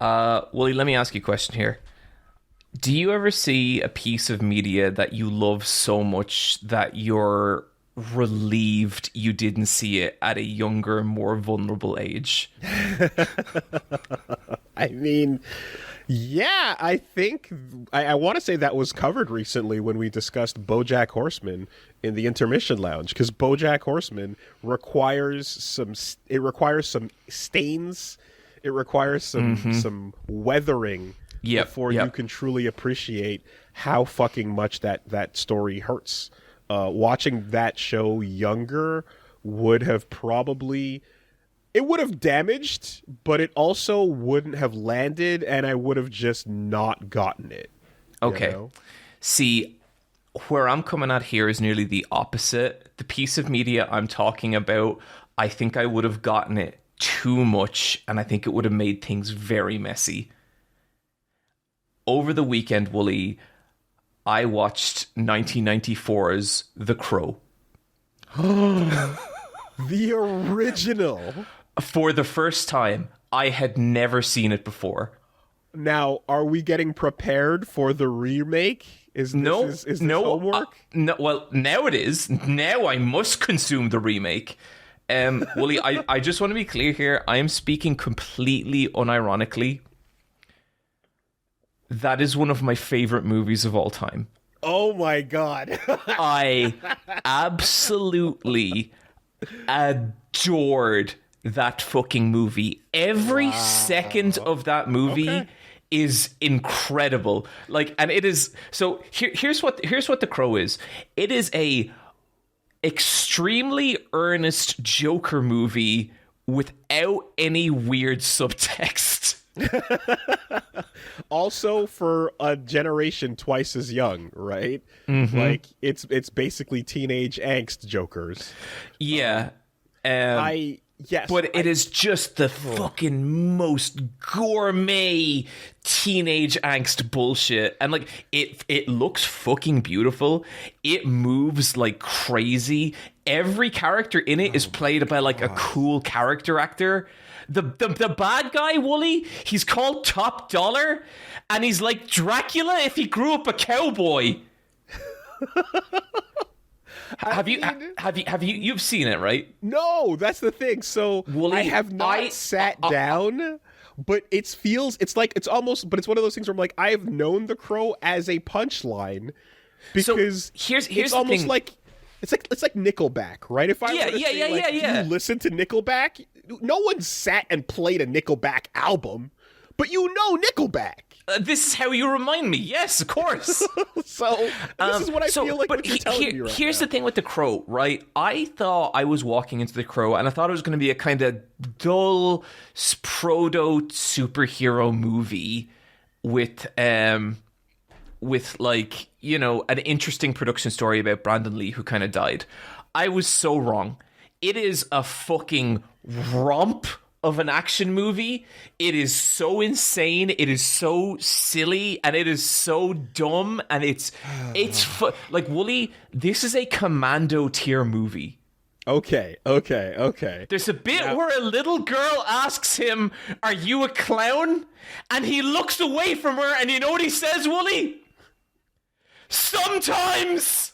Woolie, let me ask you a question here. Do you ever see a piece of media that you love so much that you're relieved you didn't see it at a younger, more vulnerable age? I mean, yeah, I think I want to say that was covered recently when we discussed BoJack Horseman in the intermission lounge, because BoJack Horseman requires some stains, it requires some weathering before you can truly appreciate how fucking much that story hurts. Watching that show younger would have probably... It would have damaged, but it also wouldn't have landed, and I would have just not gotten it. Okay. You know? See, where I'm coming at here is nearly the opposite. The piece of media I'm talking about, I think I would have gotten it too much, and I think it would have made things very messy. Over the weekend, Woolie, I watched 1994's The Crow. The original. For the first time. I had never seen it before. Now, are we getting prepared for the remake? Is this homework? No, well, now it is. Now I must consume the remake. Woolie, I just want to be clear here. I am speaking completely unironically. That is one of my favorite movies of all time. Oh my god. I absolutely adored that fucking movie. Every second of that movie is incredible. Like, and it is... So here's what The Crow is. It is a extremely earnest Joker movie without any weird subtext. Also for a generation twice as young, right? Mm-hmm. Like it's basically teenage angst Jokers. Yeah. Yes. But it is just the fucking most gourmet teenage angst bullshit. And like it looks fucking beautiful. It moves like crazy. Every character in it is played by like a cool character actor. The bad guy, Woolie, he's called Top Dollar, and he's like Dracula if he grew up a cowboy. You've seen it, right? No, that's the thing. So Woolie, I have not sat down, but it's one of those things where I'm like, I've known The Crow as a punchline because so here's it's the almost thing. like it's like Nickelback, right? If I were to say, you listen to Nickelback, no one sat and played a Nickelback album, but you know Nickelback. This is how you remind me. Yes, of course. So this is what I feel like what you're telling me right here's now. the thing with The Crow, right? I thought I was walking into The Crow, and I thought it was going to be a kind of dull, proto superhero movie with like, you know, an interesting production story about Brandon Lee who kind of died. I was so wrong. It is a fucking romp of an action movie. It is so insane. It is so silly, and it is so dumb. And it's like, Woolie, this is a Commando tier movie. Okay. There's a bit where a little girl asks him, "Are you a clown?" And he looks away from her, and you know what he says, Woolie? Sometimes.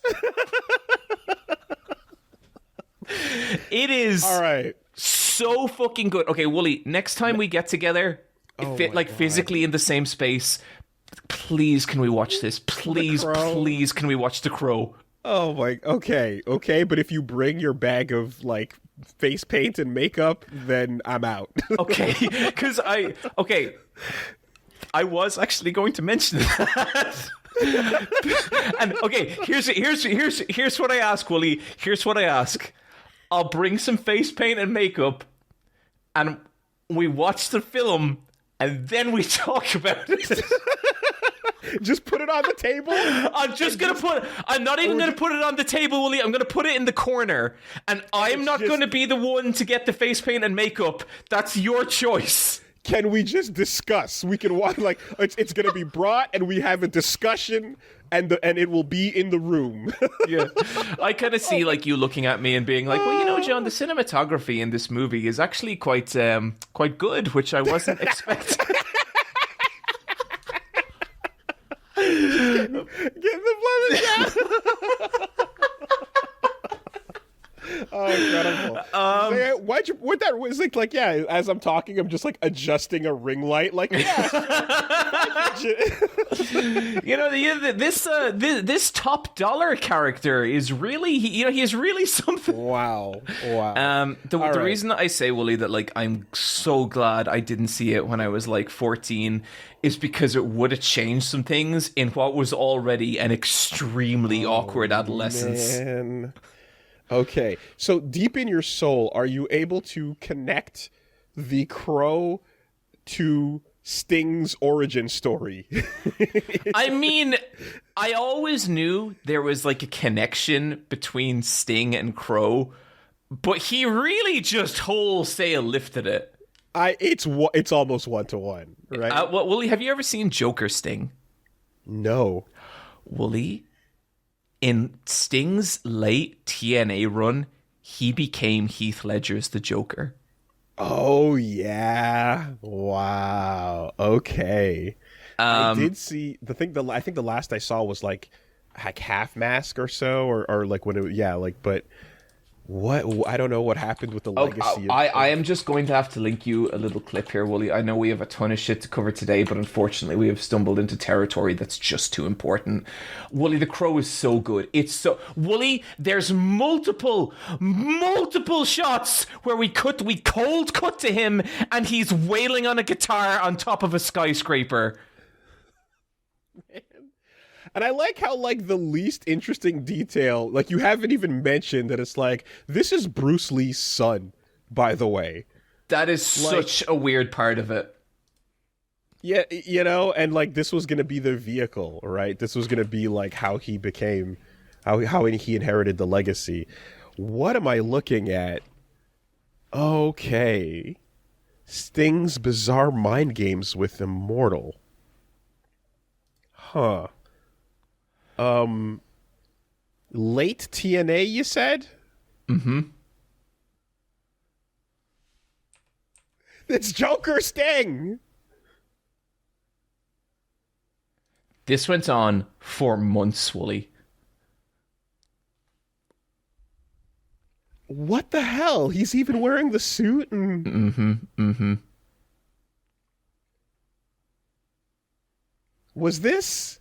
It is all right. So fucking good. Okay, Woolie, next time we get together, physically in the same space, please can we watch this? Please can we watch The Crow? Oh my, okay, but if you bring your bag of like face paint and makeup, then I'm out. Okay, because I was actually going to mention that. And okay, here's what I ask, Woolie. Here's what I ask. I'll bring some face paint and makeup, and we watch the film, and then we talk about it. Just put it on the table? I'm not even going to put it on the table, Woolie. I'm going to put it in the corner, and I'm not going to be the one to get the face paint and makeup. That's your choice. Can we just discuss? We can watch, like, it's going to be brought, and we have a discussion, and it will be in the room. Yeah, I kind of see like you looking at me and being like, well, you know, John, the cinematography in this movie is actually quite good, which I wasn't expecting. incredible. Why'd you? What that was like? Yeah, as I'm talking, I'm just like adjusting a ring light. Like, yeah. This top dollar character is really, he is really something. Wow. The reason that I say, Woolie, that like I'm so glad I didn't see it when I was like 14 is because it would have changed some things in what was already an extremely awkward adolescence. Man. Okay, so deep in your soul, are you able to connect the Crow to Sting's origin story? I mean, I always knew there was like a connection between Sting and Crow, but he really just wholesale lifted it. It's almost 1-to-1, right? Woolie, have you ever seen Joker Sting? No. Woolie, in Sting's late TNA run, he became Heath Ledger's the Joker. Oh, yeah. Wow. Okay. I did see I think the last I saw was like Half Mask or so, or like when it, but what, I don't know what happened with the legacy. I am just going to have to link you a little clip here, Woolie. I know we have a ton of shit to cover today, but unfortunately we have stumbled into territory that's just too important. Woolie, the Crow is so good. Woolie, there's multiple shots where we cold cut to him and he's wailing on a guitar on top of a skyscraper. And I like how, like, the least interesting detail, like, you haven't even mentioned that it's like, this is Bruce Lee's son, by the way. That is such a weird part of it. Yeah, and, like, this was going to be the vehicle, right? This was going to be, like, how he became, how he inherited the legacy. What am I looking at? Okay. Sting's bizarre mind games with Immortal. Huh. Late TNA, you said? Mm-hmm. It's Joker Sting! This went on for months, Woolie. What the hell? He's even wearing the suit and... Mm-hmm. Was this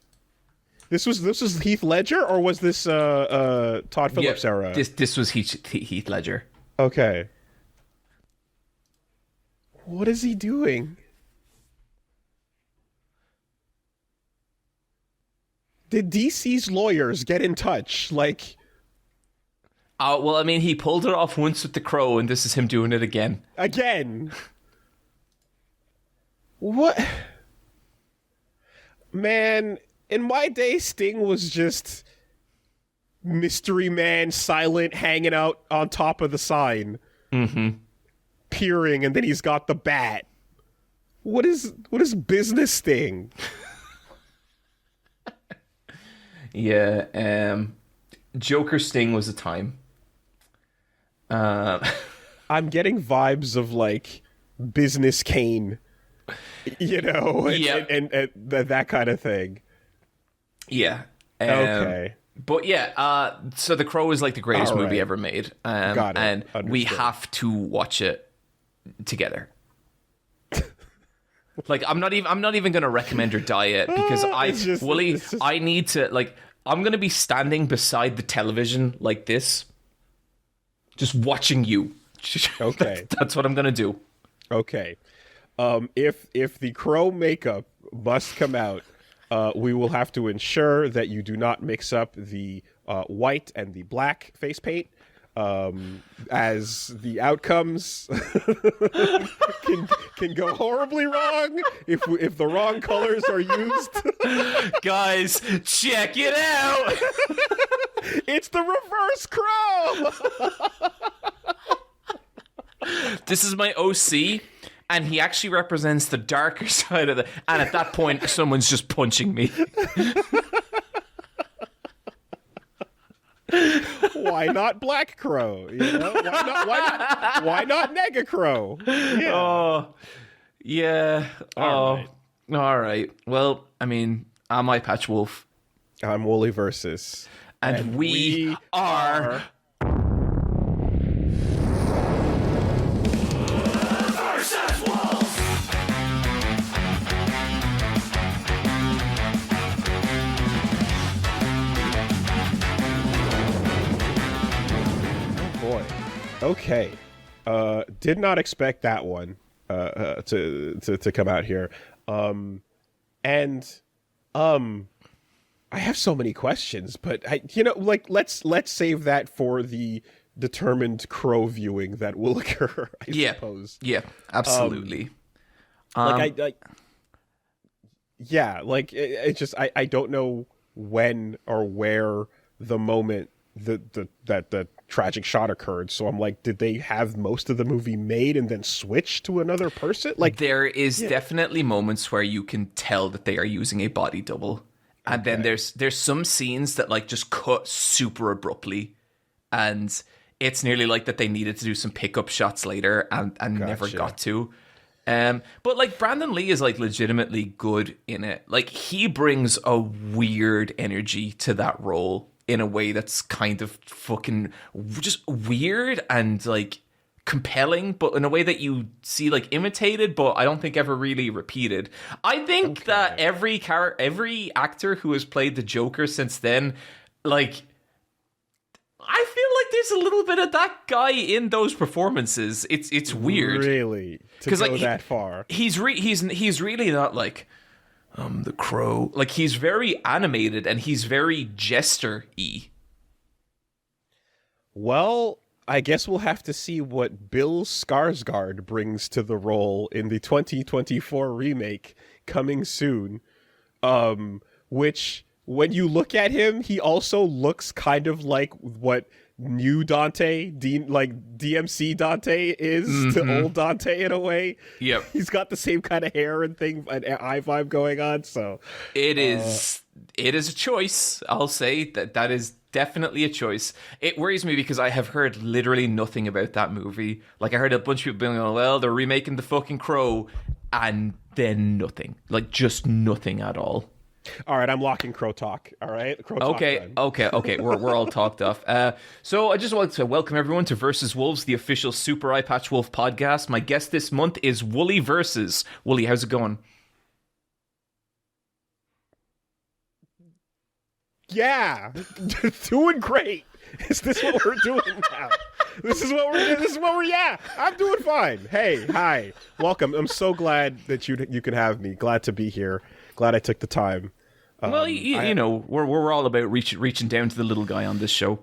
was Heath Ledger, or was this Todd Phillips era? This was Heath Ledger. Okay. What is he doing? Did DC's lawyers get in touch? Like... well, I mean, he pulled it off once with the Crow, and this is him doing it again. Again? What? Man... In my day, Sting was just mystery man, silent, hanging out on top of the sign. Mm-hmm. Peering, and then he's got the bat. What is business Sting? Yeah, Joker Sting was a time. I'm getting vibes of, like, business Kane. And that kind of thing. Yeah. Okay. But yeah, so The Crow is like the greatest movie ever made. Got it. And Understood. we have to watch it together. Like, I'm not even going to recommend or diet because I need to, like, I'm going to be standing beside the television like this, just watching you. Okay. That's what I'm going to do. Okay. If the Crow makeup must come out, we will have to ensure that you do not mix up the white and the black face paint, as the outcomes can go horribly wrong if the wrong colors are used. Guys, check it out! It's the reverse Crow! This is my OC. And he actually represents the darker side of and at that point, someone's just punching me. Why not Black Crow? Why not Nega Crow? Yeah. Oh, yeah. All right. Well, I mean, I'm Eyepatch Wolf. I'm Woolie Versus. And we are... Okay. Did not expect that one to come out here. I have so many questions, but let's save that for the determined crow viewing that will occur, I suppose. Yeah, absolutely. It's just I don't know when or where the moment that the tragic shot occurred. So I'm like, did they have most of the movie made and then switch to another person? Like, there is definitely moments where you can tell that they are using a body double. And then there's some scenes that like just cut super abruptly, and it's nearly like that they needed to do some pickup shots later and never got to. But like Brandon Lee is like legitimately good in it. Like he brings a weird energy to that role in a way that's kind of fucking just weird and like compelling, but in a way that you see like imitated, but I don't think ever really repeated. I think that every actor who has played the Joker since then, like, I feel like there's a little bit of that guy in those performances. It's weird, really, to go like, that far. He's really not like the Crow. Like he's very animated and he's very jester-y. Well, I guess we'll have to see what Bill Skarsgård brings to the role in the 2024 remake coming soon. Which, when you look at him, he also looks kind of like what new Dante, DMC Dante is to old Dante in a way. Yep. He's got the same kind of hair and thing and eye vibe going on, so it is a choice. I'll say that is definitely a choice. It worries me because I have heard literally nothing about that movie. Like I heard a bunch of people being like, well, they're remaking the fucking Crow, and then nothing. Like just nothing at all. All right, I'm locking Crow Talk. All right, Crow Talk. Okay. We're all talked off. So I just wanted to welcome everyone to Versus Wolves, the official Super Eyepatch Wolf podcast. My guest this month is Woolie Versus. Woolie, how's it going? Yeah, doing great. Is this what we're doing now? This is what we're. Yeah, I'm doing fine. Hey, hi, welcome. I'm so glad that you can have me. Glad to be here. Glad I took the time. Well, you know, we're all about reaching down to the little guy on this show.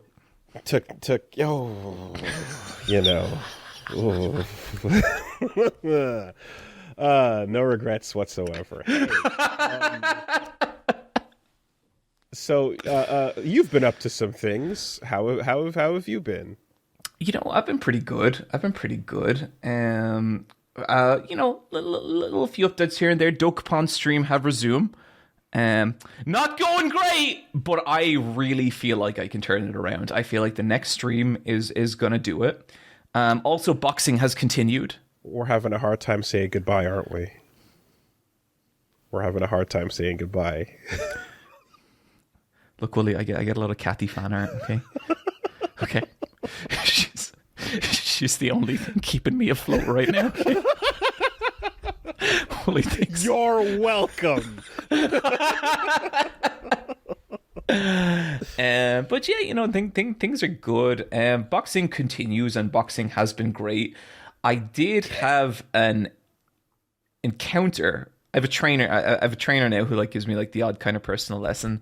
No regrets whatsoever. Hey, so you've been up to some things. How have you been? You know, I've been pretty good. You know, little few updates here and there. Dokapon stream have resumed. Not going great, but I really feel like I can turn it around. I feel like the next stream is gonna do it. Also, boxing has continued. We're having a hard time saying goodbye, aren't we? We're having a hard time saying goodbye. Look, Woolie, I get a lot of Kathy fan art, okay? Okay. She's the only thing keeping me afloat right now, okay? Woolie thinks... You're welcome! But yeah, you know, things are good. Boxing continues and boxing has been great. I did have an encounter. I have a trainer now who like gives me like the odd kind of personal lesson.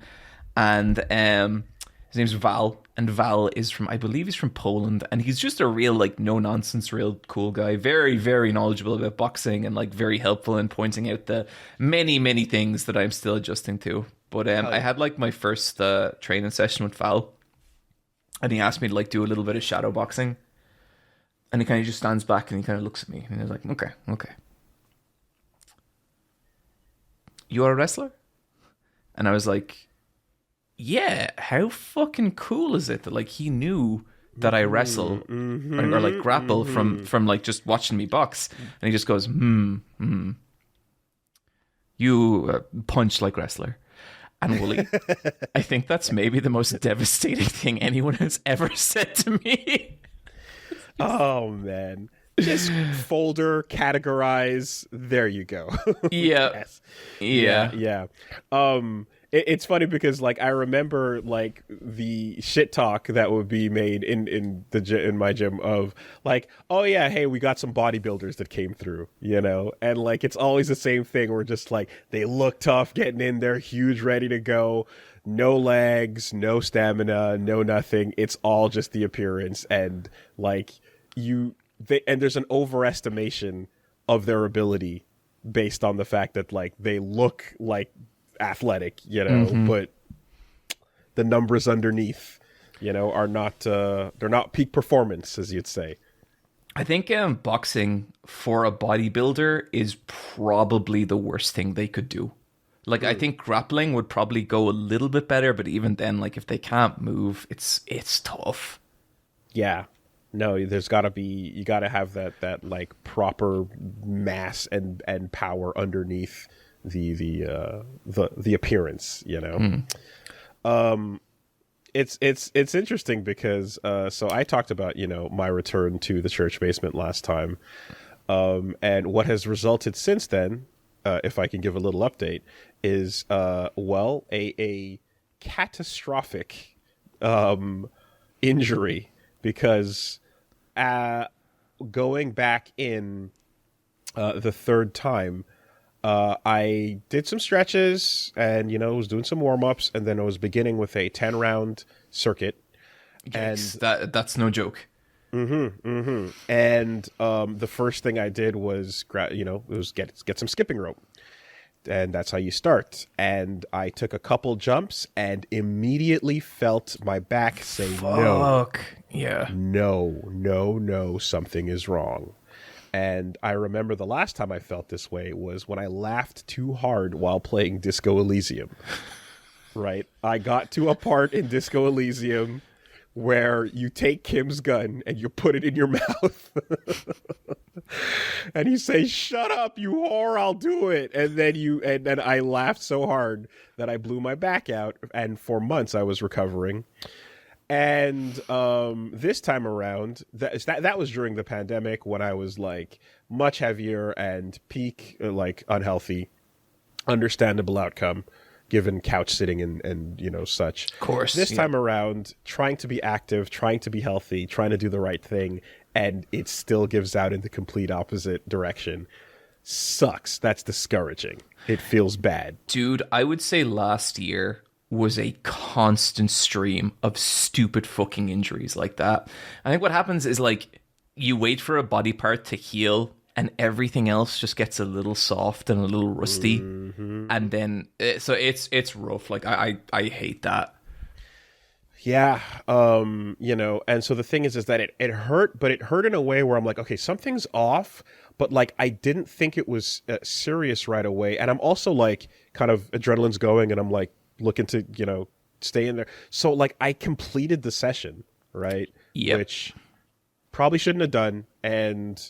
And his name's Val, and Val is from, I believe he's from Poland, and he's just a real like no nonsense, real cool guy, very, very knowledgeable about boxing and like very helpful in pointing out the many things that I'm still adjusting to. But I had like my first training session with Val, and he asked me to like do a little bit of shadow boxing, and he kind of just stands back and he kind of looks at me and he's like, okay, you are a wrestler? And I was like, yeah, how fucking cool is it that like he knew that I wrestle or like grapple from like just watching me box, and he just goes, you punch like wrestler. And Woolie, I think that's maybe the most devastating thing anyone has ever said to me. Oh man. Just folder, categorize, there you go. Yeah. Yes. Yeah. It's funny because like I remember like the shit talk that would be made in my gym of like, oh yeah, hey, we got some bodybuilders that came through, you know, and like it's always the same thing. We're just like they look tough getting in there, huge, ready to go, no legs, no stamina, no nothing. It's all just the appearance, and like and there's an overestimation of their ability based on the fact that like they look like athletic, you know, but the numbers underneath, you know, are not they're not peak performance, as you'd say. I think boxing for a bodybuilder is probably the worst thing they could do. Like I think grappling would probably go a little bit better, but even then, like if they can't move, it's tough. Yeah. No, you gotta have that like proper mass and power underneath the appearance, you know. It's interesting because so I talked about, you know, my return to the church basement last time, and what has resulted since then, if I can give a little update, is a catastrophic injury, because going back in the third time, I did some stretches and, you know, was doing some warm-ups, and then I was beginning with a 10-round circuit. Yikes, and that's no joke. And the first thing I did was, get some skipping rope. And that's how you start. And I took a couple jumps and immediately felt my back say, Fuck. Yeah. No, something is wrong. And I remember the last time I felt this way was when I laughed too hard while playing Disco Elysium. Right? I got to a part in Disco Elysium where you take Kim's gun and you put it in your mouth. And you say, "Shut up, you whore, I'll do it." And then I laughed so hard that I blew my back out, and for months I was recovering. And this time around, that was during the pandemic when I was like much heavier and peak like unhealthy. Understandable outcome given couch sitting and you know such. Of course. This time around, trying to be active, trying to be healthy, trying to do the right thing, and it still gives out in the complete opposite direction. Sucks. That's discouraging. It feels bad. Dude, I would say last year was a constant stream of stupid fucking injuries like that. I think what happens is like you wait for a body part to heal and everything else just gets a little soft and a little rusty. And then so it's rough. Like I hate that. Yeah. You know, and so the thing is that it hurt, but it hurt in a way where I'm like, okay, something's off, but like I didn't think it was serious right away. And I'm also like kind of adrenaline's going and I'm like looking to, you know, stay in there. So like I completed the session, right? Yep. Which probably shouldn't have done. And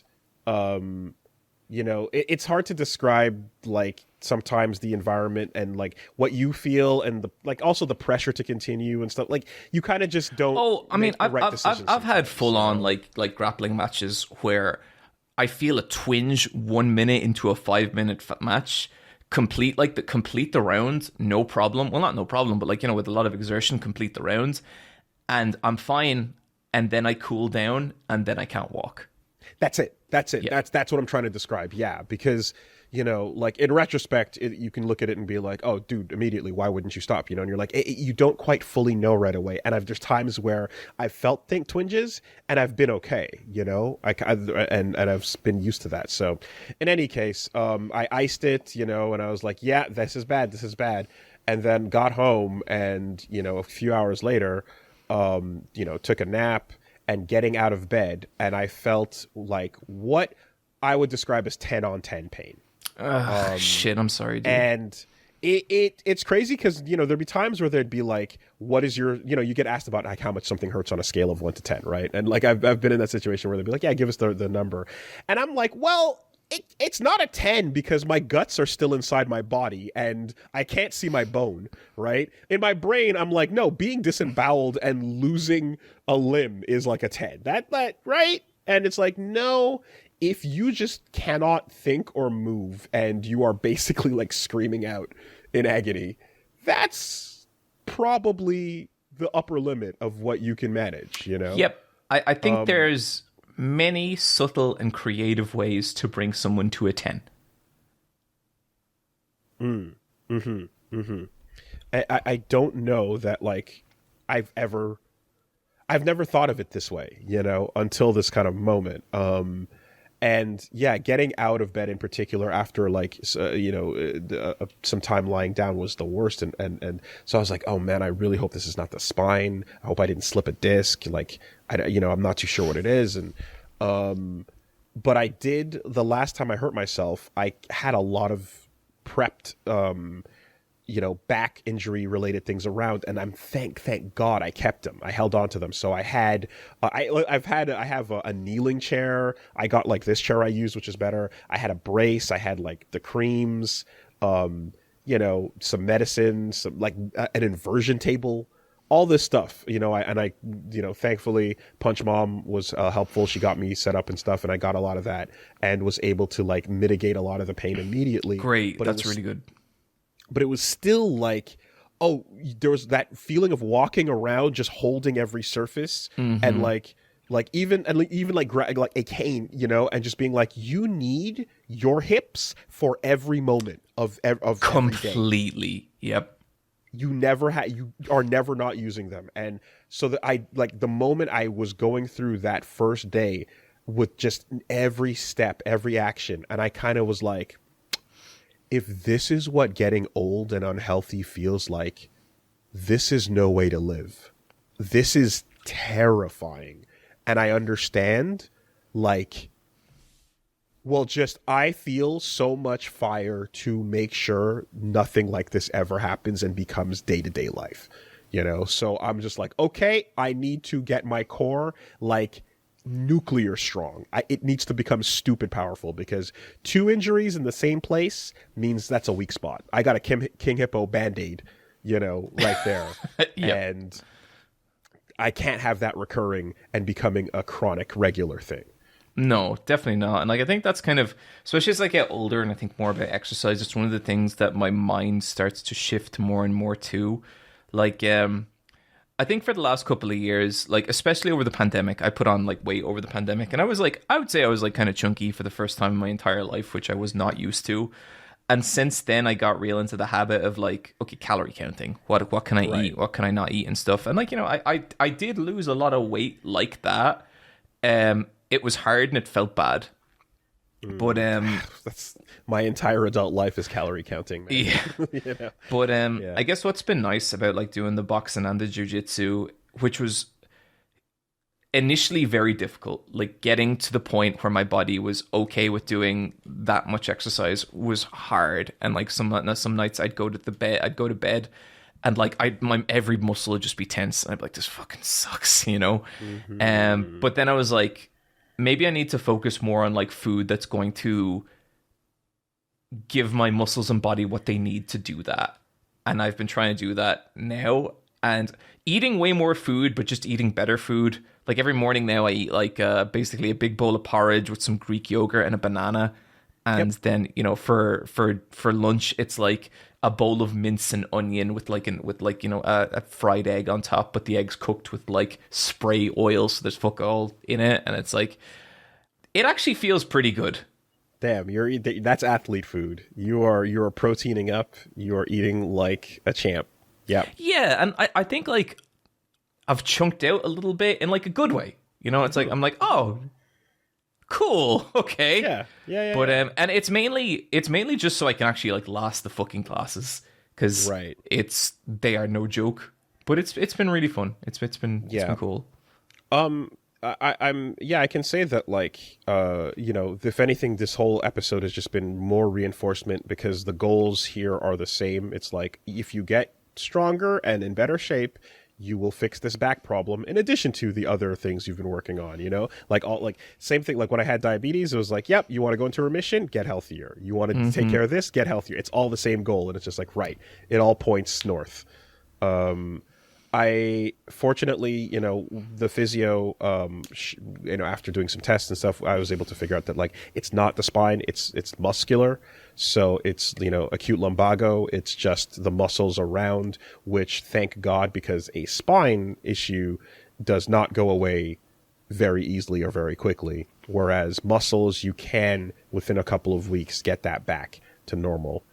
you know, it's hard to describe like sometimes the environment and like what you feel and the like also the pressure to continue and stuff. Like you kind of just don't. Oh, I mean, I've had full on like grappling matches where I feel a twinge 1 minute into a 5 minute match. Complete the round, no problem. Well, not no problem, but like, you know, with a lot of exertion, complete the round, and I'm fine. And then I cool down, and then I can't walk. That's it. Yeah. That's what I'm trying to describe. Yeah, because you know, like in retrospect, you can look at it and be like, "Oh, dude, immediately, why wouldn't you stop?" You know, and you're like, you don't quite fully know right away. And there's times where I've felt twinges, and I've been okay. You know, and I've been used to that. So, in any case, I iced it. You know, and I was like, "Yeah, this is bad. And then got home, and you know, a few hours later, you know, took a nap. And getting out of bed, and I felt like what I would describe as 10 on 10 pain. Shit, I'm sorry, dude. And it's crazy because, you know, there'd be times where there'd be like, what is your, you know, you get asked about like how much something hurts on a scale of 1 to 10, right? And like I've been in that situation where they'd be like, yeah, give us the number. And I'm like, well, it's not a 10 because my guts are still inside my body and I can't see my bone, right? In my brain, I'm like, no, being disemboweled and losing a limb is like a 10. That right? And it's like, no, if you just cannot think or move and you are basically like screaming out in agony, that's probably the upper limit of what you can manage, you know? Yep. I think there's many subtle and creative ways to bring someone to a 10. I don't know that, like, I've never thought of it this way, you know, until this kind of moment. And yeah, getting out of bed in particular after some time lying down was the worst. And so I was like, oh man, I really hope this is not the spine. I hope I didn't slip a disc. Like, I'm not too sure what it is. And, but I did, the last time I hurt myself, I had a lot of prepped, back injury related things around, and I'm thank God I kept them. I held on to them. So I had, I have a kneeling chair. I got like this chair I use, which is better. I had a brace. I had like the creams, some medicine, some like an inversion table, all this stuff, I thankfully Punch Mom was helpful. She got me set up and stuff, and I got a lot of that and was able to like mitigate a lot of the pain immediately. Great. But that's really good. But it was still like, oh, there was that feeling of walking around just holding every surface and like even like a cane, and just being like, you need your hips for every moment of completely. Yep. You are never not using them. And so that the moment I was going through that first day with just every step, every action, and I kind of was like, if this is what getting old and unhealthy feels like, this is no way to live. This is terrifying. And I understand, I feel so much fire to make sure nothing like this ever happens and becomes day-to-day life, So I'm just like, okay, I need to get my core, nuclear strong. It needs to become stupid powerful, because 2 injuries in the same place means that's a weak spot. I got a King Hippo Band-Aid, right there. Yep. And I can't have that recurring and becoming a chronic regular thing. No, definitely not. And I think that's kind of, especially as I get older and I think more about exercise, it's one of the things that my mind starts to shift more and more to. I think for the last couple of years, especially over the pandemic, I put on weight over the pandemic, and I would say I was kind of chunky for the first time in my entire life, which I was not used to. And since then, I got real into the habit of okay, calorie counting. What can I eat? What can I not eat and stuff? And I did lose a lot of weight like that. It was hard and it felt bad. But that's my entire adult life is calorie counting, man. Yeah. But I guess what's been nice about doing the boxing and the jiu-jitsu, which was initially very difficult, getting to the point where my body was okay with doing that much exercise was hard. And some nights I'd go to bed and my every muscle would just be tense, and I'd be like, this fucking sucks, But then I was like, maybe I need to focus more on food that's going to give my muscles and body what they need to do that. And I've been trying to do that now, and eating way more food, but just eating better food. Every morning now I eat basically a big bowl of porridge with some Greek yogurt and a banana. And then, for lunch, it's a bowl of mince and onion with a fried egg on top, but the egg's cooked with spray oil, so there's fuck all in it, and it's it actually feels pretty good. Damn, that's athlete food. You are proteining up. You are eating like a champ. Yeah. Yeah, and I think I've chunked out a little bit in a good way. It's I'm oh, cool, okay. Yeah. But and it's mainly just so I can actually last the fucking classes, because they are no joke. But it's been really fun. It's been cool. I can say that if anything, this whole episode has just been more reinforcement, because the goals here are the same. It's if you get stronger and in better shape, you will fix this back problem in addition to the other things you've been working on, same thing. When I had diabetes, it was yep, you want to go into remission, get healthier. You want to take care of this, get healthier. It's all the same goal. And it's just it all points north. I fortunately, the physio, after doing some tests and stuff, I was able to figure out that it's not the spine, it's muscular. So it's, acute lumbago. It's just the muscles around, which thank God, because a spine issue does not go away very easily or very quickly. Whereas muscles, you can, within a couple of weeks, get that back to normal.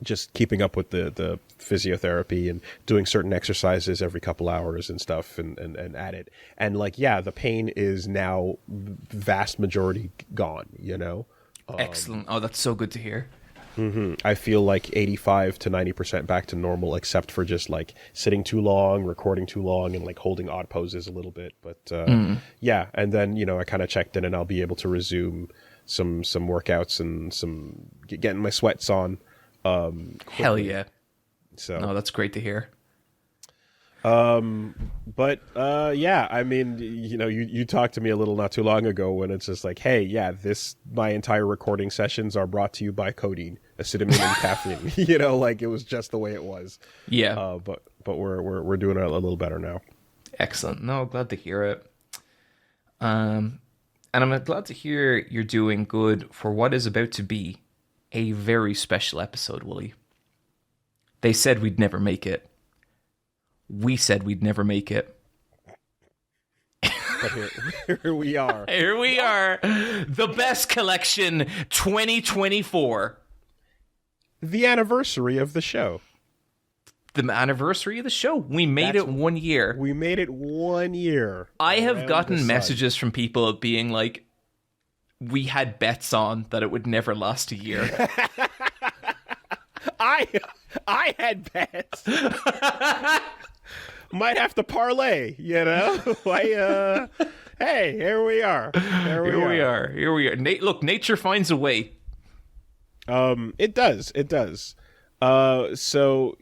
Just keeping up with the physiotherapy and doing certain exercises every couple hours and stuff and at it. And the pain is now vast majority gone, Excellent. Oh, that's so good to hear. Mm-hmm. I feel like 85 to 90% back to normal, except for just sitting too long, recording too long, and holding odd poses a little bit. But yeah, and then I kind of checked in, and I'll be able to resume some workouts and some getting my sweats on. Hell yeah! So no, that's great to hear. But yeah, I mean, you talked to me a little not too long ago when it's just hey, yeah, my entire recording sessions are brought to you by codeine, acetamin, and caffeine. It was just the way it was. Yeah. But we're doing a little better now. Excellent. No, glad to hear it. And I'm glad to hear you're doing good for what is about to be a very special episode, Woolie. They said we'd never make it. We said we'd never make it. But here we are. Here we are. The Best Collection 2024. The anniversary of the show. The anniversary of the show. We made it 1 year. We made it 1 year. I have gotten messages from people being like, we had bets on that it would never last a year. I had bets. Might have to parlay, hey, here we are. Here we are. Look, nature finds a way. It does. So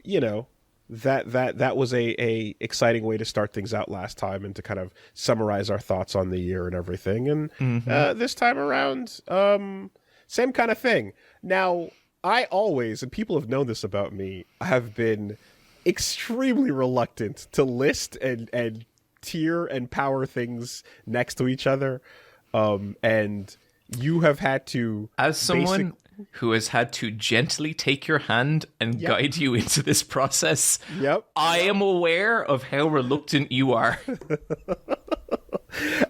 that was a exciting way to start things out last time and to kind of summarize our thoughts on the year and everything. And this time around, same kind of thing. Now, I always, and people have known this about me, have been extremely reluctant to list and tier and power things next to each other. And you have had to... As someone who has had to gently take your hand and guide you into this process, I am aware of how reluctant you are.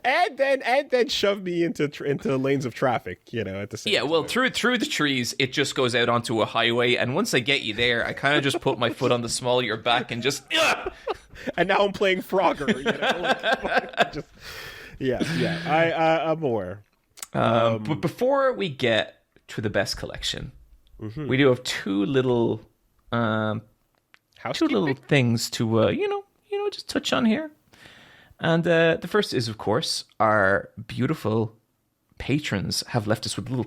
And then shove me into lanes of traffic, at the same time. Well, through the trees, it just goes out onto a highway, and once I get you there, I kind of just put my foot on the small of your back and just... And now I'm playing Frogger, I'm aware. But before we get to the best collection, we do have two little things to just touch on here. And the first is, of course, our beautiful patrons have left us with a little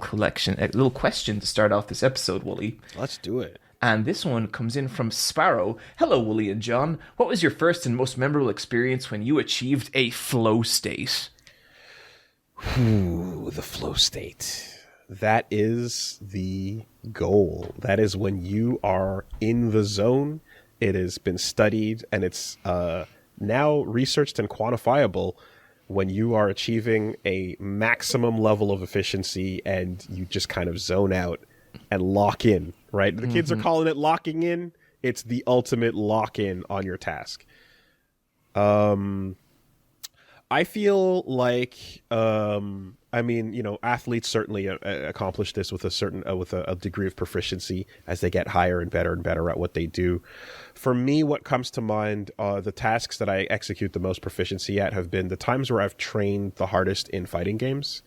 question to start off this episode, Woolie. Let's do it. And this one comes in from Sparrow. Hello, Woolie and John. What was your first and most memorable experience when you achieved a flow state? Ooh, the flow state. That is the goal. That is when you are in the zone. It has been studied, and it's... now researched and quantifiable when you are achieving a maximum level of efficiency and you just kind of zone out and lock in, right? The kids are calling it locking in. It's the ultimate lock in on your task. I feel like, athletes certainly accomplish this with a degree of proficiency as they get higher and better at what they do. For me, what comes to mind, the tasks that I execute the most proficiency at have been the times where I've trained the hardest in fighting games.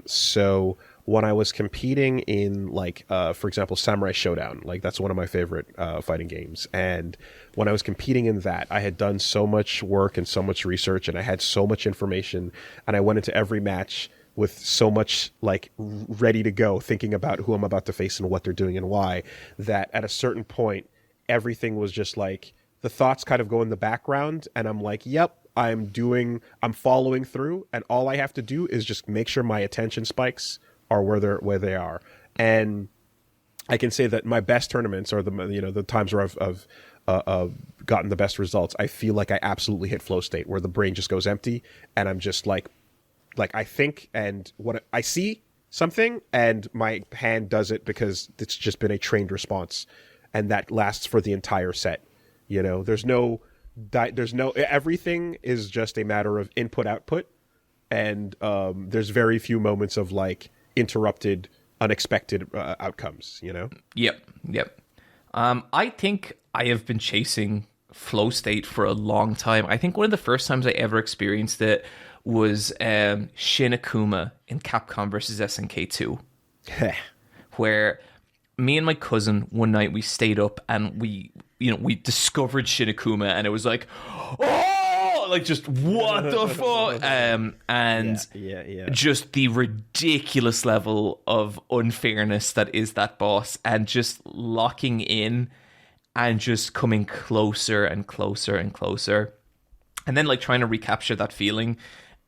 So when I was competing in, for example, Samurai Showdown, that's one of my favorite fighting games. And when I was competing in that, I had done so much work and so much research, and I had so much information, and I went into every match with so much, ready to go, thinking about who I'm about to face and what they're doing and why, that at a certain point, everything was just the thoughts kind of go in the background, and I'm like, yep, I'm following through, and all I have to do is just make sure my attention spikes are where they are. And I can say that my best tournaments are the times where I've gotten the best results. I feel like I absolutely hit flow state, where the brain just goes empty, and I'm just I think, and what I see something, and my hand does it because it's just been a trained response, and that lasts for the entire set. You know, there's no everything is just a matter of input output, and there's very few moments of like interrupted, unexpected outcomes. You know. Yep. I think I have been chasing flow state for a long time. I think one of the first times I ever experienced it was Shin Akuma in Capcom versus SNK 2, where me and my cousin one night we stayed up and we discovered Shin Akuma, and it was like, oh, like just what the fuck, and just the ridiculous level of unfairness that is that boss, and just locking in and just coming closer and closer and closer, and then like trying to recapture that feeling.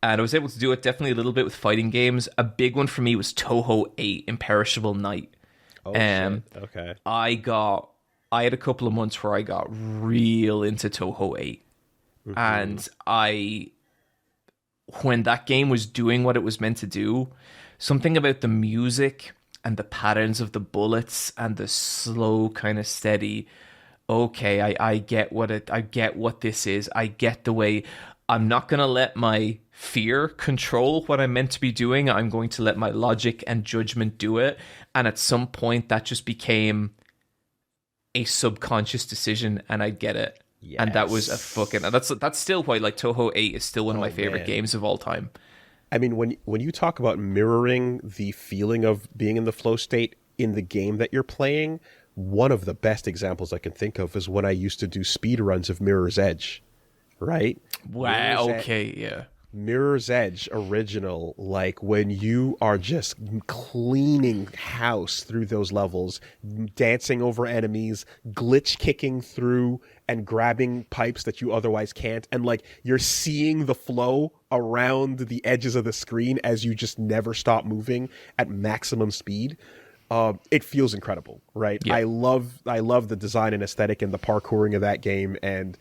And I was able to do it definitely a little bit with fighting games. A big one for me was Touhou 8 Imperishable Night. Oh, shit. Okay. I had a couple of months where I got real into Touhou 8. Mm-hmm. And when that game was doing what it was meant to do, something about the music and the patterns of the bullets and the slow kind of steady, okay, I get what this is. I get the way I'm not going to let my fear control what I'm meant to be doing. I'm going to let my logic and judgment do it. And at some point that just became a subconscious decision, and I get it. Yes. And that was a fucking, that's still why like Touhou 8 is still one of my favorite games of all time. I mean, when you talk about mirroring the feeling of being in the flow state in the game that you're playing, one of the best examples I can think of is when I used to do speed runs of Mirror's Edge, right? Wow. Okay. Yeah. Mirror's Edge original, like when you are just cleaning house through those levels, dancing over enemies, glitch kicking through and grabbing pipes that you otherwise can't, and like you're seeing the flow around the edges of the screen as you just never stop moving at maximum speed. It feels incredible, right? Yeah. I love the design and aesthetic and the parkouring of that game, and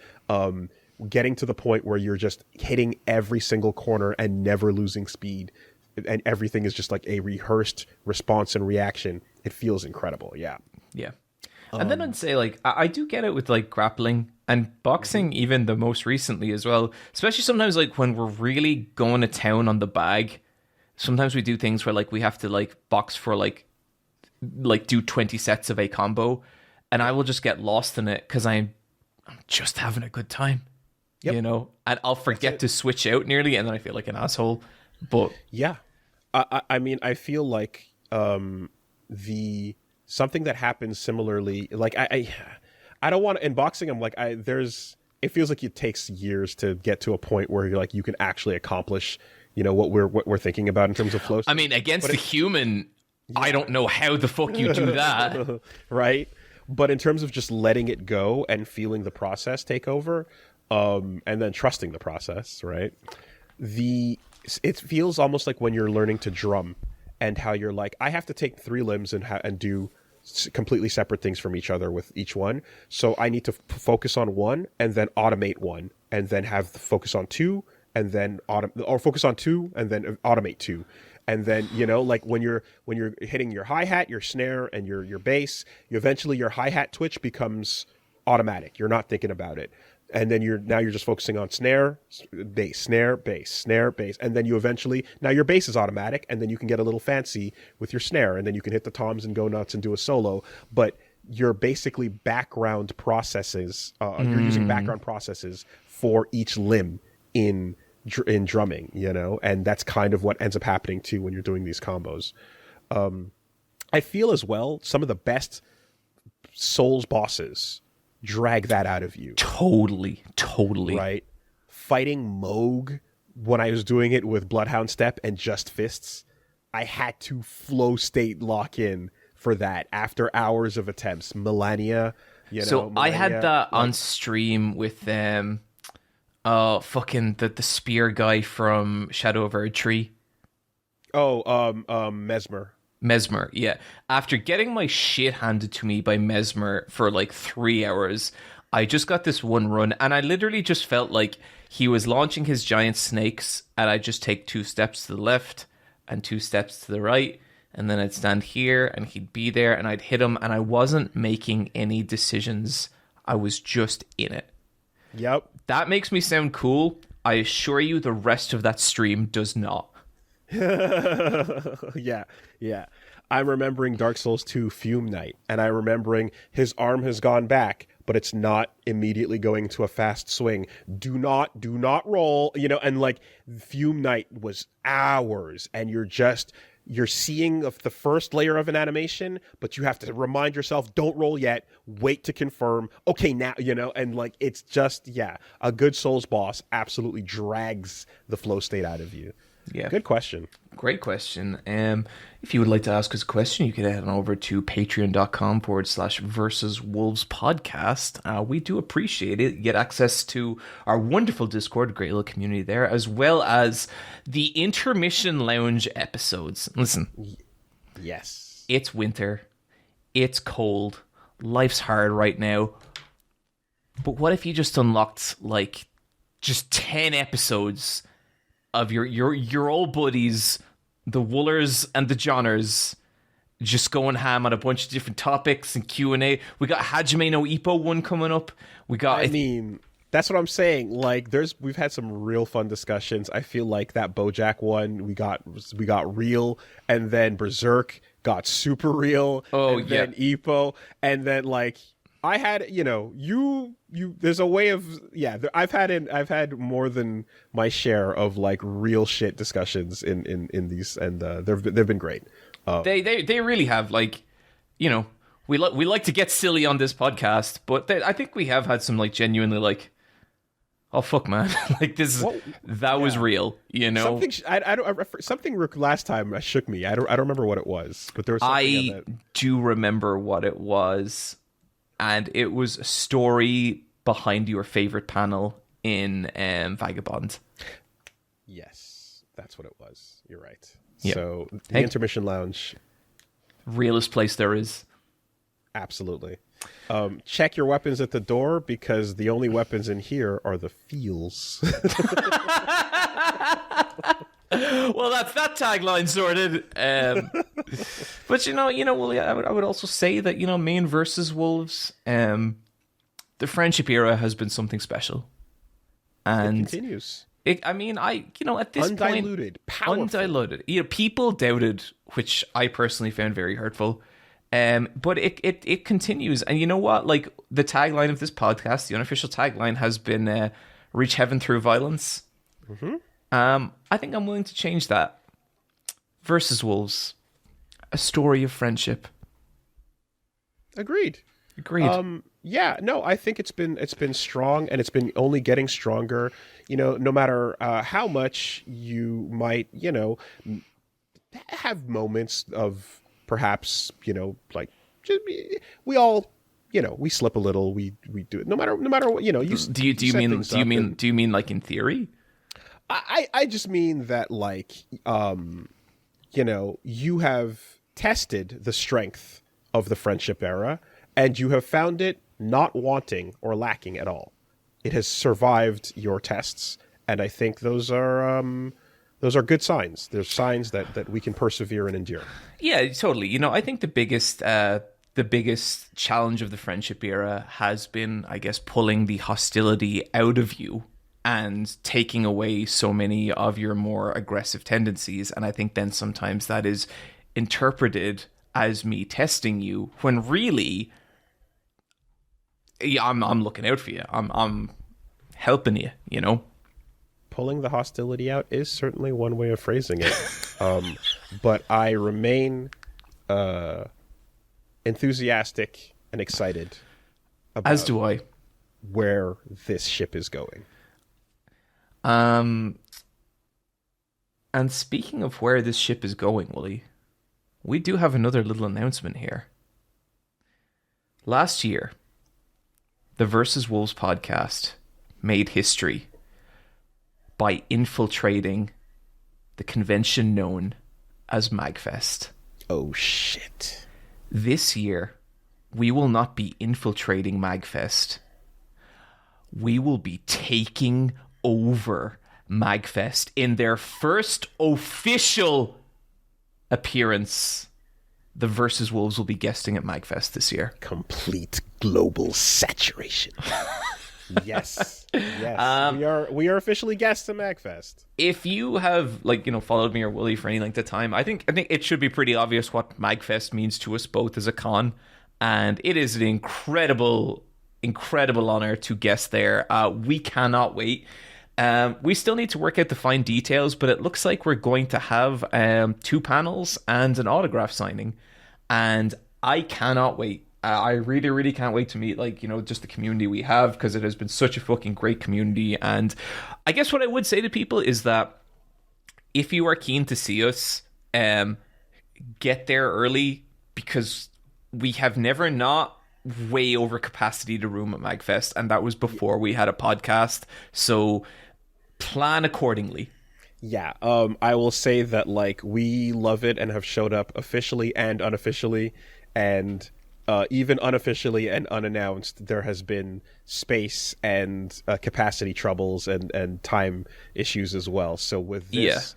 getting to the point where you're just hitting every single corner and never losing speed, and everything is just like a rehearsed response and reaction. It feels incredible. Yeah. And then I'd say like I do get it with like grappling and boxing, even the most recently as well, especially sometimes like when we're really going to town on the bag. Sometimes we do things where like we have to like box for like do 20 sets of a combo, and I will just get lost in it because I'm just having a good time. Yep. You know, and I'll forget to switch out nearly, and then I feel like an asshole. But yeah, I mean, I feel like something that happens similarly. Like I don't want to, in boxing. I'm like it feels like it takes years to get to a point where you're like you can actually accomplish, you know, what we're thinking about in terms of flow. I mean, against a human, yeah. I don't know how the fuck you do that, right? But in terms of just letting it go and feeling the process take over. And then trusting the process, right? It feels almost like when you're learning to drum, and how you're like, I have to take 3 limbs and do completely separate things from each other with each one. So I need to focus on one and then automate one, and then have the focus on 2 and then focus on 2 and then automate 2. And then, you know, like when you're hitting your hi-hat, your snare, and your bass, eventually your hi-hat twitch becomes automatic. You're not thinking about it. And then you're just focusing on snare, bass, snare, bass, snare, bass. And then now your bass is automatic, and then you can get a little fancy with your snare, and then you can hit the toms and go nuts and do a solo. But you're basically background processes. You're using background processes for each limb in drumming, you know? And that's kind of what ends up happening too when you're doing these combos. I feel as well, some of the best Souls bosses drag that out of you. Totally. Right? Fighting Moog, when I was doing it with Bloodhound Step and Just Fists, I had to flow state lock in for that after hours of attempts. Melania, I had that on stream with fucking the spear guy from Shadow of Erdtree. Mesmer, yeah. After getting my shit handed to me by Mesmer for like 3 hours, I just got this one run, and I literally just felt like he was launching his giant snakes, and I just take 2 steps to the left and 2 steps to the right, and then I'd stand here, and he'd be there, and I'd hit him, and I wasn't making any decisions. I was just in it. Yep. That makes me sound cool. I assure you the rest of that stream does not. Yeah. I'm remembering Dark Souls 2 Fume Night, and I'm remembering his arm has gone back, but it's not immediately going to a fast swing. Do not roll, and like Fume Night was hours, and you're seeing the first layer of an animation, but you have to remind yourself, don't roll yet, wait to confirm. Okay, now, and like, it's just, a good Souls boss absolutely drags the flow state out of you. Yeah. Good question. Great question. If you would like to ask us a question, you can head on over to patreon.com/versus-wolves podcast. We do appreciate it. You get access to our wonderful Discord, great little community there, as well as the intermission lounge episodes. Listen. Yes. It's winter. It's cold. Life's hard right now. But what if you just unlocked, like, just 10 episodes of your old buddies, the Woolers and the Johners, just going ham on a bunch of different topics and Q&A. We got Hajime no Ippo one coming up. That's what I'm saying. Like, we've had some real fun discussions. I feel like that BoJack one, we got real, and then Berserk got super real. Oh, and then Ippo, and then like I had, you. There's a way of, I've had more than my share of like real shit discussions in these, and they've been great. They really have, like, we like to get silly on this podcast, but I think we have had some like genuinely like, oh fuck man, like this was real, Something last time shook me. I don't remember what it was, but there was something I do remember what it was. And it was a story behind your favorite panel in Vagabond. Yes, that's what it was. You're right. Yep. So the intermission lounge, realest place there is. Absolutely. Check your weapons at the door, because the only weapons in here are the feels. Well, that's that tagline sorted. But Woolie, I would also say that me and Versus Wolves, the friendship era has been something special, and it continues. At this undiluted, point, powerful. Undiluted. People doubted, which I personally found very hurtful. But it continues, and you know what? Like, the tagline of this podcast, the unofficial tagline, has been "Reach heaven through violence." Mm-hmm. I think I'm willing to change that. Versus Wolves, a story of friendship. Agreed. I think it's been strong, and it's been only getting stronger. No matter how much you might, have moments of perhaps, like, we all, we slip a little. We do it. No matter what. Do you mean like in theory? I just mean that, like, you have tested the strength of the friendship era, and you have found it not wanting or lacking at all. It has survived your tests, and I think those are good signs. There's signs that we can persevere and endure. Yeah, totally. I think the biggest challenge of the friendship era has been, I guess, pulling the hostility out of you and taking away so many of your more aggressive tendencies. And I think then sometimes that is interpreted as me testing you, when really, I'm looking out for you. I'm helping you, Pulling the hostility out is certainly one way of phrasing it. But I remain enthusiastic and excited about, as do I, where this ship is going. And speaking of where this ship is going, Woolie, we do have another little announcement here. Last year, the Versus Wolves podcast made history by infiltrating the convention known as MAGFEST. Oh, shit. This year, we will not be infiltrating MAGFEST. We will be taking over MAGFEST in their first official appearance the Versus Wolves will be guesting at MAGFEST this year. Complete global saturation. Yes. We are officially guests at MAGFEST. If you have followed me or Woolie for any length of time, I think it should be pretty obvious what MAGFEST means to us both as a con, and it is an incredible honor to guest there. We cannot wait. We still need to work out the fine details, but it looks like we're going to have 2 panels and an autograph signing, and I cannot wait. I really, really can't wait to meet just the community we have, because it has been such a fucking great community. And I guess what I would say to people is that if you are keen to see us, get there early, because we have never not way over capacity the room at MAGFEST, and that was before we had a podcast. So plan accordingly. Yeah, I will say that we love it and have showed up officially and unofficially, and even unofficially and unannounced, there has been space and capacity troubles and time issues as well. So with this,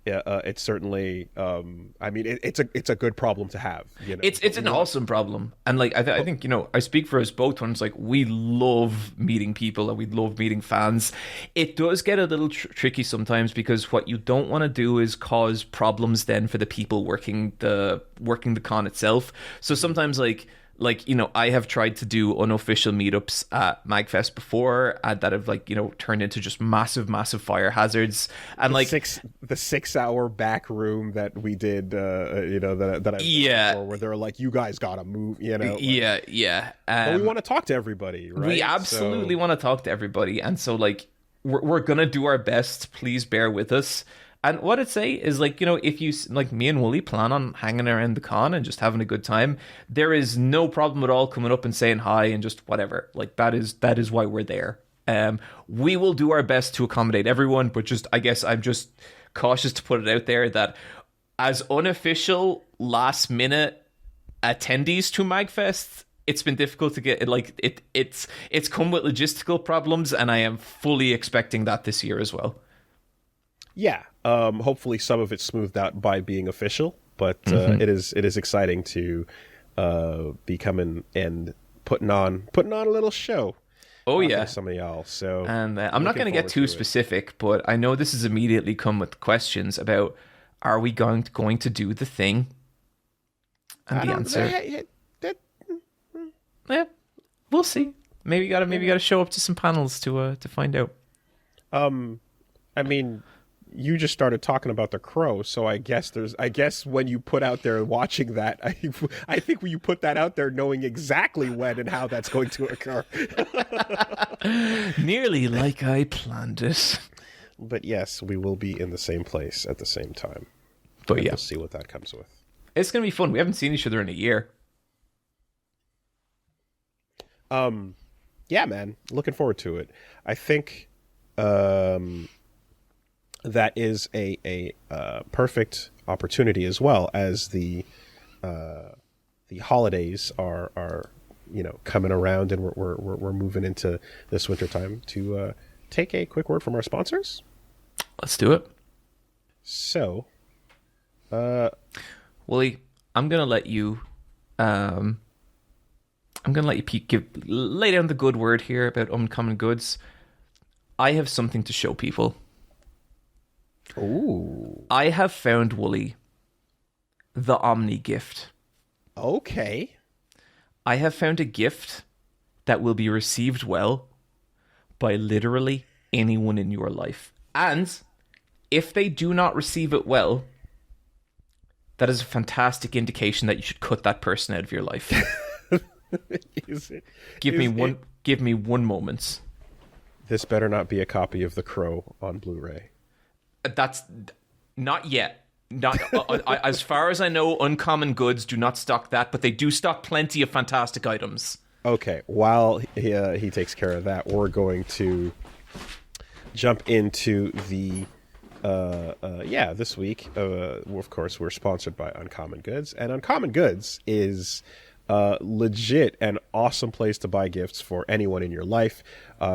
it's certainly, it's a good problem to have. It's an awesome problem, and I think I speak for us both when it's we love meeting people and we love meeting fans. It does get a little tricky sometimes, because what you don't want to do is cause problems then for the people working the con itself. So sometimes I have tried to do unofficial meetups at MAGFEST before, that have turned into just massive fire hazards. And the 6-hour back room that we did, that I before, where they're you guys gotta move, but we want to talk to everybody, right? We absolutely want to talk to everybody, and so we're gonna do our best. Please bear with us. And what I'd say is, if you, me and Woolie plan on hanging around the con and just having a good time, there is no problem at all coming up and saying hi and just whatever. That is why we're there. We will do our best to accommodate everyone, but I guess I'm just cautious to put it out there that as unofficial last-minute attendees to MAGFEST, it's been difficult to get it's come with logistical problems, and I am fully expecting that this year as well. Yeah, hopefully some of it's smoothed out by being official, but it is exciting to be coming and putting on a little show. Oh yeah, for some of y'all. So, and I'm not going to get too specific, but I know this has immediately come with questions about: are we going to do the thing? And the answer, yeah, we'll see. Maybe got to show up to some panels to find out. You just started talking about the Crow, so I guess when you put out there watching that, I think when you put that out there knowing exactly when and how that's going to occur. Nearly like I planned it. But yes, we will be in the same place at the same time. But we'll see what that comes with. It's going to be fun. We haven't seen each other in a year. Yeah, man. Looking forward to it. I think that is a perfect opportunity, as well as the holidays are coming around, and we're moving into this winter time, to take a quick word from our sponsors. Let's do it. So, Woolie, I'm gonna let you lay down the good word here about uncommon goods. I have something to show people. Ooh. I have found, Woolie, the Omni gift. Okay. I have found a gift that will be received well by literally anyone in your life. And if they do not receive it well, that is a fantastic indication that you should cut that person out of your life. Give me one moment. This better not be a copy of The Crow on Blu-ray. That's not yet. Not as far as I know, Uncommon Goods do not stock that, but they do stock plenty of fantastic items. Okay, while he takes care of that, we're going to jump into the this week. Of course, we're sponsored by Uncommon Goods, and Uncommon Goods is legit an awesome place to buy gifts for anyone in your life,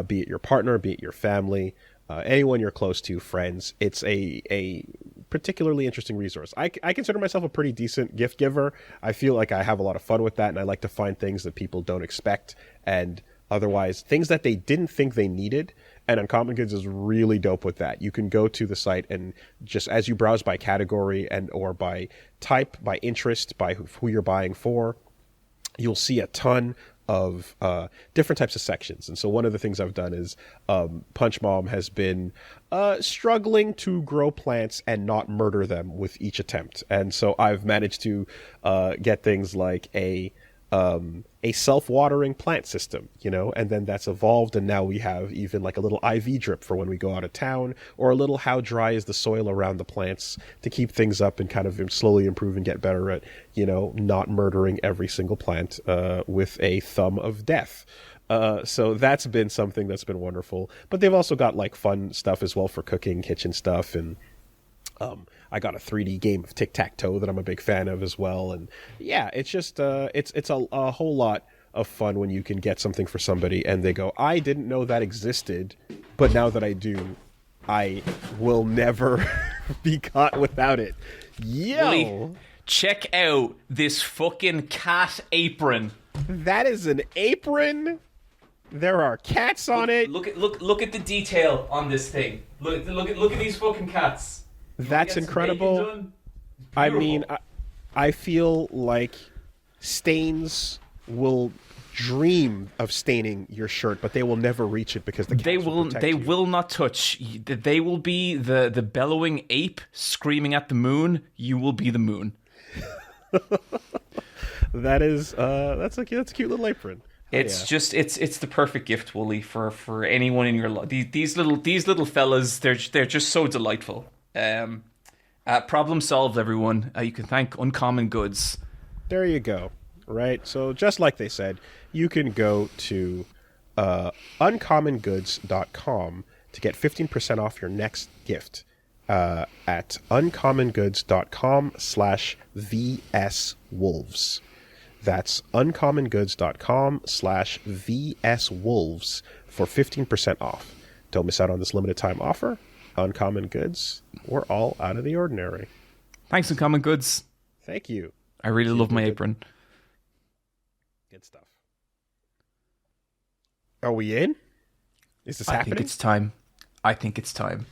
be it your partner, be it your family, anyone you're close to, friends. It's a particularly interesting resource. I consider myself a pretty decent gift giver. I feel like I have a lot of fun with that, and I like to find things that people don't expect, and otherwise things that they didn't think they needed. And Uncommon Goods is really dope with that. You can go to the site and just as you browse by category and or by type, by interest, by who you're buying for, you'll see a ton of different types of sections. And so one of the things I've done is Punch Mom has been struggling to grow plants and not murder them with each attempt. And so I've managed to get things like a self-watering plant system, you know, and then that's evolved, and now we have even like a little IV drip for when we go out of town, or a little how dry is the soil around the plants to keep things up and kind of slowly improve and get better at, you know, not murdering every single plant with a thumb of death. So that's been something that's been wonderful. But they've also got like fun stuff as well for cooking, kitchen stuff, and I got a 3D game of tic-tac-toe that I'm a big fan of as well. And yeah, it's just it's a whole lot of fun when you can get something for somebody and they go, I didn't know that existed, but now that I do, I will never be caught without it. Yo! Woolie, check out this fucking cat apron. That is an apron. There are cats on it. Look at the detail on this thing. Look at these fucking cats. That's incredible. I mean, I feel like stains will dream of staining your shirt, but they will never reach it because they will not touch. They will be the bellowing ape screaming at the moon. You will be the moon. That's a cute little apron. It's the perfect gift, Woolie, for anyone in your life. These little fellas, they're just so delightful. Problem solved, everyone. You can thank Uncommon Goods. There you go. Right. So just like they said, you can go to uncommongoods.com to get 15% off your next gift at uncommongoods.com/VSWolves. That's uncommongoods.com/VSWolves for 15% off. Don't miss out on this limited time offer. Uncommon Goods, we're all out of the ordinary. Thanks, Uncommon Goods. Thank you. I really love my apron. Good stuff. Are we in? Is this happening? I think it's time.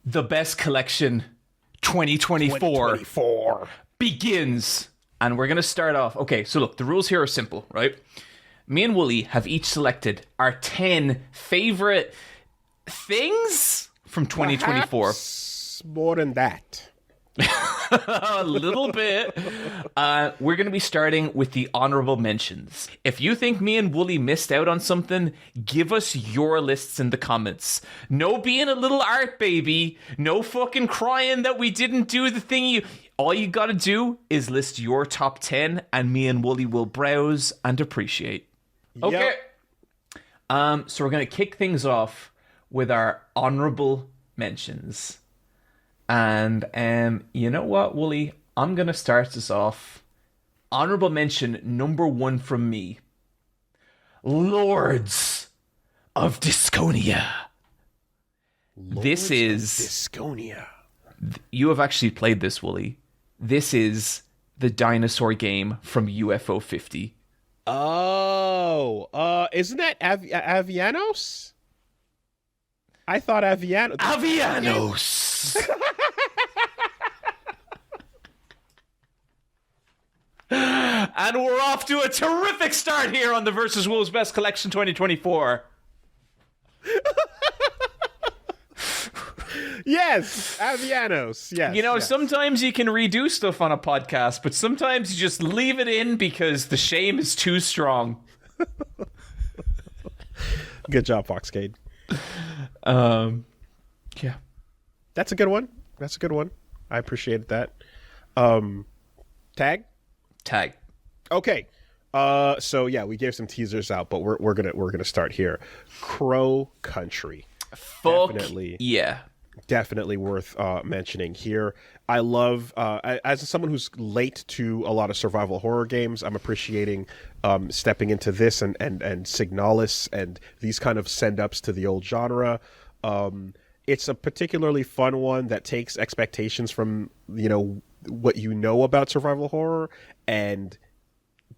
The Best Collection 2024 begins. And we're going to start off. Okay, so look, the rules here are simple, right? Me and Woolie have each selected our 10 favorite things from 2024. Perhaps more than that. A little bit. We're going to be starting with the honorable mentions. If you think me and Woolie missed out on something, give us your lists in the comments. No being a little art baby. No fucking crying that we didn't do the thing you... All you gotta do is list your top 10 and me and Woolie will browse and appreciate. Okay. Yep. So we're gonna kick things off with our honorable mentions. And you know what, Woolie? I'm gonna start this off. Honorable mention number 1 from me. Lords of Disconia. This is Disconia. You have actually played this, Woolie. This is the dinosaur game from UFO 50. Oh, isn't that Avianos? I thought Avianos. Avianos! And we're off to a terrific start here on the Versus Wolves Best Collection 2024. Yes, Avianos. Yes. You know, sometimes you can redo stuff on a podcast, but sometimes you just leave it in because the shame is too strong. Good job, Foxcade. Yeah. That's a good one. I appreciated that. Tag. Okay. So yeah, we gave some teasers out, but we're gonna start here. Crow Country. Fuck definitely. Yeah. Definitely worth mentioning here. I love, as someone who's late to a lot of survival horror games, I'm appreciating stepping into this and Signalis and these kind of send-ups to the old genre. it's a particularly fun one that takes expectations from, what you know about survival horror and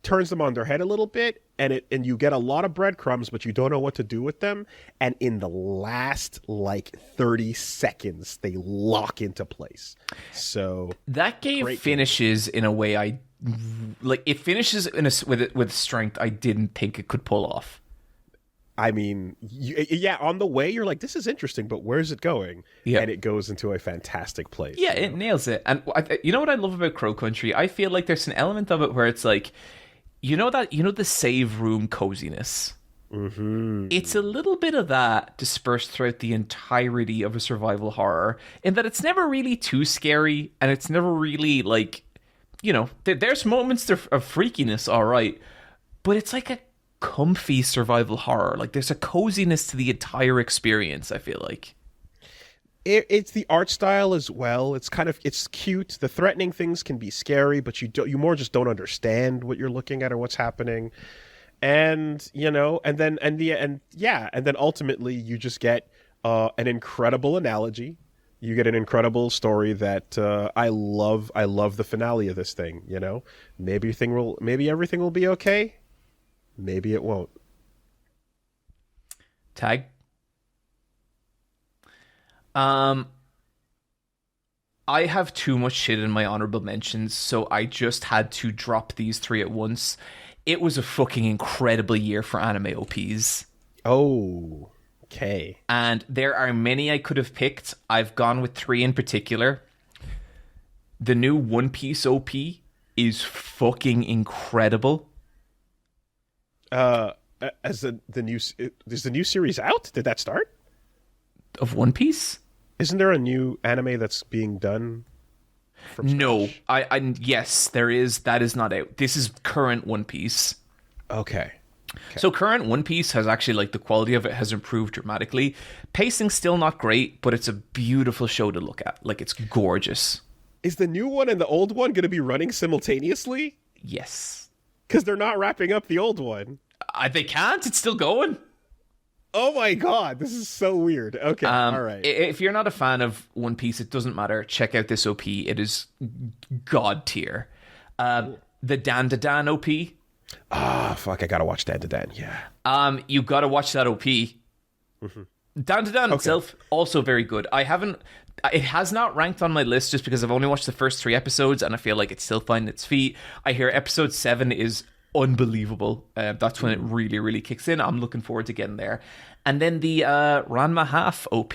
turns them on their head a little bit, and you get a lot of breadcrumbs, but you don't know what to do with them. And in the last 30 seconds, they lock into place. So that game finishes in a way it finishes with strength I didn't think it could pull off. I mean, on the way you're like, this is interesting, but where's it going? Yeah. And it goes into a fantastic place. Yeah, it nails it. And you know what I love about Crow Country? I feel like there's an element of it where it's like, the save room coziness. Mm-hmm. It's a little bit of that dispersed throughout the entirety of a survival horror, in that it's never really too scary, and it's never really there's moments of freakiness, all right, but it's like a comfy survival horror. Like, there's a coziness to the entire experience, I feel like. It's the art style as well. It's cute. The threatening things can be scary, but you more just don't understand what you're looking at or what's happening. And then ultimately you just get an incredible analogy. You get an incredible story that I love. I love the finale of this thing. Maybe everything will be okay. Maybe it won't. Tag. I have too much shit in my honorable mentions, so I just had to drop these 3 at once. It was a fucking incredible year for anime OPs. Oh, okay. And there are many I could have picked. I've gone with 3 in particular. The new One Piece OP is fucking incredible. Is the new series out? Did that start? Of One Piece? Isn't there a new anime that's being done? No, yes, there is. That is not out. This is current One Piece. Okay. So current One Piece has actually, the quality of it has improved dramatically. Pacing's still not great, but it's a beautiful show to look at. It's gorgeous. Is the new one and the old one going to be running simultaneously? Yes. Because they're not wrapping up the old one. They can't. It's still going. Oh my god, this is so weird. Okay, all right. If you're not a fan of One Piece, it doesn't matter. Check out this OP. It is god tier. The Dan to Dan OP. Fuck, I gotta watch Dan to Dan, yeah. You gotta watch that OP. Mm-hmm. Dan to Dan itself, also very good. It has not ranked on my list just because I've only watched the first 3 episodes and I feel like it's still finding its feet. I hear episode 7 is unbelievable. That's when it really, really kicks in. I'm looking forward to getting there. And then the Ranma half OP.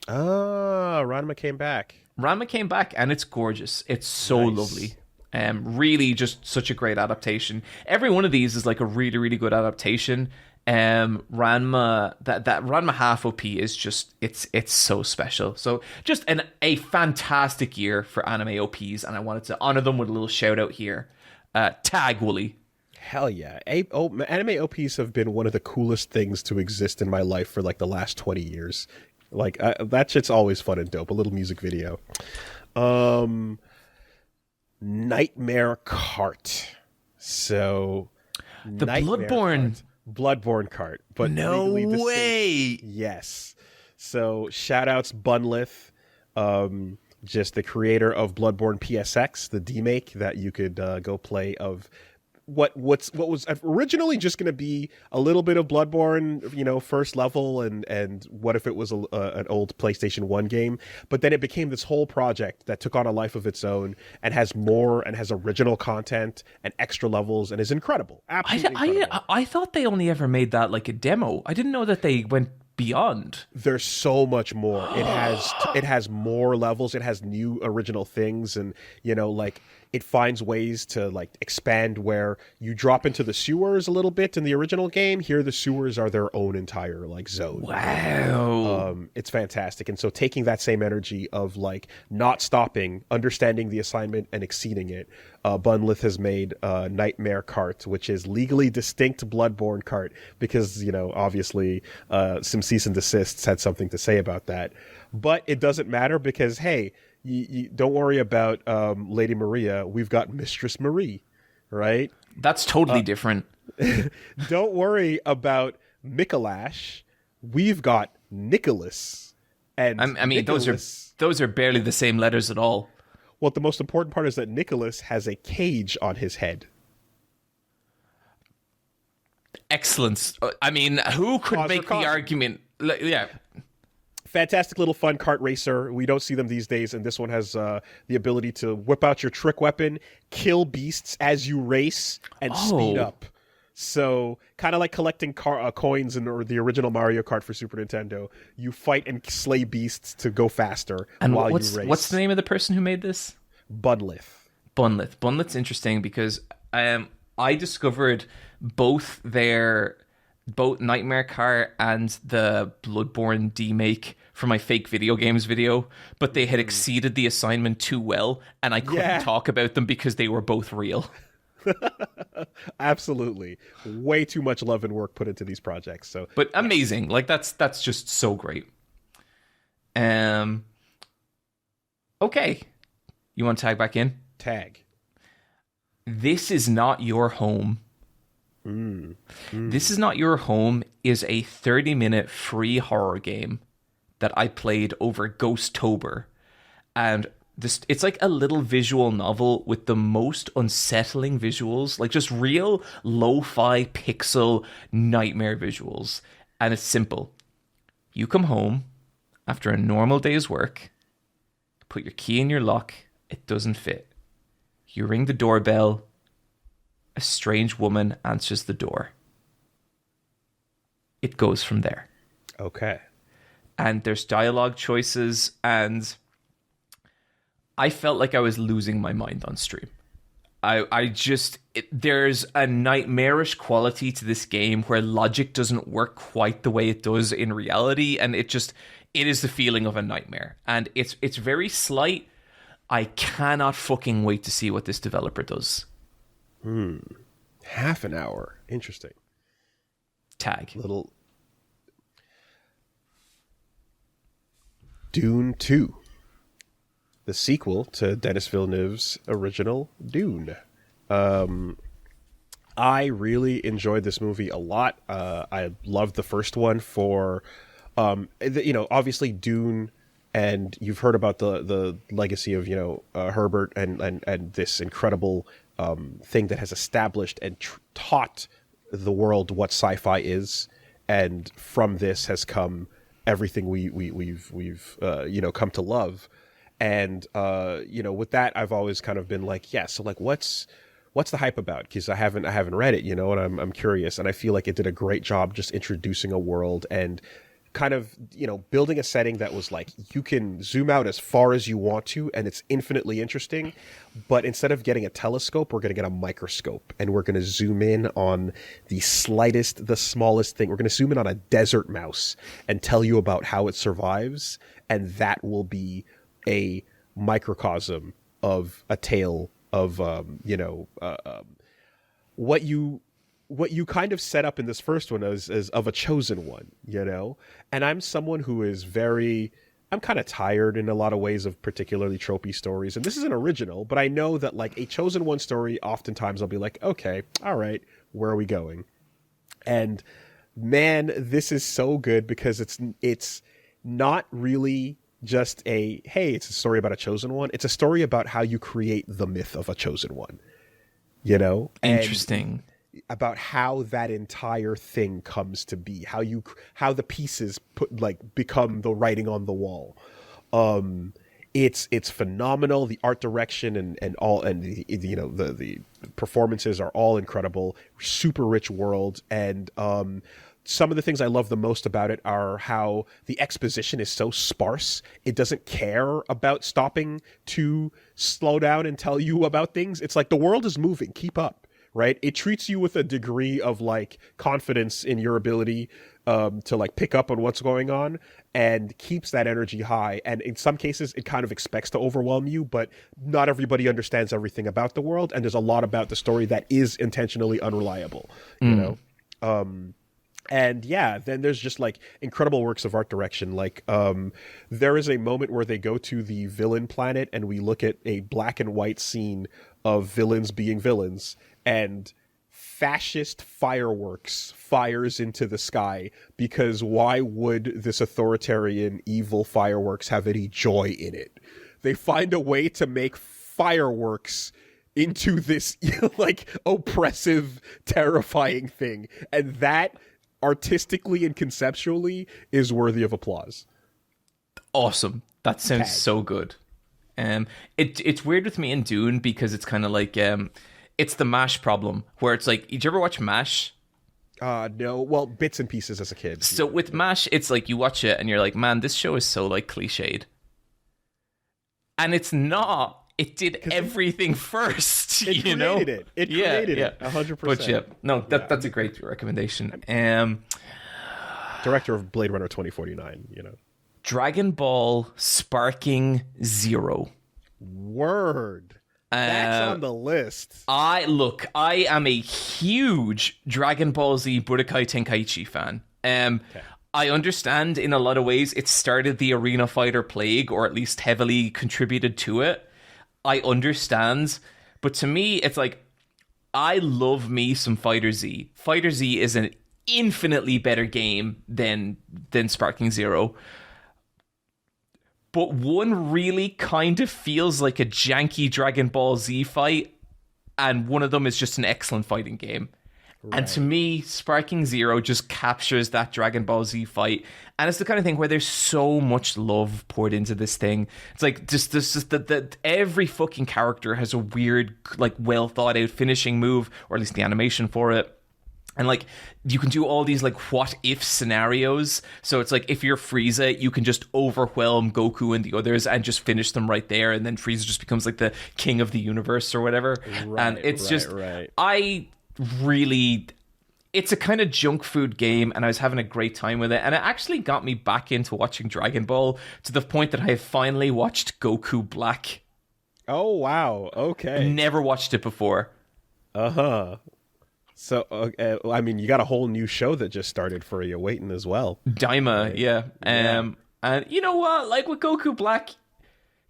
Ranma came back. Ranma came back, and it's gorgeous. It's so lovely. Really just such a great adaptation. Every one of these is a really, really good adaptation. Ranma, that Ranma half OP is just, it's so special. So just a fantastic year for anime OPs, and I wanted to honor them with a little shout out here. Tag, Woolie. Hell yeah. Anime OPs have been one of the coolest things to exist in my life for the last 20 years. That shit's always fun and dope. A little music video. Nightmare Cart. So the Bloodborne cart, but no way. Yes. So shout outs Bunlith, just the creator of Bloodborne PSX, the demake that you could go play of what was originally just going to be a little bit of Bloodborne, first level, and what if it was an old PlayStation 1 game, but then it became this whole project that took on a life of its own and has more and has original content and extra levels and is incredible. Absolutely incredible. I thought they only ever made that a demo. I didn't know that they went beyond. There's so much more. It has more levels. It has new original things, and it finds ways to expand where you drop into the sewers a little bit in the original game. Here the sewers are their own entire zone. Wow. It's fantastic. And so taking that same energy of not stopping, understanding the assignment and exceeding it, Bunlith has made Nightmare Cart, which is legally distinct Bloodborne Cart, because obviously some cease and desists had something to say about that. But it doesn't matter because, hey, you don't worry about Lady Maria. We've got Mistress Marie, right? That's totally different. Don't worry about Mikolash. We've got Nicholas. And I mean, those are barely the same letters at all. Well, the most important part is that Nicholas has a cage on his head. Excellent. I mean, who could make the argument? Yeah. Fantastic little fun kart racer. We don't see them these days, and this one has the ability to whip out your trick weapon, kill beasts as you race, and speed up. So, kind of like collecting coins in the original Mario Kart for Super Nintendo. You fight and slay beasts to go faster while you race. What's the name of the person who made this? Bunlith. Bunlith's interesting because I discovered both Nightmare Car and the Bloodborne remake for my fake video games video, but they had exceeded the assignment too well, and I couldn't talk about them because they were both real. Absolutely. Way too much love and work put into these projects. So, but amazing. Like that's just so great. Okay. You want to tag back in? Tag. This Is Not Your Home. This Is Not Your Home is a 30-minute free horror game that I played over Ghosttober. And it's like a little visual novel with the most unsettling visuals, like just real lo-fi pixel nightmare visuals. And it's simple. You come home after a normal day's work, put your key in your lock, it doesn't fit. You ring the doorbell, a strange woman answers the door. It goes from there. Okay. And there's dialogue choices, and I felt like I was losing my mind on stream. There's a nightmarish quality to this game where logic doesn't work quite the way it does in reality, and it is the feeling of a nightmare. And it's very slight. I cannot fucking wait to see what this developer does. Half an hour. Interesting. Tag. Little Dune 2. The sequel to Denis Villeneuve's original Dune. I really enjoyed this movie a lot. I loved the first one for, obviously Dune, and you've heard about the legacy of, Herbert and this incredible thing that has established and taught the world what sci-fi is. And from this has come everything we've come to love. And, with that, I've always kind of been like, yeah, so like, what's the hype about? Because I haven't read it, and I'm curious. And I feel like it did a great job just introducing a world and kind of, building a setting that was like, you can zoom out as far as you want to, and it's infinitely interesting. But instead of getting a telescope, we're going to get a microscope, and we're going to zoom in on the smallest thing. We're going to zoom in on a desert mouse and tell you about how it survives. And that will be a microcosm of a tale of what you kind of set up in this first one as of a chosen one, and I'm someone who is I'm kind of tired in a lot of ways of particularly tropey stories, and this is an original, but I know that like a chosen one story, oftentimes I'll be like, okay, all right, where are we going? And man, this is so good because it's not really just it's a story about a chosen one. It's a story about how you create the myth of a chosen one, Interesting. And about how that entire thing comes to be, how the pieces become the writing on the wall. It's phenomenal. The art direction and the performances are all incredible. Super rich world. And, some of the things I love the most about it are how the exposition is so sparse. It doesn't care about stopping to slow down and tell you about things. It's like the world is moving. Keep up, right? It treats you with a degree of like confidence in your ability to like pick up on what's going on and keeps that energy high. And in some cases, it kind of expects to overwhelm you, but not everybody understands everything about the world. And there's a lot about the story that is intentionally unreliable, And yeah, then there's just like incredible works of art direction. Like there is a moment where they go to the villain planet and we look at a black and white scene of villains being villains, and fascist fireworks fires into the sky, because why would this authoritarian evil fireworks have any joy in it? They find a way to make fireworks into this like oppressive, terrifying thing, and that artistically and conceptually is worthy of applause. Awesome. That sounds so good. It's weird with me and Dune because it's kind of like it's the MASH problem, where it's like, did you ever watch MASH? No. Well, bits and pieces as a kid. So with MASH, it's like you watch it and you're like, man, this show is so like cliched. And it's not. It did everything first, it you know? It created it, 100%. But yeah, no, that's a great recommendation. Director of Blade Runner 2049, you know. Dragon Ball Sparking Zero. Word. That's on the list. I am a huge Dragon Ball Z Budokai Tenkaichi fan. I understand in a lot of ways it started the Arena Fighter plague, or at least heavily contributed to it. I understand, but to me, it's like, I love me some Fighter Z. Fighter Z is an infinitely better game than Sparking Zero. But one really kind of feels like a janky Dragon Ball Z fight, and one of them is just an excellent fighting game. Right. And to me, Sparking Zero just captures that Dragon Ball Z fight. And it's the kind of thing where there's so much love poured into this thing. It's like just that every fucking character has a weird, like, well thought out finishing move, or at least the animation for it. And like, you can do all these like what if scenarios. So it's like, if you're Frieza, you can just overwhelm Goku and the others and just finish them right there. And then Frieza just becomes like the king of the universe or whatever. Right, and it's it's a kind of junk food game, and I was having a great time with it. And it actually got me back into watching Dragon Ball, to the point that I have finally watched Goku Black. Oh, wow. Okay. Never watched it before. Uh-huh. So, I mean, you got a whole new show that just started for you waiting as well. Daima, right? Yeah. And you know what? Like with Goku Black,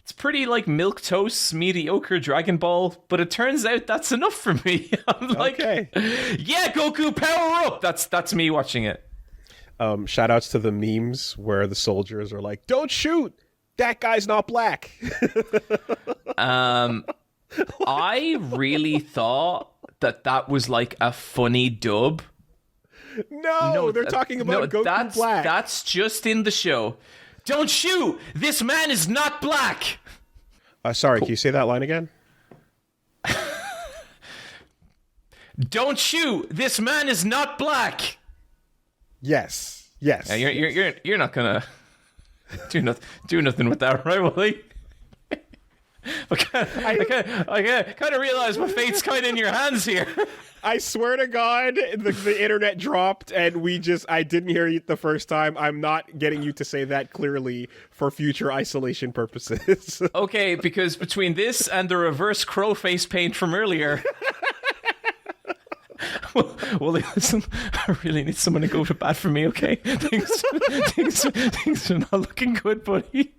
it's pretty like milquetoast, mediocre Dragon Ball, but it turns out that's enough for me. I'm like, okay. Yeah, Goku, power up! That's me watching it. Shout outs to the memes where the soldiers are like, don't shoot! That guy's not black! I really thought that was like a funny dub. No, they're talking about Goku Black. That's just in the show. Don't shoot! This man is not black! Sorry, cool. Can you say that line again? Don't shoot! This man is not black! Yes. Yeah, you're not gonna do nothing with that, right, Woolie? I kind of realize my fate's kind of in your hands here. I swear to God, the internet dropped, and I didn't hear you the first time. I'm not getting you to say that clearly for future isolation purposes. Okay, because between this and the reverse crow face paint from earlier... Well, listen, I really need someone to go to bat for me, okay? Things are not looking good, buddy.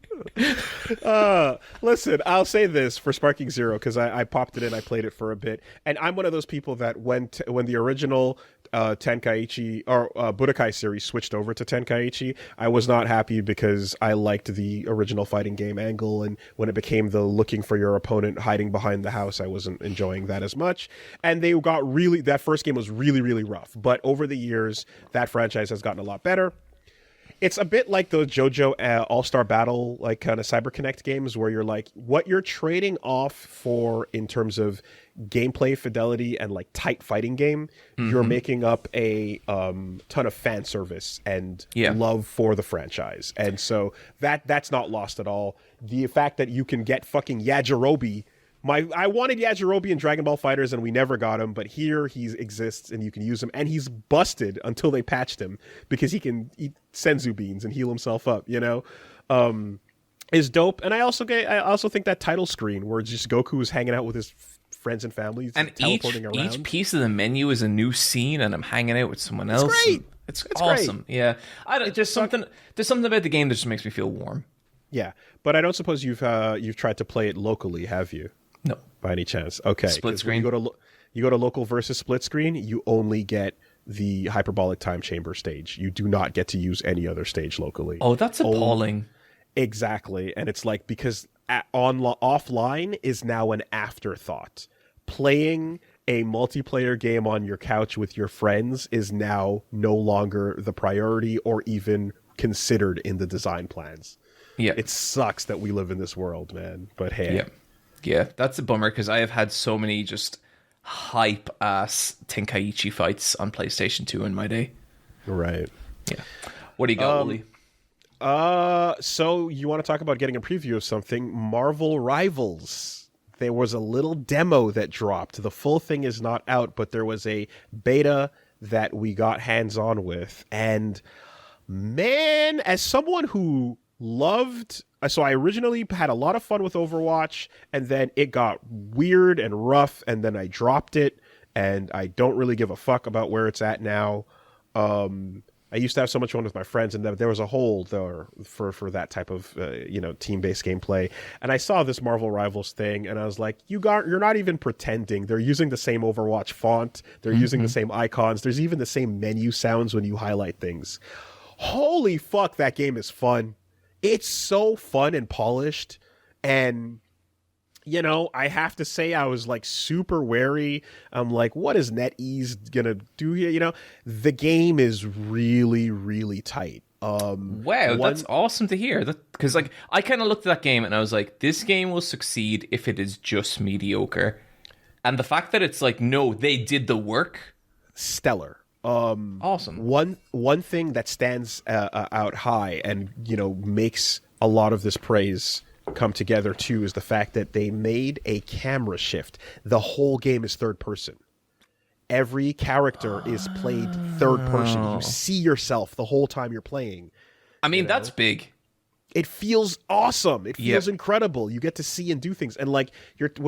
Listen, I'll say this for Sparking Zero, because I popped it in, I played it for a bit, and I'm one of those people that when the original Tenkaichi or Budokai series switched over to Tenkaichi, I was not happy because I liked the original fighting game angle, and when it became the looking for your opponent hiding behind the house, I wasn't enjoying that as much. And that first game was really, really rough, but over the years that franchise has gotten a lot better. It's a bit like the JoJo All-Star Battle, like kind of CyberConnect games, where you're like, what you're trading off for in terms of gameplay fidelity and like tight fighting game, you're making up a ton of fan service and love for the franchise. And so that's not lost at all. The fact that you can get fucking Yajirobe. I wanted Yajirobe in Dragon Ball FighterZ, and we never got him, but here he exists and you can use him, and he's busted until they patched him because he can eat senzu beans and heal himself up, you know? Is dope. And I also think that title screen where it's just Goku is hanging out with his friends and family and teleporting around. Each piece of the menu is a new scene, and I'm hanging out with someone else. It's great. It's awesome. Great. Yeah. There's something about the game that just makes me feel warm. Yeah, but I don't suppose you've tried to play it locally, have you? No. By any chance? Okay. Split screen. You go to local versus split screen, you only get the hyperbolic time chamber stage. You do not get to use any other stage locally. Oh, that's appalling. Exactly. And it's like, because offline is now an afterthought. Playing a multiplayer game on your couch with your friends is now no longer the priority or even considered in the design plans. Yeah. It sucks that we live in this world, man. But hey. Yeah. Yeah, that's a bummer, because I have had so many just hype-ass Tenkaichi fights on PlayStation 2 in my day. Right. Yeah. What do you got, Woolie? So you want to talk about getting a preview of something? Marvel Rivals. There was a little demo that dropped. The full thing is not out, but there was a beta that we got hands-on with. And man, as someone who loved... So I originally had a lot of fun with Overwatch, and then it got weird and rough, and then I dropped it, and I don't really give a fuck about where it's at now. I used to have so much fun with my friends, and there was a hole there for that type of team-based gameplay. And I saw this Marvel Rivals thing, and I was like, you're not even pretending. They're using the same Overwatch font. They're using the same icons. There's even the same menu sounds when you highlight things. Holy fuck, that game is fun. It's so fun and polished, and I have to say I was like super wary. I'm like, what is NetEase gonna do here? The game is really, really tight. Wow, that's awesome to hear. Because I kind of looked at that game and I was like, this game will succeed if it is just mediocre. And the fact that it's like, no, they did the work, stellar. Awesome. One thing that stands out high and makes a lot of this praise come together too is the fact that they made a camera shift. The whole game is third person. Every character is played third person. You see yourself the whole time you're playing. I mean, that's big. It feels awesome. It feels incredible. You get to see and do things. And when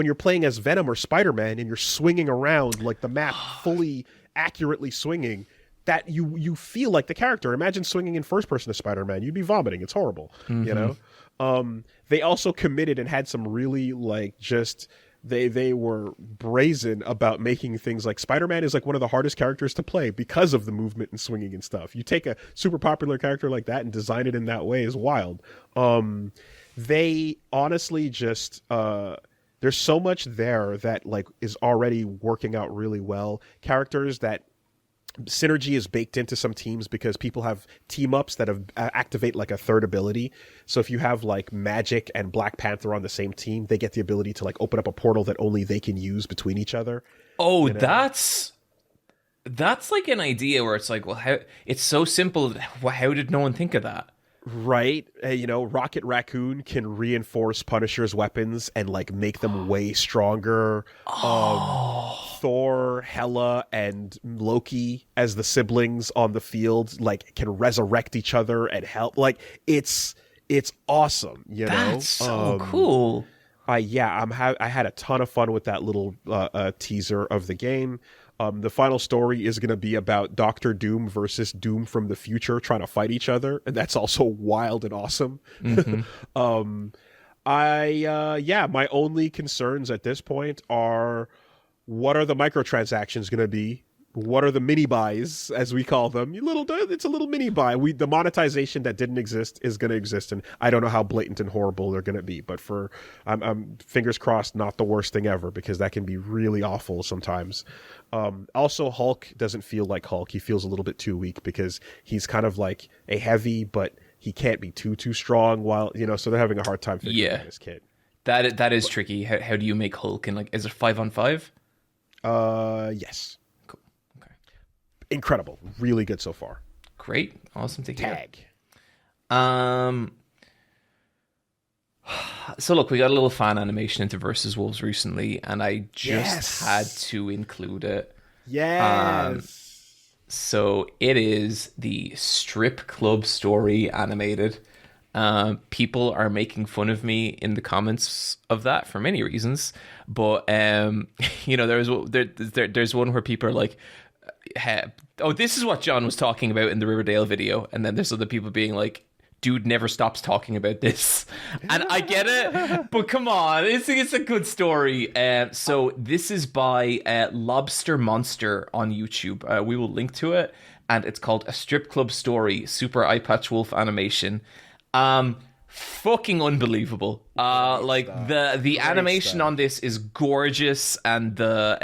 you're playing as Venom or Spider-Man and you're swinging around like the map fully accurately swinging, that you feel like the character. Imagine swinging in first person as Spider-Man. You'd be vomiting. It's horrible. They also committed and had some really they were brazen about making things like Spider-Man is like one of the hardest characters to play because of the movement and swinging and stuff. You take a super popular character like that and design it in that way is wild. They honestly just there's so much there that is already working out really well. Characters that synergy is baked into some teams because people have team ups that activate a third ability. So if you have Magic and Black Panther on the same team, they get the ability to open up a portal that only they can use between each other. Oh, that's an idea where it's like, well, how it's so simple. How did no one think of that? Right. Rocket Raccoon can reinforce Punisher's weapons and make them way stronger. Thor, Hela, and Loki as the siblings on the field can resurrect each other and help. It's awesome. That's so cool. I had a ton of fun with that little teaser of the game. The final story is going to be about Doctor Doom versus Doom from the future trying to fight each other, and that's also wild and awesome. My only concerns at this point are, what are the microtransactions going to be? What are the mini buys, as we call them? It's a little mini buy. The monetization that didn't exist is going to exist, and I don't know how blatant and horrible they're going to be. But I'm fingers crossed, not the worst thing ever, because that can be really awful sometimes. Also, Hulk doesn't feel like Hulk. He feels a little bit too weak because he's kind of like a heavy, but he can't be too strong. So they're having a hard time figuring out this kid. That is tricky. How do you make Hulk? And is it 5-on-5? Yes. Incredible. Really good so far. Great. Awesome to hear. Tag. So look, we got a little fan animation into Versus Wolves recently, and I just had to include it. Yes. So it is the strip club story animated. People are making fun of me in the comments of that for many reasons, but there's one where people are like, oh, this is what John was talking about in the Riverdale video, and then there's other people being like, dude never stops talking about this. And I get it, but come on, it's a good story. So this is by Lobster Monster on YouTube. We will link to it, and it's called A Strip Club Story, Super Eyepatch Wolf animation. Fucking unbelievable. The animation on this is gorgeous, and the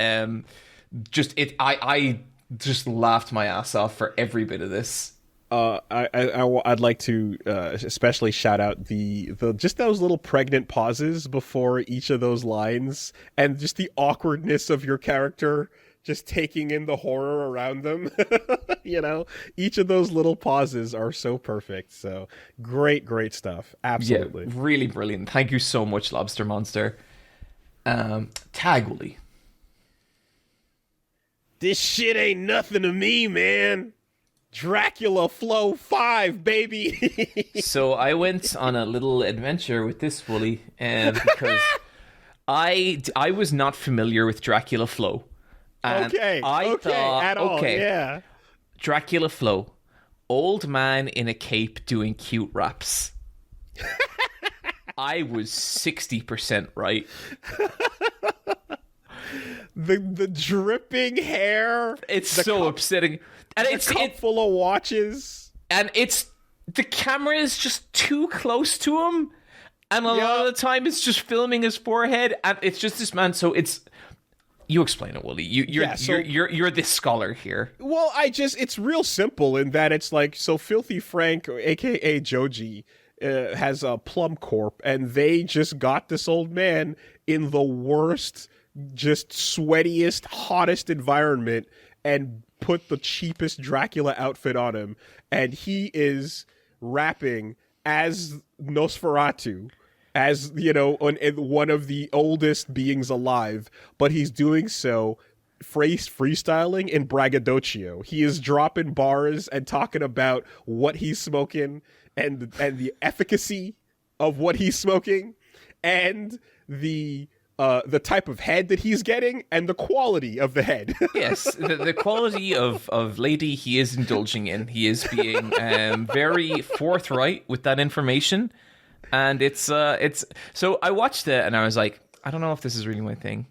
I just laughed my ass off for every bit of this. I'd like to especially shout out the just those little pregnant pauses before each of those lines, and just the awkwardness of your character just taking in the horror around them. Each of those little pauses are so perfect. So great stuff. Absolutely. Yeah, really brilliant. Thank you so much, Lobster Monster. Tag Woolie. This shit ain't nothing to me, man. Dracula Flow 5, baby. So I went on a little adventure with this, Woolie, because I was not familiar with Dracula Flow. And yeah. Dracula Flow, old man in a cape doing cute raps. I was 60% right. The dripping hair. It's so upsetting. And it's a cup full of watches. And the camera is just too close to him. And a lot of the time it's just filming his forehead. And it's just this man. So you explain it, Woolie. You're this scholar here. Well, it's real simple in that it's like, so Filthy Frank, aka Joji, has a Plum Corp, and they just got this old man in the worst, just sweatiest, hottest environment and put the cheapest Dracula outfit on him, and he is rapping as Nosferatu, as one of the oldest beings alive, but he's doing so freestyling in braggadocio. He is dropping bars and talking about what he's smoking and the efficacy of what he's smoking, and the type of head that he's getting, and the quality of the head. Yes, the quality of lady he is indulging in. He is being very forthright with that information. And it's so I watched it and I was like, I don't know if this is really my thing.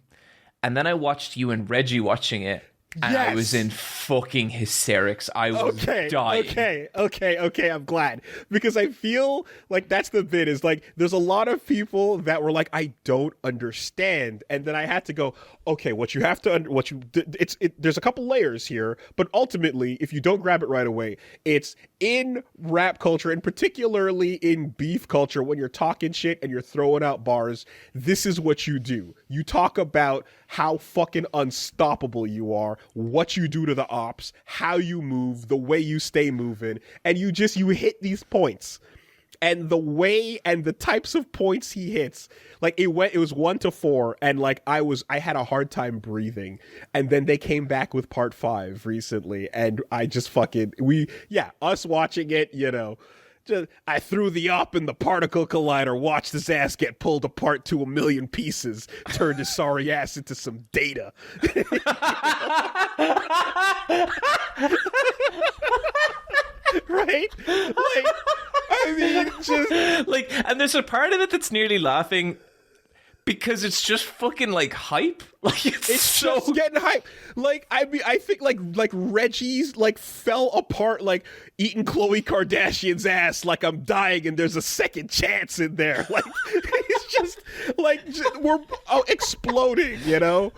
And then I watched you and Reggie watching it, and I was in fucking hysterics. I was dying. Okay, I'm glad. Because I feel like that's the bit, is like, there's a lot of people that were like, I don't understand. And then I had to go, okay, there's a couple layers here, but ultimately, if you don't grab it right away, it's in rap culture, and particularly in beef culture, when you're talking shit and you're throwing out bars, this is what you do. You talk about how fucking unstoppable you are, what you do to the ops, how you move, the way you stay moving, and you hit these points. And the way and the types of points he hits, like it was 1 to 4, and like I had a hard time breathing. And then they came back with part 5 recently, and I just us watching it, I threw the op in the particle collider, watched his ass get pulled apart to 1,000,000 pieces, turned his sorry ass into some data. Right? Like, I mean, just like, and there's a part of it that's nearly laughing because it's just fucking like hype. Like it's so just getting hype. Like, I mean, I think like Reggie's like fell apart, like eating Khloe Kardashian's ass, like I'm dying and there's a second chance in there. Like it's just like we're exploding, So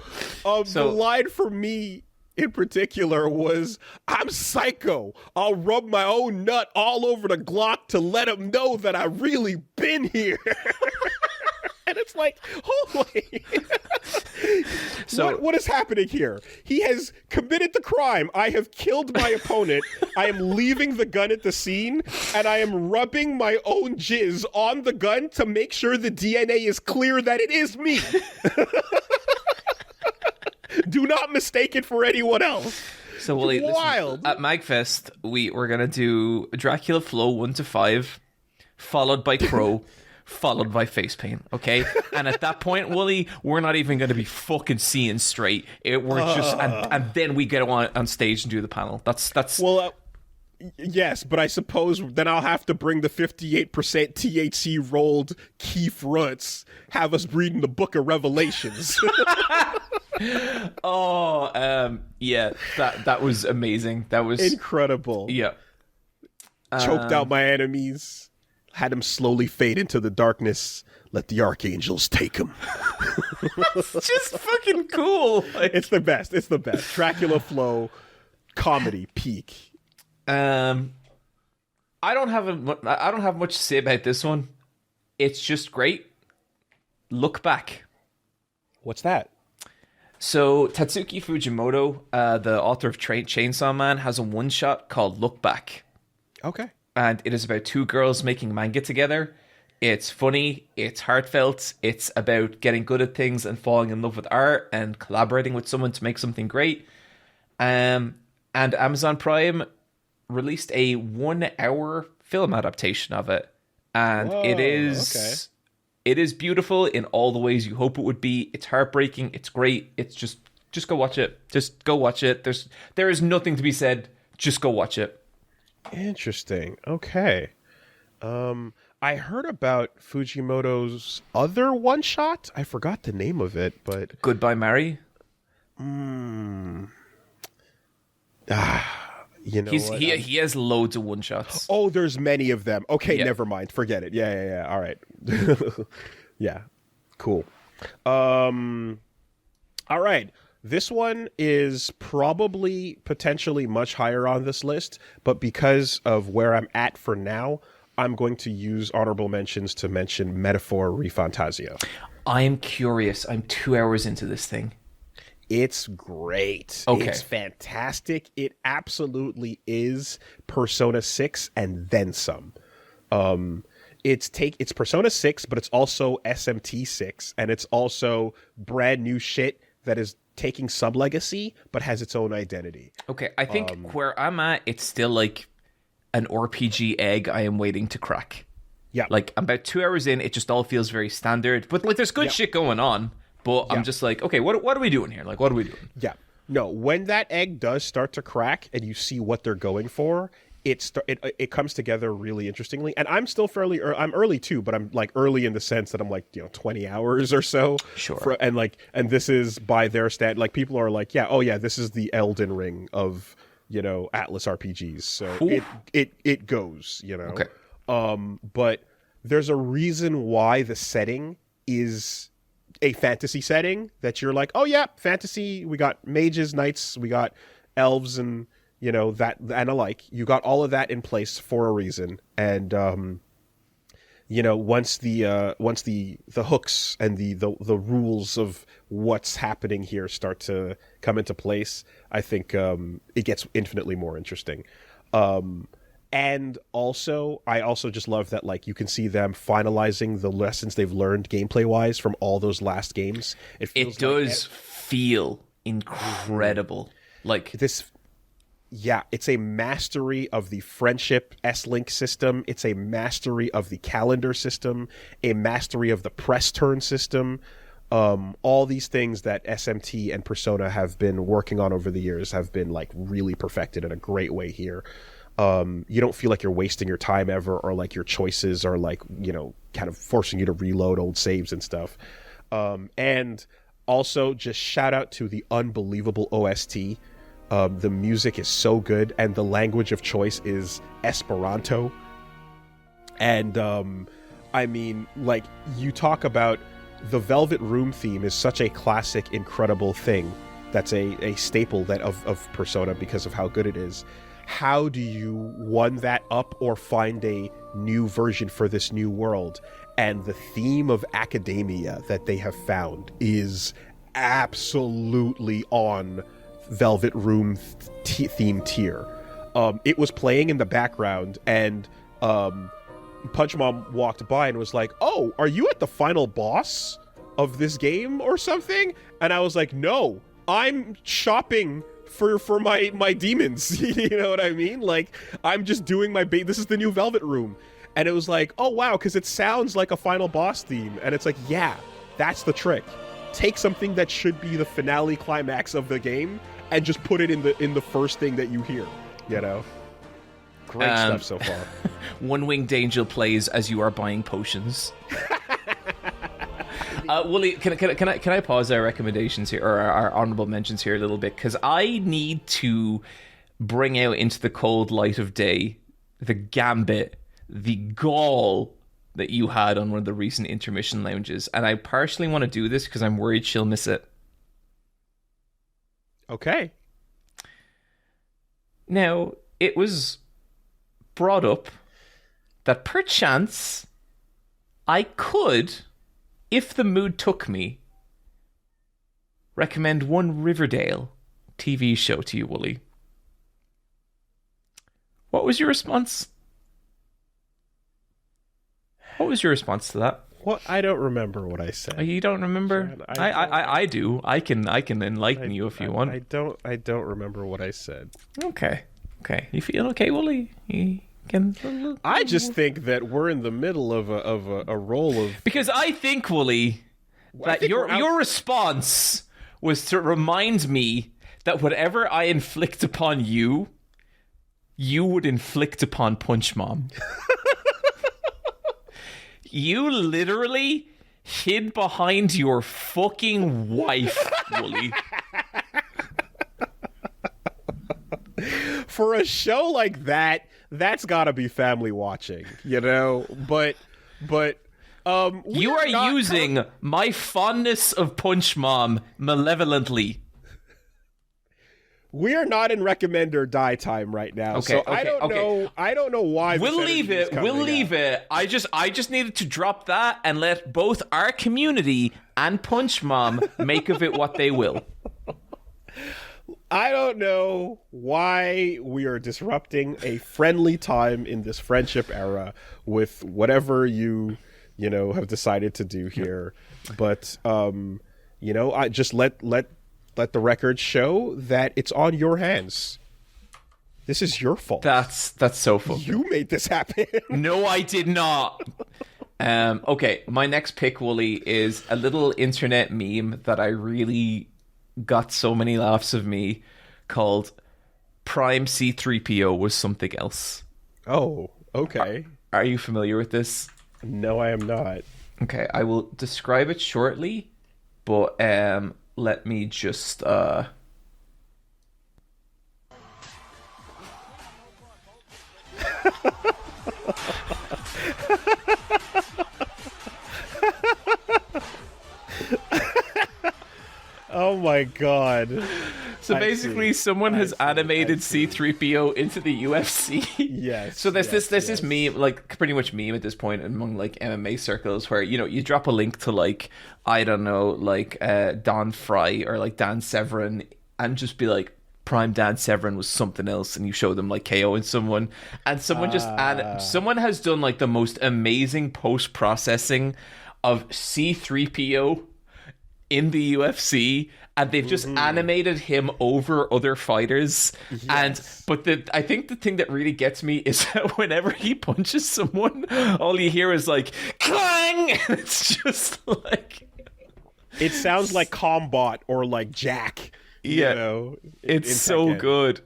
the line for me in particular was, I'm psycho. I'll rub my own nut all over the Glock to let him know that I really been here. And it's like, holy. So what is happening here? He has committed the crime. I have killed my opponent. I am leaving the gun at the scene, and I am rubbing my own jizz on the gun to make sure the DNA is clear that it is me. Do not mistake it for anyone else. So Woolie, listen, at MAGFEST, we're gonna do Dracula Flow 1 to 5, followed by Crow, followed by face paint. Okay, and at that point, Woolie, we're not even gonna be fucking seeing straight. We're just and then we get on stage and do the panel. That's well. Yes, but I suppose then I'll have to bring the 58% THC rolled Keith Rutz, have us reading the Book of Revelations. Yeah, that was amazing. That was incredible. Yeah. Choked out my enemies, had them slowly fade into the darkness. Let the archangels take them. It's just fucking cool. Like, it's the best. It's the best. Dracula flow, comedy peak. I don't have much to say about this one. It's just great. Look back. What's that? So Tatsuki Fujimoto, the author of Chainsaw Man, has a one-shot called Look Back. Okay. And it is about two girls making manga together. It's funny, it's heartfelt, it's about getting good at things and falling in love with art and collaborating with someone to make something great. And Amazon Prime released a 1-hour film adaptation of it. And it is beautiful in all the ways you hope it would be. It's heartbreaking, it's great. It's just go watch it. Just go watch it. There is nothing to be said. Just go watch it. Interesting. Okay. I heard about Fujimoto's other one-shot. I forgot the name of it, but... Goodbye, Mary? You know he has loads of one-shots. Oh, there's many of them. Okay, yeah. Never mind. Forget it. Yeah. All right. Yeah. Cool. All right. This one is probably potentially much higher on this list, but because of where I'm at for now, I'm going to use honorable mentions to mention Metaphor Refantasio. I am curious. I'm 2 hours into this thing. It's great. Okay. It's fantastic. It absolutely is Persona 6 and then some. It's Persona 6, but it's also SMT 6, and it's also brand new shit that is taking some legacy, but has its own identity. Okay, I think where I'm at, it's still like an RPG egg I am waiting to crack. Yeah. Like, I'm about 2 hours in, it just all feels very standard. But, like, there's good shit going on. But I'm just like, okay, what are we doing here? Like, what are we doing? Yeah. No, when that egg does start to crack and you see what they're going for, it comes together really interestingly. And I'm still I'm early too, but I'm like early in the sense that I'm like, 20 hours or so. Sure. And this is by their stat, like people are like, this is the Elden Ring of, Atlas RPGs. So it goes, Okay. But there's a reason why the setting is a fantasy setting that you're like, oh yeah, fantasy. We got mages, knights, we got elves, and that and alike. You got all of that in place for a reason. And once the hooks and the rules of what's happening here start to come into place, I think it gets infinitely more interesting. And also, I also just love that, like, you can see them finalizing the lessons they've learned gameplay-wise from all those last games. It does feel incredible. Like this, it's a mastery of the friendship S-Link system. It's a mastery of the calendar system, a mastery of the press turn system. All these things that SMT and Persona have been working on over the years have been, like, really perfected in a great way here. You don't feel like you're wasting your time ever, or like your choices are like, kind of forcing you to reload old saves and stuff. And also just shout out to the unbelievable OST. The music is so good, and the language of choice is Esperanto. And I mean, like, you talk about the Velvet Room theme is such a classic, incredible thing. That's a staple of Persona because of how good it is. How do you one that up or find a new version for this new world? And the theme of academia that they have found is absolutely on Velvet Room theme tier. It was playing in the background, and Punch Mom walked by and was like, "Oh, are you at the final boss of this game or something?" And I was like, "No, I'm shopping for my demons." You know what I mean? Like, I'm just doing my this is the new Velvet Room. And it was like, oh wow, because it sounds like a final boss theme. And it's like, yeah, that's the trick. Take something that should be the finale climax of the game and just put it in the first thing that you hear, Great stuff so far. One Winged Angel plays as you are buying potions. Woolie, can I pause our recommendations here, or our honorable mentions here a little bit? Because I need to bring out into the cold light of day the gambit, the gall that you had on one of the recent intermission lounges. And I partially want to do this because I'm worried she'll miss it. Okay. Now, it was brought up that perchance I could, if the mood took me, recommend one Riverdale TV show to you, Woolie. What was your response? What was your response to that? Well, I don't remember what I said. You don't remember? I do. I can enlighten you if you want. I don't remember what I said. Okay. You feel okay, Woolie? You can. I just think that we're in the middle of a roll of. Because I think, Woolie, that your response was to remind me that whatever I inflict upon you, you would inflict upon Punch Mom. You literally hid behind your fucking wife, Woolie. For a show like that, that's gotta be family watching, you know? But you are using my fondness of Punch Mom malevolently. We are not in recommend or die time right now, so I don't know why. We'll leave it. I just needed to drop that and let both our community and Punch Mom make of it what they will. I don't know why we are disrupting a friendly time in this friendship era with whatever you have decided to do here, but I just let the record show that it's on your hands. This is your fault. That's so funny. You made this happen. No, I did not. Okay, my next pick, Woolie, is a little internet meme that I really got so many laughs of me, called Prime C-3PO was something else. Oh, okay. Are you familiar with this? No, I am not. Okay, I will describe it shortly, but let me just Oh my god. So basically someone has animated C-3PO into the UFC. Yes. So there's this meme, like pretty much meme at this point among like MMA circles, where you drop a link to like, I don't know, like Don Fry or like Dan Severn, and just be like, Prime Dan Severn was something else, and you show them like KOing someone, and someone someone has done like the most amazing post-processing of C-3PO in the UFC, and they've just animated him over other fighters. Yes. But I think the thing that really gets me is that whenever he punches someone, all you hear is like clang, and it's just like, it sounds like Combot or like Jack. Yeah, it's so good.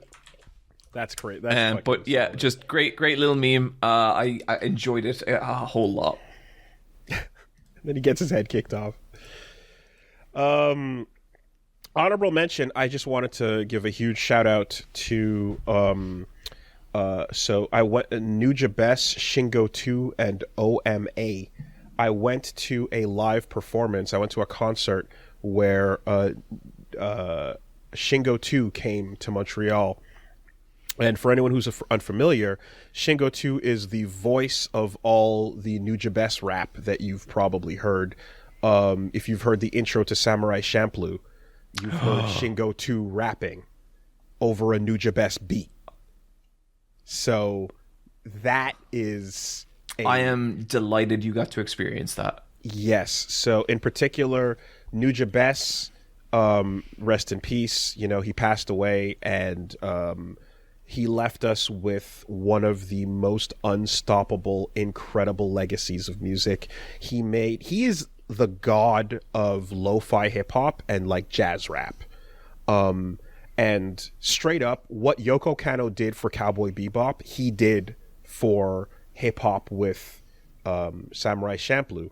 That's great. But yeah, just great little meme. I enjoyed it a whole lot. Then he gets his head kicked off. Honorable mention, I just wanted to give a huge shout out to so I went Nujabes, Shingo 2, and OMA. I went to a live performance. I went to a concert where Shingo 2 came to Montreal. And for anyone who's unfamiliar, Shingo 2 is the voice of all the Nujabes rap that you've probably heard. If you've heard the intro to Samurai Champloo, you've heard Shingo 2 rapping over a Nujabes beat. So that is... I am delighted you got to experience that. Yes. So in particular, Nujabes, rest in peace. He passed away, and he left us with one of the most unstoppable, incredible legacies of music. He is the god of lo-fi hip-hop and like jazz rap. And straight up, what Yoko Kanno did for Cowboy Bebop, he did for hip hop with Samurai Champloo.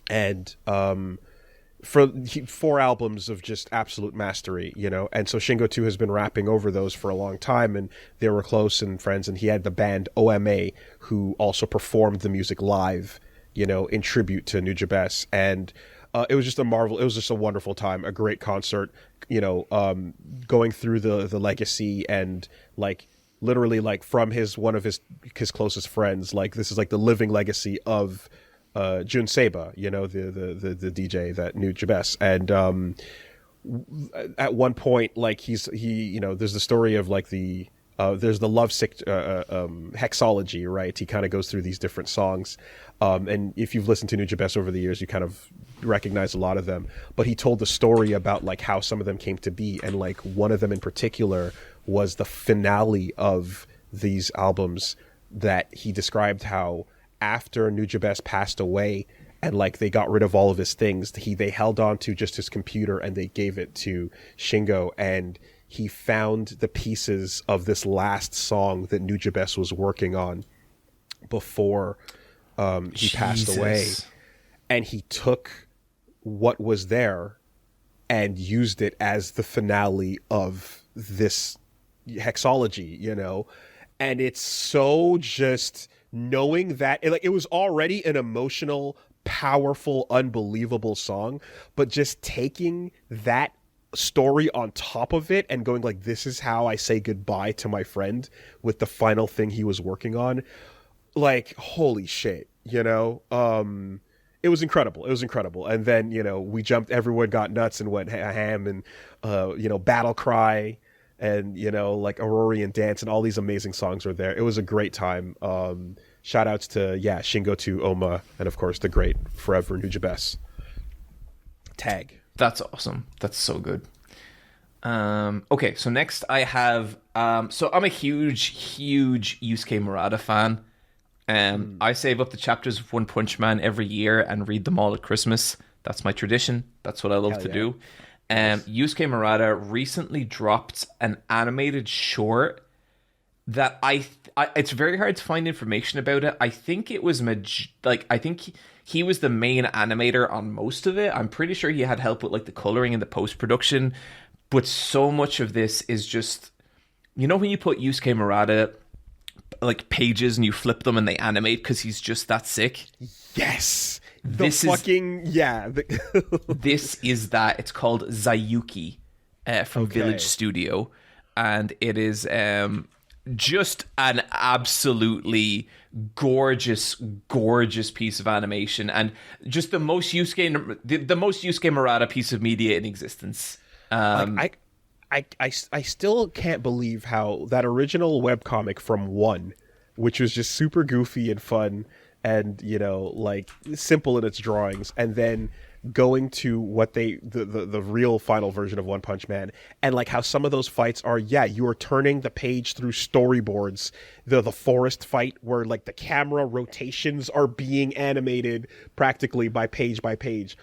And for 4 albums of just absolute mastery, you know. And so Shingo 2 has been rapping over those for a long time, and they were close and friends. And he had the band OMA, who also performed the music live, you know, in tribute to Nujabes. And it was just a wonderful time, a great concert, you know, going through the legacy and like literally like from one of his closest friends. Like this is like the living legacy of Jun Seba, you know, the DJ that knew Jabez. And at one point, like he you know, there's the story of like there's the lovesick hexology, right? He kind of goes through these different songs, and if you've listened to New Jabez over the years, you kind of recognize a lot of them. But he told the story about like how some of them came to be, and like one of them in particular was the finale of these albums that he described how after Nujabes passed away and like they got rid of all of his things, they held on to just his computer and they gave it to Shingo, and he found the pieces of this last song that Nujabes was working on before he passed away, and he took what was there and used it as the finale of this hexology, you know. And it's so just knowing that it was already an emotional, powerful, unbelievable song, but just taking that story on top of it and going like, this is how I say goodbye to my friend with the final thing he was working on. Like, holy shit, you know. It was incredible. And then, you know, everyone got nuts and went ham, and you know, Battle Cry and, you know, like Aurorian Dance and all these amazing songs were there. It was a great time. Shout outs to Shingo 2, Oma, and of course the great Forever Nujabes. Tag. That's awesome. That's so good. Okay, so next I have so I'm a huge Yusuke Murata fan. I save up the chapters of One Punch Man every year and read them all at Christmas. That's my tradition. That's what I love to do. Yusuke Murata recently dropped an animated short that I it's very hard to find information about it. I think it was I think he was the main animator on most of it. I'm pretty sure he had help with like the coloring and the post-production, but so much of this is just, you know, when you put Yusuke Murata like pages and you flip them and they animate because he's just that sick. Yes. This is that. It's called Zayuki from Village Studio, and it is just an absolutely gorgeous piece of animation, and just the most Yusuke Murata piece of media in existence. I still can't believe how that original webcomic from One, which was just super goofy and fun and, you know, like simple in its drawings, and then going to what the real final version of One Punch Man, and like how some of those fights are, you are turning the page through storyboards. The forest fight where like the camera rotations are being animated practically by page,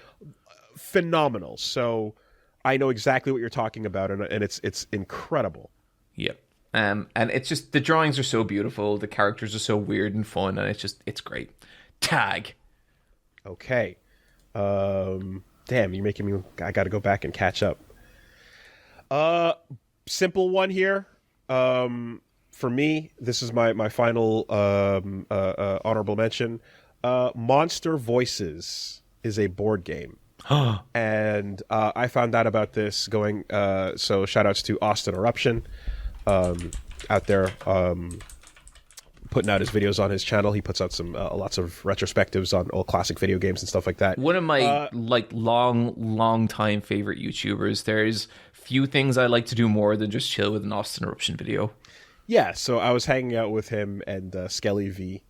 phenomenal. So I know exactly what you're talking about, and it's incredible. Yep. And it's just, the drawings are so beautiful, the characters are so weird and fun, and it's great. Tag. Okay. Damn, you're making me, I gotta go back and catch up. Simple one here. For me, this is my final honorable mention. Monster Voices is a board game. And I found out about this going, so shout outs to Austin Eruption out there, putting out his videos on his channel. He puts out some lots of retrospectives on old classic video games and stuff like that. One of my long time favorite YouTubers. There's few things I like to do more than just chill with an Austin Eruption video. Yeah, so I was hanging out with him and Skelly V,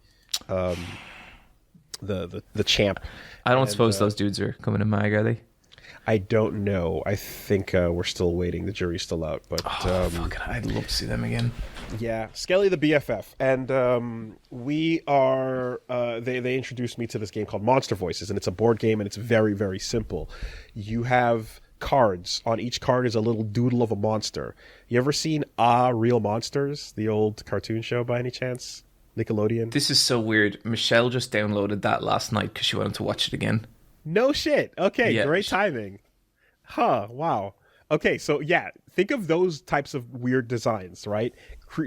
the champ. I don't suppose those dudes are coming to MAG, are they? I don't know. I think we're still waiting. The jury's still out. But I'd love to see them again. Yeah, Skelly the BFF. And we are... They introduced me to this game called Monster Voices, and it's a board game, and it's very, very simple. You have cards. On each card is a little doodle of a monster. You ever seen Real Monsters, the old cartoon show by any chance? Nickelodeon? This is so weird. Michelle just downloaded that last night because she wanted to watch it again. No shit. Okay, great timing. Huh, wow. Okay, so yeah, think of those types of weird designs, right?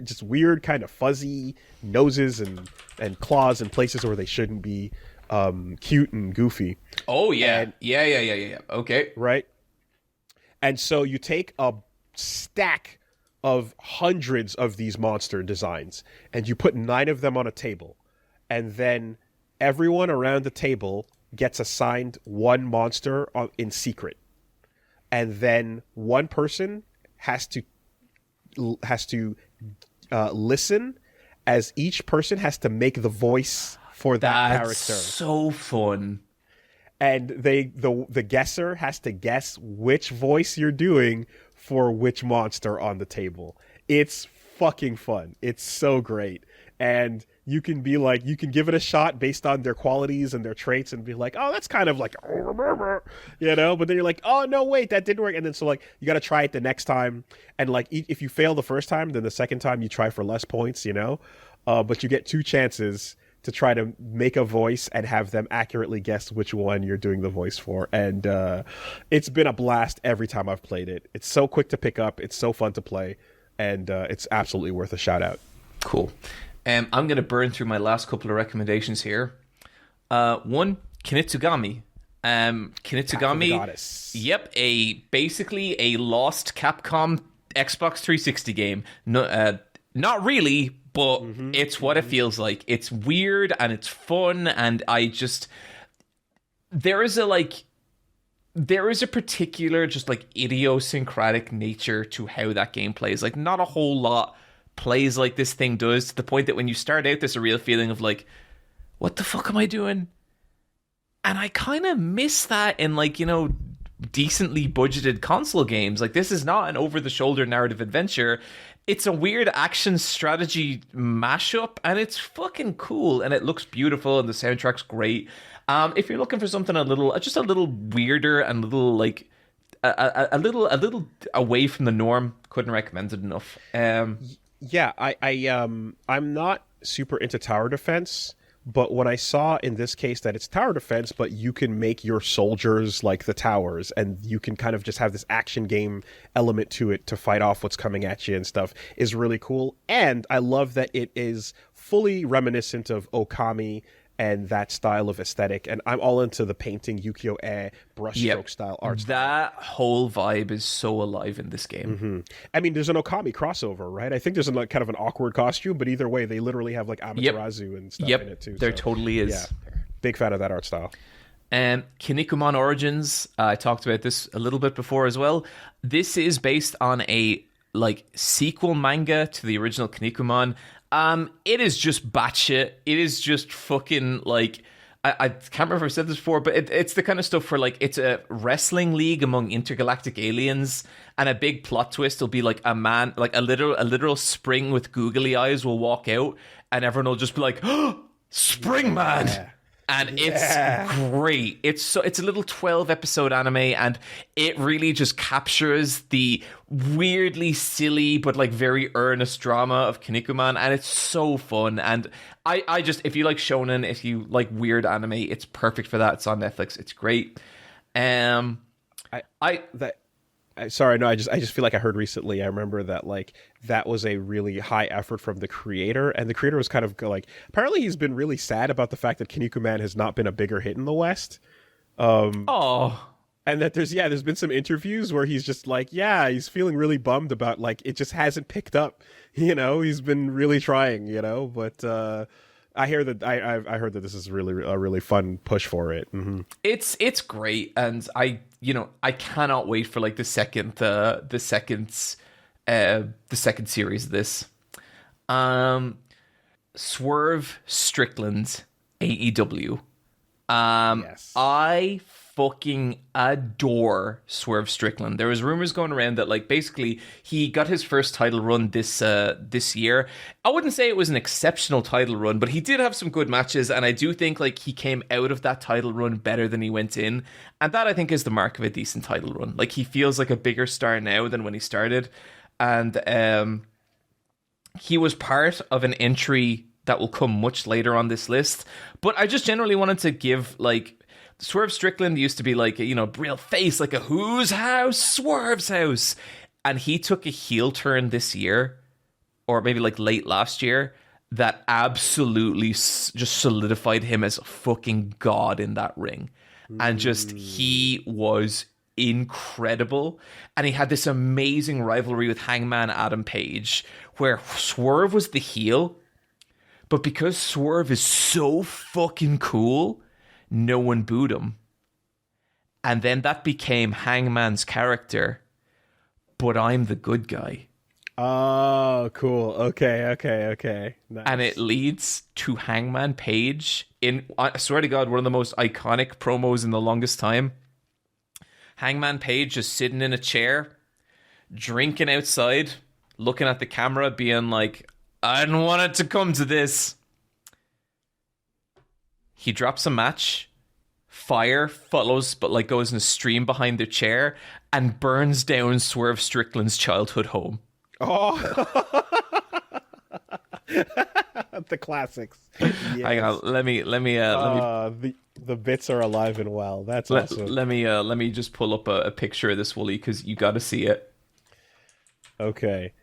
Just weird kind of fuzzy noses and claws in places where they shouldn't be, cute and goofy. Oh, yeah. Yeah. Okay. Right? And so you take a stack of hundreds of these monster designs and you put 9 of them on a table, and then everyone around the table gets assigned one monster in secret, and then one person has to listen as each person has to make the voice for that character. That's so fun. And the guesser has to guess which voice you're doing for which monster on the table. It's fucking fun. It's so great. And you can give it a shot based on their qualities and their traits and be like, oh, that's kind of like, you know, but then you're like, oh, no, wait, that didn't work. And then so like, you got to try it the next time. And like, if you fail the first time, then the second time you try for less points, you know, but you get 2 chances to try to make a voice and have them accurately guess which one you're doing the voice for. And it's been a blast every time I've played it. It's so quick to pick up. It's so fun to play. And it's absolutely worth a shout out. Cool. I'm going to burn through my last couple of recommendations here. One, Kinitsugami. Kinitsugami. Yep, basically a lost Capcom Xbox 360 game. No, not really, but it's what it feels like. It's weird and it's fun, and there is a particular just like idiosyncratic nature to how that game plays. Like, not a whole lot plays like this thing does, to the point that when you start out, there's a real feeling of like, what the fuck am I doing? And I kind of miss that in, like, you know, decently budgeted console games. Like, this is not an over-the-shoulder narrative adventure. It's a weird action strategy mashup, and it's fucking cool, and it looks beautiful, and the soundtrack's great. If you're looking for something a little weirder and a little like a little away from the norm, couldn't recommend it enough. Yeah, I'm not super into tower defense, but when I saw in this case that it's tower defense, but you can make your soldiers like the towers, and you can kind of just have this action game element to it to fight off what's coming at you and stuff, is really cool. And I love that it is fully reminiscent of Okami and that style of aesthetic, and I'm all into the painting ukiyo-e brushstroke style art. That whole vibe is so alive in this game. Mm-hmm. I mean, there's an Okami crossover, right? I think there's kind of an awkward costume, but either way, they literally have like Amaterasu and stuff in it too. There totally is. Yeah, big fan of that art style. Kinnikuman Origins, I talked about this a little bit before as well. This is based on a like sequel manga to the original Kinnikuman. It is just batshit. It is just fucking like, I can't remember if I said this before, but it's the kind of stuff where like it's a wrestling league among intergalactic aliens, and a big plot twist will be like a man, like a literal spring with googly eyes will walk out, and everyone will just be like, oh, Spring Man. Yeah. And it's great. It's a little 12-episode anime, and it really just captures the weirdly silly but like very earnest drama of Kinnikuman, and it's so fun. And I just, if you like shonen, if you like weird anime, it's perfect for that. It's on Netflix. It's great. Sorry, no, I just feel like I heard recently, I remember that like that was a really high effort from the creator, and the creator was kind of like, apparently he's been really sad about the fact that Kinnikuman has not been a bigger hit in the West. And that there's been some interviews where he's just like, he's feeling really bummed about like it just hasn't picked up, you know. He's been really trying, you know, but I heard that this is really a really fun push for it. Mm-hmm. It's great, and I cannot wait for like the second series of this. Swerve Strickland AEW. Yes. I fucking adore Swerve Strickland. There was rumors going around that like basically he got his first title run this year. I wouldn't say it was an exceptional title run, but he did have some good matches, and I do think like he came out of that title run better than he went in, and that I think is the mark of a decent title run. Like he feels like a bigger star now than when he started, and he was part of an entry that will come much later on this list. But I just generally wanted to give like Swerve Strickland used to be like, you know, real face, like a whose house? Swerve's house. And he took a heel turn this year, or maybe like late last year, that absolutely just solidified him as a fucking god in that ring. And just, he was incredible. And he had this amazing rivalry with Hangman Adam Page, where Swerve was the heel, but because Swerve is so fucking cool, no one booed him. And then that became Hangman's character, but I'm the good guy. Oh, cool. Okay. Nice. And it leads to Hangman Page in, I swear to God, one of the most iconic promos in the longest time. Hangman Page just sitting in a chair, drinking outside, looking at the camera, being like, I didn't want it to come to this. He drops a match. Fire follows, but like goes in a stream behind the chair and burns down Swerve Strickland's childhood home. Oh, the classics. Yes. Hang on, let me. The bits are alive and well. That's awesome. Let me just pull up a picture of this, Woolie, because you got to see it. Okay.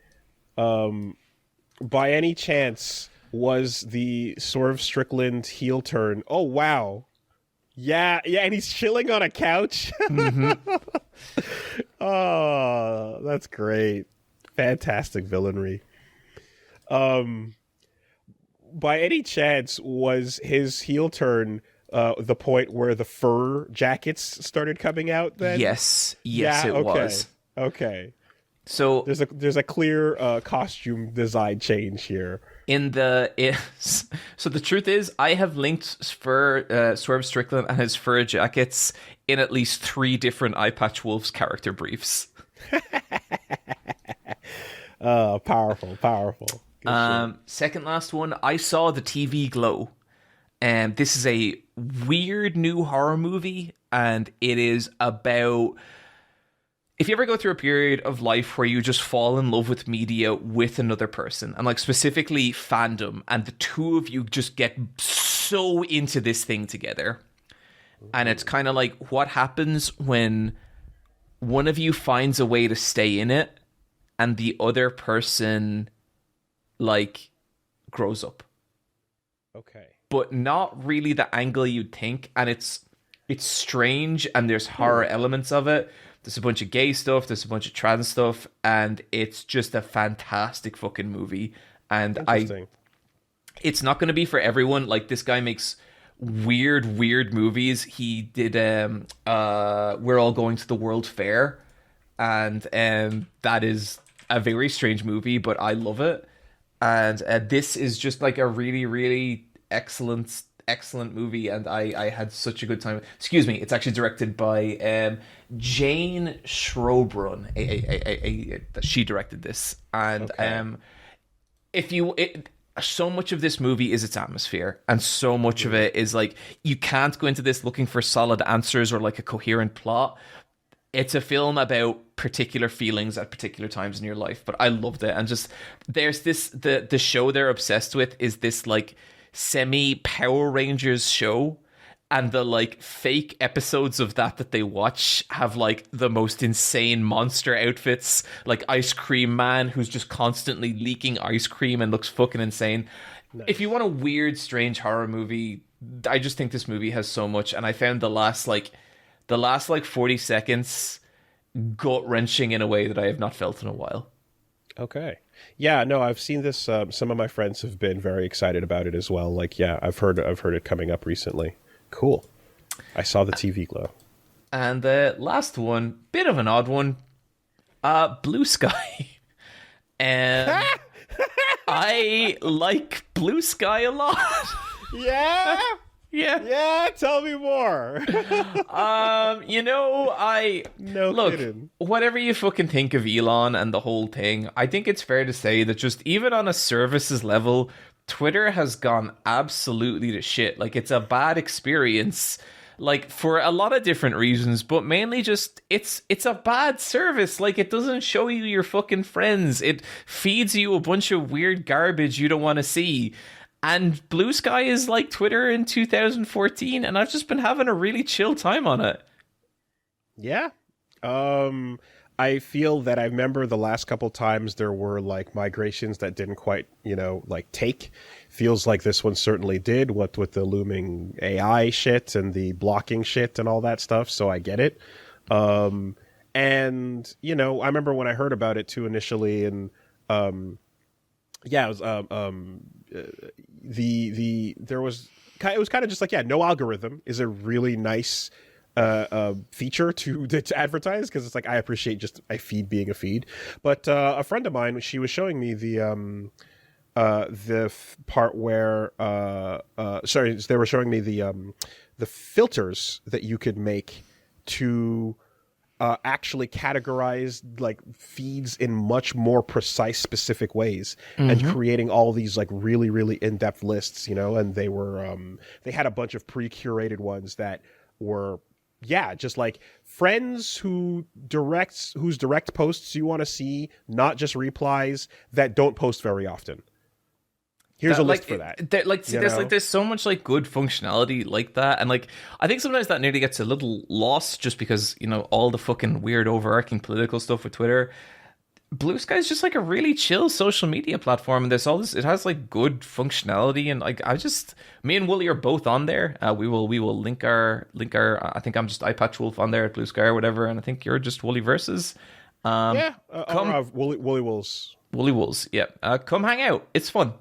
By any chance, was the Swerve Strickland heel turn? Oh wow. Yeah, and he's chilling on a couch. Mm-hmm. Oh, that's great. Fantastic villainry. By any chance, was his heel turn the point where the fur jackets started coming out then? Yes, it was. Okay. So there's a clear costume design change here. So the truth is, I have linked Swerve Strickland and his fur jackets in at least 3 different Eyepatch Wolf's character briefs. Powerful. Second last one, I saw the TV Glow, and this is a weird new horror movie, and it is about, if you ever go through a period of life where you just fall in love with media with another person, and like specifically fandom, and the two of you just get so into this thing together, and it's kind of like what happens when one of you finds a way to stay in it and the other person like grows up. Okay. But not really the angle you'd think, and it's strange, and there's horror elements of it. There's a bunch of gay stuff, there's a bunch of trans stuff, and it's just a fantastic fucking movie. And it's not going to be for everyone. Like, this guy makes weird movies. He did We're All Going to the World Fair, and that is a very strange movie, but I love it. And this is just like a really, really excellent movie, and I had such a good time. Excuse me, it's actually directed by Jane Schrobrun. She directed this, and so much of this movie is its atmosphere, and so much of it is like, you can't go into this looking for solid answers or like a coherent plot. It's a film about particular feelings at particular times in your life, but I loved it. And just, there's this, the show they're obsessed with is this like semi Power Rangers show, and the like fake episodes of that they watch have like the most insane monster outfits, like Ice Cream Man, who's just constantly leaking ice cream and looks fucking insane. Nice. If you want a weird, strange horror movie, I just think this movie has so much, and I found the last 40 seconds gut-wrenching in a way that I have not felt in a while. Okay. Yeah, no, I've seen this. Some of my friends have been very excited about it as well. Like, yeah, I've heard it coming up recently. Cool. I saw the TV Glow. And the last one, bit of an odd one, Blue Sky. And I like Blue Sky a lot. Yeah? Yeah, tell me more. Kidding. Whatever you fucking think of Elon and the whole thing, I think it's fair to say that just even on a services level, Twitter has gone absolutely to shit. Like, it's a bad experience, like, for a lot of different reasons, but mainly just it's a bad service. Like, it doesn't show you your fucking friends. It feeds you a bunch of weird garbage you don't want to see. And Blue Sky is like Twitter in 2014, and I've just been having a really chill time on it. Yeah. I feel that I remember the last couple times there were like migrations that didn't quite, like take. Feels like this one certainly did, what with the looming AI shit and the blocking shit and all that stuff. So I get it. And, I remember when I heard about it too initially, and it was it was kind of just like, no algorithm is a really nice feature to advertise, because it's like, I appreciate just a feed being a feed. But a friend of mine, she was showing me the part where they were showing me the filters that you could make to actually categorize like feeds in much more precise, specific ways, and creating all these like really, really in-depth lists, and they were they had a bunch of pre-curated ones that were just like friends whose direct posts you want to see, not just replies that don't post very often. Here's a list for that. There's so much like good functionality like that, and like I think sometimes that nearly gets a little lost just because all the fucking weird overarching political stuff with Twitter. Blue Sky is just like a really chill social media platform, and there's all this. It has like good functionality, and like me and Woolie are both on there. We will link our. I think I'm just Eyepatch Wolf on there at Blue Sky or whatever, and I think you're just Woolie Versus. Woolie Wolves. Woolie Wolves. Yeah, come hang out. It's fun.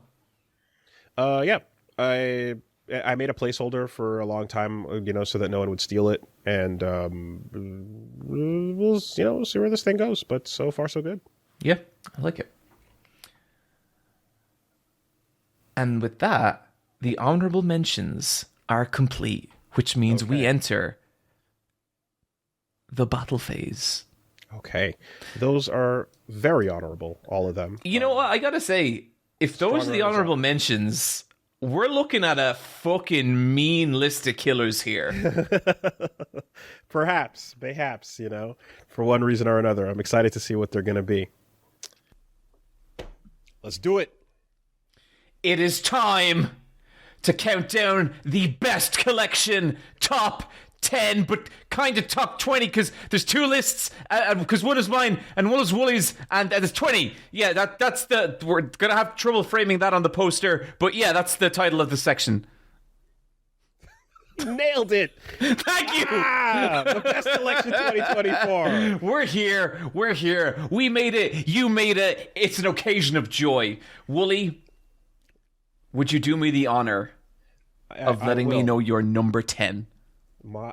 I made a placeholder for a long time, so that no one would steal it, and we'll see where this thing goes. But so far, so good. Yeah, I like it. And with that, the honorable mentions are complete, which means we enter the battle phase. Okay, those are very honorable, all of them. You know what? I gotta say, if those are the honorable mentions, we're looking at a fucking mean list of killers here. Perhaps, for one reason or another. I'm excited to see what they're going to be. Let's do it. It is time to count down the best collection, top 10, but kind of top 20, because there's two lists, because one is mine and one is Woolie's, and there's 20. Yeah, that's we're going to have trouble framing that on the poster, but yeah, that's the title of the section. Nailed it. Thank you. The best collection 2024. We're here. We made it. You made it. It's an occasion of joy. Woolie, would you do me the honor of letting me know your number 10?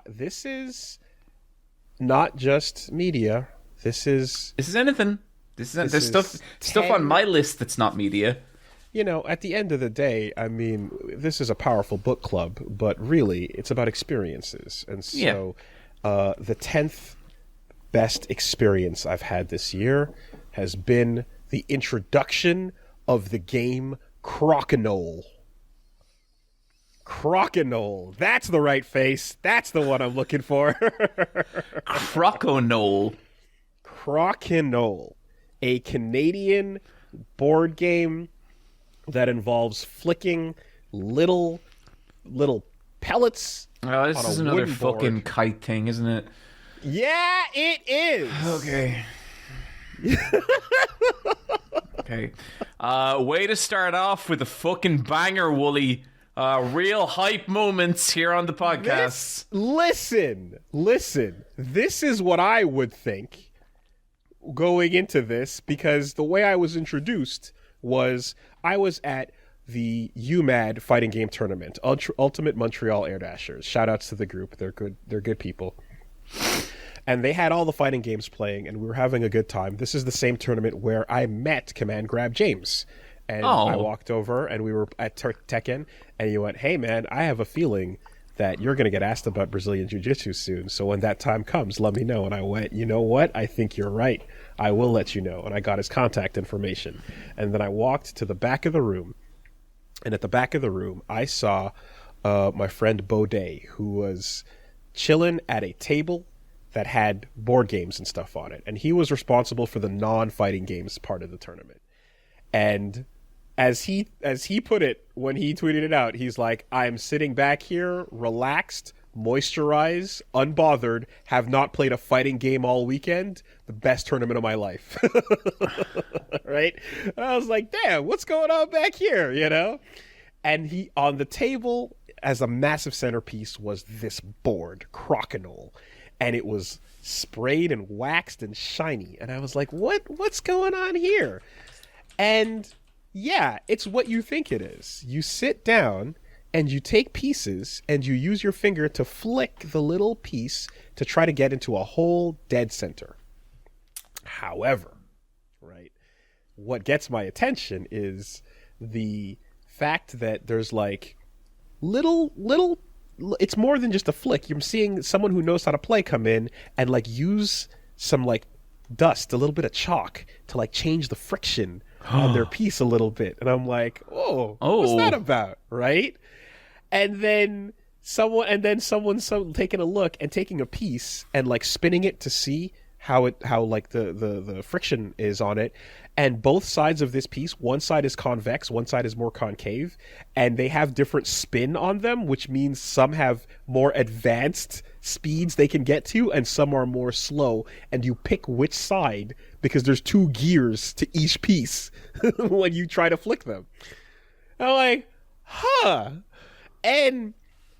This is not just media. This is anything. There's stuff on my list that's not media. At the end of the day, I mean, this is a powerful book club, but really, it's about experiences. And so, the 10th best experience I've had this year has been the introduction of the game CROKINOLE. CROKINOLE. That's the right face. That's the one I'm looking for. CROKINOLE. CROKINOLE. A Canadian board game that involves flicking little pellets. Oh, this is another fucking kite thing, isn't it? Yeah, it is. Okay. Okay. Way to start off with a fucking banger, Woolie. Real hype moments here on the podcast. Listen. This is what I would think going into this, because the way I was introduced was I was at the UMAD fighting game tournament, Ultimate Montreal Air Dashers. Shout outs to the group. They're good people. And they had all the fighting games playing, and we were having a good time. This is the same tournament where I met Command Grab James. And I walked over, and we were at Tekken, and he went, "Hey, man, I have a feeling that you're going to get asked about Brazilian Jiu-Jitsu soon. So when that time comes, let me know. And I went, you know what? I think you're right. I will let you know. And I got his contact information. And then I walked to the back of the room. And at the back of the room, I saw my friend Baudet, who was chilling at a table that had board games and stuff on it. And he was responsible for the non-fighting games part of the tournament. And as he put it when he tweeted it out, he's like, I'm sitting back here, relaxed, moisturized, unbothered, have not played a fighting game all weekend. The best tournament of my life. Right? I was like, damn, what's going on back here, you know? And he, on the table, as a massive centerpiece, was this board, CROKINOLE. And it was sprayed and waxed and shiny. And I was like, what's going on here? And yeah, it's what you think it is. You sit down and you take pieces and you use your finger to flick the little piece to try to get into a whole dead center. However, right, what gets my attention is the fact that there's like little, it's more than just a flick. You're seeing someone who knows how to play come in and like use some like dust, a little bit of chalk to like change the friction on their piece a little bit. And I'm like, oh, what's that about? Right? And then someone's taking a look and taking a piece and like spinning it to see how like the friction is on it. And both sides of this piece, one side is convex, one side is more concave, and they have different spin on them, which means some have more advanced speeds they can get to and some are more slow, and you pick which side because there's 2 gears to each piece when you try to flick them. And I'm like, huh. And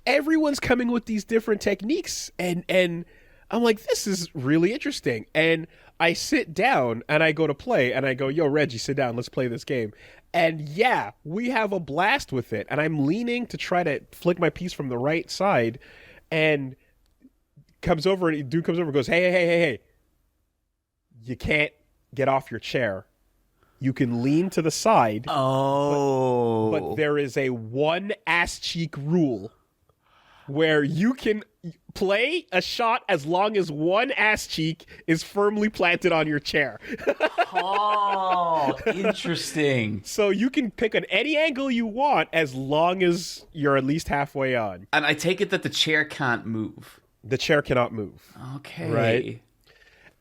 everyone's coming with these different techniques, and I'm like, this is really interesting. And I sit down and I go to play and I go, yo, Reggie, sit down. Let's play this game. And yeah, we have a blast with it. And I'm leaning to try to flick my piece from the right side. And dude comes over and goes, hey. You can't get off your chair. You can lean to the side. Oh. But there is a one ass cheek rule where you can play a shot as long as one ass cheek is firmly planted on your chair. Oh, interesting. So you can pick on any angle you want as long as you're at least halfway on. And I take it that the chair can't move. The chair cannot move. Okay. Right?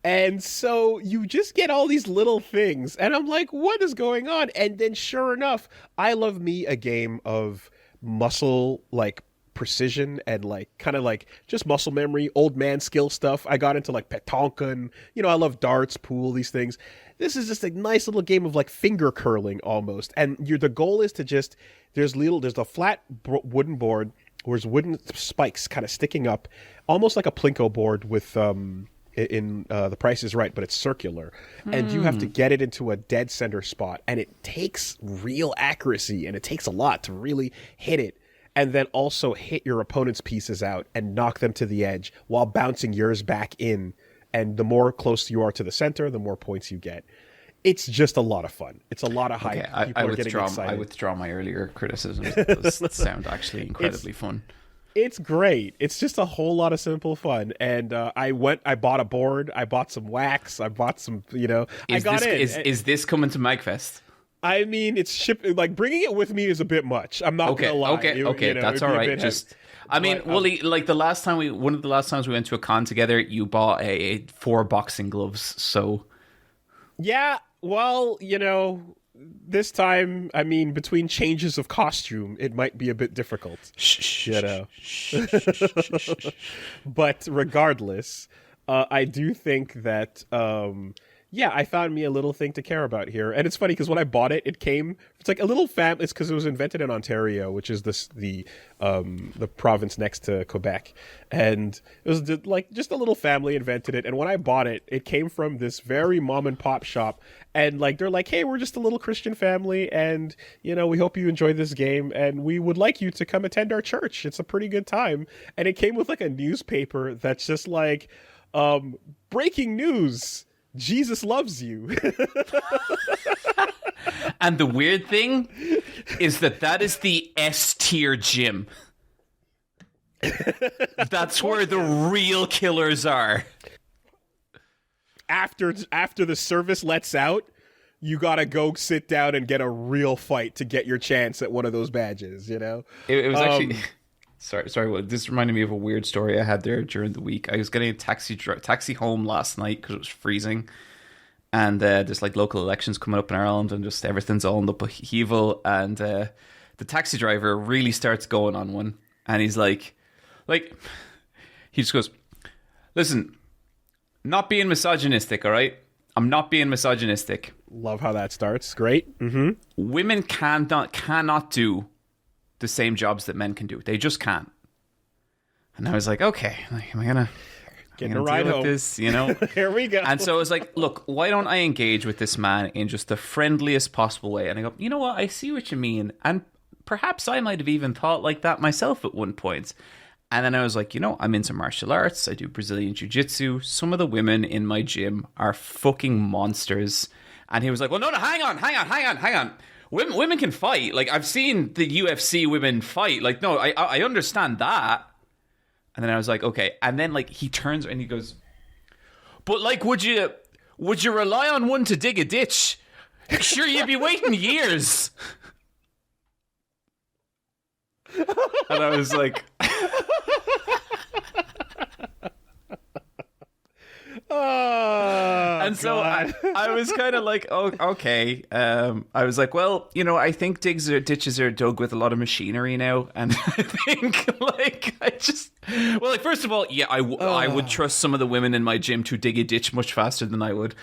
And so you just get all these little things. And I'm like, what is going on? And then sure enough, I love me a game of muscle, like, precision and like kind of like just muscle memory, old man skill stuff. I got into like petanque and I love darts, pool, these things. This is just a nice little game of like finger curling almost. And the goal is to just there's a flat wooden board where there's wooden spikes kind of sticking up, almost like a plinko board with The Price is Right, but it's circular. And you have to get it into a dead center spot, and it takes real accuracy and it takes a lot to really hit it. And then also hit your opponent's pieces out and knock them to the edge while bouncing yours back in. And the more close you are to the center, the more points you get. It's just a lot of fun. It's a lot of hype. Okay, I withdraw my earlier criticisms. Those sound actually incredibly fun. It's great. It's just a whole lot of simple fun. And I bought a board. I bought some wax. I bought some, Is this coming to MAGFEST? I mean, it's shipping. Like bringing it with me is a bit much. I'm not gonna lie. Okay, that's all right. Woolie, like one of the last times we went to a con together, you bought 4 boxing gloves. So, yeah. Well, this time, I mean, between changes of costume, it might be a bit difficult. But regardless, I do think that. I found me a little thing to care about here. And it's funny because when I bought it, it's like a little family. It's because it was invented in Ontario, which is the province next to Quebec. And it was like just a little family invented it. And when I bought it, it came from this very mom and pop shop. And like, they're like, hey, we're just a little Christian family. And, we hope you enjoy this game. And we would like you to come attend our church. It's a pretty good time. And it came with like a newspaper that's just like, breaking news. Jesus loves you. And the weird thing is that is the S tier gym. That's where the real killers are. After the service lets out, you gotta go sit down and get a real fight to get your chance at one of those badges, you know? It was actually... Sorry. Well, this reminded me of a weird story I had there during the week. I was getting a taxi home last night because it was freezing. And there's like local elections coming up in Ireland and just everything's all in the upheaval. And the taxi driver really starts going on one. And he's like, he just goes, listen, not being misogynistic, all right? I'm not being misogynistic. Love how that starts. Great. Mm-hmm. Women cannot do the same jobs that men can do. They just can't. And I was like, okay, am I gonna getting a ride home? This, you know? Here we go. And so I was like, look, why don't I engage with this man in just the friendliest possible way? And I go, you know what? I see what you mean. And perhaps I might have even thought like that myself at one point. And then I was like, you know, I'm into martial arts. I do Brazilian jiu-jitsu. Some of the women in my gym are fucking monsters. And he was like, well, no, hang on. Women can fight. Like, I've seen the UFC women fight. Like, no, I understand that. And then I was like, okay. And then, like, he turns and he goes, but, like, would you rely on one to dig a ditch? Sure, you'd be waiting years. And I was like... Oh, and so I was kind of like, oh, okay. I was like, well, you know, I think ditches are dug with a lot of machinery now, and I think, like, first of all, yeah, I would trust some of the women in my gym to dig a ditch much faster than I would.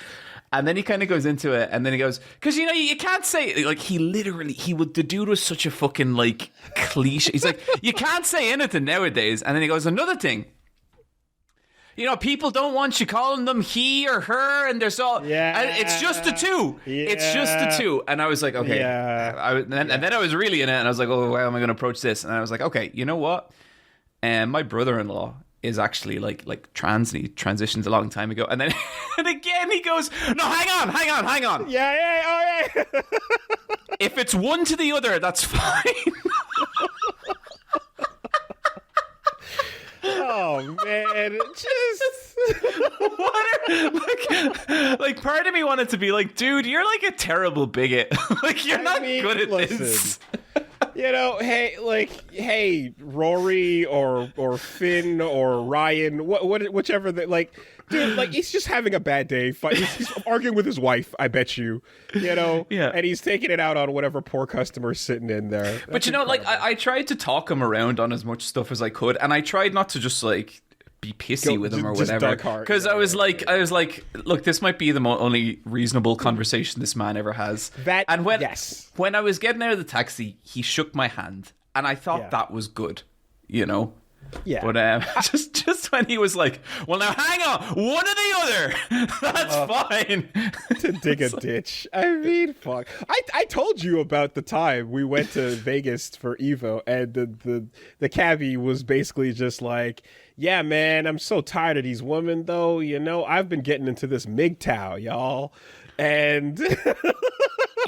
And then he kind of goes into it, and then he goes, because, you know, you can't say, like, the dude was such a fucking, like, cliche. He's like, you can't say anything nowadays. And then he goes, another thing. You know, people don't want you calling them he or her, and there's all... Yeah. And it's just the two. Yeah. It's just the two. And I was like, okay. Yeah. And then I was really in it, and I was like, oh, how am I going to approach this? And I was like, okay, you know what? And my brother-in-law is actually like trans, and he transitioned a long time ago. And then and again he goes, no, hang on. Yeah. If it's one to the other, that's fine. Oh man, just like part of me wanted to be like, dude, you're like a terrible bigot. Like, you're not good at this. You know, hey, Rory or Finn or Ryan, whichever. Like, dude, like, he's just having a bad day. He's arguing with his wife, I bet you. You know, yeah. And he's taking it out on whatever poor customer sitting in there. That's but you know, incredible. like, I tried to talk him around on as much stuff as I could, and I tried not to just like be pissy with him or whatever, because I was like, look, this might be the only reasonable conversation this man ever has. When I was getting out of the taxi, he shook my hand, and I thought that was good, you know. Yeah. But just when he was like, well, now hang on, one or the other, that's fine. To dig a ditch. I mean, fuck. I told you about the time we went to Vegas for Evo, and the cabbie was basically just like, yeah, man, I'm so tired of these women, though. You know, I've been getting into this MGTOW, y'all. And...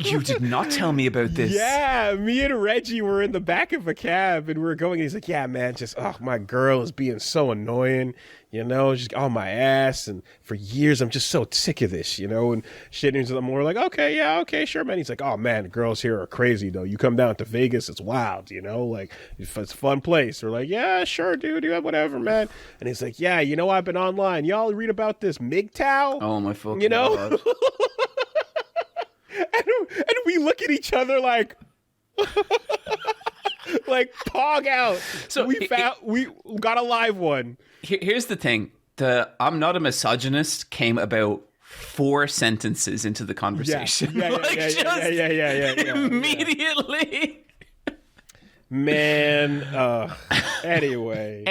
You did not tell me about this. Yeah, me and Reggie were in the back of a cab, and we were going, and he's like, yeah, man, just, my girl is being so annoying, you know, just on my ass, and for years, I'm just so sick of this, you know, and shit, and we're like, okay, sure, man. He's like, oh, man, the girls here are crazy, though. You come down to Vegas, it's wild, you know, like, it's a fun place. We're like, yeah, sure, dude, whatever, man. And he's like, yeah, you know, I've been online. Y'all read about this MGTOW? Oh, my fucking you know? God. And we look at each other like, like, pog out. So we got a live one. Here's the thing: the "I'm not a misogynist" came about 4 sentences into the conversation. Yeah. Immediately. Man. Anyway.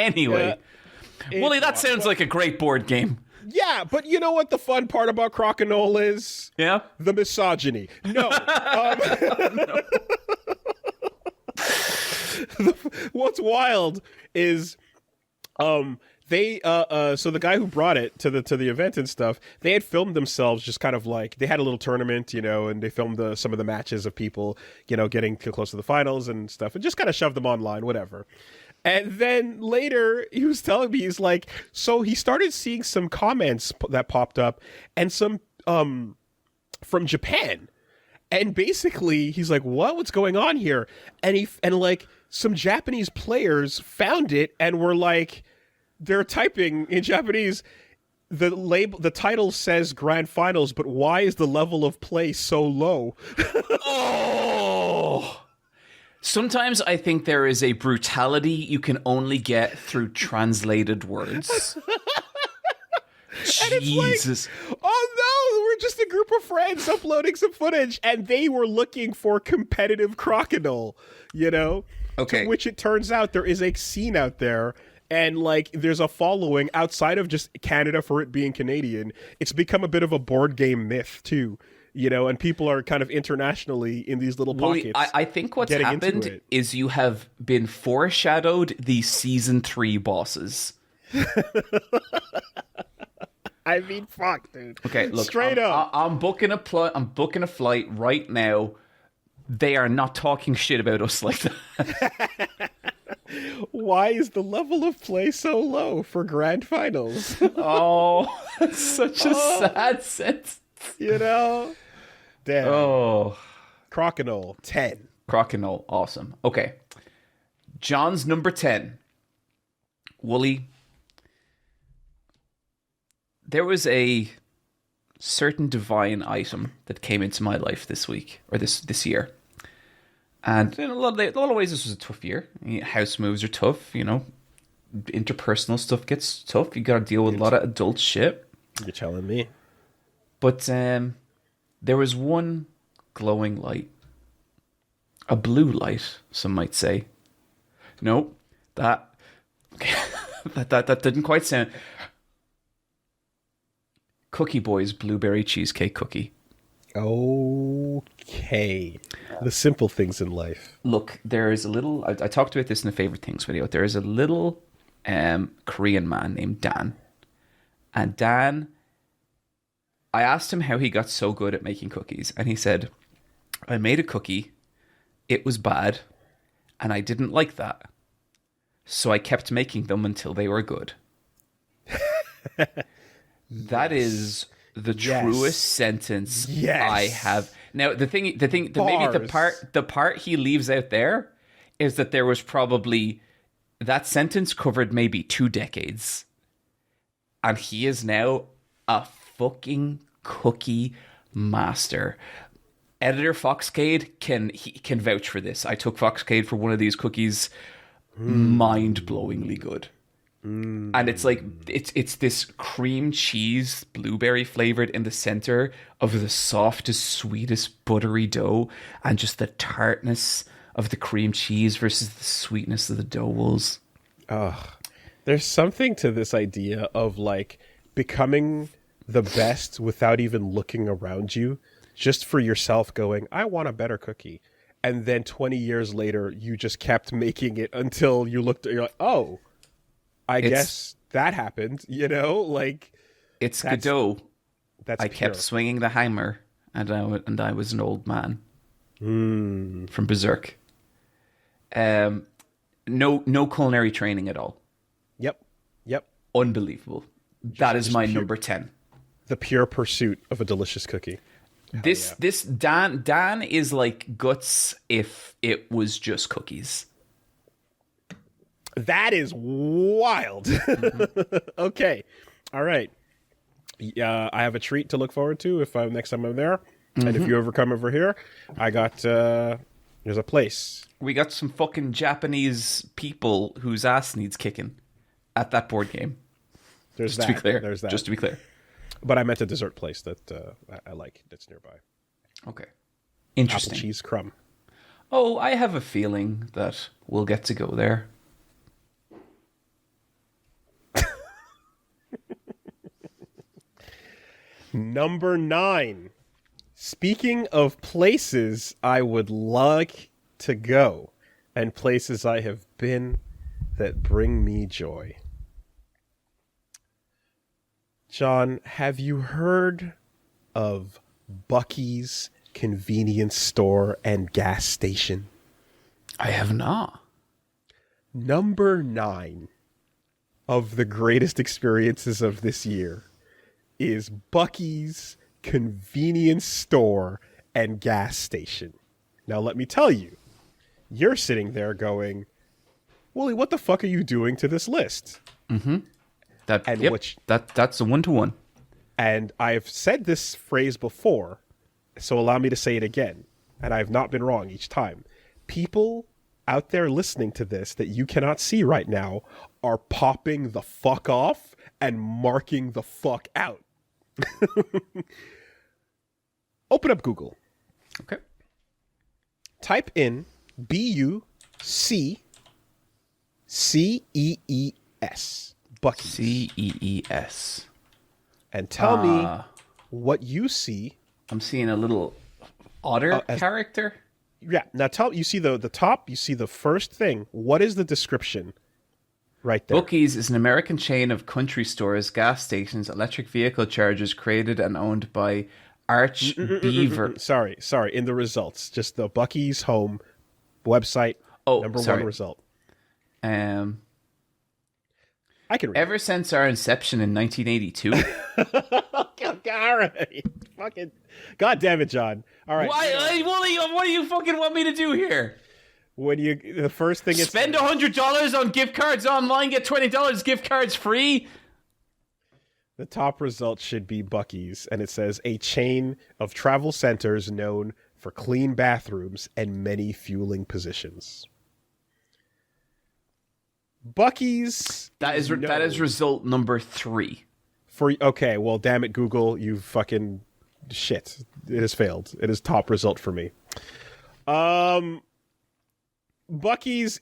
Woolie, that sounds like a great board game. Yeah, but you know what the fun part about CROKINOLE is? Yeah? The misogyny. No. What's wild is they so the guy who brought it to the event and stuff, they had filmed themselves just kind of like, they had a little tournament, you know, and they filmed some of the matches of people, you know, getting too close to the finals and stuff, and just kind of shoved them online, whatever. And then later, he was telling me, he's like, so he started seeing some comments that popped up, and some from Japan. And basically, he's like, what's going on here? And like some Japanese players found it and were like, they're typing in Japanese, the title says Grand Finals, but why is the level of play so low? Oh. Sometimes I think there is a brutality you can only get through translated words. Jesus. Like, oh no, we're just a group of friends uploading some footage, and they were looking for competitive CROKINOLE, you know? Okay. To which it turns out there is a scene out there, and like there's a following outside of just Canada for it being Canadian. It's become a bit of a board game myth too. You know, and people are kind of internationally in these little pockets. I think what's happened is you have been foreshadowed the season 3 bosses. I mean, fuck, dude. Okay, look, straight up. I'm booking a flight right now. They are not talking shit about us like that. Why is the level of play so low for Grand Finals? Oh, that's such a sad sentence. You know? Damn. Oh. CROKINOLE, 10. CROKINOLE, awesome. Okay. John's number 10. Woolie. There was a certain divine item that came into my life this week, or this year. And in a lot of ways, this was a tough year. House moves are tough, you know. Interpersonal stuff gets tough. You got to deal with a lot of adult shit. You're telling me. But there was one glowing light. A blue light, some might say. No, that didn't quite sound... Cookie Boy's blueberry cheesecake cookie. Okay. The simple things in life. Look, there is a little... I talked about this in the Favorite Things video. There is a little Korean man named Dan. And Dan... I asked him how he got so good at making cookies, and he said, I made a cookie, it was bad, and I didn't like that. So I kept making them until they were good. That is the truest sentence I have. Now, maybe the part he leaves out there is that there was probably, that sentence covered maybe 2 decades. And he is now a fucking cookie master. Editor Foxcade can vouch for this. I took Foxcade for one of these cookies. Mind-blowingly good. And it's like it's this cream cheese blueberry flavored in the center of the softest, sweetest, buttery dough, and just the tartness of the cream cheese versus the sweetness of the dough walls. There's something to this idea of like becoming the best without even looking around you, just for yourself going, I want a better cookie. And then 20 years later, you just kept making it until you're like, oh, I guess that happened, you know? Like, it's Godot. That's I kept swinging the hammer, and I was an old man from Berserk. No culinary training at all. Yep. Unbelievable. That is my number 10. The pure pursuit of a delicious cookie. This Dan is like Guts if it was just cookies. That is wild. Okay. All right. I have a treat to look forward to next time I'm there. And if you ever come over here, I got there's a place. We got some fucking Japanese people whose ass needs kicking at that board game. Just to be clear. There's that. Just to be clear. But I meant a dessert place that I like that's nearby. Okay. Interesting. Apple cheese crumb. Oh, I have a feeling that we'll get to go there. Number 9. Speaking of places I would like to go and places I have been that bring me joy. John, have you heard of Buc-ee'S convenience store and gas station? I have not. Number 9 of the greatest experiences of this year is Buc-ee's convenience store and gas station. Now, let me tell you, you're sitting there going, Woolie, what the fuck are you doing to this list? Mm-hmm. That's a one-to-one. And I've said this phrase before, so allow me to say it again. And I've not been wrong each time. People out there listening to this that you cannot see right now are popping the fuck off and marking the fuck out. Open up Google. Okay. Type in BUC-EE'S. Buc-ee's. C-E-E-S. And tell me what you see. I'm seeing a little otter character. Yeah. Now you see the top, you see the first thing. What is the description right there? Buc-ee's is an American chain of country stores, gas stations, electric vehicle chargers created and owned by Arch Beaver. Sorry. In the results, just the Buc-ee's home website. Number 1 result. I can read. Ever since our inception in 1982. All right. Fucking. God damn it, John. All right. What do you fucking want me to do here? The first thing is spend $100 on gift cards online, get $20 gift cards free. The top result should be Buc-ee's, and it says a chain of travel centers known for clean bathrooms and many fueling positions. Buc-ee's. That is result number 3. Okay, well, damn it, Google, you fucking shit. It has failed. It is top result for me. Buc-ee's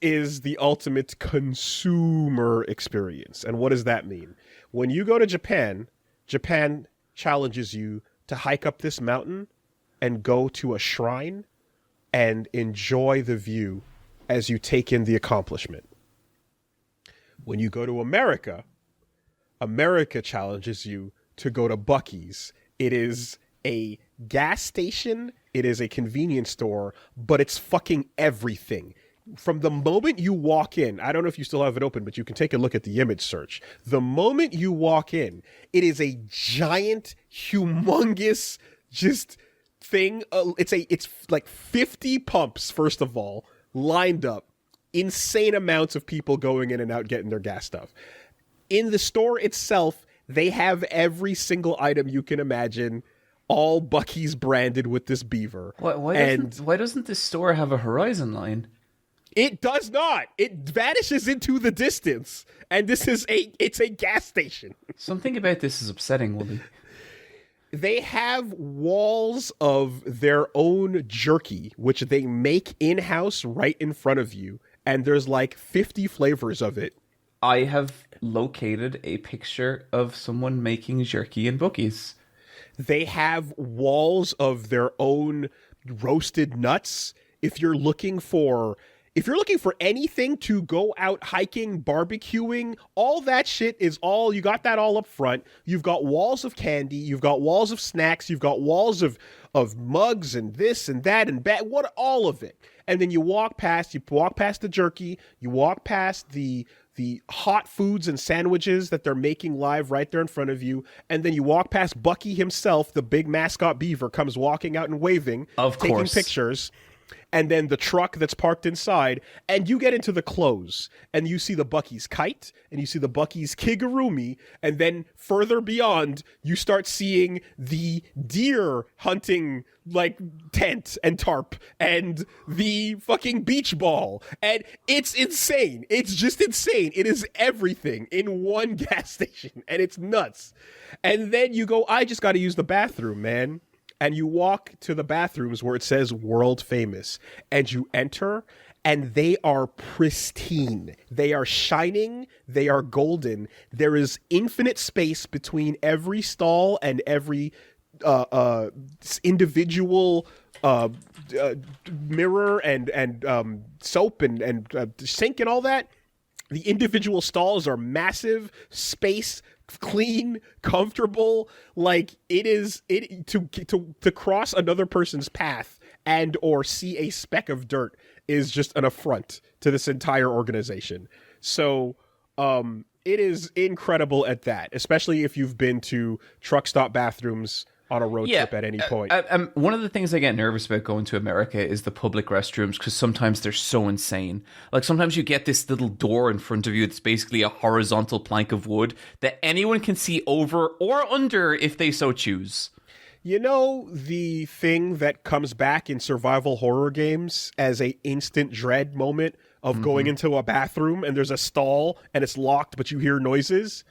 is the ultimate consumer experience. And what does that mean? When you go to Japan challenges you to hike up this mountain and go to a shrine and enjoy the view as you take in the accomplishment. When you go to America challenges you to go to Buc-ee's. It is a gas station, it is a convenience store, but it's fucking everything. From the moment you walk in, I don't know if you still have it open, but you can take a look at the image search. The moment you walk in, it is a giant, humongous, just thing. It's like 50 pumps, first of all, lined up. Insane amounts of people going in and out getting their gas stuff. In the store itself, they have every single item you can imagine, all Buc-ee's branded with this beaver. Why doesn't this store have a horizon line? It does not. It vanishes into the distance, and it's a gas station. Something about this is upsetting, Woolie. They have walls of their own jerky, which they make in-house right in front of you, and there's like 50 flavors of it. I have located a picture of someone making jerky in Buc-ee's. They have walls of their own roasted nuts. If you're looking for anything to go out hiking, barbecuing, all that shit you got that all up front. You've got walls of candy, you've got walls of snacks, you've got walls of mugs and this and that and all of it. And then you walk past the jerky, you walk past the hot foods and sandwiches that they're making live right there in front of you, and then you walk past Buc-ee himself, the big mascot beaver, comes walking out and waving, taking pictures. And then the truck that's parked inside, and you get into the clothes, and you see the Buc-ee's kite, and you see the Buc-ee's kigurumi, and then further beyond, you start seeing the deer hunting, like, tent and tarp, and the fucking beach ball, and it's insane. It's just insane. It is everything in one gas station, and it's nuts. And then you go, I just gotta use the bathroom, man. And you walk to the bathrooms where it says world famous, and you enter, and they are pristine. They are shining. They are golden. There is infinite space between every stall and every individual mirror and soap and sink and all that. The individual stalls are massive, space, clean, comfortable. Like to cross another person's path and or see a speck of dirt is just an affront to this entire organization. So it is incredible at that, especially if you've been to truck stop bathrooms on a road trip at any point. One of the things I get nervous about going to America is the public restrooms, because sometimes they're so insane. Like, sometimes you get this little door in front of you that's basically a horizontal plank of wood that anyone can see over or under if they so choose. You know, the thing that comes back in survival horror games as a instant dread moment of going into a bathroom and there's a stall and it's locked but you hear noises?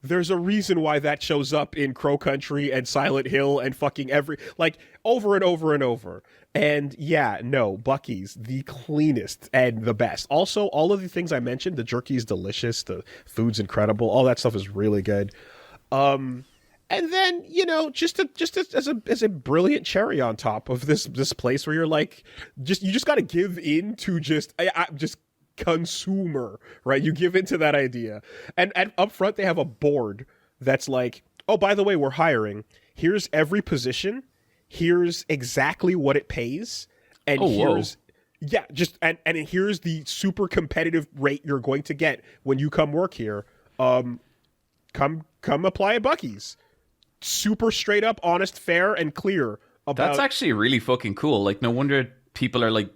There's a reason why that shows up in Crow Country and Silent Hill and fucking over and over and over. And yeah, no, Buc-ee's, the cleanest and the best. Also, all of the things I mentioned, the jerky is delicious, the food's incredible, all that stuff is really good. And then, you know, just as a brilliant cherry on top of this place where you're like, you just got to give in to just consumer, right? You give into that idea. And up front, they have a board that's like, oh, by the way, we're hiring. Here's every position. Here's exactly what it pays. And here's here's the super competitive rate you're going to get when you come work here. Come apply at Buc-ee's. Super straight up, honest, fair, and clear about. That's actually really fucking cool. Like, no wonder people are like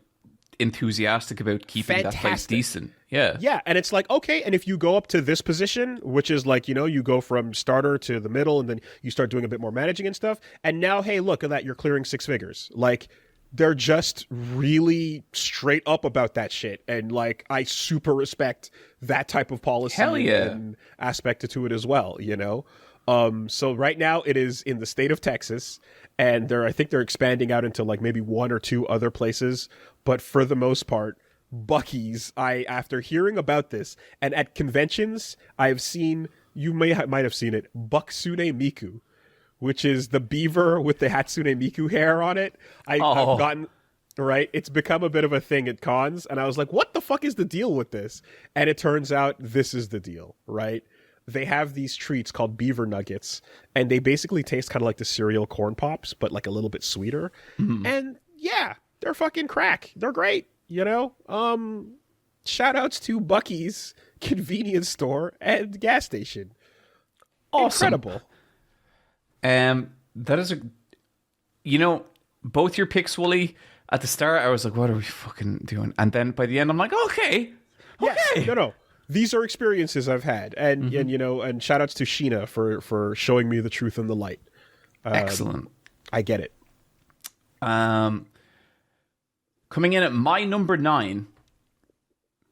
enthusiastic about keeping that place decent. Yeah, and it's like, okay, and if you go up to this position, which is like, you know, you go from starter to the middle, and then you start doing a bit more managing and stuff, and now, hey, look at that, you're clearing 6 figures. Like, they're just really straight up about that shit, and like, I super respect that type of policy and aspect to it as well, you know. So right now it is in the state of Texas, and I think they're expanding out into like maybe 1 or 2 other places. But for the most part, Buc-ee's, after hearing about this, and at conventions, I've seen, you might have seen it, Bucksune Miku, which is the beaver with the Hatsune Miku hair on it. I've gotten, right? It's become a bit of a thing at cons, and I was like, what the fuck is the deal with this? And it turns out this is the deal, right? They have these treats called beaver nuggets, and they basically taste kind of like the cereal corn pops, but like a little bit sweeter. And yeah, they're fucking crack. They're great, you know? Shout outs to Buc-ee's convenience store and gas station. Awesome. Incredible. That is you know, both your picks, Woolie, at the start, I was like, what are we fucking doing? And then by the end, I'm like, okay. No. These are experiences I've had, and you know, and shout outs to Sheena for showing me the truth and the light. Excellent. I get it. Coming in at my number 9,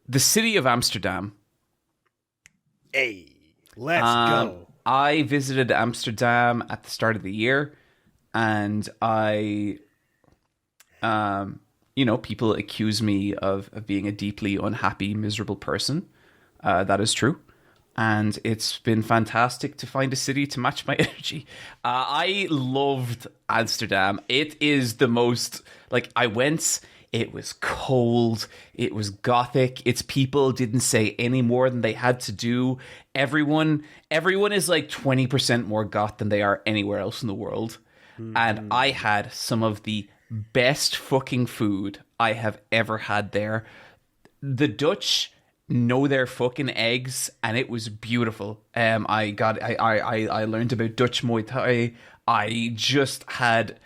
the city of Amsterdam. Hey, let's go. I visited Amsterdam at the start of the year, and you know, people accuse me of being a deeply unhappy, miserable person. That is true. And it's been fantastic to find a city to match my energy. I loved Amsterdam. It is the most, like, I went, it was cold, it was gothic, its people didn't say any more than they had to do. Everyone is like 20% more goth than they are anywhere else in the world. And I had some of the best fucking food I have ever had there. The Dutch know their fucking eggs, and it was beautiful. I learned about Dutch Muay Thai. I just had,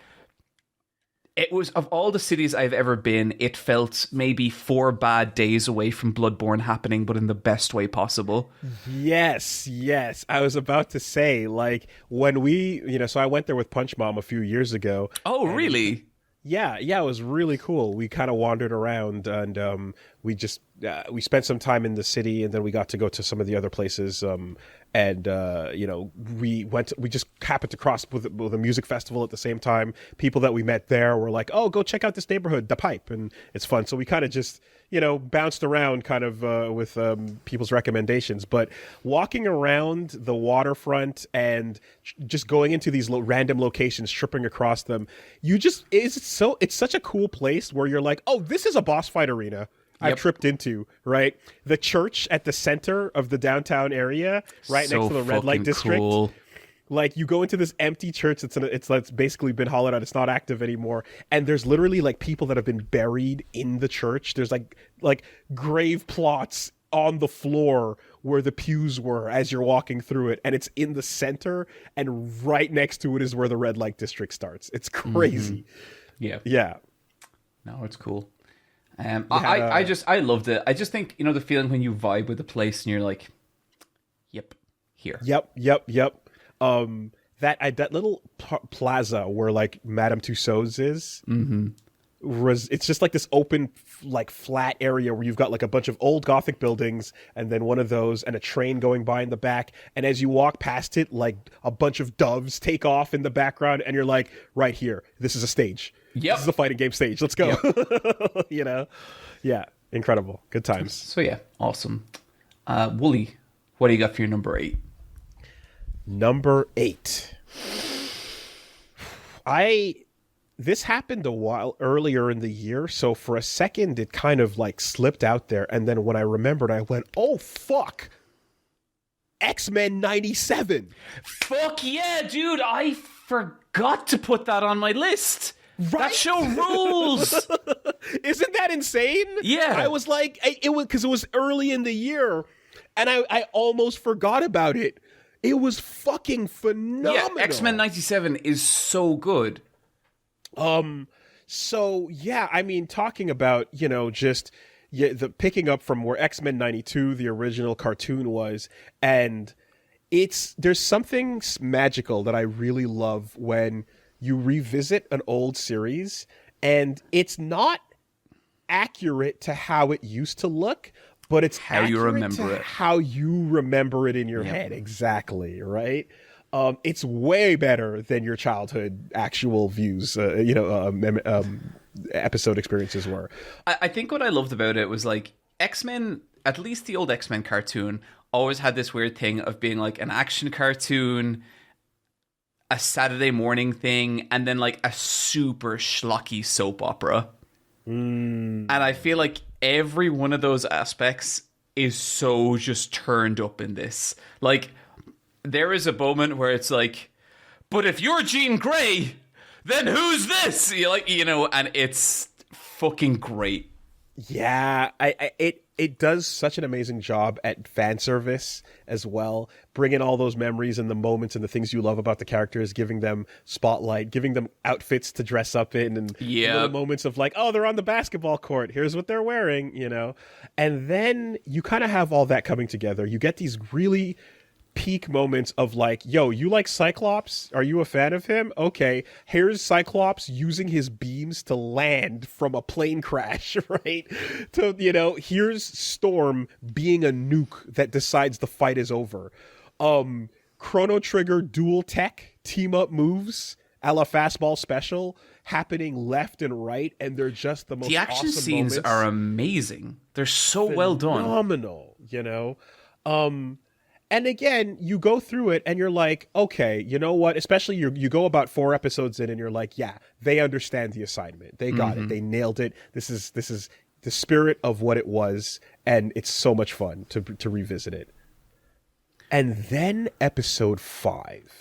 it was, of all the cities I've ever been, it felt maybe 4 bad days away from Bloodborne happening, but in the best way possible. Yes. I was about to say, like, when we, you know, so I went there with Punch Mom a few years ago. Oh, really? Yeah, it was really cool. We kind of wandered around, and we we spent some time in the city, and then we got to go to some of the other places. And you know, we just happened to cross with a music festival at the same time. People that we met there were like, "Oh, go check out this neighborhood, the Pipe," and it's fun. So we kind of just, you know, bounced around kind of with people's recommendations. But walking around the waterfront and just going into these random locations, tripping across them, it's such a cool place where you're like, oh, this is a boss fight arena I've tripped into, right? The church at the center of the downtown area, right next to the red light district. Cool. Like, you go into this empty church it's basically been hollowed out. It's not active anymore. And there's literally, like, people that have been buried in the church. There's, like grave plots on the floor where the pews were as you're walking through it. And it's in the center, and right next to it is where the red light district starts. It's crazy. Yeah. No, it's cool. I loved it. I just think, the feeling when you vibe with a place and you're like, yep, here. Yep. That little plaza where, like, Madame Tussauds is, it's just like this open, like, flat area where you've got, like, a bunch of old Gothic buildings, and then one of those, and a train going by in the back. And as you walk past it, like, a bunch of doves take off in the background, and you're like, right here, this is a stage. Yep. This is a fighting game stage. Let's go. Yep. Yeah, incredible. Good times. So yeah, awesome. Woolie, what do you got for your number 8? Number 8. This happened a while earlier in the year, so for a second it kind of, like, slipped out there, and then when I remembered, I went, oh fuck, X-Men 97. Fuck yeah, dude, I forgot to put that on my list. Right? That show rules. Isn't that insane? Yeah. I was like, it was because it was early in the year, and I almost forgot about it. It was fucking phenomenal. Yeah, X-Men 97 is so good. So yeah, I mean, talking about, the picking up from where X-Men 92, the original cartoon, was, and there's something magical that I really love when you revisit an old series and it's not accurate to how it used to look, but it's how you remember it. How you remember it in your head. Exactly. Right. It's way better than your childhood actual views, episode experiences were. I think what I loved about it was, like, X-Men, at least the old X-Men cartoon, always had this weird thing of being, like, an action cartoon, a Saturday morning thing, and then, like, a super schlocky soap opera. And I feel like every one of those aspects is so just turned up in this. Like, there is a moment where it's like, but if you're Jean Grey, then who's this? And it's fucking great. Yeah, it does such an amazing job at fan service as well, bringing all those memories and the moments and the things you love about the characters, giving them spotlight, giving them outfits to dress up in, and little moments of, like, oh, they're on the basketball court, here's what they're wearing, and then you kind of have all that coming together. You get these really peak moments of, like, yo, you like Cyclops? Are you a fan of him? Okay, here's Cyclops using his beams to land from a plane crash, right? To, here's Storm being a nuke that decides the fight is over. Chrono Trigger dual tech team up moves a la Fastball Special happening left and right, and they're just the most The action awesome scenes moments. are amazing. They're so well done. Phenomenal, And again, you go through it and you're like, okay, you know what? Especially you go about 4 episodes in and you're like, yeah, they understand the assignment. They got it. They nailed it. This is the spirit of what it was, and it's so much fun to revisit it. And then episode 5.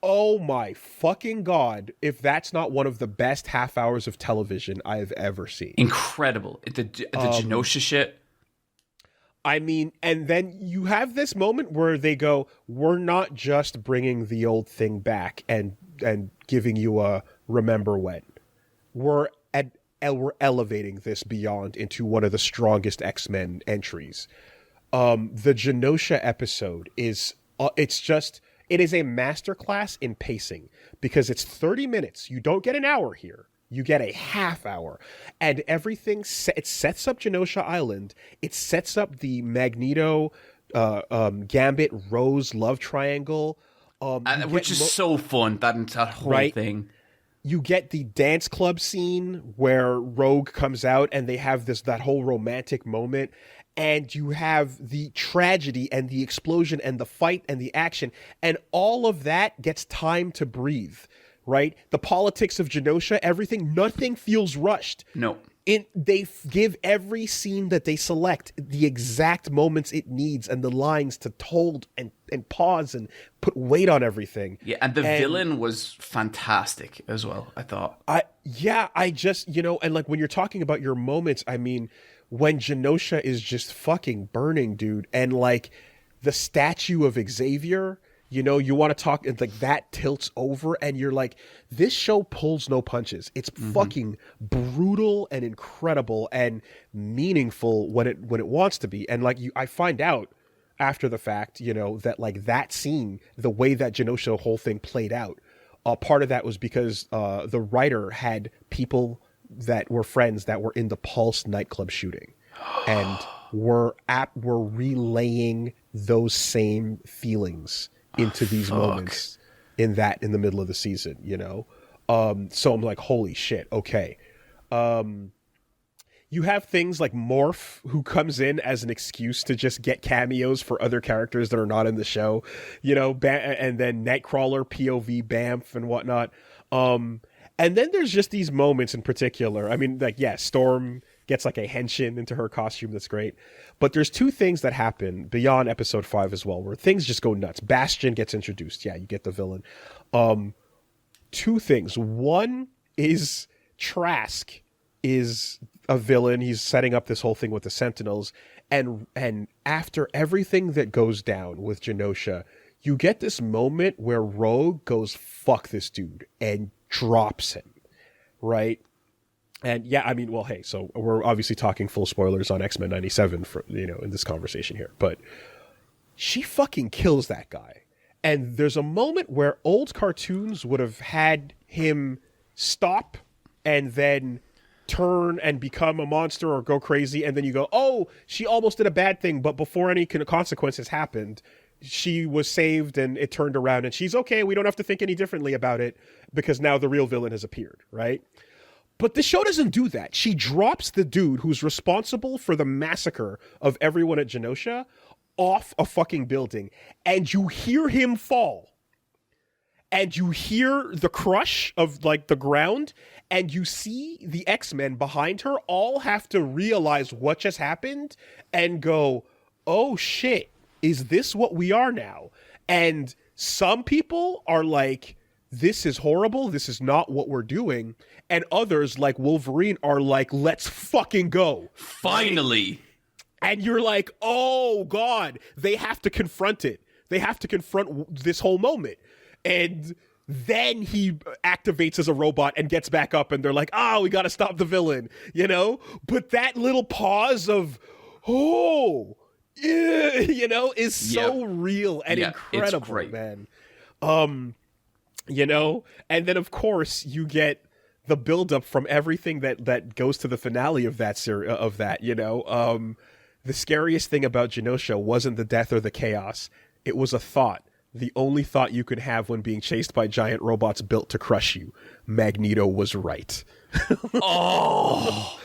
Oh my fucking God, if that's not one of the best half hours of television I've ever seen. Incredible. The Genosha shit. I mean, and then you have this moment where they go, we're not just bringing the old thing back and giving you a remember when. We're elevating this beyond into one of the strongest X-Men entries. The Genosha episode is, it is a masterclass in pacing because it's 30 minutes. You don't get an hour here. You get a half hour, and everything it sets up Genosha Island. It sets up the Magneto, Gambit, Rose love triangle, which is so fun. That whole thing. You get the dance club scene where Rogue comes out, and they have that whole romantic moment. And you have the tragedy and the explosion and the fight and the action, and all of that gets time to breathe. Right? The politics of Genosha, everything, nothing feels rushed. No. They give every scene that they select the exact moments it needs and the lines to hold and pause and put weight on everything. Yeah, and the villain was fantastic as well, I thought. I just, and like when you're talking about your moments, I mean, when Genosha is just fucking burning, dude, and like the statue of Xavier, you want to talk, and like that tilts over, and you're like, this show pulls no punches. It's fucking brutal and incredible and meaningful when it wants to be. And like I find out after the fact, that like that scene, the way that Genosha whole thing played out, part of that was because the writer had people that were friends that were in the Pulse nightclub shooting, and were relaying those same feelings into these moments in the middle of the season, so I'm like, holy shit, okay. You have things like Morph, who comes in as an excuse to just get cameos for other characters that are not in the show, and then Nightcrawler, POV, Bamf, and whatnot. And then there's just these moments in particular. I mean, like, yeah, Storm gets like a henshin into her costume. That's great. But there's two things that happen beyond episode 5 as well, where things just go nuts. Bastion gets introduced. Yeah, you get the villain. Two things. One is Trask is a villain. He's setting up this whole thing with the Sentinels. And after everything that goes down with Genosha, you get this moment where Rogue goes, fuck this dude, and drops him, right? And yeah, I mean, well, hey, so we're obviously talking full spoilers on X-Men 97 for, in this conversation here, but she fucking kills that guy. And there's a moment where old cartoons would have had him stop and then turn and become a monster or go crazy, and then you go, oh, she almost did a bad thing, but before any consequences happened, she was saved and it turned around and she's okay. We don't have to think any differently about it because now the real villain has appeared, right? But the show doesn't do that. She drops the dude who's responsible for the massacre of everyone at Genosha off a fucking building, and you hear him fall. And you hear the crush of like the ground, and you see the X-Men behind her all have to realize what just happened and go, oh shit, is this what we are now? And some people are like, this is horrible, this is not what we're doing. And others, like Wolverine, are like, let's fucking go. Finally. And you're like, oh God, they have to confront it. They have to confront this whole moment. And then he activates as a robot and gets back up, and they're like, we got to stop the villain, But that little pause of, oh, yeah, is so real and incredible, man. And then of course you get the buildup from everything that goes to the finale of that the scariest thing about Genosha wasn't the death or the chaos. It was a thought. The only thought you could have when being chased by giant robots built to crush you. Magneto was right. Oh,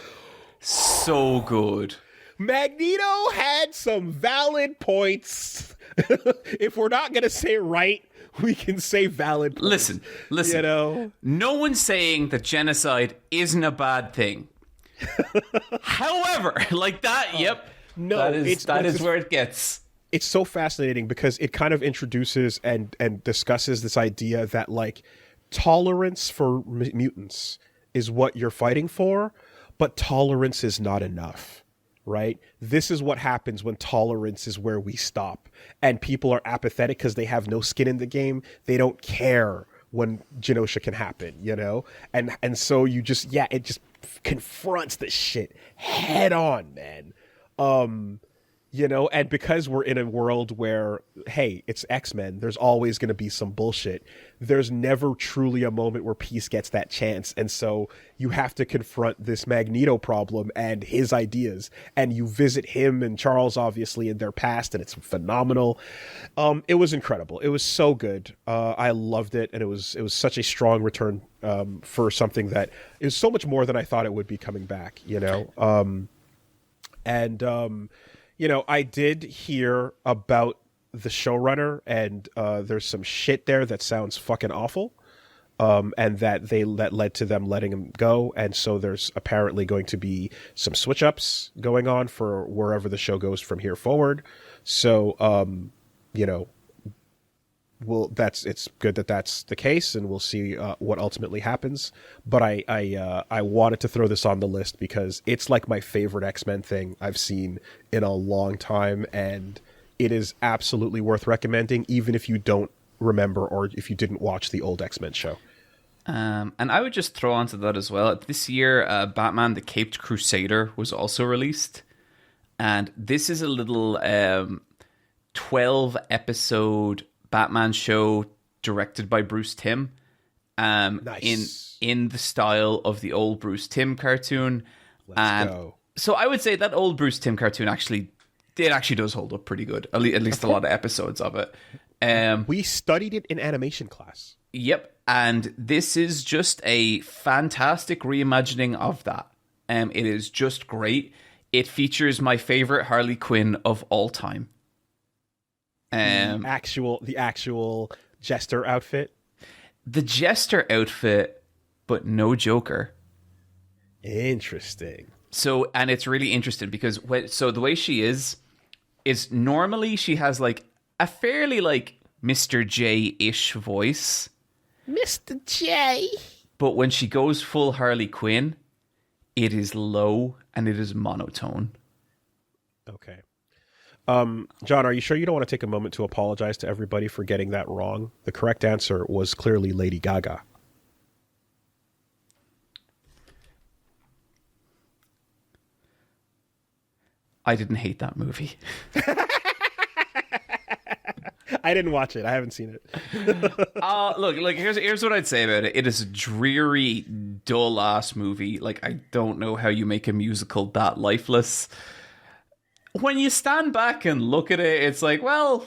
so good. Magneto had some valid points. If we're not going to say right, we can say valid points. Listen. No one's saying that genocide isn't a bad thing. However, like that, no, that is where it gets. It's so fascinating because it kind of introduces and discusses this idea that like tolerance for mutants is what you're fighting for, but tolerance is not enough, right? This is what happens when tolerance is where we stop, and people are apathetic because they have no skin in the game. They don't care when Genosha can happen, and so you just, it just confronts this shit head on, man. And because we're in a world where, hey, it's X-Men, there's always going to be some bullshit. There's never truly a moment where peace gets that chance. And so you have to confront this Magneto problem and his ideas. And you visit him and Charles, obviously, in their past, and it's phenomenal. It was incredible. It was so good. I loved it. And it was such a strong return for something that is so much more than I thought it would be coming back, I did hear about the showrunner, and there's some shit there that sounds fucking awful. and that led to them letting him go. And so there's apparently going to be some switch ups going on for wherever the show goes from here forward. So, it's good that that's the case, and we'll see what ultimately happens. But I wanted to throw this on the list because it's like my favorite X-Men thing I've seen in a long time, and it is absolutely worth recommending, even if you don't remember or if you didn't watch the old X-Men show. And I would just throw onto that as well. This year, Batman the Caped Crusader was also released. And this is a little 12-episode Batman show directed by Bruce Timm. Nice. In the style of the old Bruce Timm cartoon. Let's go. So I would say that old Bruce Timm cartoon actually does hold up pretty good. At least a lot of episodes of it. We studied it in animation class. Yep. And this is just a fantastic reimagining of that. It is just great. It features my favorite Harley Quinn of all time. The actual Jester outfit. The Jester outfit, but no Joker. Interesting. So, and it's really interesting because the way she is normally she has like a fairly like Mr. J-ish voice. Mr. J. But when she goes full Harley Quinn, it is low and it is monotone. Okay. John, are you sure you don't want to take a moment to apologize to everybody for getting that wrong? The correct answer was clearly Lady Gaga. I didn't hate that movie. I didn't watch it. I haven't seen it. Look. Here's what I'd say about it. It is a dreary, dull-ass movie. Like, I don't know how you make a musical that lifeless. When you stand back and look at it, it's like, well,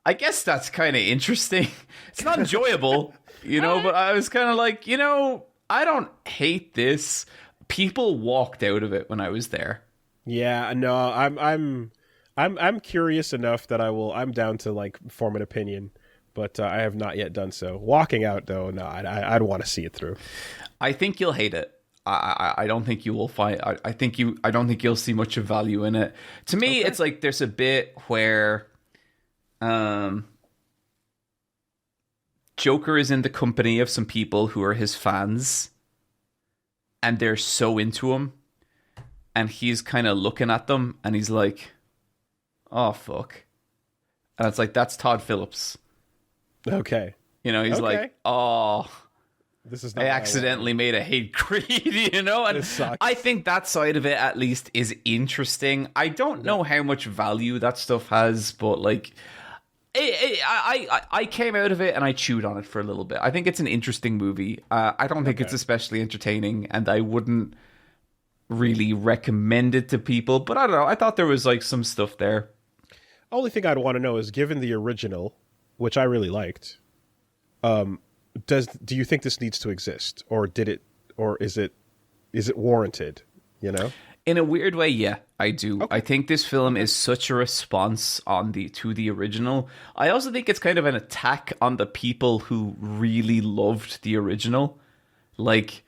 I guess that's kind of interesting. It's not enjoyable, but I was kind of like, I don't hate this. People walked out of it when I was there. Yeah, no, I'm curious enough that I'm down to like form an opinion, but I have not yet done so. Walking out though, no, I'd want to see it through. I think you'll hate it. I don't think you will find. I don't think you'll see much of value in it. To me, It's like there's a bit where, Joker is in the company of some people who are his fans, and they're so into him, and he's kind of looking at them, and he's like, "Oh fuck," and it's like that's Todd Phillips. Okay. He's like, "Oh." This is I accidentally made a hate creed, and this sucks. I think that side of it at least is interesting. I don't know how much value that stuff has, but like, I came out of it and I chewed on it for a little bit. I think it's an interesting movie. I don't think it's especially entertaining, and I wouldn't really recommend it to people. But I don't know. I thought there was like some stuff there. Only thing I'd want to know is, given the original, which I really liked, do you think this needs to exist, or is it warranted? In a weird way, yeah, I do. Okay. I think this film is such a response to the original. I also think it's kind of an attack on the people who really loved the original. Like,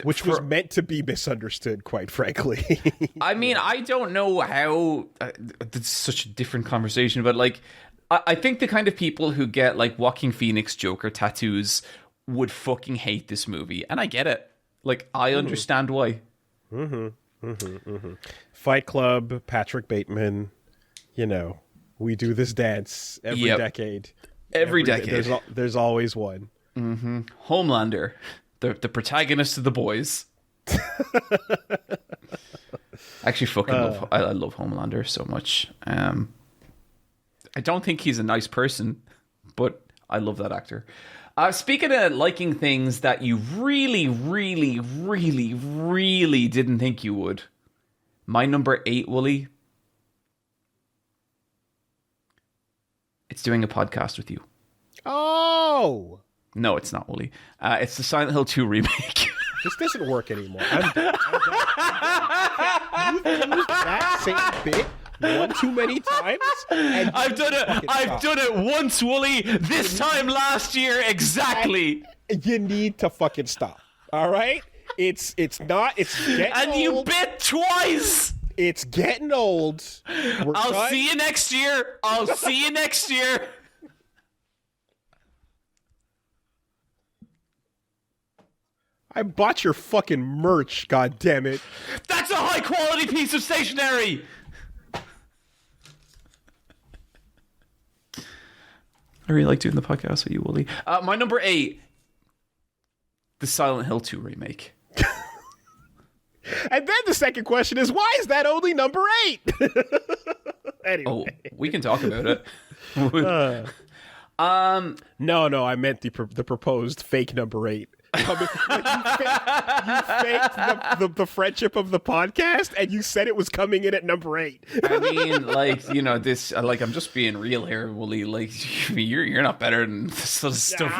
which was meant to be misunderstood, quite frankly. I mean, I don't know how. It's such a different conversation, but like, I think the kind of people who get like Joaquin Phoenix Joker tattoos would fucking hate this movie, and I get it. Like, I understand why. Fight Club, Patrick Bateman. We do this dance every decade. Every decade. There's always one. Mm-hmm. Homelander, the protagonist of The Boys. Actually, fucking I love Homelander so much. I don't think he's a nice person, but I love that actor. Speaking of liking things that you really, really, really, really didn't think you would, my number 8, Woolie, it's doing a podcast with you. Oh! No, it's not, Woolie. It's the Silent Hill 2 remake. This doesn't work anymore. I'm done. You used that same bit one too many times. And I've done it once, Woolie. This time last year, exactly. You need to fucking stop. All right? It's getting and old. You bit twice. It's getting old. I'll see you next year. I bought your fucking merch, god damn it. That's a high quality piece of stationery. I really like doing the podcast with you, Woolie. My number 8, the Silent Hill 2 remake. And then the second question is, why is that only number 8? Anyway. Oh, we can talk about it. No, I meant the proposed fake number 8. You faked the friendship of the podcast, and you said it was coming in at number 8. I mean, this. I'm just being real here, Woolie. Like, you're not better than this sort of stuff.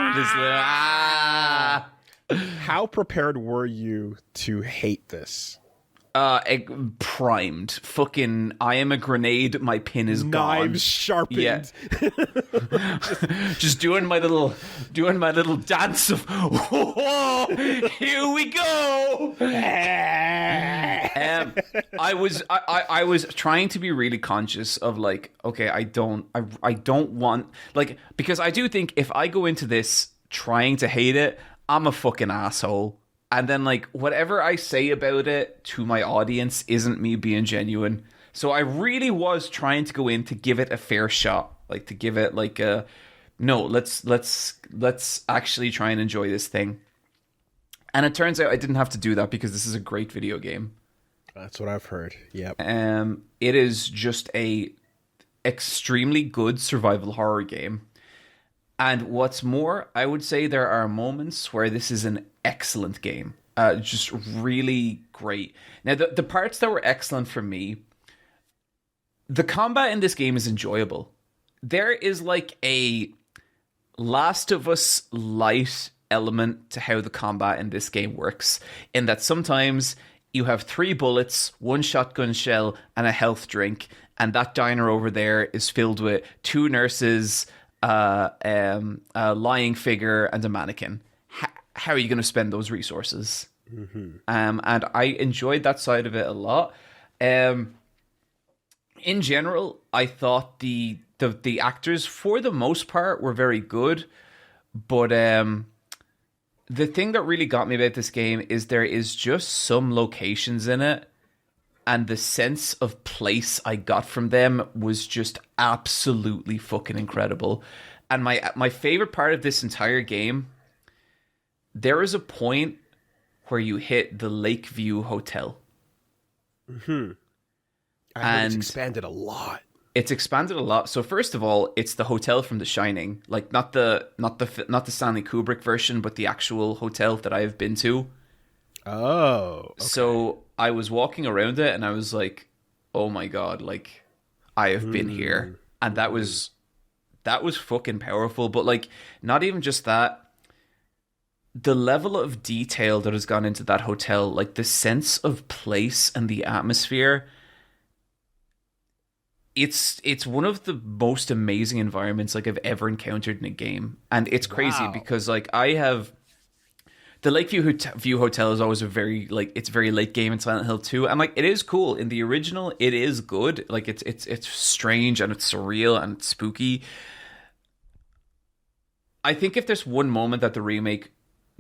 How prepared were you to hate this? Primed. Fucking, I am a grenade. My pin is gone. Knives sharpened. Yeah. Just doing my little dance of, oh, here we go. I was trying to be really conscious of okay, I don't want, because I do think if I go into this trying to hate it, I'm a fucking asshole. And then, whatever I say about it to my audience isn't me being genuine. So I really was trying to go in to give it a fair shot. To give it, no, let's actually try and enjoy this thing. And it turns out I didn't have to do that because this is a great video game. That's what I've heard. Yep. It is just a extremely good survival horror game. And what's more, I would say there are moments where this is an excellent game. Just really great. Now, the parts that were excellent for me, the combat in this game is enjoyable. There is a Last of Us light element to how the combat in this game works, in that sometimes you have 3 bullets, 1 shotgun shell, and a health drink, and that diner over there is filled with 2 nurses, a lying figure, and a mannequin. How are you going to spend those resources? Mm-hmm. And I enjoyed that side of it a lot. In general, I thought the actors, for the most part, were very good. But the thing that really got me about this game is there is just some locations in it, and the sense of place I got from them was just absolutely fucking incredible. And my favorite part of this entire game, there is a point where you hit the Lakeview Hotel. Mm-hmm. And it's expanded a lot. It's expanded a lot. So first of all, it's the hotel from The Shining, not the Stanley Kubrick version, but the actual hotel that I have been to. Oh. Okay. So I was walking around it and I was like, oh my God, I have been here. And that was fucking powerful. But not even just that, the level of detail that has gone into that hotel, the sense of place and the atmosphere, it's one of the most amazing environments I've ever encountered in a game. And it's crazy because I have the Lakeview View Hotel is always a very it's very late game in Silent Hill 2, and it is cool. In the original, it is good. It's strange and it's surreal and it's spooky. I think if there's one moment that the remake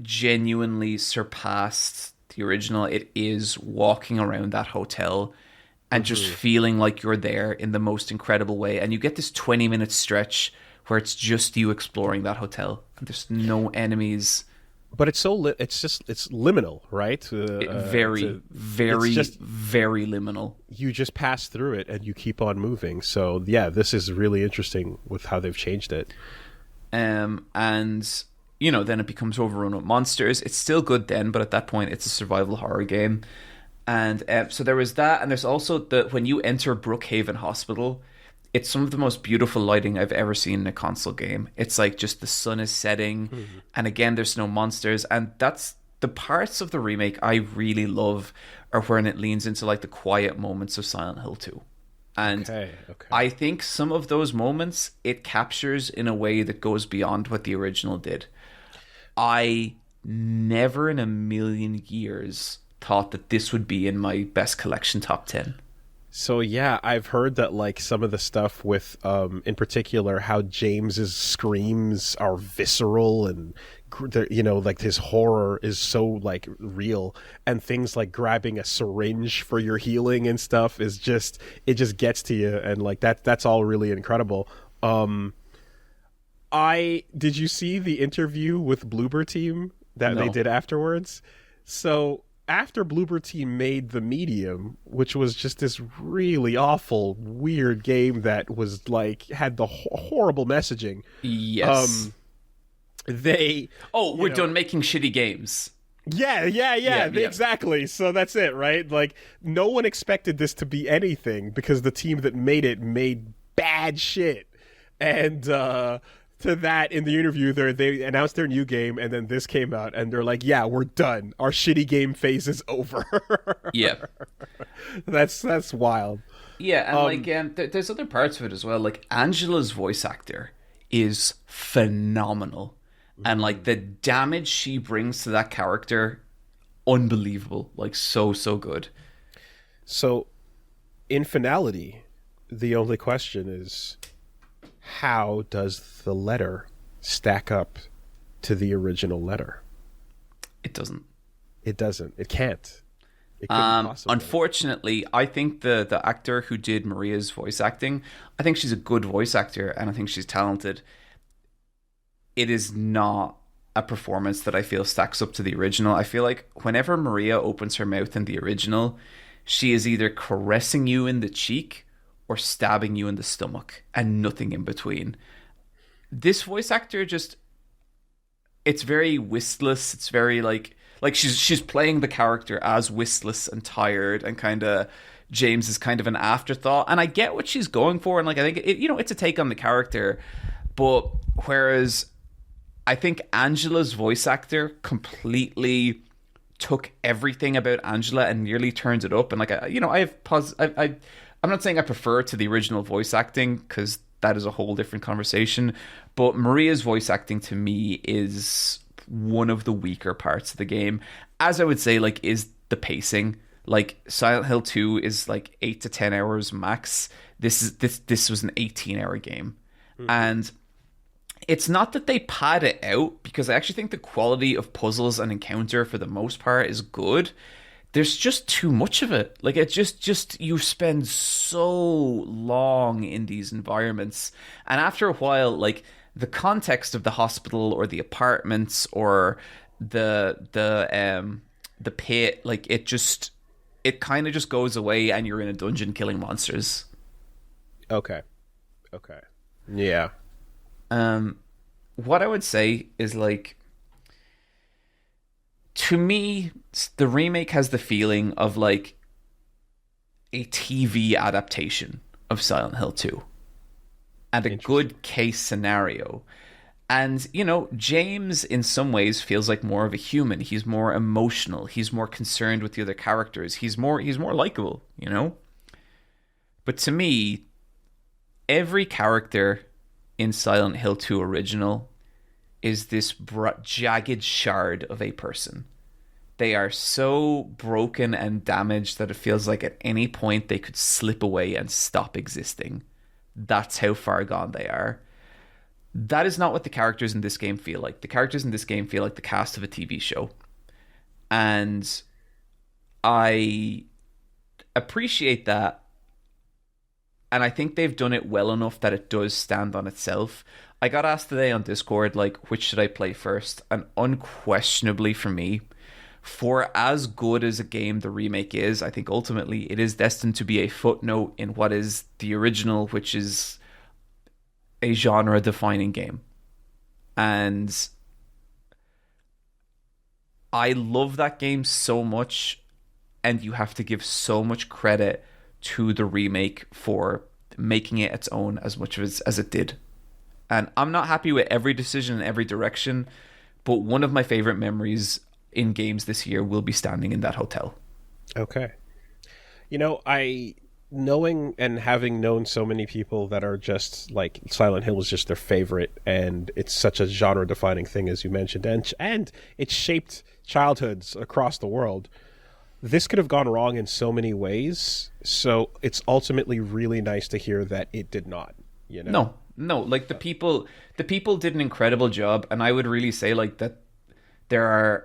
genuinely surpassed the original, it is walking around that hotel and just feeling like you're there in the most incredible way. And you get this 20-minute stretch where it's just you exploring that hotel and there's no enemies. But it's it's liminal, right? Very liminal. You just pass through it and you keep on moving. So yeah, this is really interesting with how they've changed it. And then it becomes overrun with monsters. It's still good then, but at that point, it's a survival horror game. And so there was that, and there's also when you enter Brookhaven Hospital, it's some of the most beautiful lighting I've ever seen in a console game. It's just the sun is setting, and again, there's no monsters, and that's the parts of the remake I really love, are when it leans into the quiet moments of Silent Hill 2. And I think some of those moments it captures in a way that goes beyond what the original did. I never in a million years thought that this would be in my best collection top 10. So yeah, I've heard that like some of the stuff with in particular how James's screams are visceral and you know, like his horror is so like real, and things like grabbing a syringe for your healing and stuff is just, it just gets to you, and like that's all really incredible. Did you see the interview with Bloober Team that they did afterwards? So after Bloober Team made The Medium, which was just this really awful, weird game that was like had the horrible messaging. Yes. We're done making shitty games. Yeah, exactly. So that's it, right? Like, no one expected this to be anything because the team that made it made bad shit. And to that, in the interview, they announced their new game, and then this came out, and they're like, yeah, we're done. Our shitty game phase is over. Yeah. That's wild. Yeah, and there's other parts of it as well. Like, Angela's voice actor is phenomenal. And like the damage she brings to that character, unbelievable. Like so good. So in finality, the only question is, how does the letter stack up to the original letter? It doesn't. It can't. It couldn't possibly. Unfortunately, I think the actor who did Maria's voice acting, I think she's a good voice actor and I think she's talented. It is not a performance that I feel stacks up to the original. I feel like whenever Maria opens her mouth in the original, she is either caressing you in the cheek or stabbing you in the stomach, and nothing in between. This voice actor it's very wistless. It's very like she's playing the character as wistless and tired, and kind of James is kind of an afterthought. And I get what she's going for, and like I think it's a take on the character, but whereas I think Angela's voice actor completely took everything about Angela and nearly turned it up. And like, I'm not saying I prefer it to the original voice acting, because that is a whole different conversation. But Maria's voice acting to me is one of the weaker parts of the game. As I would say, like, is the pacing. Like, Silent Hill 2 is like 8 to 10 hours max. This was an 18-hour game. Mm-hmm. And it's not that they pad it out, because I actually think the quality of puzzles and encounter for the most part is good. There's just too much of it. Like, it's just you spend so long in these environments, and after a while, like, the context of the hospital or the apartments or the pit, like, it kind of just goes away, and you're in a dungeon killing monsters. Okay. Yeah. What I would say is, like, to me, the remake has the feeling of like a TV adaptation of Silent Hill 2 and a good case scenario. And, you know, James in some ways feels like more of a human. He's more emotional. He's more concerned with the other characters. He's more likable, you know? But to me, every character in Silent Hill 2 original is this jagged shard of a person. They are so broken and damaged that it feels like at any point they could slip away and stop existing. That's how far gone they are. That is not what the characters in this game feel like. The characters in this game feel like the cast of a TV show. And I appreciate that. And I think they've done it well enough that it does stand on itself. I got asked today on Discord, like, which should I play first? And unquestionably for me, for as good as a game the remake is, I think ultimately it is destined to be a footnote in what is the original, which is a genre-defining game. And I love that game so much, and you have to give so much credit to the remake for making it its own as much as it did. And I'm not happy with every decision in every direction, but one of my favorite memories in games this year will be standing in that hotel. Okay. You know, I knowing and having known so many people that are just like Silent Hill was just their favorite, and it's such a genre defining thing, as you mentioned, and it shaped childhoods across the world. This could have gone wrong in so many ways, so it's ultimately really nice to hear that it did not, you know? No, like the people did an incredible job, and I would really say like that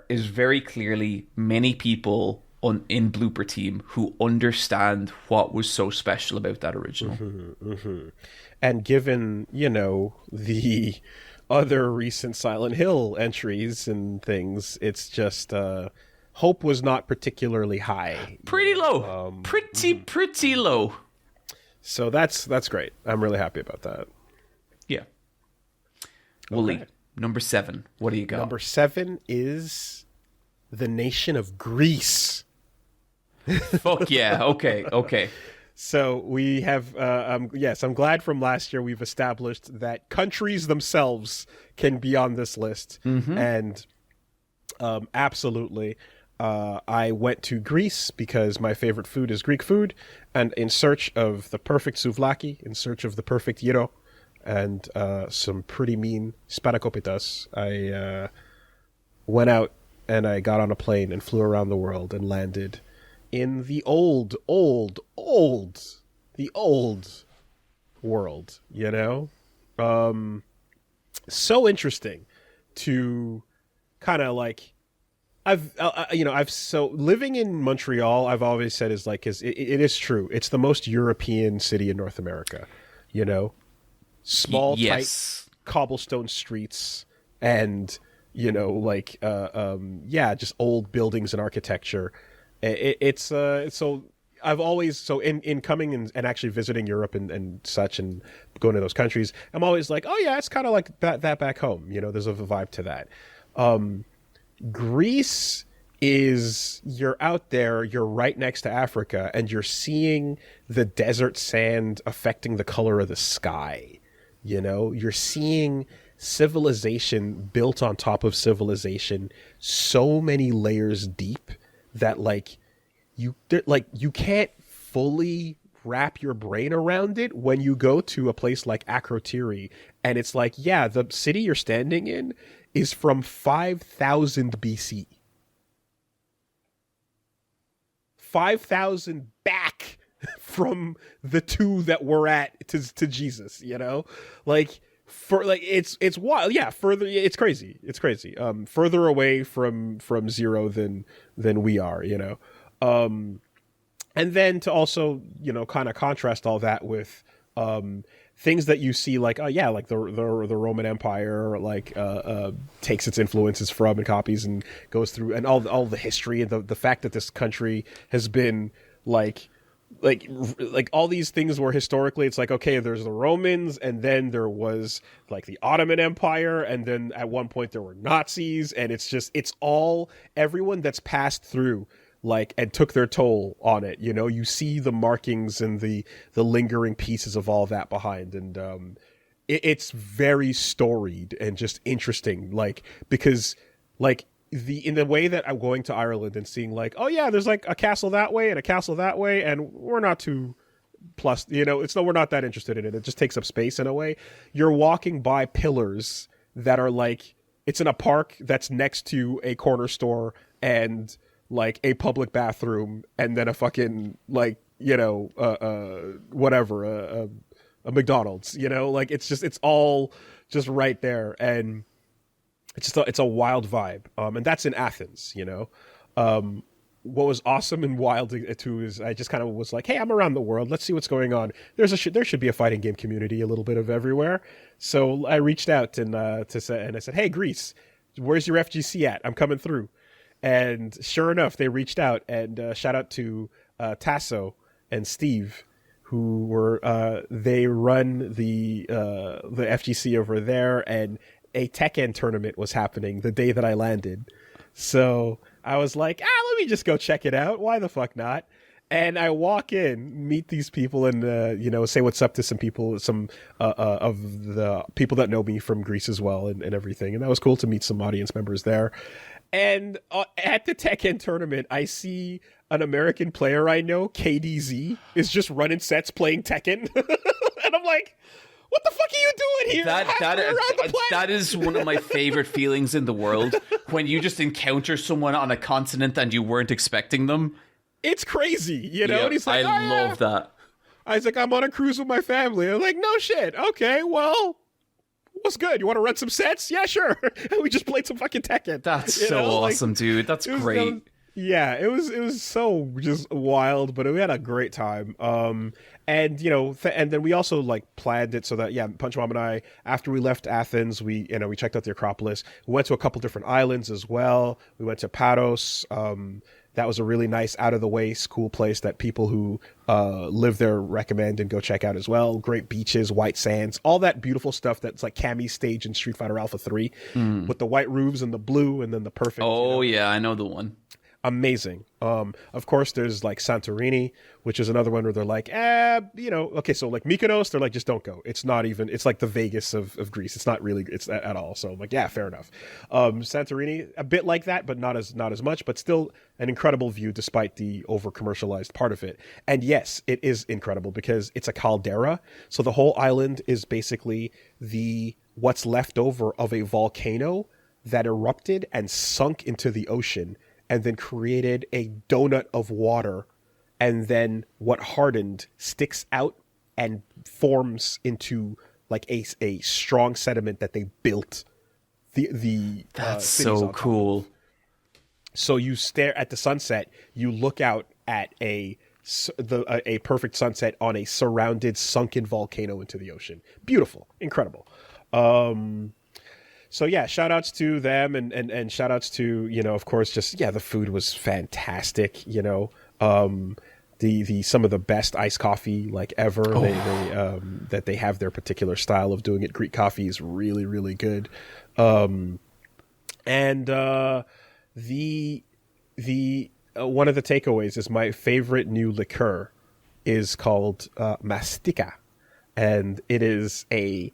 is very clearly many people in Blooper Team who understand what was so special about that original. And given, you know, the other recent Silent Hill entries and things, it's just hope was not particularly high. Pretty low. Pretty low. So that's great. I'm really happy about that. Yeah. Woolie, number 7. What do you got? Number 7 is the nation of Greece. Fuck yeah. Okay. So we have, yes, I'm glad from last year we've established that countries themselves can be on this list. And absolutely, I went to Greece because my favorite food is Greek food, and in search of the perfect souvlaki, in search of the perfect gyro, and some pretty mean spanakopoulos, I went out and I got on a plane and flew around the world and landed in the old world, you know? So interesting to kind of like, living in Montreal, I've always said is like, it is true. It's the most European city in North America, you know? Small, tight cobblestone streets and, you know, like, just old buildings and architecture. It's so I've always, in coming and actually visiting Europe and such and going to those countries, I'm always like, oh yeah, it's kind of like that back home, you know, there's a vibe to that. Greece is, you're out there, you're right next to Africa, and you're seeing the desert sand affecting the color of the sky, you know, you're seeing civilization built on top of civilization so many layers deep that like you can't fully wrap your brain around it when you go to a place like Akrotiri, and it's like, yeah, the city you're standing in is from 5000 BC. 5,000 back from the 2 that we're at to Jesus, you know? Like, for like it's wild. Yeah, further, it's crazy. Further away from 0 than we are, you know. And then to also, you know, kind of contrast all that with things that you see, like, like the Roman Empire, like takes its influences from and copies and goes through, and all the history and the fact that this country has been like all these things where historically it's like, okay, there's the Romans, and then there was like the Ottoman Empire, and then at one point there were Nazis, and it's all everyone that's passed through like and took their toll on it, you know. You see the markings and the lingering pieces of all that behind, and it's very storied and just interesting, like, because like in the way that I'm going to Ireland and seeing like, oh yeah, there's like a castle that way and a castle that way, and we're not too plus, you know, we're not that interested in it. It just takes up space in a way. You're walking by pillars that are like, it's in a park that's next to a corner store and like a public bathroom, and then a fucking, like, you know, a McDonald's, you know, like it's all just right there, and it's a wild vibe. And that's in Athens, you know. What was awesome and wild too is I just kind of was like, hey, I'm around the world. Let's see what's going on. There should be a fighting game community a little bit of everywhere. So I reached out and I said, hey, Greece, where's your FGC at? I'm coming through. And sure enough, they reached out, and shout out to Tasso and Steve, who were they run the FGC over there, and a Tekken tournament was happening the day that I landed. So I was like, let me just go check it out. Why the fuck not? And I walk in, meet these people, and you know, say what's up to some people, some of the people that know me from Greece as well, and everything. And that was cool to meet some audience members there. And at the Tekken tournament, I see an American player I know, KDZ, is just running sets playing Tekken. And I'm like, what the fuck are you doing here? That is one of my favorite feelings in the world, when you just encounter someone on a continent and you weren't expecting them. It's crazy, you know? Yeah, and he's like, I love that. I was like, I'm on a cruise with my family. I'm like, no shit. Okay, well, what's good? You want to run some sets? Yeah, sure. And we just played some fucking Tekken. That's so awesome, dude. That's great. It was so just wild, but we had a great time. And you know, and then we also like planned it so that Punch Mom and I, after we left Athens, we checked out the Acropolis. We went to a couple different islands as well. We went to Paros. That was a really nice, out of the way, cool place that people who live there recommend and go check out as well. Great beaches, white sands, all that beautiful stuff that's like Cammy's stage in Street Fighter Alpha 3 with the white roofs and the blue and then the perfect. Oh, yeah, I know the one. Amazing. Of course, there's like Santorini, which is another one where they're like, okay, so like Mykonos, they're like, just don't go. It's not even, it's like the Vegas of Greece. It's not really, it's at all. So I'm like, yeah, fair enough. Santorini, a bit like that, but not as much, but still an incredible view despite the over commercialized part of it. And yes, it is incredible because it's a caldera. So the whole island is basically what's left over of a volcano that erupted and sunk into the ocean, and then created a donut of water, and then what hardened sticks out and forms into like a strong sediment that they built the that's so cool. So you stare at the sunset, you look out at a perfect sunset on a surrounded sunken volcano into the ocean. Beautiful, incredible. So yeah, shout outs to them and shout outs to, of course, just, the food was fantastic, the some of the best iced coffee like ever. That they have their particular style of doing it. Greek coffee is really, really good. And the one of the takeaways is my favorite new liqueur is called Mastika, and it is a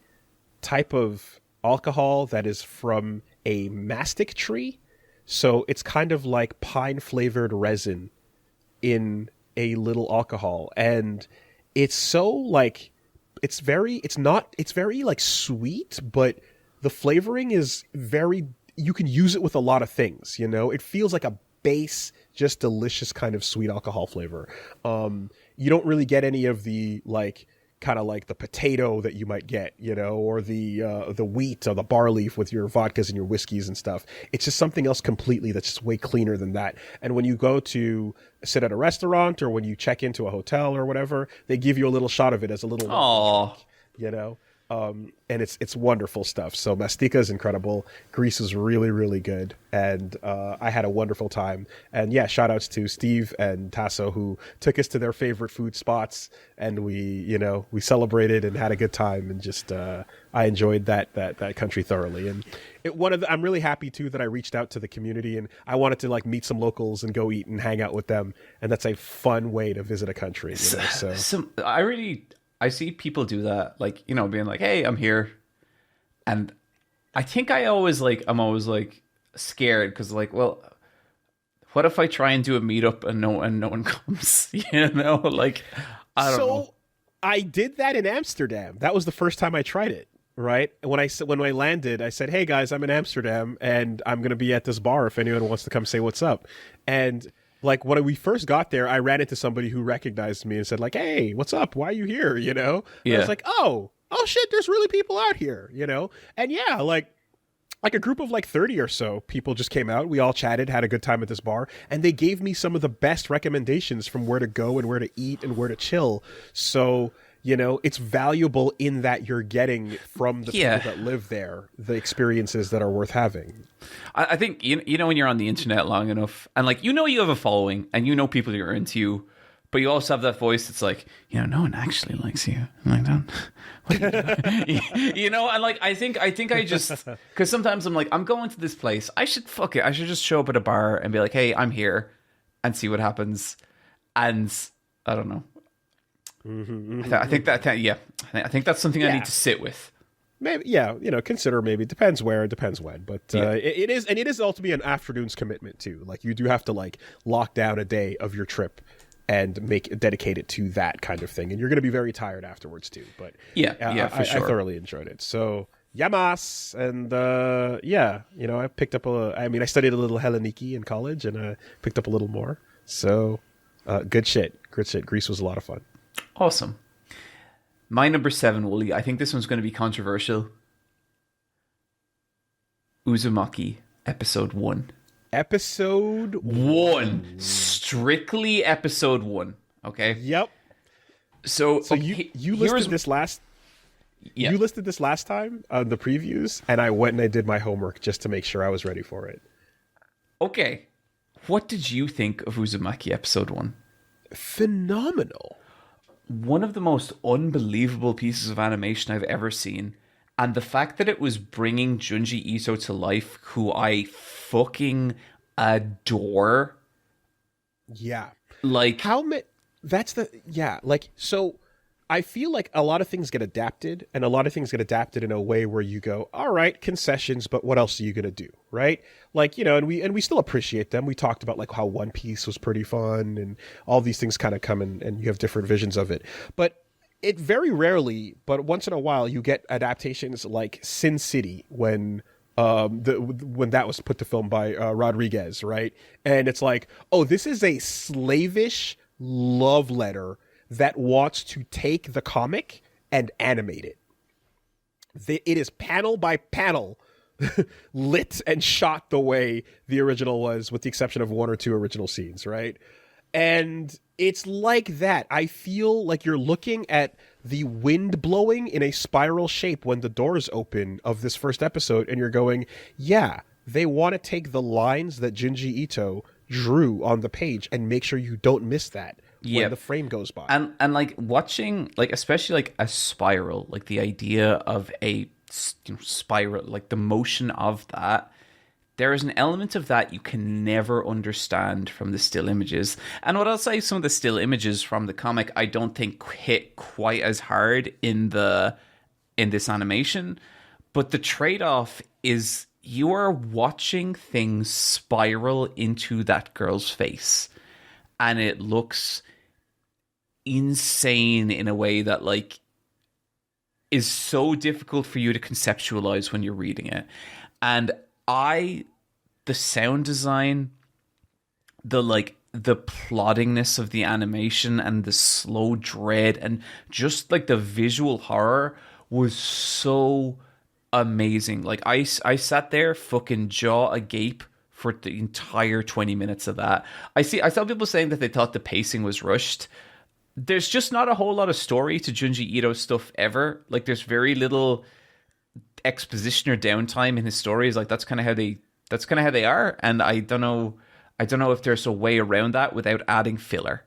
type of alcohol that is from a mastic tree. So it's kind of like pine flavored resin in a little alcohol. And it's so like, it's very like sweet, but the flavoring is you can use it with a lot of things, it feels like a base, just delicious kind of sweet alcohol flavor. You don't really get any of the kind of like the potato that you might get, or the wheat or the barley with your vodkas and your whiskeys and stuff. It's just something else completely that's just way cleaner than that. And when you go to sit at a restaurant or when you check into a hotel or whatever, they give you a little shot of it as a little, and it's wonderful stuff. So Mastika is incredible. Greece is really, really good. And I had a wonderful time. And yeah, shout outs to Steve and Tasso who took us to their favorite food spots. And we celebrated and had a good time. And just, I enjoyed that country thoroughly. And I'm really happy too that I reached out to the community and I wanted to meet some locals and go eat and hang out with them. And that's a fun way to visit a country. So I see people do that, being like, hey, I'm here. And I think I'm always scared because well, what if I try and do a meetup and no one comes, I don't know. I did that in Amsterdam. That was the first time I tried it. Right. When I landed, I said, hey guys, I'm in Amsterdam and I'm going to be at this bar if anyone wants to come say what's up. And when we first got there, I ran into somebody who recognized me and said hey, what's up? Why are you here? Yeah. I was like, oh shit, there's really people out here, And yeah, like a group of 30 or so people just came out. We all chatted, had a good time at this bar, and they gave me some of the best recommendations from where to go and where to eat and where to chill. So, it's valuable in that you're getting from the people that live there the experiences that are worth having. I think, when you're on the internet long enough and you have a following and people who are into you, but you also have that voice that's no one actually likes you. I'm like, what are you doing? And I just, because sometimes I'm I'm going to this place. I should just show up at a bar and be like, hey, I'm here and see what happens. And I don't know. I think that's something I need to sit with. maybe, consider maybe. Depends where, depends when. But it is ultimately an afternoon's commitment too. Like, you do have to like lock down a day of your trip and dedicate it to that kind of thing. And you're going to be very tired afterwards too. But for sure. I thoroughly enjoyed it. So yamas, and I picked up I studied a little Helleniki in college, and I picked up a little more. So good shit. Greece was a lot of fun. Awesome. My number 7, Wooly. I think this one's going to be controversial. Uzumaki, episode 1. Episode 1. Strictly episode 1. Okay. Yep. So you listed this last. Yeah. You listed this last time on the previews, and I went and I did my homework just to make sure I was ready for it. Okay. What did you think of Uzumaki episode 1? Phenomenal. One of the most unbelievable pieces of animation I've ever seen. And the fact that it was bringing Junji Ito to life, who I fucking adore. Yeah. Like, so I feel like a lot of things get adapted, and a lot of things get adapted in a way where you go, all right, concessions, but what else are you going to do, right? Like, and we still appreciate them. We talked about like how One Piece was pretty fun, and all these things kind of come in, and you have different visions of it. But it very rarely, but once in a while, you get adaptations like Sin City when that was put to film by Rodriguez, right? And it's like, oh, this is a slavish love letter that wants to take the comic and animate it. It is panel by panel lit and shot the way the original was, with the exception of 1 or 2 original scenes, right? And it's like that. I feel like you're looking at the wind blowing in a spiral shape when the doors open of this first episode, and you're going, yeah, they want to take the lines that Junji Ito drew on the page and make sure you don't miss that when the frame goes by. And like watching, like especially like a spiral, like the idea of a spiral, like the motion of that, there is an element of that you can never understand from the still images. And what I'll say, some of the still images from the comic I don't think hit quite as hard in this animation, but the trade-off is you are watching things spiral into that girl's face, and it looks insane in a way that like is so difficult for you to conceptualize when you're reading it. And the sound design, the ploddingness of the animation, and the slow dread, and just like the visual horror was so amazing. Like I sat there fucking jaw agape for the entire 20 minutes of that. I saw people saying that they thought the pacing was rushed. There's just not a whole lot of story to Junji Ito's stuff ever. Like, there's very little exposition or downtime in his stories. Like, that's kind of how they are. And I don't know if there's a way around that without adding filler.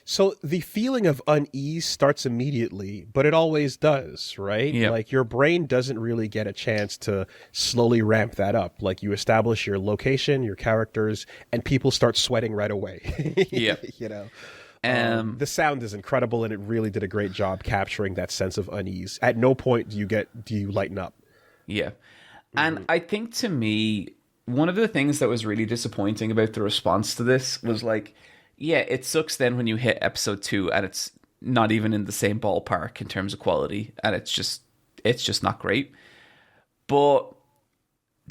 So the feeling of unease starts immediately, but it always does, right? Yep. Like, your brain doesn't really get a chance to slowly ramp that up. Like, you establish your location, your characters, and people start sweating right away. Yeah. The sound is incredible, and it really did a great job capturing that sense of unease. At no point do you lighten up. Yeah. And I think, to me, one of the things that was really disappointing about the response to this was like, yeah, it sucks then when you hit episode 2 and it's not even in the same ballpark in terms of quality, and it's just not great. But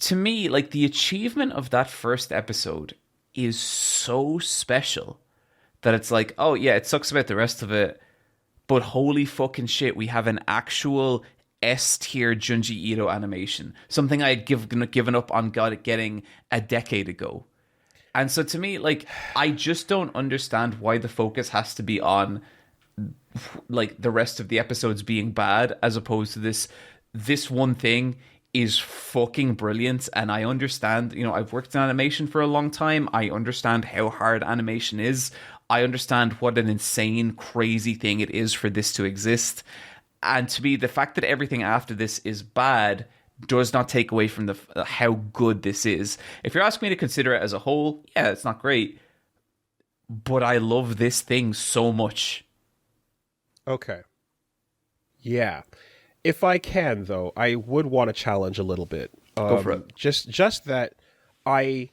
to me, like, the achievement of that first episode is so special that it's like, oh yeah, it sucks about the rest of it, but holy fucking shit, we have an actual S-tier Junji Ito animation, something I had given up on getting a decade ago. And so to me, like, I just don't understand why the focus has to be on like the rest of the episodes being bad, as opposed to this one thing is fucking brilliant. And I understand, I've worked in animation for a long time. I understand how hard animation is. I understand what an insane, crazy thing it is for this to exist. And to me, the fact that everything after this is bad does not take away from how good this is. If you're asking me to consider it as a whole, yeah, it's not great, but I love this thing so much. Okay. Yeah. If I can, though, I would want to challenge a little bit. Go for it. Just that I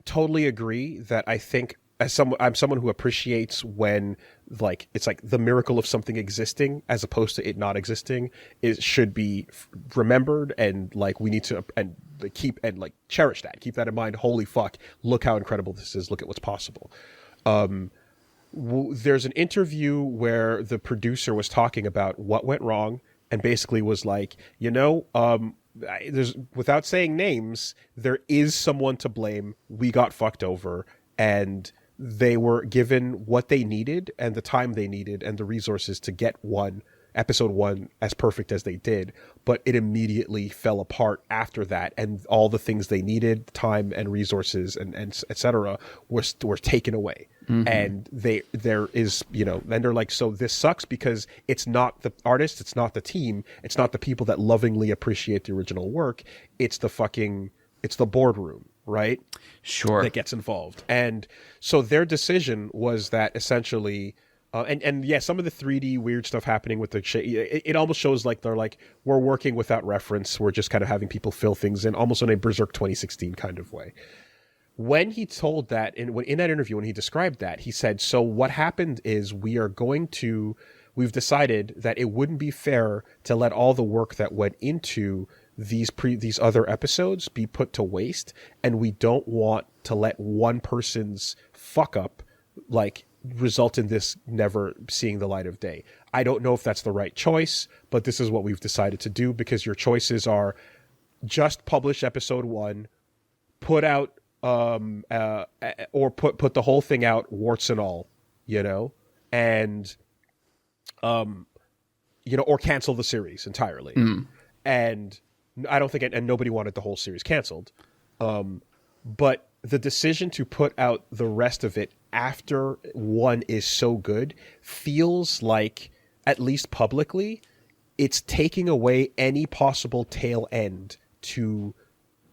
totally agree that I think I'm someone who appreciates when like it's like the miracle of something existing as opposed to it not existing should be remembered, and like we need to and keep and like cherish that, keep that in mind. Holy fuck, look how incredible this is, look at what's possible. There's an interview where the producer was talking about what went wrong and basically was like, there's, without saying names, there is someone to blame. We got fucked over, and they were given what they needed and the time they needed and the resources to get episode 1 as perfect as they did, but it immediately fell apart after that, and all the things they needed, time and resources and etc. were taken away. Mm-hmm. And there is, and they're like, so this sucks because it's not the artists, it's not the team, it's not the people that lovingly appreciate the original work, it's the boardroom, right? Sure. That gets involved. And so their decision was that essentially, and yeah, some of the 3D weird stuff happening with the it almost shows like they're like, we're working without reference, we're just kind of having people fill things in, almost in a Berserk 2016 kind of way. When he told that, in that interview, when he described that, he said, so what happened is we've decided that it wouldn't be fair to let all the work that went into these other episodes be put to waste, and we don't want to let one person's fuck up like result in this never seeing the light of day. I don't know if that's the right choice, but this is what we've decided to do, because your choices are just publish episode 1, put out or put the whole thing out, warts and all, and or cancel the series entirely. And I don't think, and nobody wanted the whole series canceled. But the decision to put out the rest of it after 1 is so good feels like, at least publicly, it's taking away any possible tail end to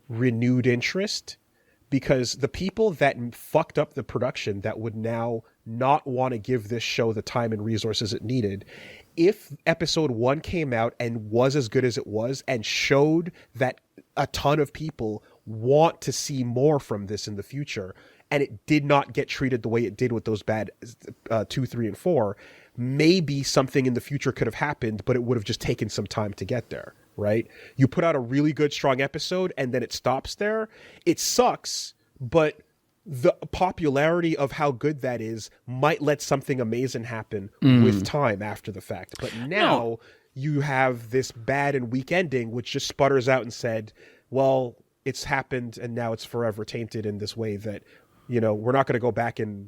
renewed interest, because the people that fucked up the production that would now not want to give this show the time and resources it needed, if episode 1 came out and was as good as it was and showed that a ton of people want to see more from this in the future, and it did not get treated the way it did with those bad 2, 3, and 4, maybe something in the future could have happened, but it would have just taken some time to get there, right? You put out a really good, strong episode and then it stops there. It sucks, but the popularity of how good that is might let something amazing happen with time after the fact. But now you have this bad and weak ending, which just sputters out and said, well, it's happened and now it's forever tainted in this way that, we're not going to go back and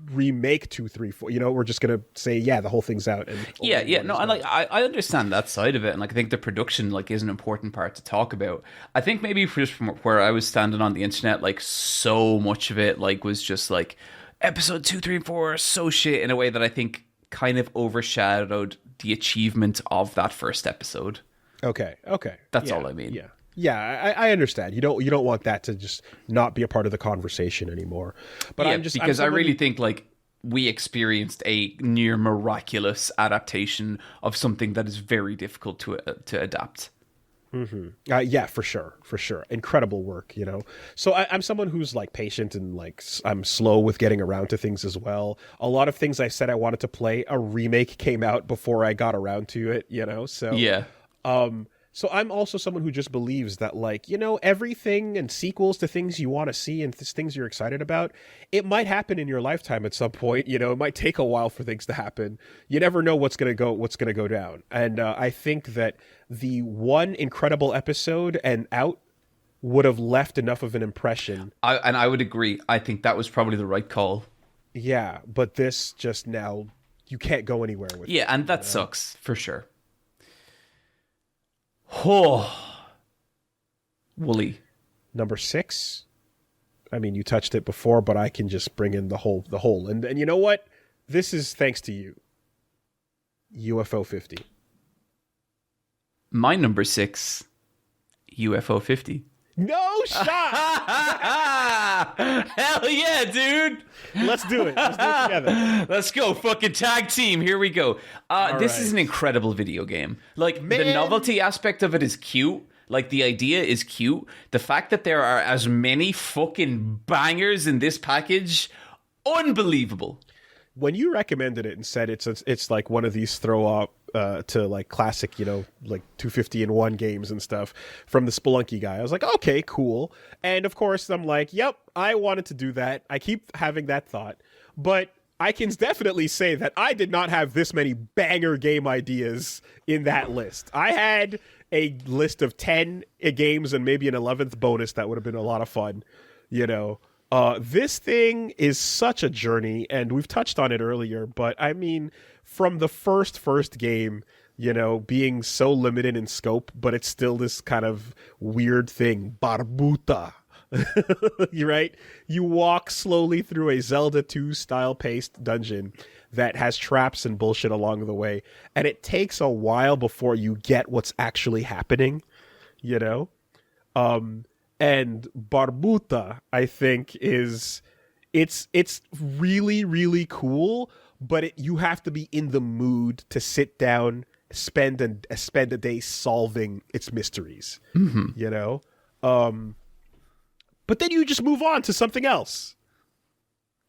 remake 2, 3, 4. We're just going to say, yeah, the whole thing's out. And I understand that side of it, and like I think the production like is an important part to talk about. I think maybe just from where I was standing on the internet, like so much of it like was just like episode 2, 3, and 4 are so shit in a way that I think kind of overshadowed the achievement of that first episode. Okay. That's all I mean. Yeah, I understand. You don't want that to just not be a part of the conversation anymore. But I really think like we experienced a near miraculous adaptation of something that is very difficult to adapt. Mm-hmm. Yeah, for sure. Incredible work, So I'm someone who's like patient and like I'm slow with getting around to things as well. A lot of things I said I wanted to play, a remake came out before I got around to it, So yeah. So I'm also someone who just believes that, like, everything and sequels to things you want to see and things you're excited about, it might happen in your lifetime at some point. It might take a while for things to happen. You never know what's going to go down. And I think that the one incredible episode and out would have left enough of an impression. I would agree. I think that was probably the right call. Yeah, but this just now, you can't go anywhere with it. Yeah, and that sucks, for sure. Oh, Woolie. Number 6. I mean, you touched it before, but I can just bring in the whole. And you know what? This is thanks to you. UFO 50. My number 6, UFO 50. No shot. Hell yeah, dude. Let's do it. Let's do it together. Let's go. Fucking tag team. Here we go. This is an incredible video game. Like, the novelty aspect of it is cute. Like, the idea is cute. The fact that there are as many fucking bangers in this package, unbelievable. When you recommended it and said it's like one of these throw up to like classic, like 250-in-1 games and stuff from the Spelunky guy, I was like, okay, cool. And of course, I'm like, yep, I wanted to do that. I keep having that thought, but I can definitely say that I did not have this many banger game ideas in that list. I had a list of 10 games and maybe an 11th bonus that would have been a lot of fun, This thing is such a journey, and we've touched on it earlier, but I mean, from the first game, being so limited in scope, but it's still this kind of weird thing, barbuta. You're right? You walk slowly through a Zelda 2 style paced dungeon that has traps and bullshit along the way, and it takes a while before you get what's actually happening, And Barbuta, I think, it's really, really cool, but you have to be in the mood to sit down, spend a day solving its mysteries, But then you just move on to something else,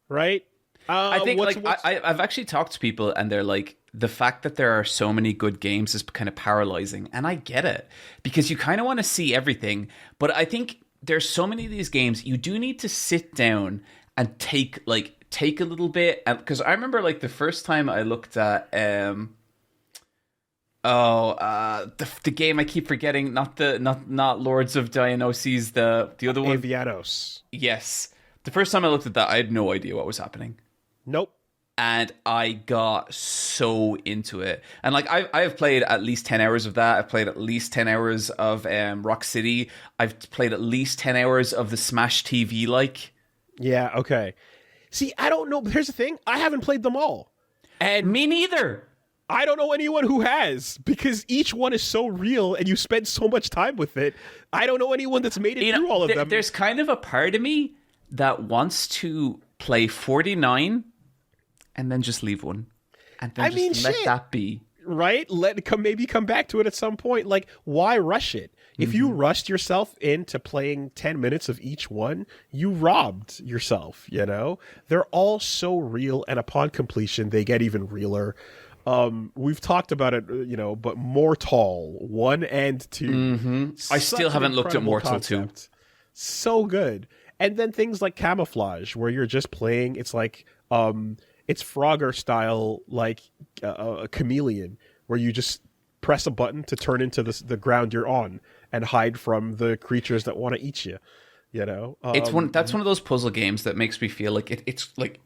right? I think I've actually talked to people, and they're like, the fact that there are so many good games is kind of paralyzing, and I get it, because you kind of want to see everything, but I think there's so many of these games, you do need to sit down and take a little bit, because I remember like the first time I looked at the game I keep forgetting, not Lords of Dionysus, the other one, Avianos. Yes, the first time I looked at that, I had no idea what was happening. Nope. And I got so into it. And like I have played at least 10 hours of that. I've played at least 10 hours of Rock City. I've played at least 10 hours of the Smash TV Yeah, okay. See, I don't know. But here's the thing. I haven't played them all. And me neither. I don't know anyone who has, because each one is so real and you spend so much time with it. I don't know anyone that's made it through all of them. There's kind of a part of me that wants to play 49 and then just leave one. And then let that be. Right? Maybe come back to it at some point. Like, why rush it? If you rushed yourself into playing 10 minutes of each one, you robbed yourself, They're all so real, and upon completion, they get even realer. We've talked about it, but Mortal 1 and 2. I still haven't looked at Mortal 2. So good. And then things like Camouflage, where you're just playing, it's like, it's Frogger style, like a chameleon, where you just press a button to turn into the ground you're on and hide from the creatures that want to eat you. That's one of those puzzle games that makes me feel like it's like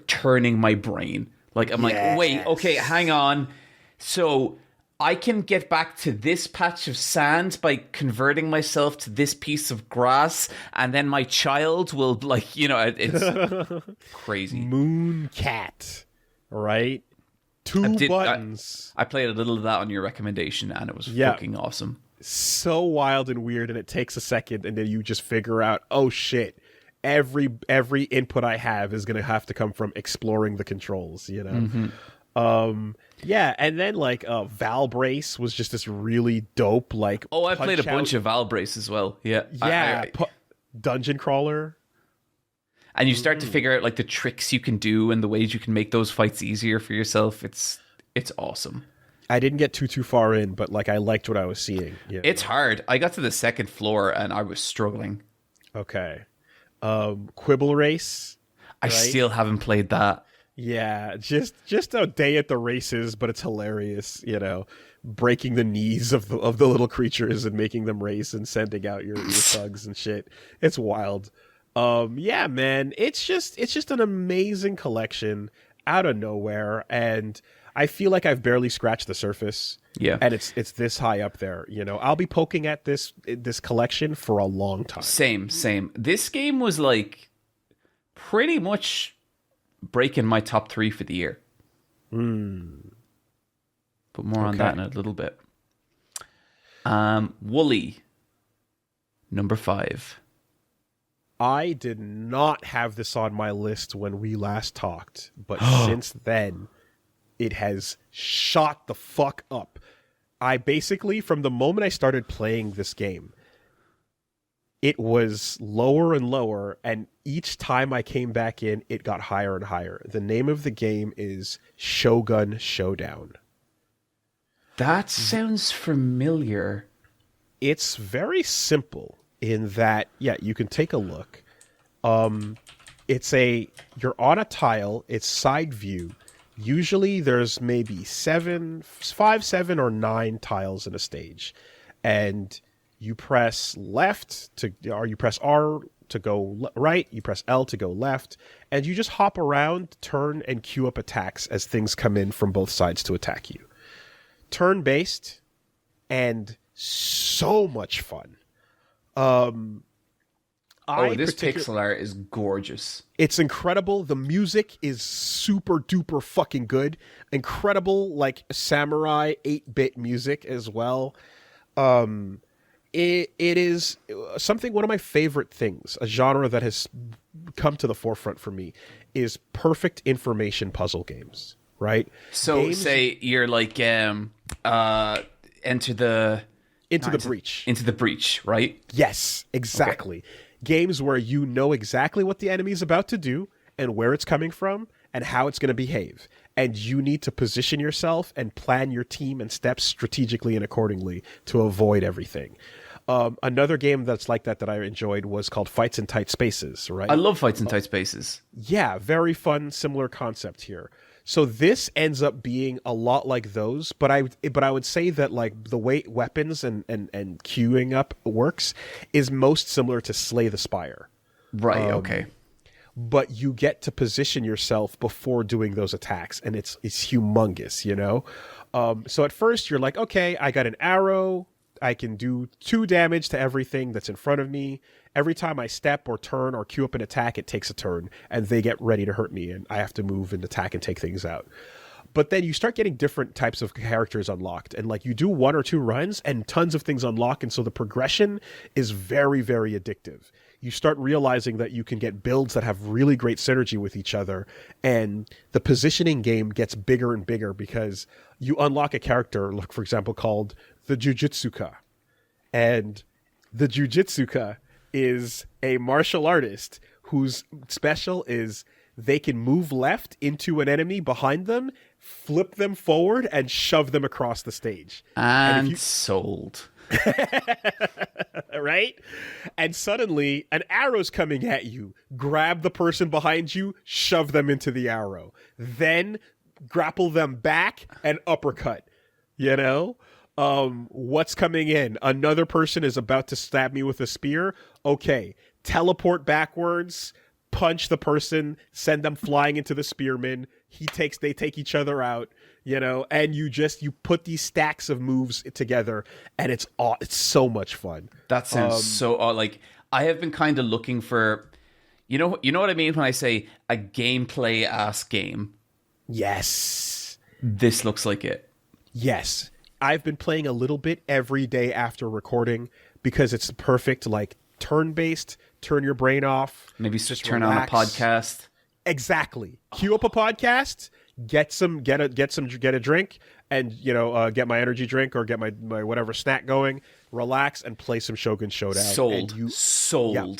turning my brain. Like I'm like, wait, okay, hang on. So I can get back to this patch of sand by converting myself to this piece of grass, and then my child will, it's crazy. Moon Cat, right? Buttons. I played a little of that on your recommendation, and it was fucking awesome. So wild and weird, and it takes a second, and then you just figure out, oh shit, every input I have is going to have to come from exploring the controls, Yeah, and then Val Brace was just this really dope I played a bunch of Val Brace as well. Yeah, dungeon crawler, and you start to figure out the tricks you can do and the ways you can make those fights easier for yourself. It's awesome. I didn't get too far in, but I liked what I was seeing. It's hard. I got to the second floor and I was struggling. Okay, Quibble Race. I still haven't played that. Yeah, just a day at the races, but it's hilarious, breaking the knees of the little creatures and making them race and sending out your thugs and shit. It's wild. Yeah, man, it's just an amazing collection out of nowhere, and I feel like I've barely scratched the surface. Yeah, and it's this high up there. I'll be poking at this collection for a long time. Same. This game was pretty much breaking my top 3 for the year. But more on that in a little bit. Woolie Number 5. I did not have this on my list when we last talked, but since then, it has shot the fuck up. I basically, from the moment I started playing this game, it was lower and lower, and each time I came back in, it got higher and higher. The name of the game is Shogun Showdown. That sounds familiar. It's very simple in that, yeah, you can take a look. You're on a tile, it's side view. Usually there's maybe 5, 7, or 9 tiles in a stage. And you press or you press R to go right, you press L to go left, and you just hop around, turn, and queue up attacks as things come in from both sides to attack you. Turn-based, and so much fun. This pixel art is gorgeous. It's incredible. The music is super duper fucking good. Incredible, like, samurai 8-bit music as well. It is something, one of my favorite things, a genre that has come to the forefront for me, is perfect information puzzle games, right? So say you're like, Into the Breach. Into the Breach, right? Yes, exactly. Okay. Games where you know exactly what the enemy is about to do and where it's coming from and how it's going to behave. And you need to position yourself and plan your team and steps strategically and accordingly to avoid everything. Another game that's like that I enjoyed was called Fights in Tight Spaces, right? I love Fights in Tight Spaces. Yeah, very fun, similar concept here. So this ends up being a lot like those, but I would say that, like, the way weapons and queuing up works is most similar to Slay the Spire. Right, okay. But you get to position yourself before doing those attacks, and it's humongous, you know? So at first you're like, okay, I got an arrow, I can do 2 damage to everything that's in front of me. Every time I step or turn or queue up an attack, it takes a turn, and they get ready to hurt me, and I have to move and attack and take things out. But then you start getting different types of characters unlocked, and, like, you do 1 or 2 runs, and tons of things unlock, and so the progression is very, very addictive. You start realizing that you can get builds that have really great synergy with each other, and the positioning game gets bigger and bigger because you unlock a character, like, for example, called the Jujutsuka. And the Jujutsuka is a martial artist whose special is they can move left into an enemy behind them, flip them forward, and shove them across the stage. And sold. Right? And suddenly an arrow's coming at you. Grab the person behind you, shove them into the arrow. Then grapple them back and uppercut. You know? What's coming in? Another person is about to stab me with a spear. Okay. Teleport backwards, punch the person, send them flying into the spearman. They take each other out, you know, and you put these stacks of moves together, and it's so much fun. That sounds so like, I have been kind of looking for, you know what I mean when I say a gameplay ass game. Yes. This looks like it. Yes. I've been playing a little bit every day after recording because it's perfect, like, turn-based, turn your brain off. Maybe just turn relax. On a podcast. Exactly. Cue up a podcast, get a drink, and, you know, get my energy drink or get my whatever snack going, relax, and play some Shogun Showdown. Sold. Yeah,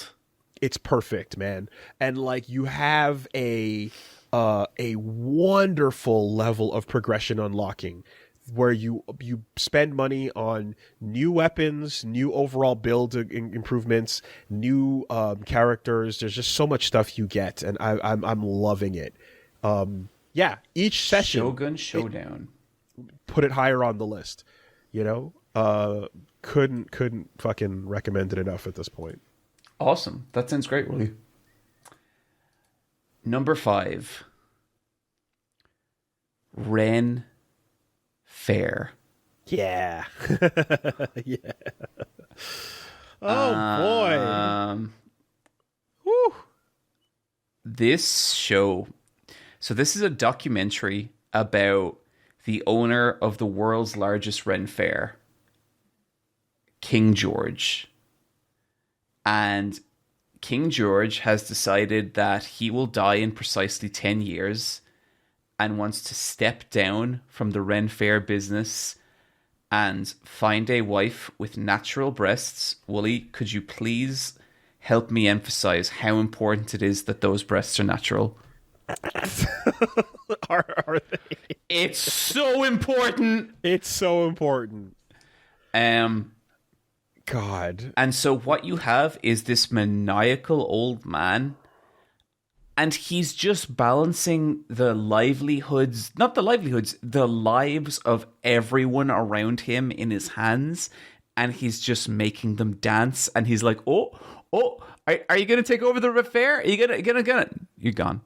it's perfect, man. And, like, you have a wonderful level of progression unlocking, where you spend money on new weapons, new overall build improvements, new characters. There's just so much stuff you get, and I'm loving it. Yeah, each session, Shogun Showdown, put it higher on the list. You know, couldn't fucking recommend it enough at this point. Awesome, that sounds great, Woolie. Number 5, FAIRE. Yeah. Yeah. Oh, boy. Woo. This show. So this is a documentary about the owner of the world's largest Ren fair, King George. And King George has decided that he will die in precisely 10 years and wants to step down from the Ren Fair business and find a wife with natural breasts. Woolie, could you please help me emphasize how important it is that those breasts are natural? Are they? It's so important. It's so important. God. And so what you have is this maniacal old man, and he's just balancing the livelihoods, not the livelihoods, the lives of everyone around him in his hands, and he's just making them dance, and he's like, oh, are you going to take over the fair? Are you going to, you're gone.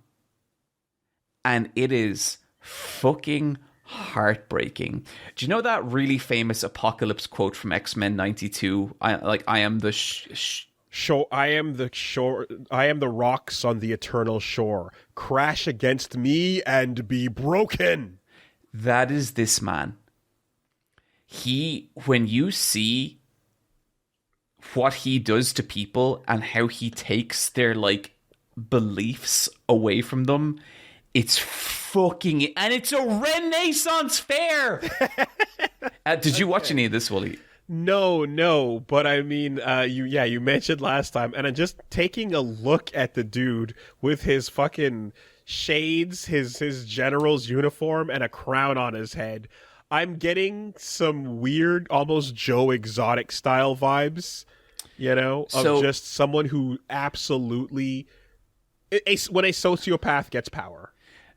And it is fucking heartbreaking. Do you know that really famous Apocalypse quote from X-Men 92? I am the I am the shore. I am the rocks on the eternal shore. Crash against me and be broken. That is this man. When you see what he does to people and how he takes their like beliefs away from them, it's fucking, and it's a Renaissance fair. Did you watch any of this, Woolie? No, but I mean, you mentioned last time, and I'm just taking a look at the dude with his fucking shades, his general's uniform, and a crown on his head. I'm getting some weird, almost Joe Exotic style vibes, of just someone who absolutely, when a sociopath gets power.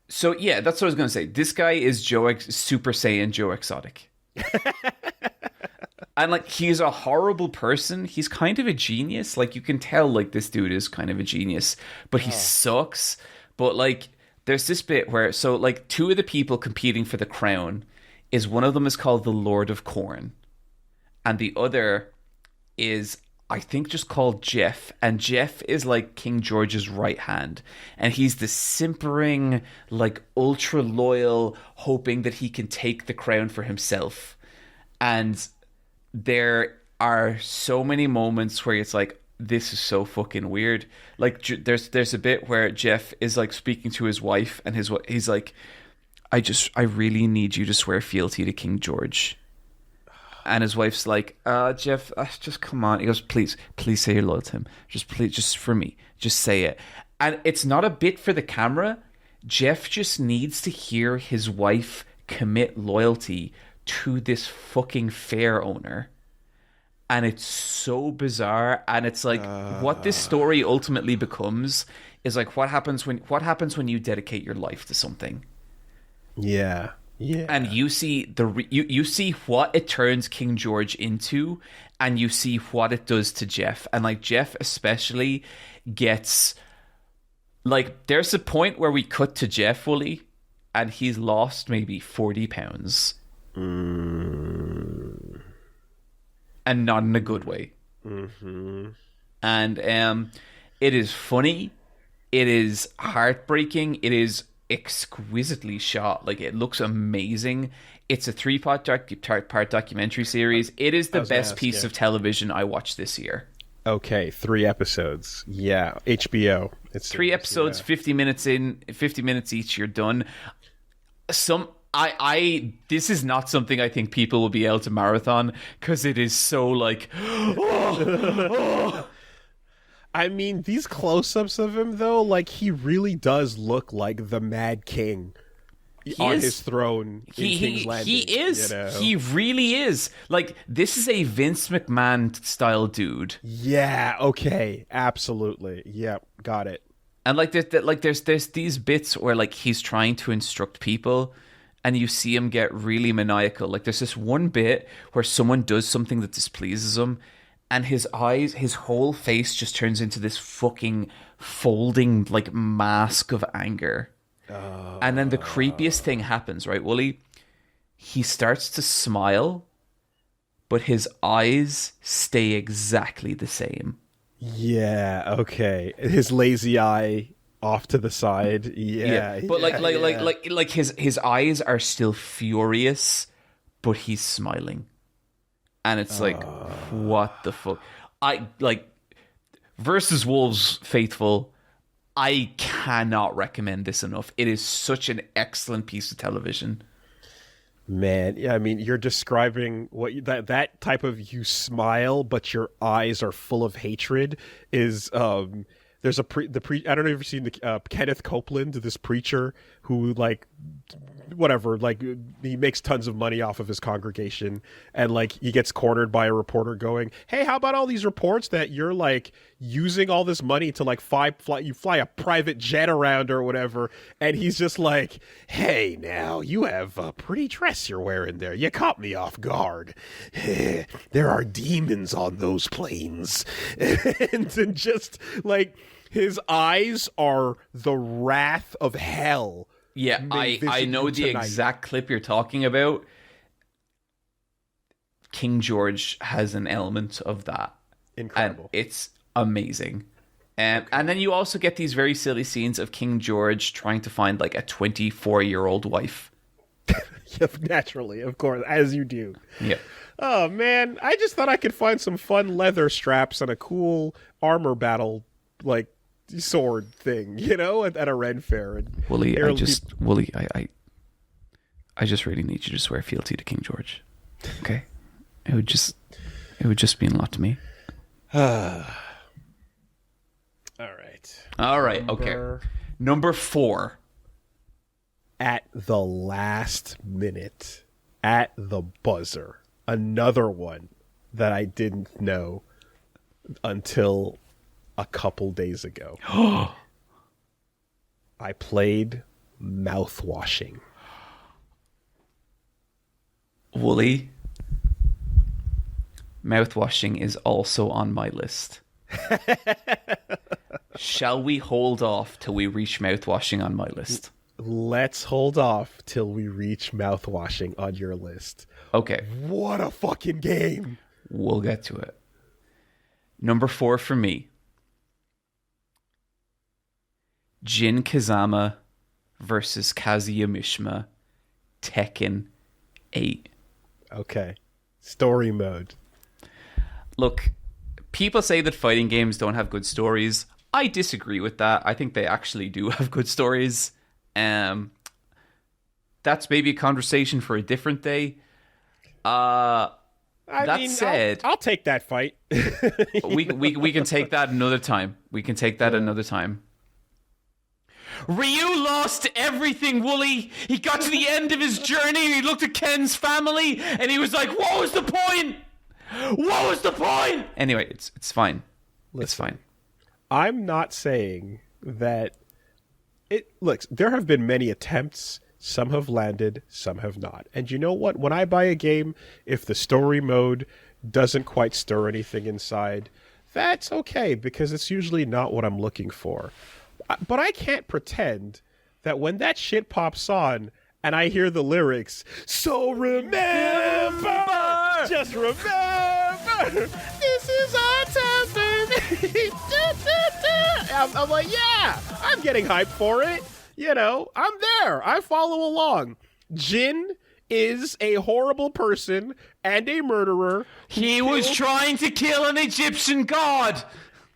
So yeah, that's what I was going to say. This guy is Super Saiyan Joe Exotic. And like, he's a horrible person. He's kind of a genius. Like, you can tell like this dude is kind of a genius, but he sucks. But like, there's this bit where, so like, two of the people competing for the crown is, one of them is called the Lord of Corn, and the other is, I think, just called Jeff. And Jeff is like King George's right hand, and he's the simpering, like, ultra loyal, hoping that he can take the crown for himself. And there are so many moments where it's like, this is so fucking weird. Like, there's a bit where Jeff is like speaking to his wife, and he's like, I really need you to swear fealty to King George. And his wife's like, Jeff, just come on. He goes, please say you're loyal to him. Just for me. Just say it. And it's not a bit for the camera. Jeff just needs to hear his wife commit loyalty to this fucking fair owner. And it's so bizarre. And it's like, what this story ultimately becomes is like, what happens when you dedicate your life to something? Yeah. Yeah. And you see you see what it turns King George into, and you see what it does to Jeff. And like, Jeff especially gets, like, there's a point where we cut to Jeff, Woolie, and he's lost maybe 40 pounds. And not in a good way. Mm-hmm. And it is funny, it is heartbreaking, it is exquisitely shot. Like, it looks amazing. It's a 3-part documentary series. It is the best piece of television I watched this year. Okay, 3 episodes. Yeah, HBO. It's 3 episodes, 50 minutes each, you're done. This is not something I think people will be able to marathon, because it is so like, I mean, these close-ups of him, though, like, he really does look like the Mad King on his throne in King's Landing. He is. He really is. Like, this is a Vince McMahon-style dude. Yeah, okay. Absolutely. Yep, got it. And, like, there's these bits where, like, he's trying to instruct people, and you see him get really maniacal. Like, there's this one bit where someone does something that displeases him, and his whole face just turns into this fucking folding, like, mask of anger. And then the creepiest thing happens, right, Woolie? He starts to smile, but his eyes stay exactly the same. Yeah, okay. His lazy eye off to the side. Yeah. But like his eyes are still furious, but he's smiling. And it's like, what the fuck? versus Wolves faithful, I cannot recommend this enough. It is such an excellent piece of television. Man, yeah, I mean, you're describing that type of you smile, but your eyes are full of hatred is there's I don't know if you've seen the Kenneth Copeland, this preacher who like whatever, like he makes tons of money off of his congregation, and like he gets cornered by a reporter going, "Hey, how about all these reports that you're like using all this money to like fly a private jet around or whatever?" And he's just like, "Hey, now you have a pretty dress you're wearing there. You caught me off guard. There are demons on those planes," and just like his eyes are the wrath of hell. Yeah, I know the exact clip you're talking about. King George has an element of that. Incredible. And it's amazing. And then you also get these very silly scenes of King George trying to find like a 24-year-old wife. Naturally, of course, as you do. Yeah. Oh, man. I just thought I could find some fun leather straps and a cool armor battle, like, sword thing, you know, at a Ren fair. And Woolie, I just really need you to swear fealty to King George. Okay? It would just mean a lot to me. All right. Okay. Number 4. At the last minute, at the buzzer, another one that I didn't know until a couple days ago. I played Mouthwashing. Woolie, Mouthwashing is also on my list. Shall we hold off till we reach Mouthwashing on my list? Let's hold off till we reach Mouthwashing on your list. Okay. What a fucking game. We'll get to it. Number 4 for me. Jin Kazama versus Kazuya Mishima, Tekken 8. Okay. Story mode. Look, people say that fighting games don't have good stories. I disagree with that. I think they actually do have good stories. That's maybe a conversation for a different day. That said, I'll take that fight. we can take that another time. Another time. Ryu lost everything, Woolie. He got to the end of his journey. He looked at Ken's family, and he was like, "What was the point? What was the point?" Anyway, it's fine. It's fine. I'm not saying that it. Look, there have been many attempts. Some have landed, some have not. And you know what? When I buy a game, if the story mode doesn't quite stir anything inside, that's okay, because it's usually not what I'm looking for. But I can't pretend that when that shit pops on and I hear the lyrics, "So remember, just remember, this is our time, baby." I'm like, yeah, I'm getting hyped for it. You know, I'm there. I follow along. Jin is a horrible person and a murderer. He was trying to kill an Egyptian god.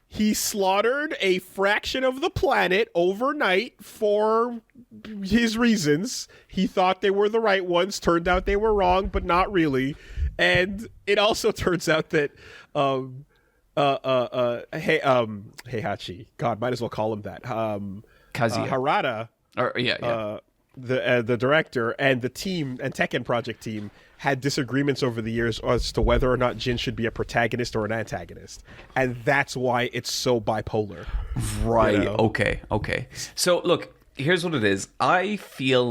He slaughtered a fraction of the planet overnight for his reasons. He thought they were the right ones. Turned out they were wrong, but not really. And it also turns out that Heihachi, God, might as well call him that. Kazuya Harada, the director and the team and Tekken project team had disagreements over the years as to whether or not Jin should be a protagonist or an antagonist, and that's why it's so bipolar. Right. You know? Okay. So look, here's what it is. I think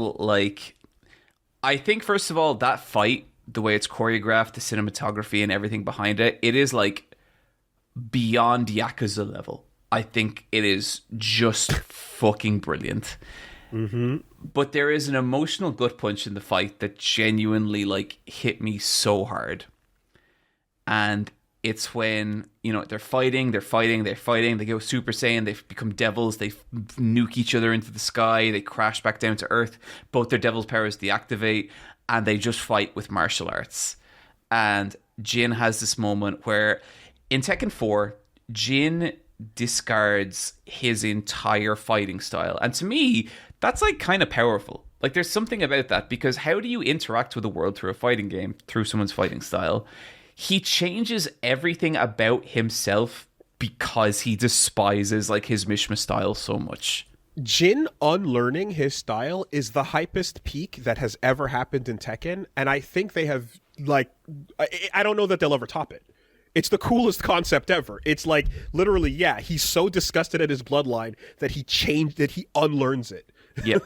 first of all, that fight, the way it's choreographed, the cinematography and everything behind it, it is like beyond Yakuza level. I think it is just fucking brilliant. Mm-hmm. But there is an emotional gut punch in the fight that genuinely like hit me so hard. And it's when, you know, they're fighting, they go Super Saiyan, they become devils, they nuke each other into the sky, they crash back down to Earth, both their devil's powers deactivate, and they just fight with martial arts. And Jin has this moment where in Tekken 4, Jin discards his entire fighting style. And to me, that's like kind of powerful. Like there's something about that, because how do you interact with the world through a fighting game, through someone's fighting style? He changes everything about himself because he despises like his Mishima style so much. Jin unlearning his style is the hypest peak that has ever happened in Tekken, and I think they have, like, I don't know that they'll ever top it. It's the coolest concept ever. It's like, literally, yeah, he's so disgusted at his bloodline that he unlearns it. Yeah.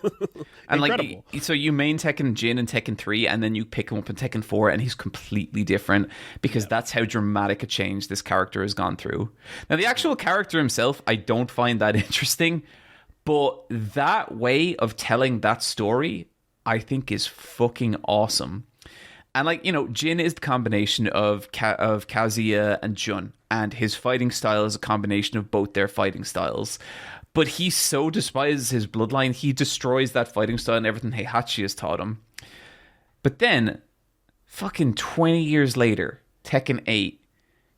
And like, so you main Tekken Jin in Tekken 3, and then you pick him up in Tekken 4, and he's completely different, because that's how dramatic a change this character has gone through. Now, the actual character himself, I don't find that interesting, but that way of telling that story, I think, is fucking awesome. And like, you know, Jin is the combination of Kazuya and Jun, and his fighting style is a combination of both their fighting styles. But he so despises his bloodline, he destroys that fighting style and everything Heihachi has taught him. But then, fucking 20 years later, Tekken 8,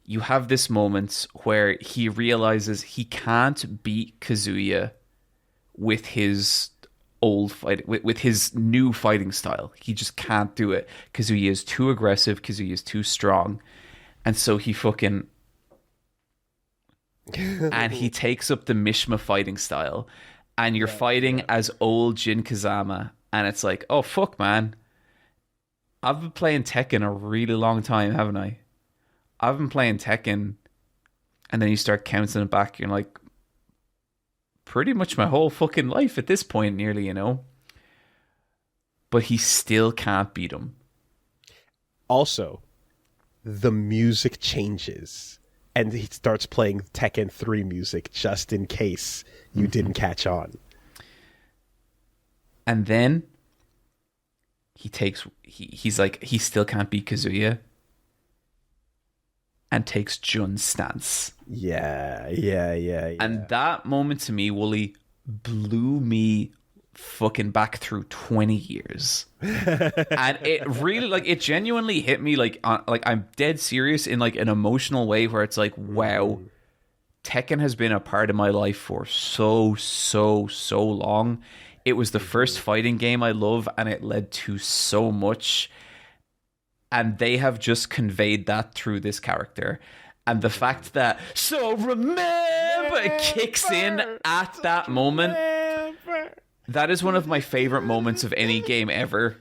you have this moment where he realizes he can't beat Kazuya with his old fight, with his new fighting style. He just can't do it. Kazuya is too aggressive. Kazuya is too strong. And so he fucking... and he takes up the Mishima fighting style. And you're fighting as old Jin Kazama. And it's like, oh, fuck, man. I've been playing Tekken a really long time, haven't I? I've been playing Tekken. And then you start counting it back. You're like, pretty much my whole fucking life at this point, nearly, you know. But he still can't beat him. Also, the music changes, and he starts playing Tekken 3 music just in case you didn't catch on. And then he's like, he still can't beat Kazuya, and takes Jun's stance. Yeah. And that moment to me, Woolie, blew me fucking back through 20 years. And it really, like, it genuinely hit me, like I'm dead serious in like an emotional way, where it's like, wow, Tekken has been a part of my life for so long. It was the first fighting game I love, and it led to so much. And they have just conveyed that through this character. And the fact that, so remember, it kicks in at that moment. That is one of my favorite moments of any game ever.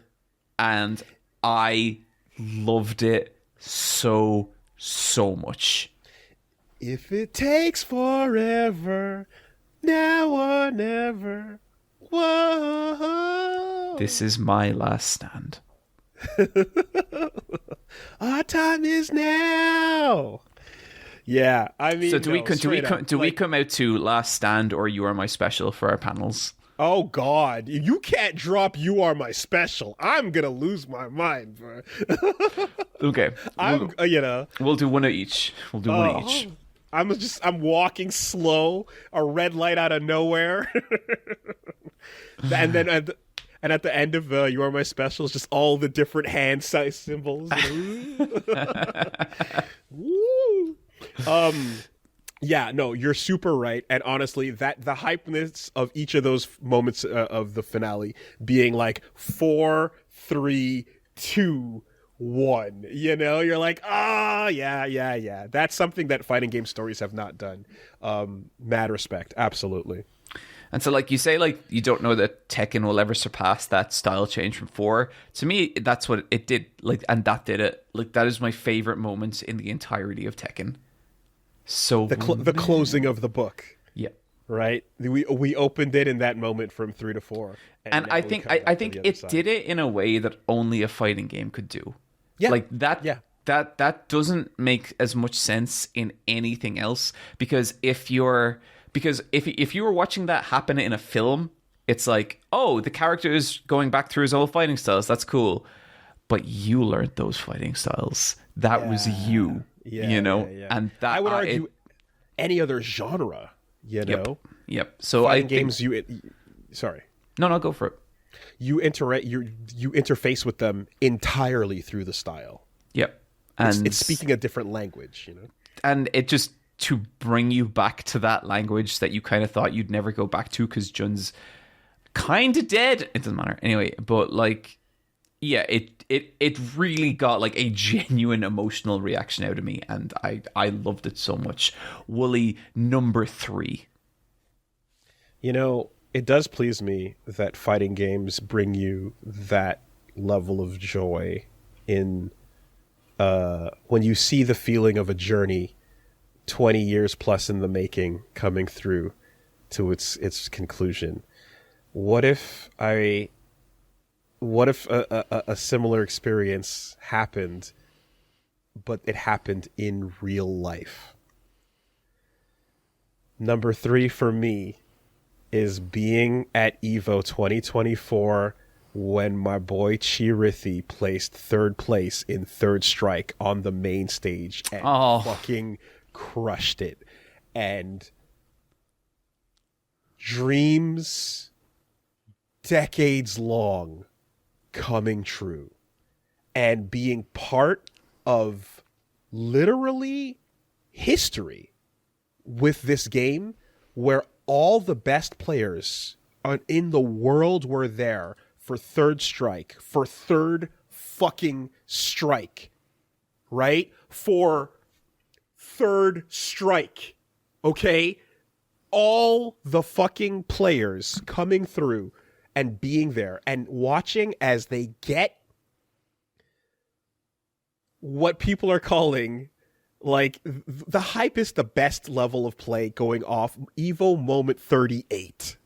And I loved it so much. If it takes forever, now or never. Whoa. This is my last stand. Our time is now. Yeah, I mean, so do we come out to Last Stand or You Are My Special for our panels? Oh God, you can't drop You Are My Special. I'm gonna lose my mind, bro. Okay, we'll do one of each. We'll do one of each. I'm walking slow, a red light out of nowhere, and then at the end of You Are My Special, it's just all the different hand size symbols. Woo. Yeah, no, you're super right. And honestly, that the hypeness of each of those moments of the finale being like 4, 3, 2, 1, you know, you're like, yeah. That's something that fighting game stories have not done. Mad respect. Absolutely. And so, like, you say, like, you don't know that Tekken will ever surpass that style change from 4. To me, that's what it did. Like, and that did it. Like, that is my favorite moment in the entirety of Tekken. So the closing of the book. Yeah. Right. We opened it in that moment from 3 to 4. And I think it did it in a way that only a fighting game could do. Yeah. Like that. Yeah. That doesn't make as much sense in anything else, because if you were watching that happen in a film, it's like, oh, the character is going back through his old fighting styles. That's cool. But you learned those fighting styles. That was you. Yeah, you know? Yeah. And that I would argue any other genre, you know? Yep. So fighting games sorry. No, go for it. You interface with them entirely through the style. Yep. And it's speaking a different language, you know? And it just to bring you back to that language that you kind of thought you'd never go back to because Jun's kind of dead. It doesn't matter anyway. But like, yeah, it really got like a genuine emotional reaction out of me, and I loved it so much. Woolie, number 3. You know, it does please me that fighting games bring you that level of joy in when you see the feeling of a journey 20 years plus in the making coming through to its conclusion. What if a similar experience happened, but it happened in real life? Number 3 for me is being at EVO 2024 when my boy Chirithi placed 3rd place in Third Strike on the main stage and fucking crushed it. And dreams decades long coming true and being part of literally history with this game where all the best players in the world were there for Third Strike, for Third fucking Strike, right? For Third Strike, okay? All the fucking players coming through and being there and watching as they get what people are calling, like, the hype is the best level of play going off Evo Moment 38.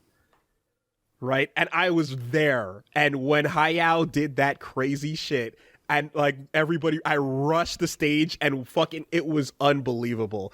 Right? And I was there. And when Hayao did that crazy shit, and like everybody, I rushed the stage and fucking, it was unbelievable.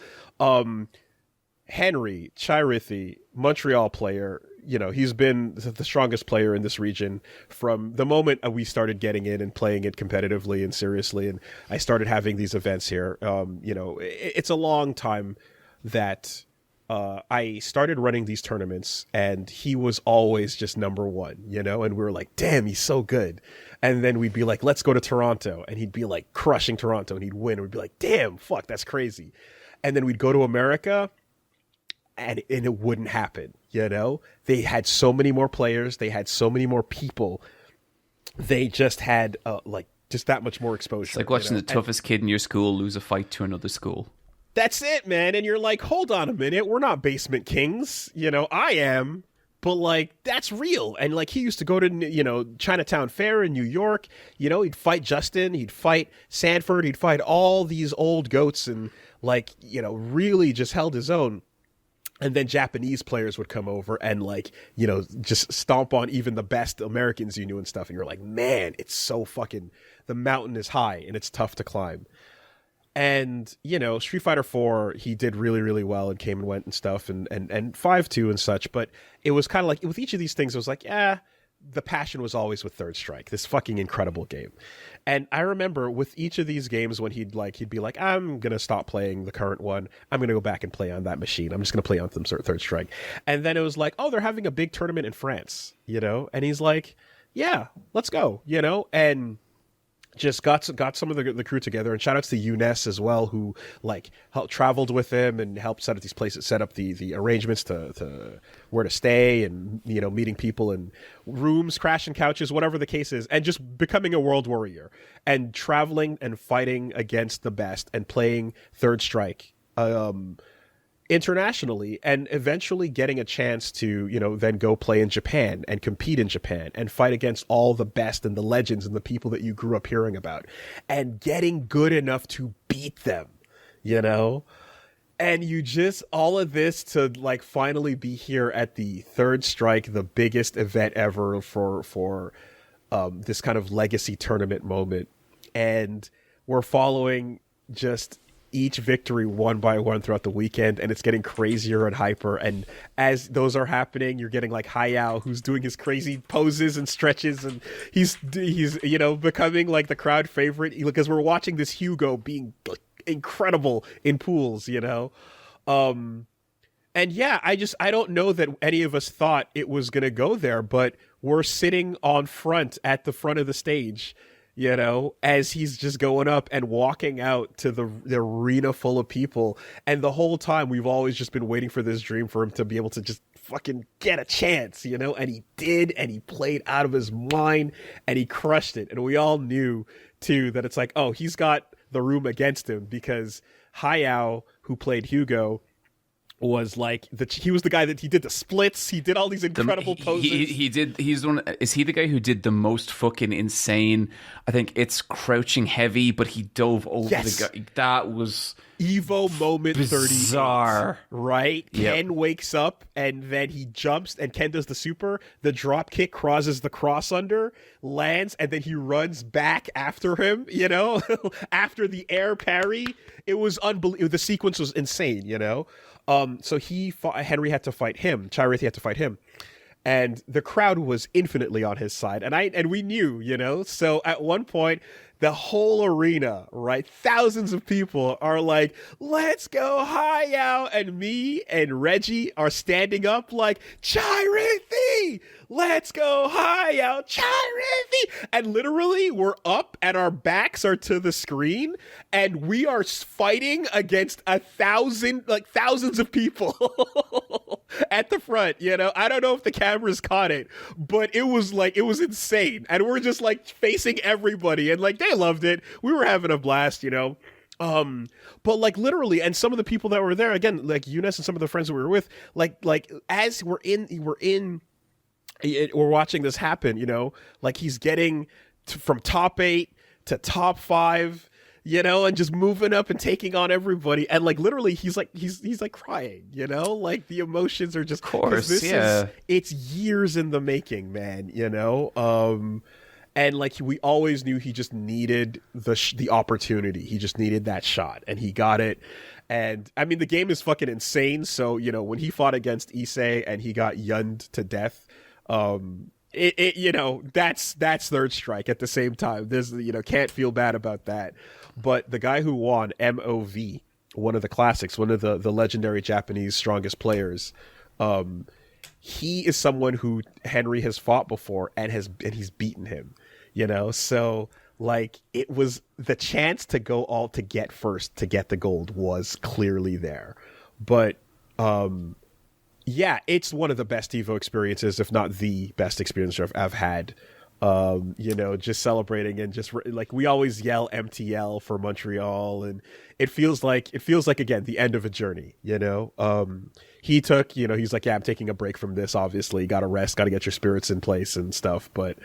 Henry, Chirithi, Montreal player, you know, he's been the strongest player in this region from the moment we started getting in and playing it competitively and seriously. And I started having these events here. You know, it's a long time that I started running these tournaments, and he was always just number 1, you know, and we were like, damn, he's so good. And then we'd be like, let's go to Toronto, and he'd be like crushing Toronto, and he'd win. And we'd be like, damn, fuck, that's crazy. And then we'd go to America, and it wouldn't happen, you know? They had so many more players. They had so many more people. They just had, like, just that much more exposure. It's like watching the toughest kid in your school lose a fight to another school. That's it, man. And you're like, hold on a minute. We're not Basement Kings. You know, I am. But, like, that's real. And, like, he used to go to, you know, Chinatown Fair in New York. You know, he'd fight Justin. He'd fight Sanford. He'd fight all these old goats and, like, you know, really just held his own. And then Japanese players would come over and, like, you know, just stomp on even the best Americans you knew and stuff. And you're like, man, it's so fucking, the mountain is high and it's tough to climb. And, you know, Street Fighter 4, he did really, really well and came and went and stuff, and 5-2 and such. But it was kind of like, with each of these things, it was like, the passion was always with Third Strike, this fucking incredible game. And I remember with each of these games when he'd be like, I'm going to stop playing the current one. I'm going to go back and play on that machine. I'm just going to play on some Third Strike. And then it was like, oh, they're having a big tournament in France, you know? And he's like, yeah, let's go, you know? And just got some of the crew together, and shout outs to UNES as well, who like traveled with him and helped set up these places, set up the arrangements to where to stay, and, you know, meeting people in rooms, crashing couches, whatever the case is, and just becoming a world warrior and traveling and fighting against the best and playing Third Strike internationally, and eventually getting a chance to, you know, then go play in Japan and compete in Japan and fight against all the best and the legends and the people that you grew up hearing about, and getting good enough to beat them, you know? And you just, all of this to like finally be here at the Third Strike, the biggest event ever for this kind of legacy tournament moment. And we're following just each victory one by one throughout the weekend, and it's getting crazier and hyper. And as those are happening, you're getting like Hayao, who's doing his crazy poses and stretches, and he's you know, becoming like the crowd favorite, because we're watching this Hugo being incredible in pools, you know. And yeah, I don't know that any of us thought it was gonna go there, but we're sitting on front at the front of the stage, you know, as he's just going up and walking out to the arena full of people. And the whole time we've always just been waiting for this dream for him to be able to just fucking get a chance, you know, and he did, and he played out of his mind, and he crushed it. And we all knew too that it's like, oh, he's got the room against him, because Hayao, who played Hugo, was like he was the guy that he did the splits, he did all these incredible poses. He's the one. Is he the guy who did the most fucking insane? I think it's crouching heavy, but he dove over the guy. That was Evo moment bizarre. 38, right? Yep. Ken wakes up and then he jumps, and Ken does the super. The drop kick crosses the cross under, lands, and then he runs back after him, you know, after the air parry. It was unbelievable. The sequence was insane, you know. So Henry had to fight him. Chirathi had to fight him. And the crowd was infinitely on his side. And we knew, you know. So at one point, the whole arena, right, thousands of people are like, let's go Hayao. And me and Reggie are standing up like, Chirathi, let's go Hayao, Chirathi. And literally we're up and our backs are to the screen, and we are fighting against thousands of people at the front, you know. I don't know if the cameras caught it, but it was insane. And we're just like facing everybody, and like they loved it. We were having a blast, you know. But like literally, and some of the people that were there, again, like Eunice and some of the friends that we were with, like as we're watching this happen, you know, like he's getting from top 8 to top 5, you know, and just moving up and taking on everybody. And like literally he's like crying, you know, like the emotions are just, of course, it's years in the making, man, you know. And like we always knew he just needed the opportunity. He just needed that shot, and he got it. And I mean, the game is fucking insane. So, you know, when he fought against Issei and he got yunned to death, you know, that's third strike at the same time. There's, you know, can't feel bad about that. But the guy who won, MOV, one of the classics, one of the legendary Japanese strongest players, he is someone who Henry has fought before and he's beaten him, you know. So like it was the chance to go all to get first, to get the gold was clearly there. But yeah, it's one of the best Evo experiences, if not the best experience I've had. You know, just celebrating and just like we always yell MTL for Montreal, and it feels like again the end of a journey, you know. He took, you know, he's like, yeah, I'm taking a break from this, obviously, gotta rest, gotta get your spirits in place and stuff. But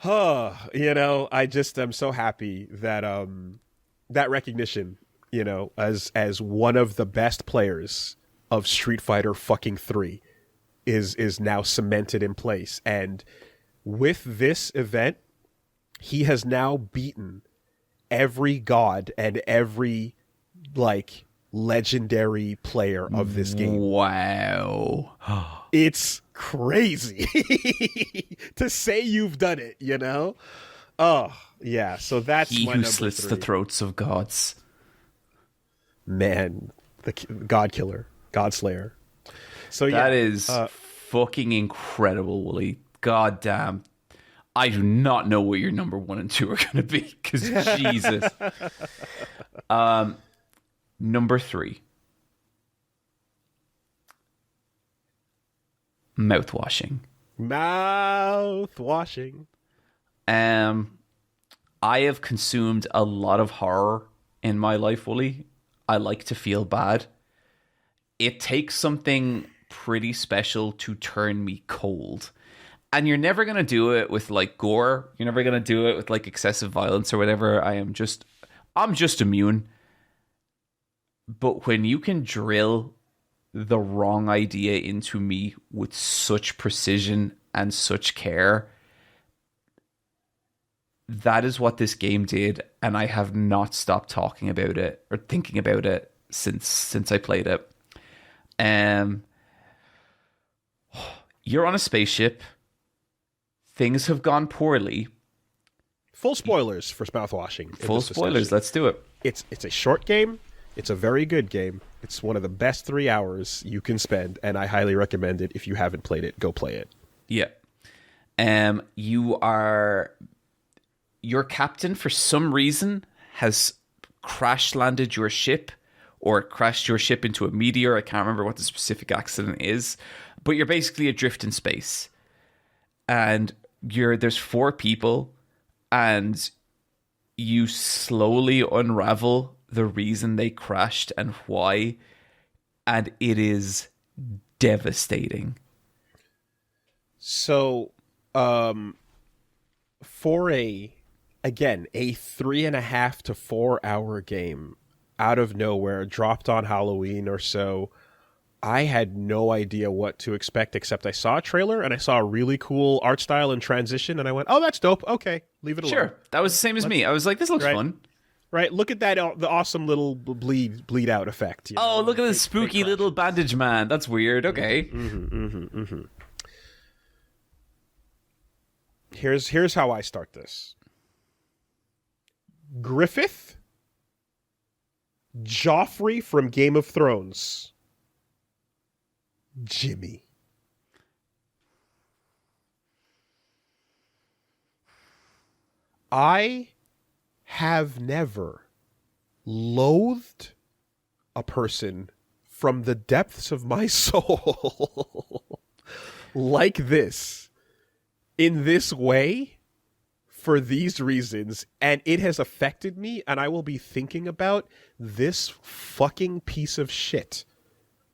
you know, I just am so happy that that recognition, you know, as one of the best players of Street Fighter fucking 3 is now cemented in place. And with this event, he has now beaten every god and every like legendary player of this game. Wow. It's crazy to say you've done it, you know? Oh, yeah. So that's he my who number slits 3. the throats of gods. Man, the God Killer, God Slayer. So that is fucking incredible, Woolie. God damn. I do not know what your number 1 and 2 are going to be, because Jesus. Number 3. Mouthwashing. Mouthwashing. I have consumed a lot of horror in my life, Woolie. I like to feel bad. It takes something pretty special to turn me cold. And you're never going to do it with like gore. You're never going to do it with like excessive violence or whatever. I'm just immune. But when you can drill the wrong idea into me with such precision and such care, that is what this game did. And I have not stopped talking about it or thinking about it since I played it. You're on a spaceship. Things have gone poorly. Full spoilers for Mouthwashing. Full spoilers. Let's do it. It's a short game. It's a very good game. It's one of the best 3 hours you can spend, and I highly recommend it. If you haven't played it, go play it. Yeah. your captain, for some reason, has crash landed your ship or crashed your ship into a meteor. I can't remember what the specific accident is, but you're basically adrift in space. And there's 4 people, and you slowly unravel the reason they crashed and why, and it is devastating. So, for a 3.5 to 4 hour game, out of nowhere, dropped on Halloween or so, I had no idea what to expect, except I saw a trailer and I saw a really cool art style and transition, and I went, oh, that's dope. Okay, leave it alone. Sure, that was the same as me. I was like, this looks fun. Right, look at that, the awesome little bleed out effect. Oh, look at this spooky little bandage man. That's weird. Okay. Here's how I start this. Griffith, Joffrey from Game of Thrones, Jimmy. I have never loathed a person from the depths of my soul like this, in this way, for these reasons, and it has affected me, and I will be thinking about this fucking piece of shit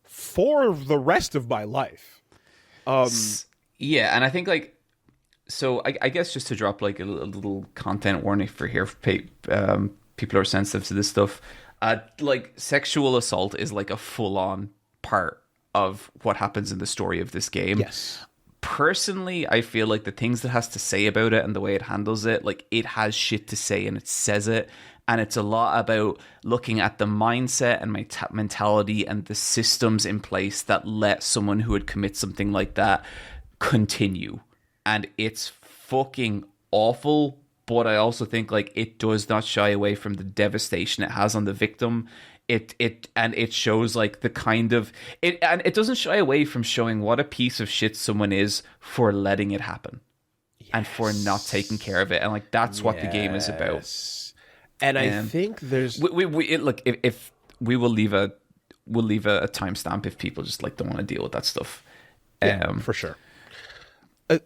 for the rest of my life. Yeah, and I think, like, so I guess just to drop like a little content warning for here, for people who are sensitive to this stuff, like sexual assault is like a full-on part of what happens in the story of this game. Yes. Personally, I feel like the things that has to say about it and the way it handles it, like, it has shit to say and it says it. And it's a lot about looking at the mindset and mentality and the systems in place that let someone who would commit something like that continue. And it's fucking awful, but I also think, like, it does not shy away from the devastation it has on the victim. It shows, like, the kind of and it doesn't shy away from showing what a piece of shit someone is for letting it happen. Yes. And for not taking care of it. And, like, that's what the game is about. And I think there's look, if we will leave a timestamp if people just, like, don't want to deal with that stuff. For sure.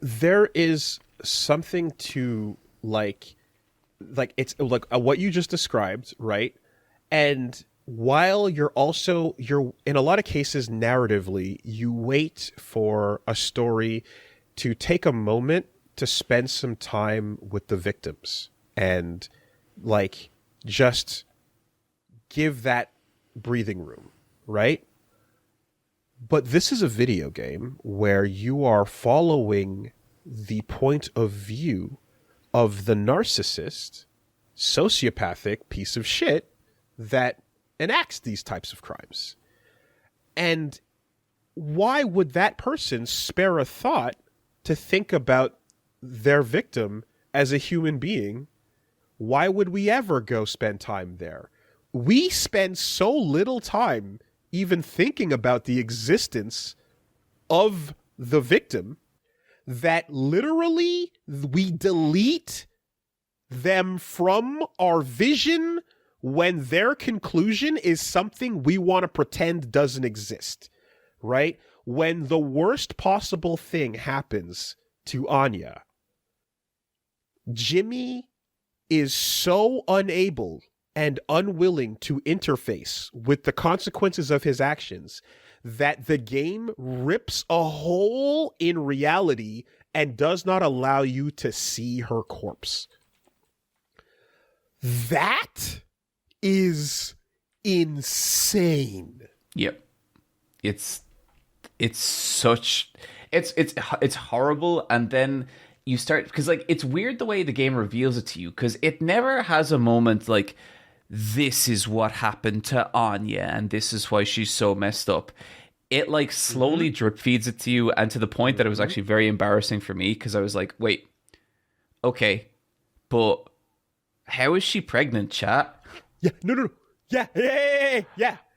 There is something to like it's like what you just described, right? And while you're in a lot of cases narratively, you wait for a story to take a moment to spend some time with the victims and, like, just give that breathing room, right? But this is a video game where you are following the point of view of the narcissist, sociopathic piece of shit that enacts these types of crimes. And why would that person spare a thought to think about their victim as a human being? Why would we ever go spend time there? We spend so little time even thinking about the existence of the victim that literally we delete them from our vision when their conclusion is something we want to pretend doesn't exist, right? When the worst possible thing happens to Anya, Jimmy is so unable and unwilling to interface with the consequences of his actions that the game rips a hole in reality and does not allow you to see her corpse. That is insane. Yep. It's horrible. And then you start, because, like, it's weird the way the game reveals it to you, because it never has a moment like, this is what happened to Anya and this is why she's so messed up. It, like, slowly drip feeds it to you, and to the point that it was actually very embarrassing for me, because I was like, wait, okay, but how is she pregnant, chat? Yeah, no. Yeah.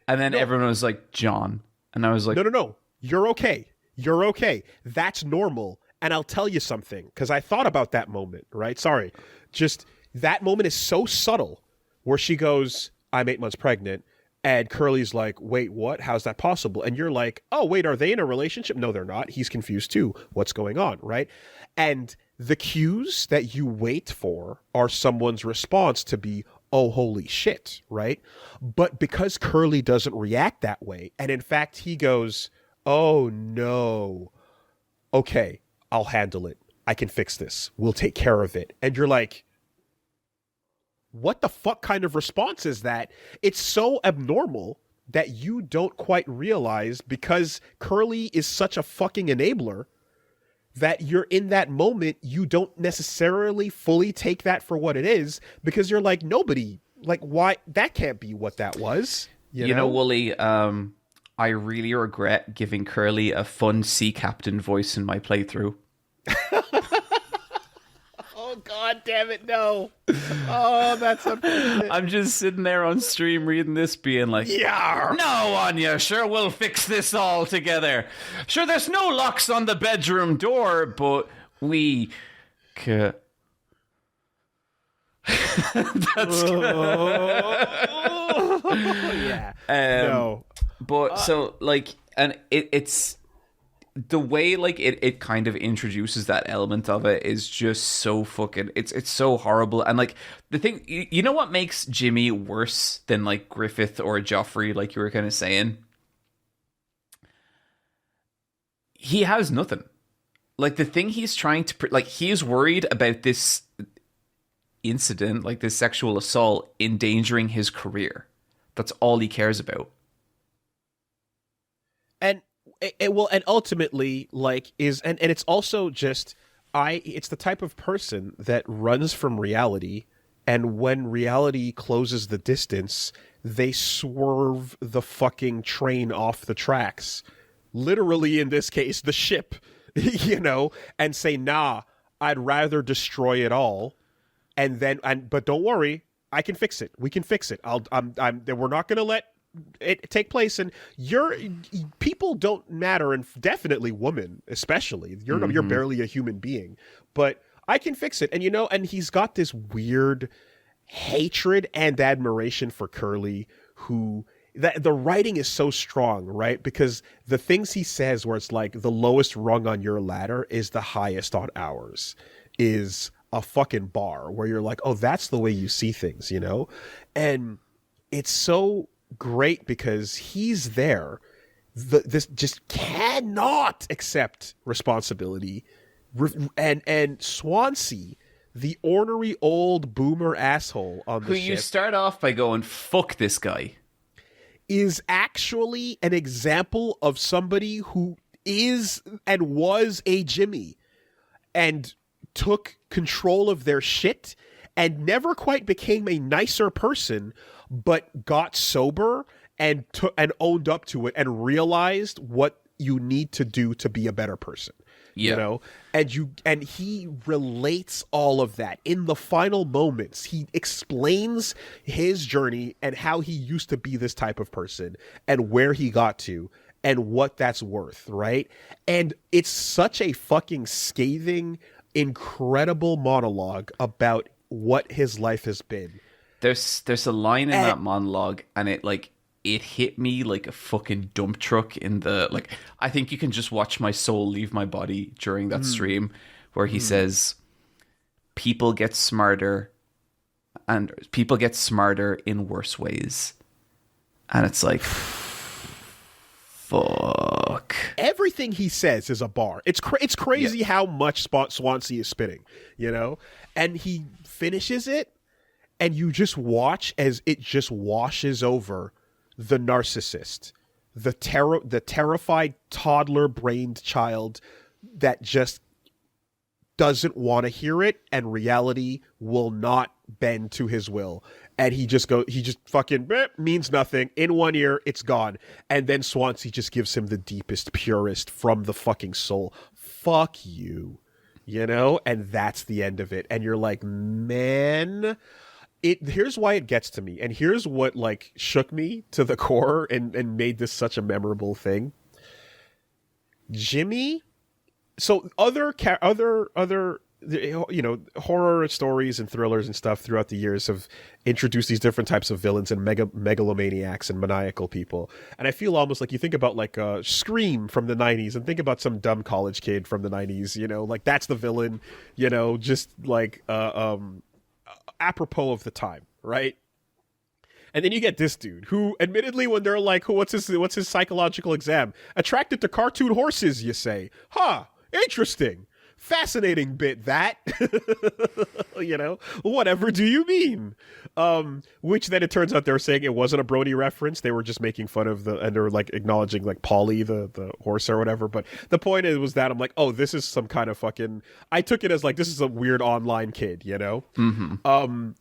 And then everyone was like, John. And I was like, No. You're okay. That's normal. And I'll tell you something, because I thought about that moment, right? Sorry. Just that moment is so subtle where she goes, I'm 8 months pregnant. And Curly's like, wait, what? How's that possible? And you're like, oh, wait, are they in a relationship? No, they're not. He's confused too. What's going on, right? And the cues that you wait for are someone's response to be, oh, holy shit, right? But because Curly doesn't react that way, and in fact, he goes, oh, no. Okay, I'll handle it. I can fix this. We'll take care of it. And you're like, what the fuck kind of response is that? It's so abnormal that you don't quite realize, because Curly is such a fucking enabler, that you're in that moment, you don't necessarily fully take that for what it is, because you're like, nobody, like, why? That can't be what that was. You know, Woolie, I really regret giving Curly a fun sea captain voice in my playthrough. Oh, God damn it, no. Oh, that's unfortunate. I'm just sitting there on stream reading this being like, Yarr! No, Anya, sure, we'll fix this all together. Sure, there's no locks on the bedroom door, but we... That's yeah. No. But so, like, and it's... The way, like, it kind of introduces that element of it is just so fucking... It's so horrible. And, like, the thing... You know what makes Jimmy worse than, like, Griffith or Joffrey, like you were kind of saying? He has nothing. Like, the thing he's trying to... Like, he's worried about this incident, like this sexual assault, endangering his career. That's all he cares about. And... and ultimately, like, and it's also just, it's the type of person that runs from reality, and when reality closes the distance, they swerve the fucking train off the tracks. Literally, in this case, the ship, you know, and say, nah, I'd rather destroy it all, but don't worry, I can fix it. We can fix it. We're not going to let it take place, and people don't matter, and definitely women especially. You're barely a human being, but I can fix it. And you know, and he's got this weird hatred and admiration for Curly, who the writing is so strong, right? Because the things he says, where it's like the lowest rung on your ladder is the highest on ours, is a fucking bar where you're like, oh, that's the way you see things, you know? And it's so great because he's there. This just cannot accept responsibility, and Swansea, the ornery old boomer asshole on the who ship, you start off by going, fuck this guy, is actually an example of somebody who is and was a Jimmy and took control of their shit and never quite became a nicer person, but got sober and owned up to it and realized what you need to do to be a better person. Yeah. You know, and he relates all of that in the final moments. He explains his journey and how he used to be this type of person and where he got to and what that's worth, right? And it's such a fucking scathing, incredible monologue about what his life has been. There's a line in that monologue, and it hit me like a fucking dump truck in the, like, I think you can just watch my soul leave my body during that stream, where he says, people get smarter in worse ways. And it's like, fuck. Everything he says is a bar. It's crazy how much Swansea is spitting, you know? And he finishes it, and you just watch as it just washes over the narcissist, the terrified toddler-brained child that just doesn't want to hear it, and reality will not bend to his will. And he just fucking means nothing. In one ear, it's gone. And then Swansea just gives him the deepest, purest from the fucking soul. Fuck you. You know? And that's the end of it. And you're like, man, here's why it gets to me. And here's what, like, shook me to the core and made this such a memorable thing. Jimmy. So other you know, horror stories and thrillers and stuff throughout the years have introduced these different types of villains and megalomaniacs and maniacal people. And I feel almost like you think about like Scream from the 90s and think about some dumb college kid from the 90s, you know, like that's the villain, you know, just like apropos of the time, right? And then you get this dude who, admittedly, when they're like, what's his psychological exam? Attracted to cartoon horses, you say. Huh, interesting. Fascinating bit, that. You know, whatever do you mean? Which then it turns out they were saying it wasn't a Brony reference. They were just making fun of and they were like acknowledging like Polly, the horse or whatever. But the point was that I'm like, oh, this is some kind of fucking, I took it as like, this is a weird online kid, you know? Mm-hmm.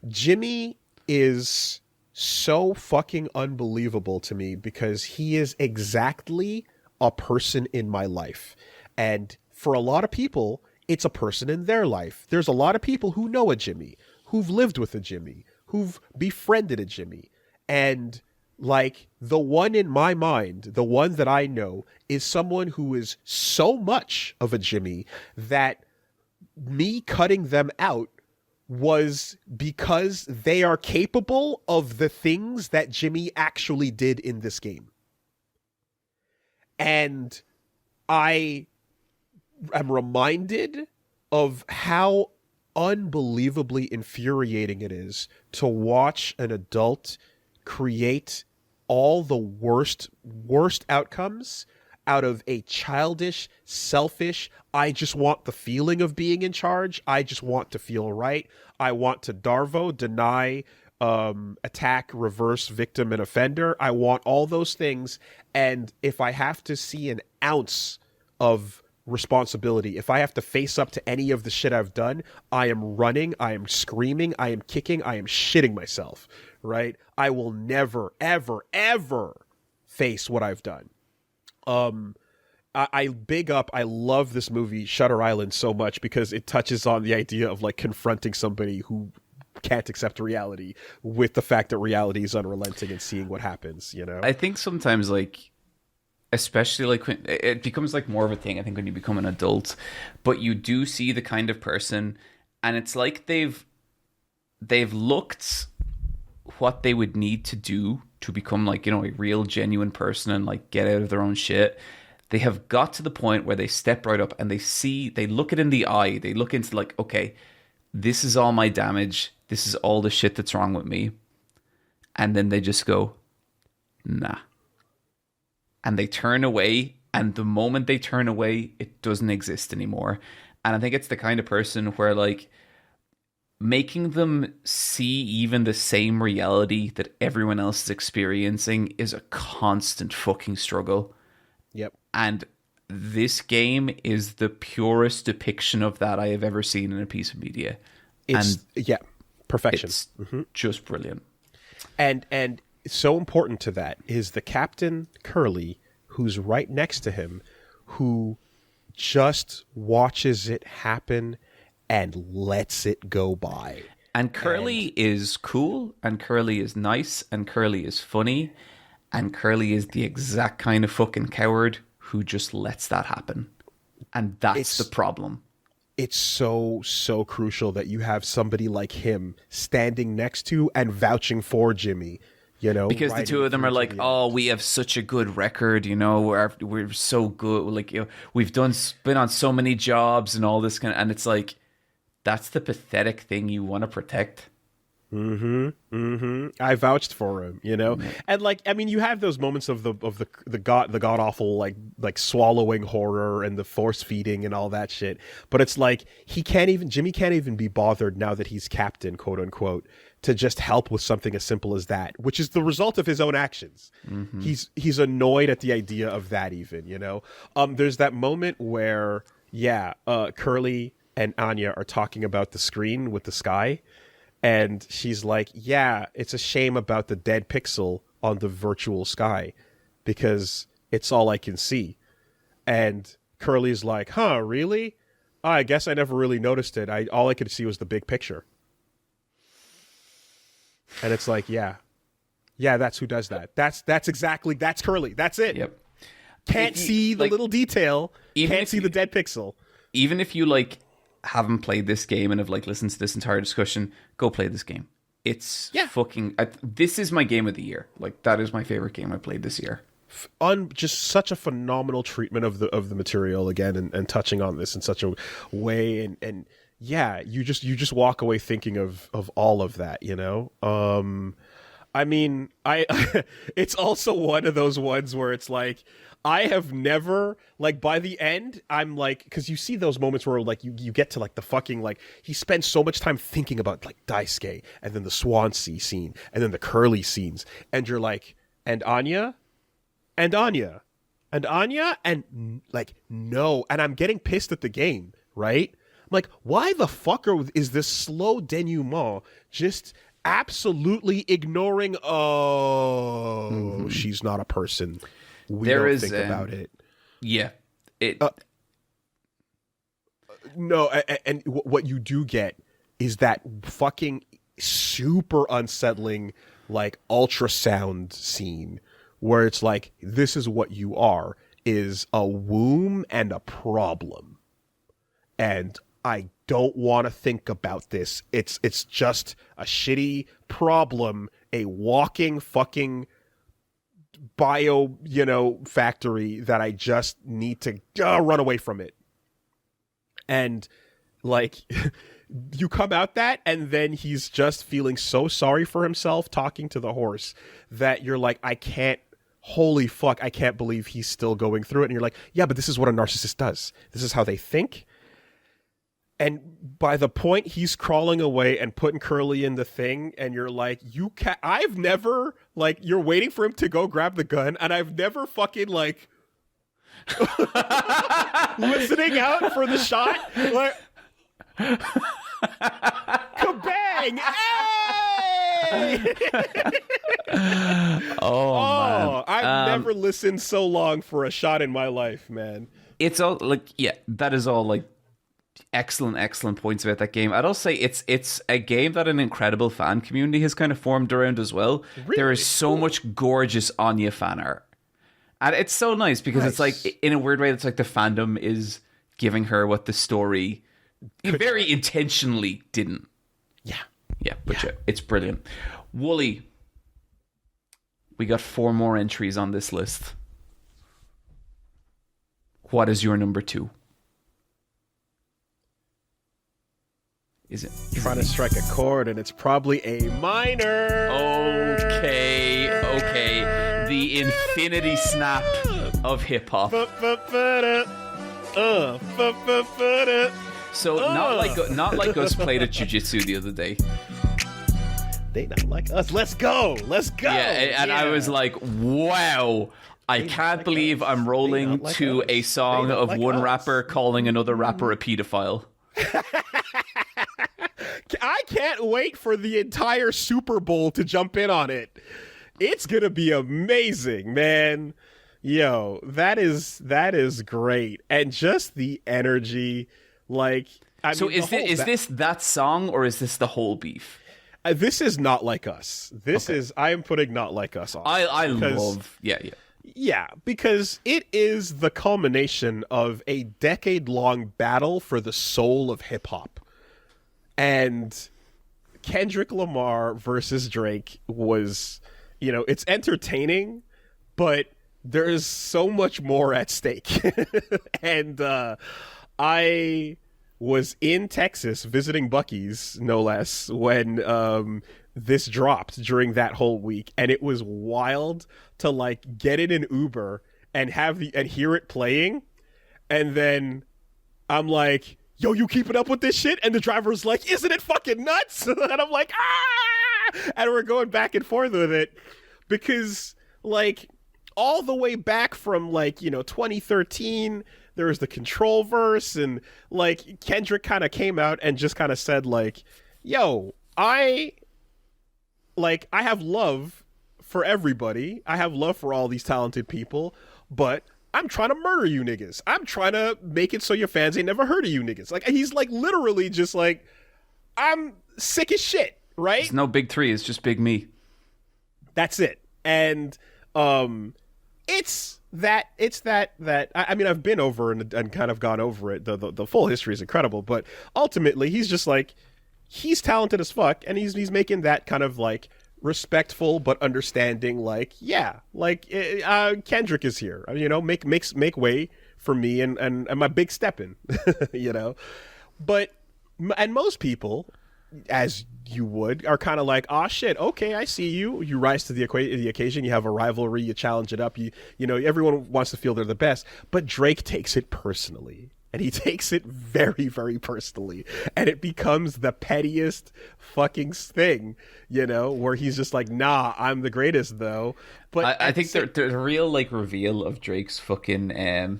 Jimmy is so fucking unbelievable to me because he is exactly a person in my life. And for a lot of people, it's a person in their life. There's a lot of people who know a Jimmy, who've lived with a Jimmy, who've befriended a Jimmy. And like the one in my mind, the one that I know is someone who is so much of a Jimmy that me cutting them out was because they are capable of the things that Jimmy actually did in this game. And I am reminded of how unbelievably infuriating it is to watch an adult create all the worst outcomes out of a childish, selfish, I just want the feeling of being in charge. I just want to feel right. I want to Darvo, deny, attack, reverse, victim, and offender. I want all those things. And if I have to see an ounce of responsibility, if I have to face up to any of the shit I've done, I am running, I am screaming, I am kicking, I am shitting myself, right? I will never, ever, ever face what I've done. I love this movie Shutter Island so much because it touches on the idea of like confronting somebody who can't accept reality with the fact that reality is unrelenting and seeing what happens, you know? I think sometimes, like, especially like when it becomes like more of a thing, I think, when you become an adult, but you do see the kind of person, and it's like they've looked what they would need to do to become, like, you know, a real genuine person and like get out of their own shit. They have got to the point where they step right up and they look it in the eye. They look into like, okay, this is all my damage. This is all the shit that's wrong with me. And then they just go, nah. And they turn away. And the moment they turn away, it doesn't exist anymore. And I think it's the kind of person where, like, making them see even the same reality that everyone else is experiencing is a constant fucking struggle. Yep. And this game is the purest depiction of that I have ever seen in a piece of media. Perfection. It's just brilliant. And so important to that is the Captain Curly, who's right next to him, who just watches it happen and lets it go by. And Curly is cool, and Curly is nice, and Curly is funny, and Curly is the exact kind of fucking coward who just lets that happen. And that's the problem. It's so crucial that you have somebody like him standing next to and vouching for Jimmy, you know? Because the two of them are like, oh, we have such a good record, you know, we're so good. Like, you know, we've been on so many jobs and all this kind of, and it's like, that's the pathetic thing you want to protect. I vouched for him, you know, and like, I mean, you have those moments of the god awful like swallowing horror and the force feeding and all that shit. But it's like Jimmy can't even be bothered now that he's captain, quote unquote, to just help with something as simple as that, which is the result of his own actions. He's annoyed at the idea of that, even, you know. There's that moment where Curly and Anya are talking about the screen with the sky. And she's like, yeah, it's a shame about the dead pixel on the virtual sky because it's all I can see. And Curly's like, huh, really? Oh, I guess I never really noticed it. All I could see was the big picture. And it's like, yeah, that's who does that. That's Curly. That's it. Yep. Can't see the little detail. Can't see the dead pixel. Even if you, like, haven't played this game and have like listened to this entire discussion, go play this game. It's fucking. This is my game of the year. Like, that is my favorite game I played this year. Just such a phenomenal treatment of the material again, and touching on this in such a way, and yeah, you just walk away thinking of all of that, you know. I mean, it's also one of those ones where it's like, I have never, like, by the end, I'm like, because you see those moments where, like, you get to, like, the fucking, like, he spends so much time thinking about, like, Daisuke, and then the Swansea scene, and then the Curly scenes, and you're like, and Anya? And Anya? And Anya? And, like, no. And I'm getting pissed at the game, right? I'm like, why the fuck is this slow denouement just absolutely ignoring, she's not a person. We don't think about it. Yeah. No, and what you do get is that fucking super unsettling, like, ultrasound scene where it's like, this is what you are, is a womb and a problem. And I don't want to think about this. It's just a shitty problem, a walking fucking bio, factory that I just need to run away from it. And, like, you come out that, and then he's just feeling so sorry for himself talking to the horse that you're like, holy fuck, I can't believe he's still going through it. And you're like, yeah, but this is what a narcissist does. This is how they think. And by the point he's crawling away and putting Curly in the thing, and you're like, I've never, like, you're waiting for him to go grab the gun, and I've never fucking, like, listening out for the shot, like, kabang! Hey! Man. I've never listened so long for a shot in my life, man. It's all, like, yeah, that is all, like, excellent points about that game. I'd also say it's a game that an incredible fan community has kind of formed around as well. Really? There is so much gorgeous Anya fan art. And it's so nice because it's like, in a weird way, it's like the fandom is giving her what the story very intentionally didn't. Yeah. Yeah, but yeah, it's brilliant. Woolie, we got 4 more entries on this list. What is your number 2? Is trying to strike a chord, and it's probably A minor. Okay. The infinity snap of hip hop. So not like us played at jiu-jitsu the other day. They not like us. Let's go. Yeah, and I was like, wow. I can't believe I'm rolling to a song of one rapper calling another rapper a pedophile. I can't wait for the entire Super Bowl to jump in on it. It's gonna be amazing, man. Yo, that is great, and just the energy, like. Is this that song, or is this the whole beef? This is Not Like Us. I am putting Not Like Us on. I love, yeah. Yeah, because it is the culmination of a decade-long battle for the soul of hip-hop. And Kendrick Lamar versus Drake was, it's entertaining, but there is so much more at stake. And I was in Texas visiting Buc-ee's, no less, when this dropped during that whole week, and it was wild to, like, get in an Uber and hear it playing, and then I'm like, yo, you keeping up with this shit? And the driver's like, isn't it fucking nuts? And I'm like, ah! And we're going back and forth with it because, like, all the way back from, like, 2013, there was the Control verse, and, like, Kendrick kind of came out and just kind of said, like, yo, I have love for everybody. I have love for all these talented people, but I'm trying to murder you niggas. I'm trying to make it so your fans ain't never heard of you niggas. Like, he's, like, literally just like, I'm sick as shit, right? It's no big 3, it's just big me. That's it. And it's that I mean, I've been over and kind of gone over it. The full history is incredible, but ultimately he's just like, he's talented as fuck, and he's making that kind of like respectful but understanding, like, yeah, like Kendrick is here, you know, make way for me and my big stepping, you know. But most people, as you would, are kind of like, oh shit, okay, I see you. You rise to the occasion. You have a rivalry. You challenge it up. You know, everyone wants to feel they're the best. But Drake takes it personally, and he takes it very, very personally, and it becomes the pettiest fucking thing, you know, where he's just like, nah, I'm the greatest though. But I think the real like reveal of Drake's fucking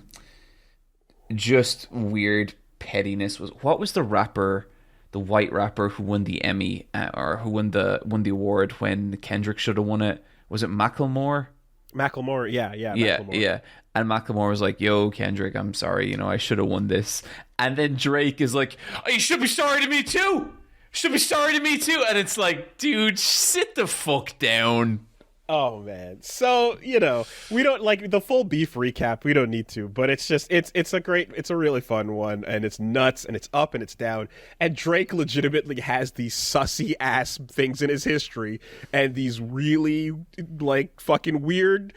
just weird pettiness was, what was the rapper, the white rapper who won the Emmy or who won the award when Kendrick should have won it? Was it Macklemore? Macklemore, yeah. Macklemore. Yeah. And Macklemore was like, yo, Kendrick, I'm sorry, you know, I should have won this. And then Drake is like, oh, you should be sorry to me too. Should be sorry to me too. And it's like, dude, sit the fuck down. Oh man. So, you know, we don't like the full beef recap. We don't need to, but it's just, it's a really fun one, and it's nuts, and it's up and it's down. And Drake legitimately has these sussy ass things in his history and these really like fucking weird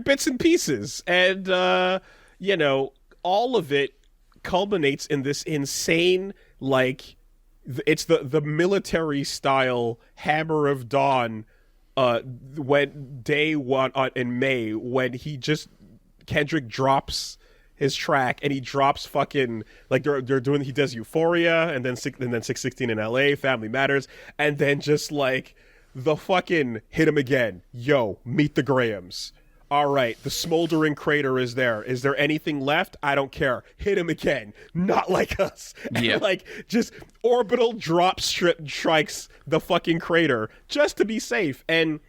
bits and pieces. And, you know, all of it culminates in this insane, like, it's the military style Hammer of Dawn. When day one in May, when Kendrick drops his track, and he drops fucking, like, they're doing, he does Euphoria, and then 616 in LA, Family Matters, and then just like the fucking hit him again. Yo, meet the Grahams. All right, the smoldering crater is there. Is there anything left? I don't care. Hit him again. Not like us. Yeah. And, like, just orbital drop strikes the fucking crater just to be safe. And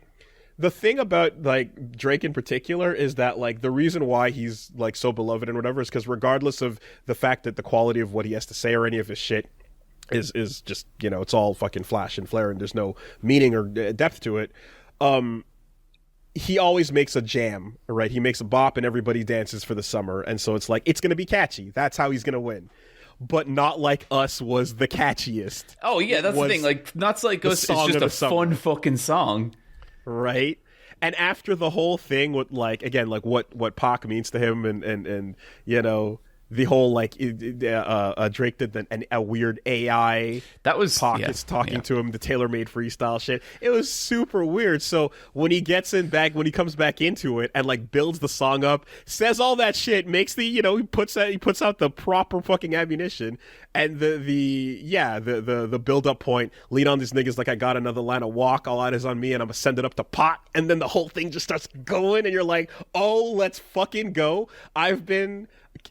the thing about, like, Drake in particular is that, like, the reason why he's, like, so beloved and whatever is because regardless of the fact that the quality of what he has to say or any of his shit is just, you know, it's all fucking flash and flare and there's no meaning or depth to it, he always makes a jam, right? He makes a bop and everybody dances for the summer. And so it's like, it's going to be catchy. That's how he's going to win. But Not Like Us was the catchiest. Oh, yeah, that's the thing. Like, Not Like Us is just a fun fucking song. Right? And after the whole thing with, like, again, like what Pac means to him and you know, the whole, like, Drake did a weird AI. That was Pockets talking to him, the tailor-made freestyle shit. It was super weird. So when he comes back into it and, like, builds the song up, says all that shit, makes the, you know, he puts out the proper fucking ammunition, and the build-up point, lean on these niggas like I got another line of walk, all eyes on me, and I'm gonna send it up to pot, and then the whole thing just starts going, and you're like, oh, let's fucking go. I've been,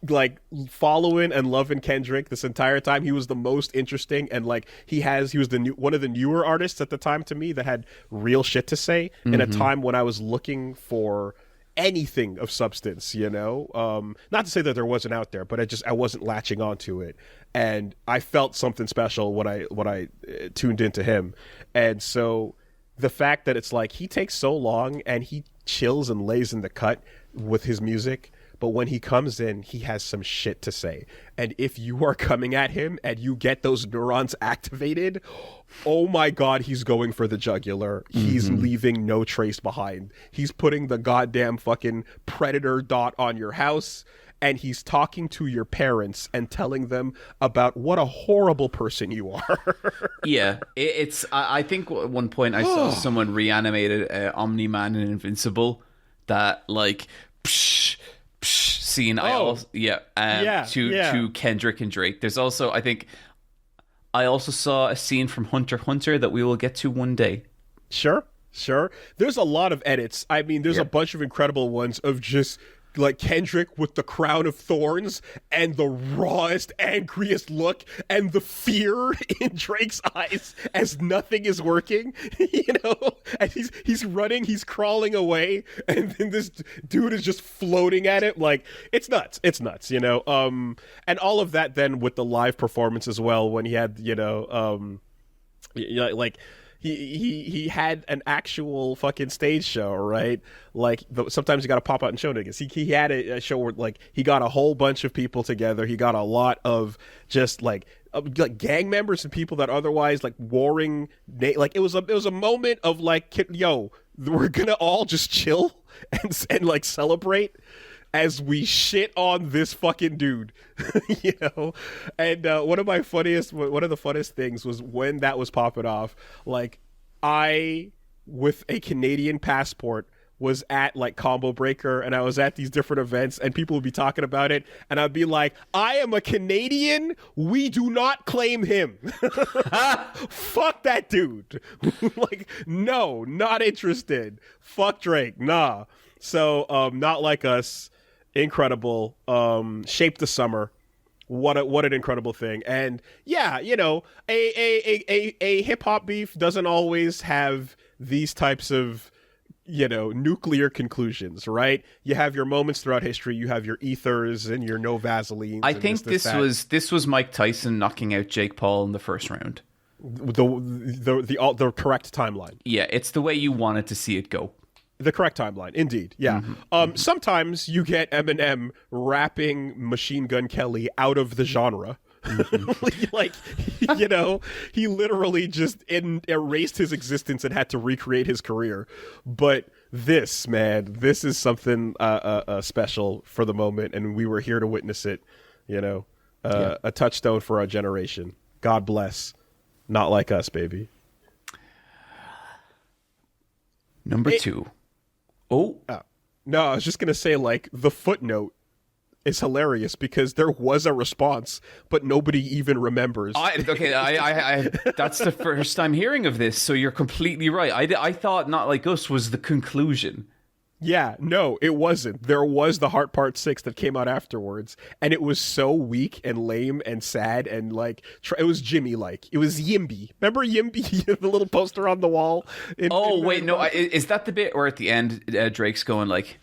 like, following and loving Kendrick this entire time. He was the most interesting, and, like, he was one of the newer artists at the time to me that had real shit to say in a time when I was looking for anything of substance, you know. Not to say that there wasn't out there, but I wasn't latching onto it, and I felt something special when I tuned into him. And so the fact that it's like he takes so long and he chills and lays in the cut with his music, but when he comes in, he has some shit to say. And if you are coming at him and you get those neurons activated, oh my God, he's going for the jugular. He's leaving no trace behind. He's putting the goddamn fucking predator dot on your house, and he's talking to your parents and telling them about what a horrible person you are. Yeah, it's. I think at one point I saw someone reanimated Omni-Man and Invincible. That, like, scene. To Kendrick and Drake. There's also, I think, I also saw a scene from Hunter x Hunter that we will get to one day. Sure. There's a lot of edits. I mean, there's a bunch of incredible ones of just, like, Kendrick with the crown of thorns and the rawest, angriest look and the fear in Drake's eyes as nothing is working, you know, and he's running, he's crawling away, and then this dude is just floating at it. Like, it's nuts, you know. And all of that then with the live performance as well, when he had, you know, like, he had an actual fucking stage show, right? Like sometimes you got to pop out and show niggas. He had a show where like he got a whole bunch of people together. He got a lot of just like gang members and people that otherwise like warring. Like it was a moment of like, yo, we're gonna all just chill and like celebrate as we shit on this fucking dude, you know? And one of the funniest things was when that was popping off, like I, with a Canadian passport, was at like Combo Breaker and I was at these different events and people would be talking about it and I'd be like, I am a Canadian. We do not claim him. Fuck that dude. Like, no, not interested. Fuck Drake. Nah. So, Not Like Us. Incredible. Shape the Summer. What an incredible thing. And yeah, you know, a hip hop beef doesn't always have these types of, you know, nuclear conclusions, right? You have your moments throughout history. You have your ethers and your no Vaseline. I think this was Mike Tyson knocking out Jake Paul in the first round. The correct timeline. Yeah, it's the way you wanted to see it go. The correct timeline, indeed. Yeah. Sometimes you get Eminem rapping Machine Gun Kelly out of the genre. Like, you know, he literally just erased his existence and had to recreate his career. But this is something special for the moment, and we were here to witness it. You know, a touchstone for our generation. God bless. Not Like Us, baby. Number 2. Oh. No, I was just going to say, like, the footnote is hilarious because there was a response, but nobody even remembers. I that's the first time hearing of this, so you're completely right. I thought Not Like Us was the conclusion. Yeah, no, it wasn't. There was the Heart Part 6 that came out afterwards, and it was so weak and lame and sad and, like, it was Jimmy-like. It was Yimby. Remember Yimby, the little poster on the wall? Is that the bit where at the end Drake's going, like,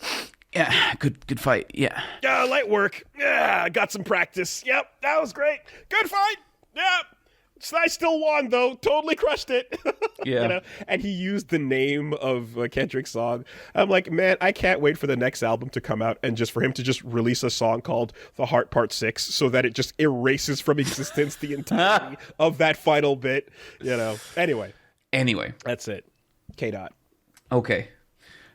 yeah, good fight, yeah. Yeah, light work. Yeah, got some practice. Yep, that was great. Good fight. Yep. I still won, though. Totally crushed it. Yeah. You know? And he used the name of Kendrick's song. I'm like, man, I can't wait for the next album to come out and just for him to just release a song called The Heart Part 6 so that it just erases from existence the entirety of that final bit. You know. Anyway. That's it. K-Dot. Okay.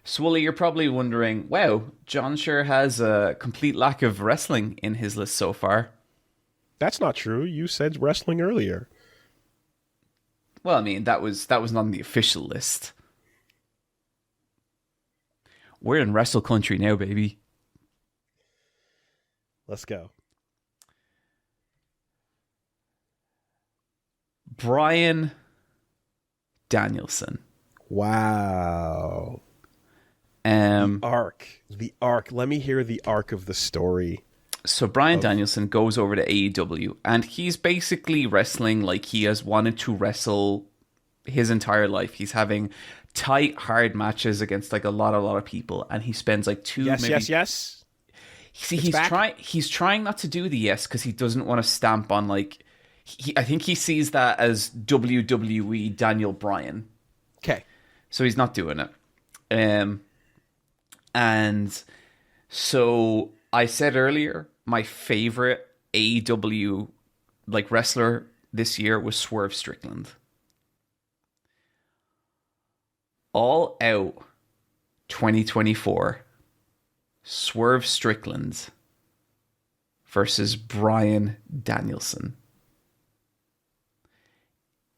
Swolly, you're probably wondering, wow, John sure has a complete lack of wrestling in his list so far. That's not true. You said wrestling earlier. Well, I mean, that was not on the official list. We're in wrestle country now, baby. Let's go. Bryan Danielson. Wow. The arc. Let me hear the arc of the story. So Bryan Danielson goes over to AEW, and he's basically wrestling like he has wanted to wrestle his entire life. He's having tight, hard matches against like a lot of people, and he spends like Yes. See, he's trying not to do the yes because he doesn't want to stamp on like. I think he sees that as WWE Daniel Bryan. Okay, so he's not doing it. And so I said earlier, my favorite AEW like wrestler this year was Swerve Strickland. All Out 2024, Swerve Strickland versus Bryan Danielson.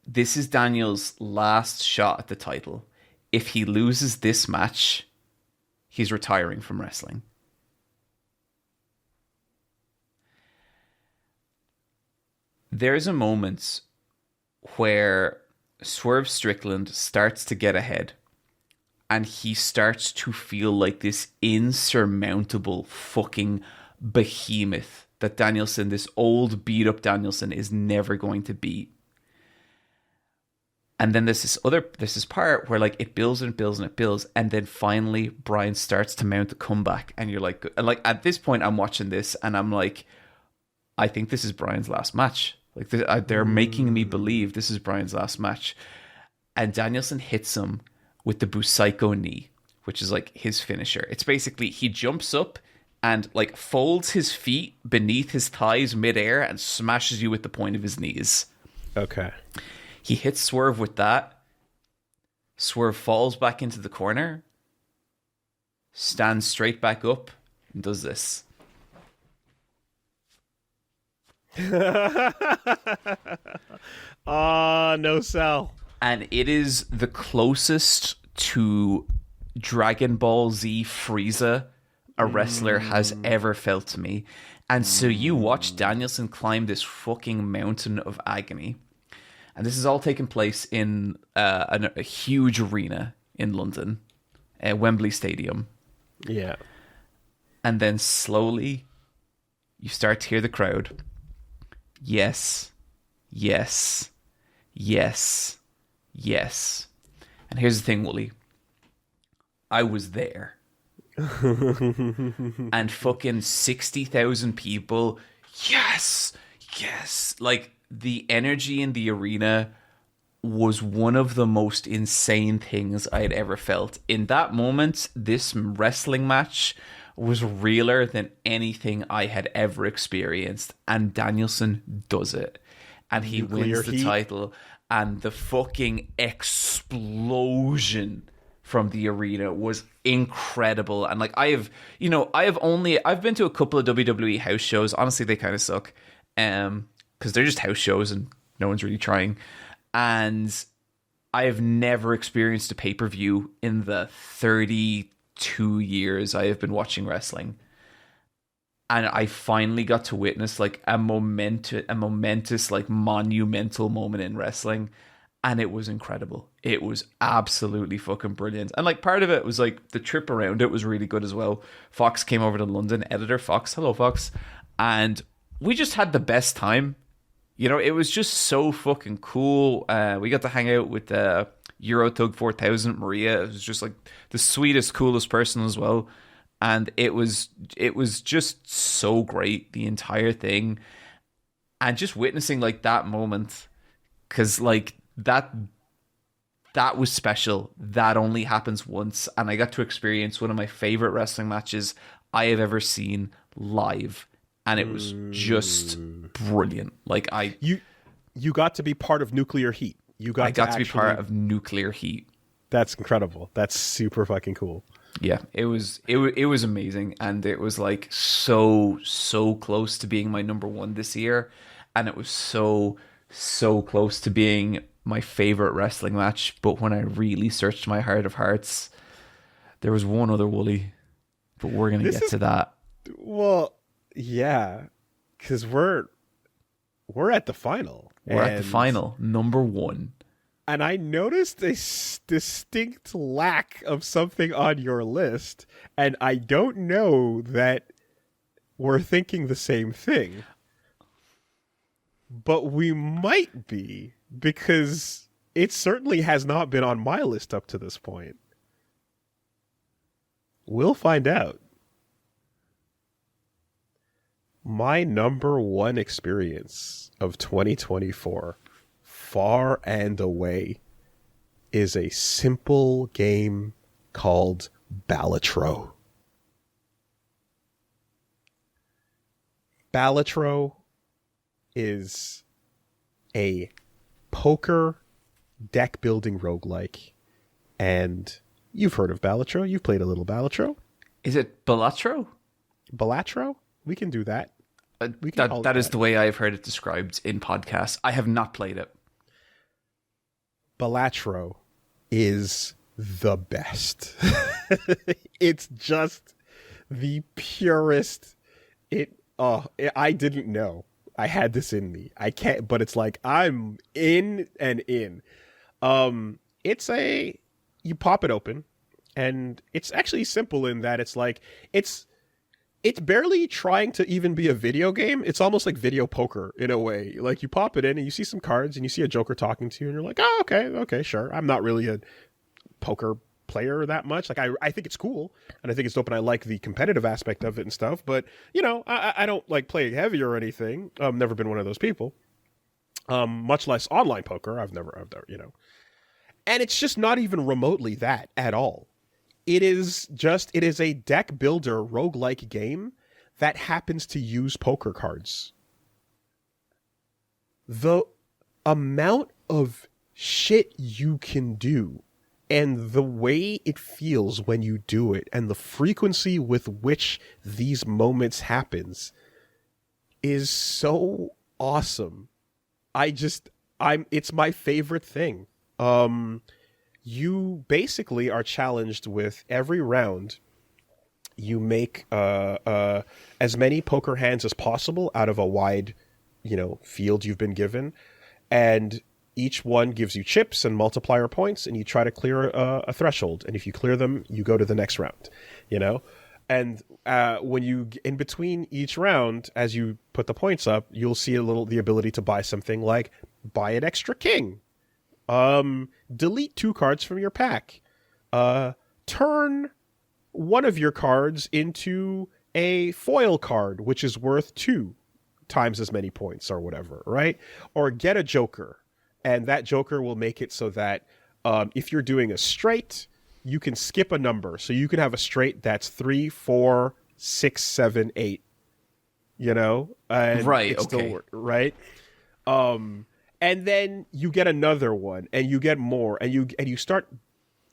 This is Daniel's last shot at the title. If he loses this match, he's retiring from wrestling. There's a moment where Swerve Strickland starts to get ahead and he starts to feel like this insurmountable fucking behemoth that Danielson, this old beat up Danielson, is never going to beat. And then there's this part where like it builds and it builds and it builds, and then finally Bryan starts to mount the comeback, and you're like at this point I'm watching this and I'm like, I think this is Bryan's last match. Like they're making me believe this is Bryan's last match. and Danielson hits him with the Busaiku knee, which is like his finisher. It's basically he jumps up and like folds his feet beneath his thighs midair and smashes you with the point of his knees. Okay. He hits Swerve with that. Swerve falls back into the corner, stands straight back up, and does this. No sell. And it is the closest to Dragon Ball Z Frieza a wrestler has ever felt to me. And so you watch Danielson climb this fucking mountain of agony. And this is all taking place in a huge arena in London, Wembley Stadium. Yeah. And then slowly, you start to hear the crowd. Yes, yes, yes, yes. And here's the thing, Woolie. I was there. And fucking 60,000 people. Yes, yes. Like, the energy in the arena was one of the most insane things I had ever felt. In that moment, this wrestling match was realer than anything I had ever experienced. And Danielson does it. And he wins the title. And the fucking explosion from the arena was incredible. And like, I've been to a couple of WWE house shows. Honestly, they kind of suck. Because they're just house shows and no one's really trying. And I have never experienced a pay-per-view in the 32 years I have been watching wrestling. And I finally got to witness like a momentous, like monumental moment in wrestling. And it was incredible. It was absolutely fucking brilliant. And like part of it was like the trip around it was really good as well. Fox came over to London, editor Fox. Hello, Fox. And we just had the best time. You know, it was just so fucking cool. We got to hang out with Eurotug 4000, Maria. It was just like the sweetest, coolest person as well. And it was just so great, the entire thing. And just witnessing like that moment, because like that was special. That only happens once. And I got to experience one of my favorite wrestling matches I have ever seen live. And it was just brilliant. Like you got to be part of Nuclear Heat. I got to be part of Nuclear Heat. That's incredible. That's super fucking cool. Yeah, it was amazing, and it was like so close to being my number one this year, and it was so close to being my favorite wrestling match. But when I really searched my heart of hearts, there was one other, Woolie, but we're gonna get to that. Well. Yeah, because we're at the final. We're at the final, number one. And I noticed a distinct lack of something on your list, and I don't know that we're thinking the same thing. But we might be, because it certainly has not been on my list up to this point. We'll find out. My number one experience of 2024, far and away, is a simple game called Balatro. Balatro is a poker deck building roguelike. And you've heard of Balatro. You've played a little Balatro. Is it Balatro? Balatro? We can do that. That is the way I've heard it described in podcasts. I have not played it. Balatro is the best. It's just the purest. I didn't know I had this in me. I can't, but it's like I'm in and in. You pop it open, and it's actually simple in that it's like it's barely trying to even be a video game. It's almost like video poker in a way. Like you pop it in and you see some cards and you see a joker talking to you and you're like, oh, okay, sure. I'm not really a poker player that much. Like I think it's cool and I think it's dope and I like the competitive aspect of it and stuff. But you know, I don't like play heavy or anything. I've never been one of those people. Much less online poker. I've never, you know. And it's just not even remotely that at all. It is a deck builder roguelike game that happens to use poker cards. The amount of shit you can do and the way it feels when you do it and the frequency with which these moments happens is so awesome. It's my favorite thing. You basically are challenged with every round. You make as many poker hands as possible out of a wide, field you've been given, and each one gives you chips and multiplier points, and you try to clear a threshold. And if you clear them, you go to the next round. And when you in between each round, as you put the points up, you'll see the ability to buy something like buy an extra king. Delete 2 cards from your pack. Turn one of your cards into a foil card, which is worth 2 times as many points or whatever, right? Or get a joker, and that joker will make it so that if you're doing a straight, you can skip a number. So you can have a straight that's 3, 4, 6, 7, 8. And right? It's okay. still right. And then you get another one, and you get more, and you start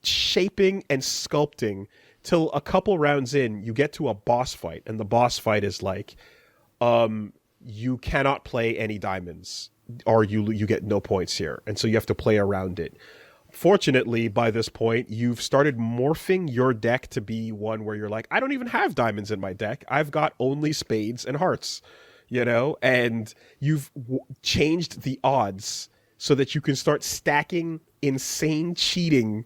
shaping and sculpting till a couple rounds in, you get to a boss fight, and the boss fight is like, you cannot play any diamonds, or you get no points here, and so you have to play around it. Fortunately, by this point, you've started morphing your deck to be one where you're like, I don't even have diamonds in my deck. I've got only spades and hearts. And you've changed the odds so that you can start stacking insane cheating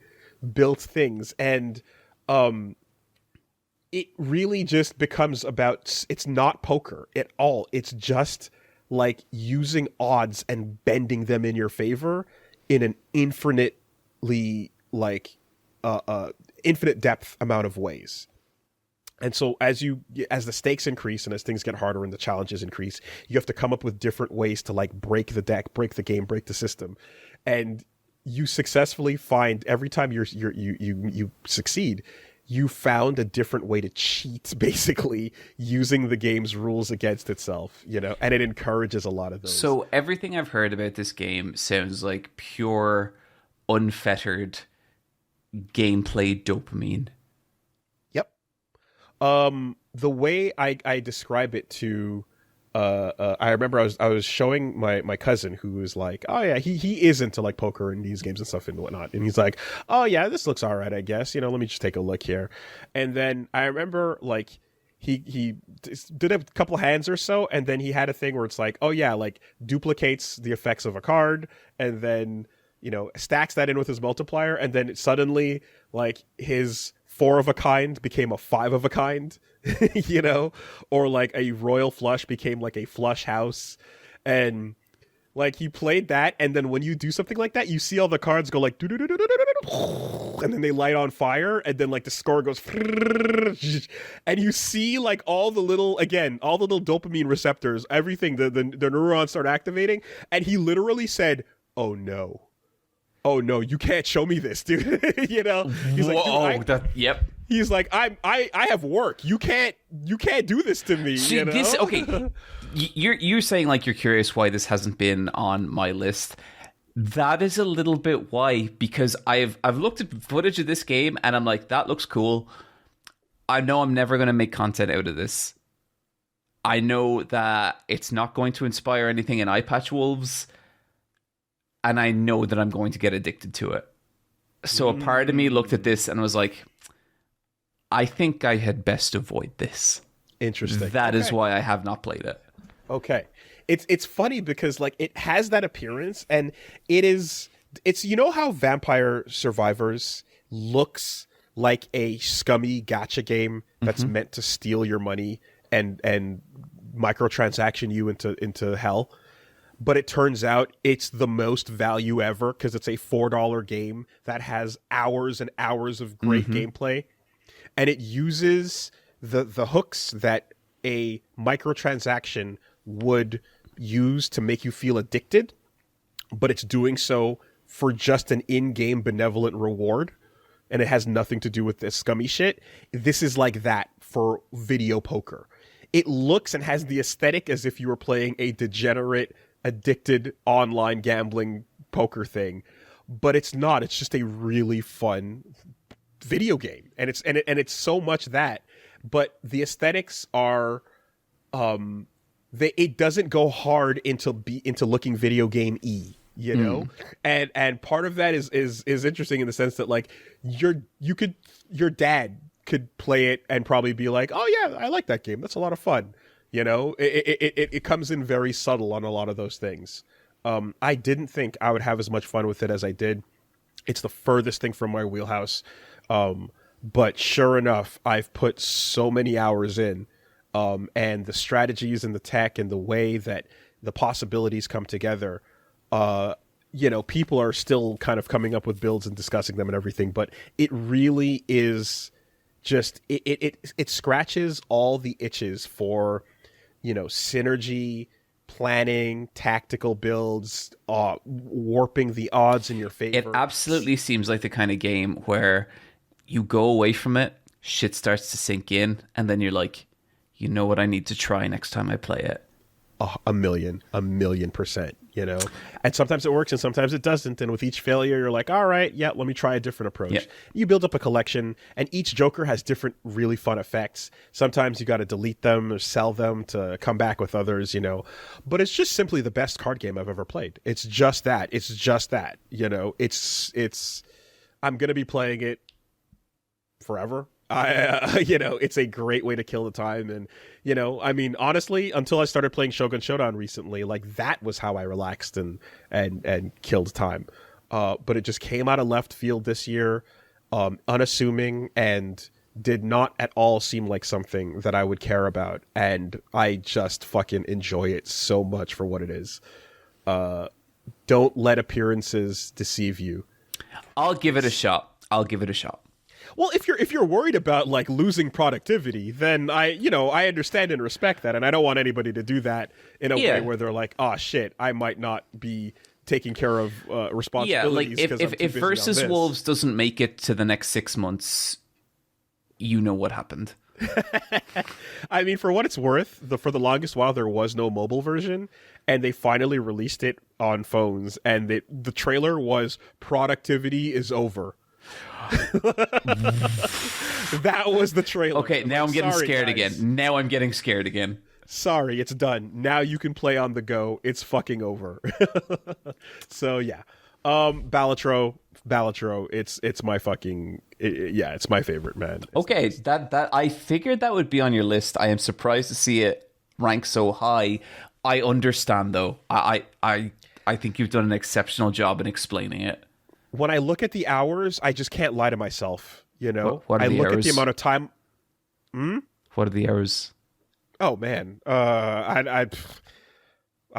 built things. And it really just becomes about, it's not poker at all. It's just like using odds and bending them in your favor in an infinitely infinite depth amount of ways. And so as the stakes increase and as things get harder and the challenges increase, you have to come up with different ways to break the deck, break the game, break the system. And you successfully find every time you succeed, you found a different way to cheat, basically using the game's rules against itself, and it encourages a lot of those. So everything I've heard about this game sounds like pure, unfettered gameplay dopamine. The way I describe it to, I remember I was showing my cousin, who was like, oh yeah, he is into poker and these games and stuff and whatnot. And he's like, oh yeah, this looks all right, I guess, let me just take a look here. And then I remember he did a couple hands or so, and then he had a thing where it's like, oh yeah, duplicates the effects of a card, and then, stacks that in with his multiplier, and then suddenly his 4 of a kind became a 5 of a kind, or a royal flush became a flush house. And he played that, and then when you do something like that, you see all the cards go and then they light on fire, and then the score goes, and you see all the little dopamine receptors, everything, the neurons start activating. And he literally said, oh no, you can't show me this, dude. He's yep. He's like, I have work. You can't do this to me. See, this, okay. You're saying you're curious why this hasn't been on my list. That is a little bit why, because I've looked at footage of this game and I'm like, that looks cool. I know I'm never going to make content out of this. I know that it's not going to inspire anything in Eyepatch Wolves. And I know that I'm going to get addicted to it. So a part of me looked at this and was like, I think I had best avoid this. Interesting. That is why I have not played it. Okay. It's funny because it has that appearance, and it's how Vampire Survivors looks like a scummy gacha game that's meant to steal your money and microtransaction you into hell. But it turns out it's the most value ever because it's a $4 game that has hours and hours of great gameplay. And it uses the hooks that a microtransaction would use to make you feel addicted, but it's doing so for just an in-game benevolent reward, and it has nothing to do with this scummy shit. This is like that for video poker. It looks and has the aesthetic as if you were playing a degenerate, addicted online gambling poker thing, but it's not. It's just a really fun video game, and it's so much that. But the aesthetics are, it doesn't go hard into looking video game-y. You know, and part of that is interesting in the sense that like your dad could play it and probably be like, oh yeah, I like that game. That's a lot of fun. You know, it comes in very subtle on a lot of those things. I didn't think I would have as much fun with it as I did. It's the furthest thing from my wheelhouse. But sure enough, I've put so many hours in, and the strategies and the tech and the way that the possibilities come together. You know, people are still kind of coming up with builds and discussing them and everything, but it really is just, it scratches all the itches for, you know, synergy, planning, tactical builds, warping the odds in your favor. It absolutely seems like the kind of game where you go away from it, shit starts to sink in, and then you're like, you know what I need to try next time I play it. A million %, you know, and sometimes it works and sometimes it doesn't. And with each failure, you're like, all right, yeah, let me try a different approach. Yeah. You build up a collection, and each Joker has different really fun effects. Sometimes you got to delete them or sell them to come back with others, you know, but it's just simply the best card game I've ever played. It's just that, you know, I'm going to be playing it forever. You know, it's a great way to kill the time. And, you know, I mean, honestly, until I started playing Shogun Showdown recently, like that was how I relaxed and killed time. But it just came out of left field this year, unassuming, and did not at all seem like something that I would care about. And I just fucking enjoy it so much for what it is. Don't let appearances deceive you. I'll give it a shot. Well, if you're worried about like losing productivity, then I understand and respect that, and I don't want anybody to do that in a way where they're like, oh shit, I might not be taking care of responsibilities. Yeah, like if Versus Wolves doesn't make it to the next 6 months, you know what happened. I mean, for what it's worth, for the longest while there was no mobile version, and they finally released it on phones, and the trailer was productivity is over. That was the trailer. Okay, now I'm getting scared again. Sorry, it's done. Now you can play on the go. It's fucking over. So yeah, Balatro. It's my fucking it's my favorite, man. Okay, that I figured that would be on your list. I am surprised to see it rank so high. I understand though. I think you've done an exceptional job in explaining it. When I look at the hours, I just can't lie to myself, you know? What are the hours? At the amount of time... What are the hours? Oh, man. I'll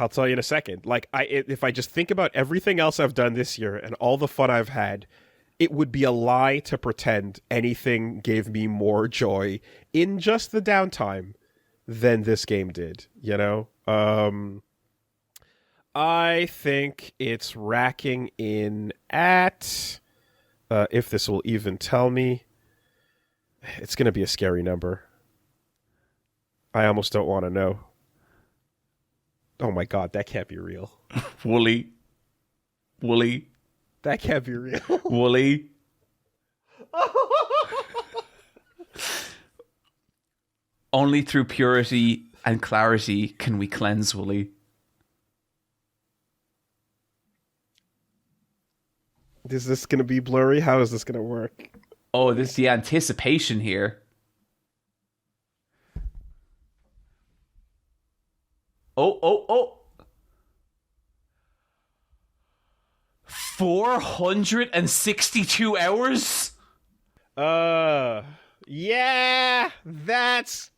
tell you in a second. Like, if I just think about everything else I've done this year and all the fun I've had, it would be a lie to pretend anything gave me more joy in just the downtime than this game did, you know? I think it's racking in at, if this will even tell me, it's going to be a scary number. I almost don't want to know. Oh my God, that can't be real. Woolie. That can't be real. Woolie. Only through purity and clarity can we cleanse, Woolie. Is this going to be blurry? How is this going to work? Oh, this is the anticipation here. Oh. 462 hours? Yeah, that's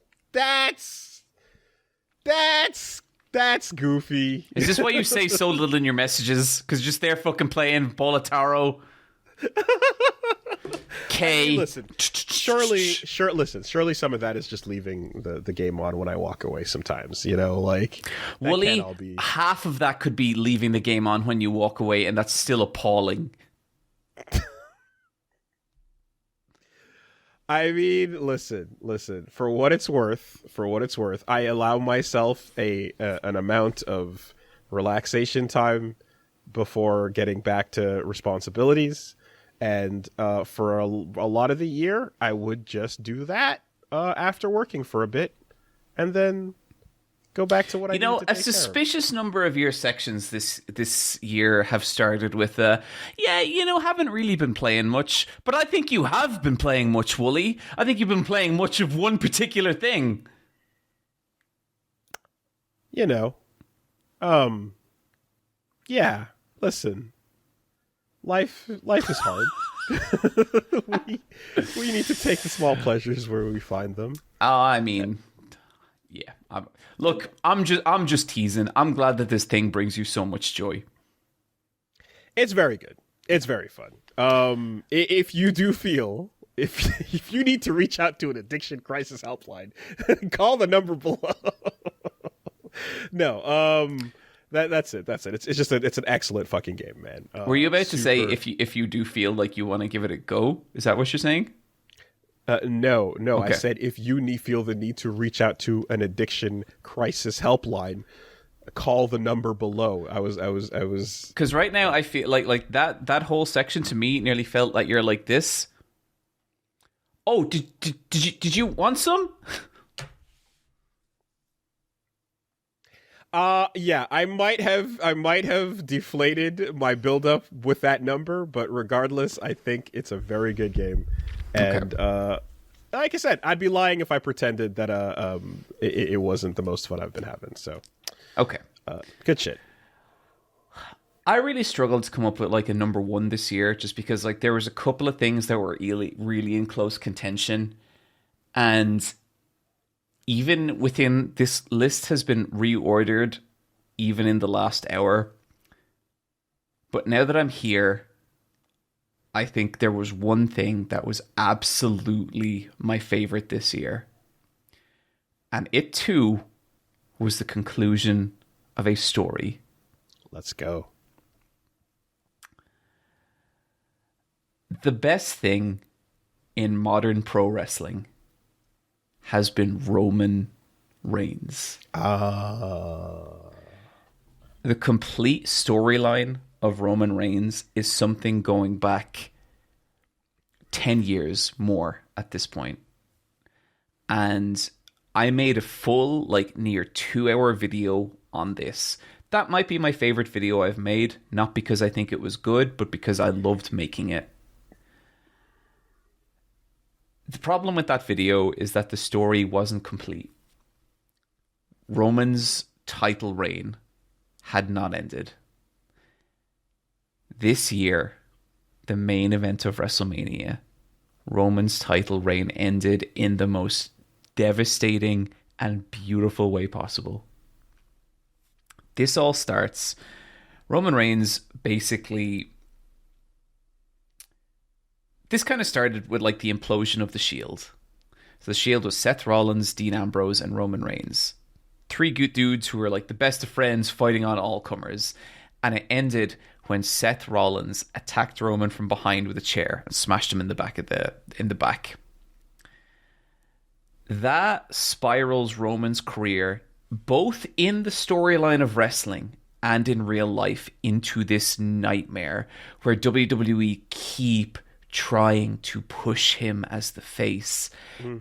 goofy. Is this why you say so little in your messages? Because just there fucking playing Balatro. Listen, surely some of that is just leaving the game on when I walk away sometimes, like... Woolie, half of that could be leaving the game on when you walk away, and that's still appalling. I mean, listen. For what it's worth, I allow myself an amount of relaxation time before getting back to responsibilities, and for a lot of the year, I would just do that after working for a bit, and then go back to what I need to take care of. A suspicious number of your sections this year have started with, haven't really been playing much, but I think you have been playing much, Woolie. I think you've been playing much of one particular thing. Yeah, listen, life is hard. we need to take the small pleasures where we find them. I mean... Yeah. Look, I'm just teasing. I'm glad that this thing brings you so much joy. It's very good. It's very fun. If you do feel if you need to reach out to an addiction crisis helpline, call the number below. No. That's it. It's an excellent fucking game, man. Were you about to say if you do feel like you want to give it a go? Is that what you're saying? No. Okay. I said if you feel the need to reach out to an addiction crisis helpline, call the number below. I was because right now I feel like that whole section to me nearly felt like you're like this. Oh, did you want some? Yeah, I might have deflated my build-up with that number, but regardless, I think it's a very good game. And like I said, I'd be lying if I pretended that it wasn't the most fun I've been having. So, okay, good shit. I really struggled to come up with like a number one this year, just because like there was a couple of things that were really in close contention, and even within this list has been reordered, even in the last hour. But now that I'm here, I think there was one thing that was absolutely my favorite this year. And it too was the conclusion of a story. Let's go. The best thing in modern pro wrestling has been Roman Reigns. The complete storyline of Roman Reigns is something going back 10 years more at this point. And I made a full, like, near 2-hour video on this. That might be my favorite video I've made, not because I think it was good, but because I loved making it. The problem with that video is that the story wasn't complete. Roman's title reign had not ended. This year, the main event of WrestleMania, Roman's title reign ended in the most devastating and beautiful way possible. This all starts... Roman Reigns basically... This kind of started with like the implosion of the Shield. So the Shield was Seth Rollins, Dean Ambrose, and Roman Reigns. 3 good dudes who were like the best of friends fighting on all comers. And it ended when Seth Rollins attacked Roman from behind with a chair and smashed him in the back. That spirals Roman's career, both in the storyline of wrestling and in real life, into this nightmare where WWE keep trying to push him as the face,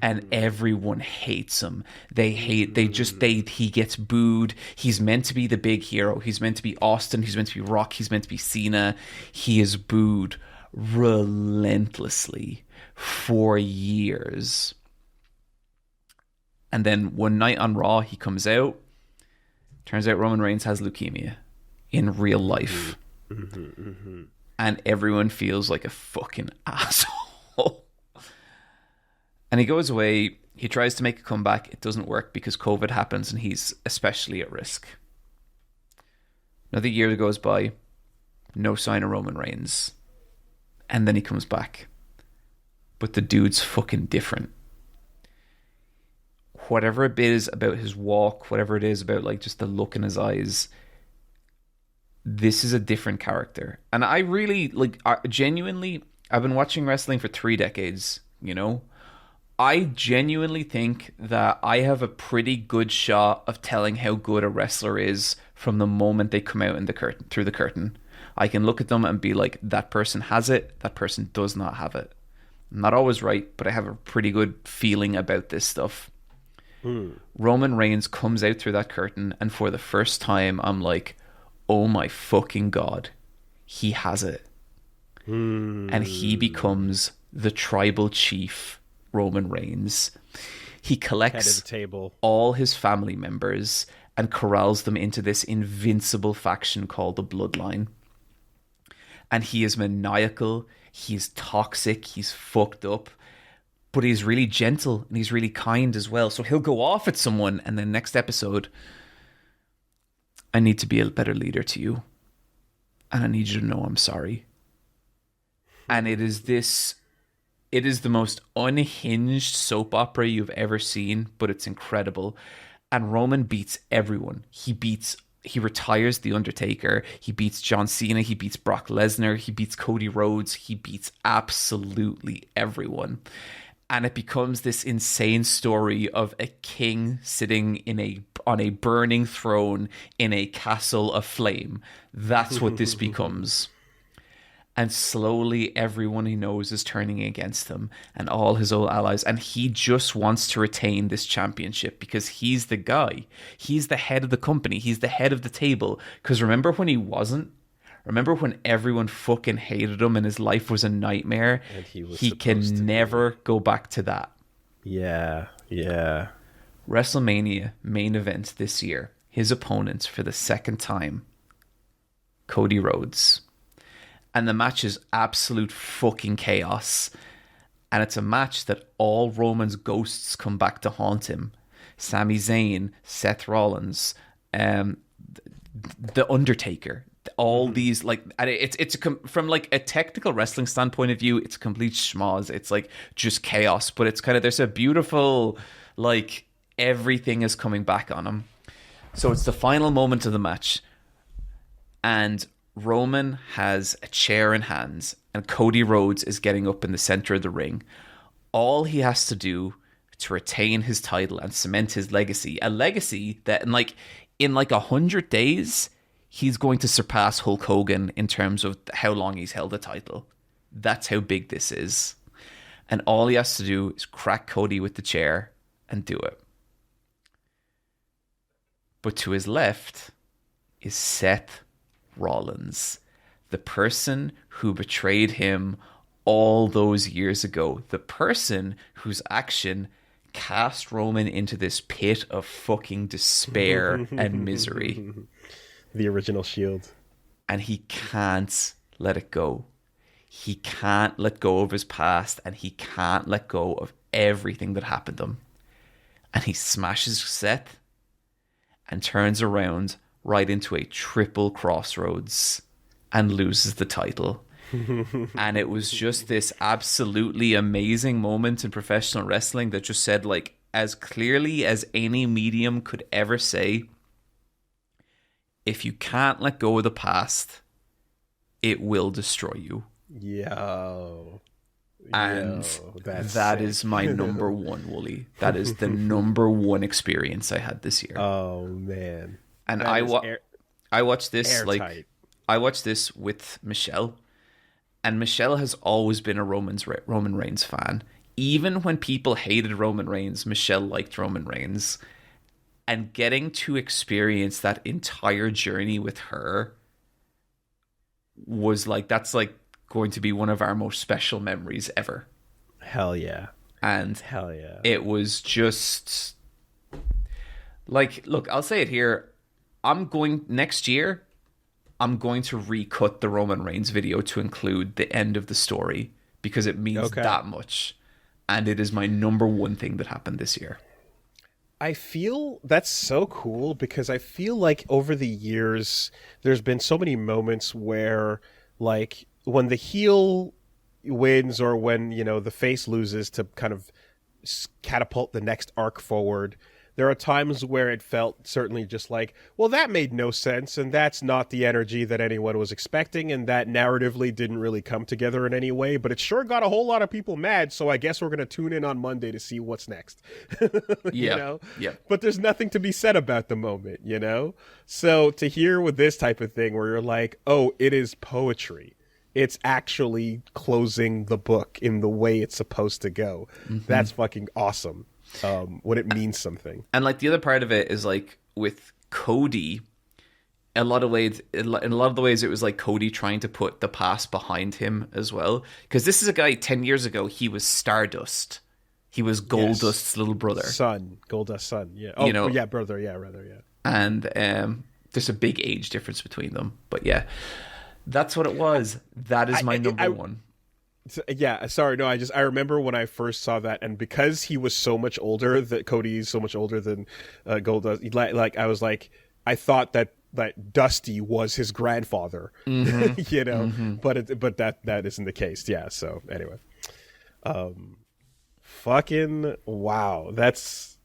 and everyone hates him. He gets booed. He's meant to be the big hero. He's meant to be Austin. He's meant to be Rock. He's meant to be Cena. He is booed relentlessly for years. And then one night on Raw, he comes out. Turns out Roman Reigns has leukemia in real life. And everyone feels like a fucking asshole. And he goes away. He tries to make a comeback. It doesn't work because COVID happens and he's especially at risk. Another year goes by. No sign of Roman Reigns. And then he comes back. but the dude's fucking different. Whatever it is about his walk, whatever it is about like just the look in his eyes, this is a different character. And I really like, genuinely, I've been watching wrestling for 3 decades, you know? I genuinely think that I have a pretty good shot of telling how good a wrestler is from the moment they come out in the curtain, through the curtain. I can look at them and be like, that person has it, that person does not have it. I'm not always right, but I have a pretty good feeling about this stuff. Roman Reigns comes out through that curtain, and for the first time, I'm like, oh my fucking God, he has it. And he becomes the tribal chief, Roman Reigns. He collects all his family members and corrals them into this invincible faction called the Bloodline. And he is maniacal, he's toxic, he's fucked up, but he's really gentle and he's really kind as well. So he'll go off at someone, and then next episode, I need to be a better leader to you, and I need you to know I'm sorry. And it is the most unhinged soap opera you've ever seen, but it's incredible. And Roman beats everyone. He retires The Undertaker. He beats John Cena. He beats Brock Lesnar. He beats Cody Rhodes. He beats absolutely everyone. And it becomes this insane story of a king sitting on a burning throne in a castle of flame. That's what this becomes. And slowly everyone he knows is turning against him, and all his old allies. And he just wants to retain this championship because he's the guy. He's the head of the company. He's the head of the table. Because remember when he wasn't? Remember when everyone fucking hated him and his life was a nightmare? And he can never go back to that. Yeah. WrestleMania main event this year. His opponent for the second time, Cody Rhodes. And the match is absolute fucking chaos. And it's a match that all Roman's ghosts come back to haunt him. Sami Zayn, Seth Rollins, The Undertaker. All these, like, and from like a technical wrestling standpoint of view, it's complete schmoz. It's like just chaos, but it's kind of, there's a beautiful, like, everything is coming back on him. So it's the final moment of the match, and Roman has a chair in hands, and Cody Rhodes is getting up in the center of the ring. All he has to do to retain his title and cement his legacy, a legacy that in 100 days, he's going to surpass Hulk Hogan in terms of how long he's held the title. That's how big this is. And all he has to do is crack Cody with the chair and do it. But to his left is Seth Rollins, the person who betrayed him all those years ago, the person whose action cast Roman into this pit of fucking despair and misery. The original Shield. And he can't let it go. He can't let go of his past, and he can't let go of everything that happened to him. And he smashes Seth and turns around right into a triple crossroads and loses the title. And it was just this absolutely amazing moment in professional wrestling that just said, like, as clearly as any medium could ever say, if you can't let go of the past, it will destroy you. And that is my number one, Woolie. That is the number one experience I had this year. Oh, man. And I watched this airtight. I watched this with Michelle, and Michelle has always been a Roman Reigns fan. Even when people hated Roman Reigns, Michelle liked Roman Reigns. And getting to experience that entire journey with her was like, that's like going to be one of our most special memories ever. Hell yeah. And hell yeah. It was just like, look, I'll say it here. Next year, I'm going to recut the Roman Reigns video to include the end of the story because it means that much. And it is my number one thing that happened this year. I feel that's so cool because I feel like over the years, there's been so many moments where, like, when the heel, wins or when, the face loses to kind of catapult the next arc forward. There are times where it felt certainly just like, well, that made no sense, and that's not the energy that anyone was expecting, and that narratively didn't really come together in any way, but it sure got a whole lot of people mad, so I guess we're going to tune in on Monday to see what's next. Yeah. But there's nothing to be said about the moment, So to hear with this type of thing where you're like, oh, it is poetry. It's actually closing the book in the way it's supposed to go. Mm-hmm. That's fucking awesome. When it means something. And like the other part of it is like with Cody, in a lot of the ways it was like Cody trying to put the past behind him as well. Because this is a guy 10 years ago, he was Stardust. He was Goldust's little brother. Goldust's son, yeah. Oh, yeah, brother, yeah, rather, yeah. And there's a big age difference between them. But yeah, that's what it was. That is my number one. Yeah, sorry, no, I remember when I first saw that, and because he was so much older, that Cody's so much older than Goldust, like I was like, I thought that Dusty was his grandfather, mm-hmm. but that isn't the case. Yeah, so anyway, fucking wow, that's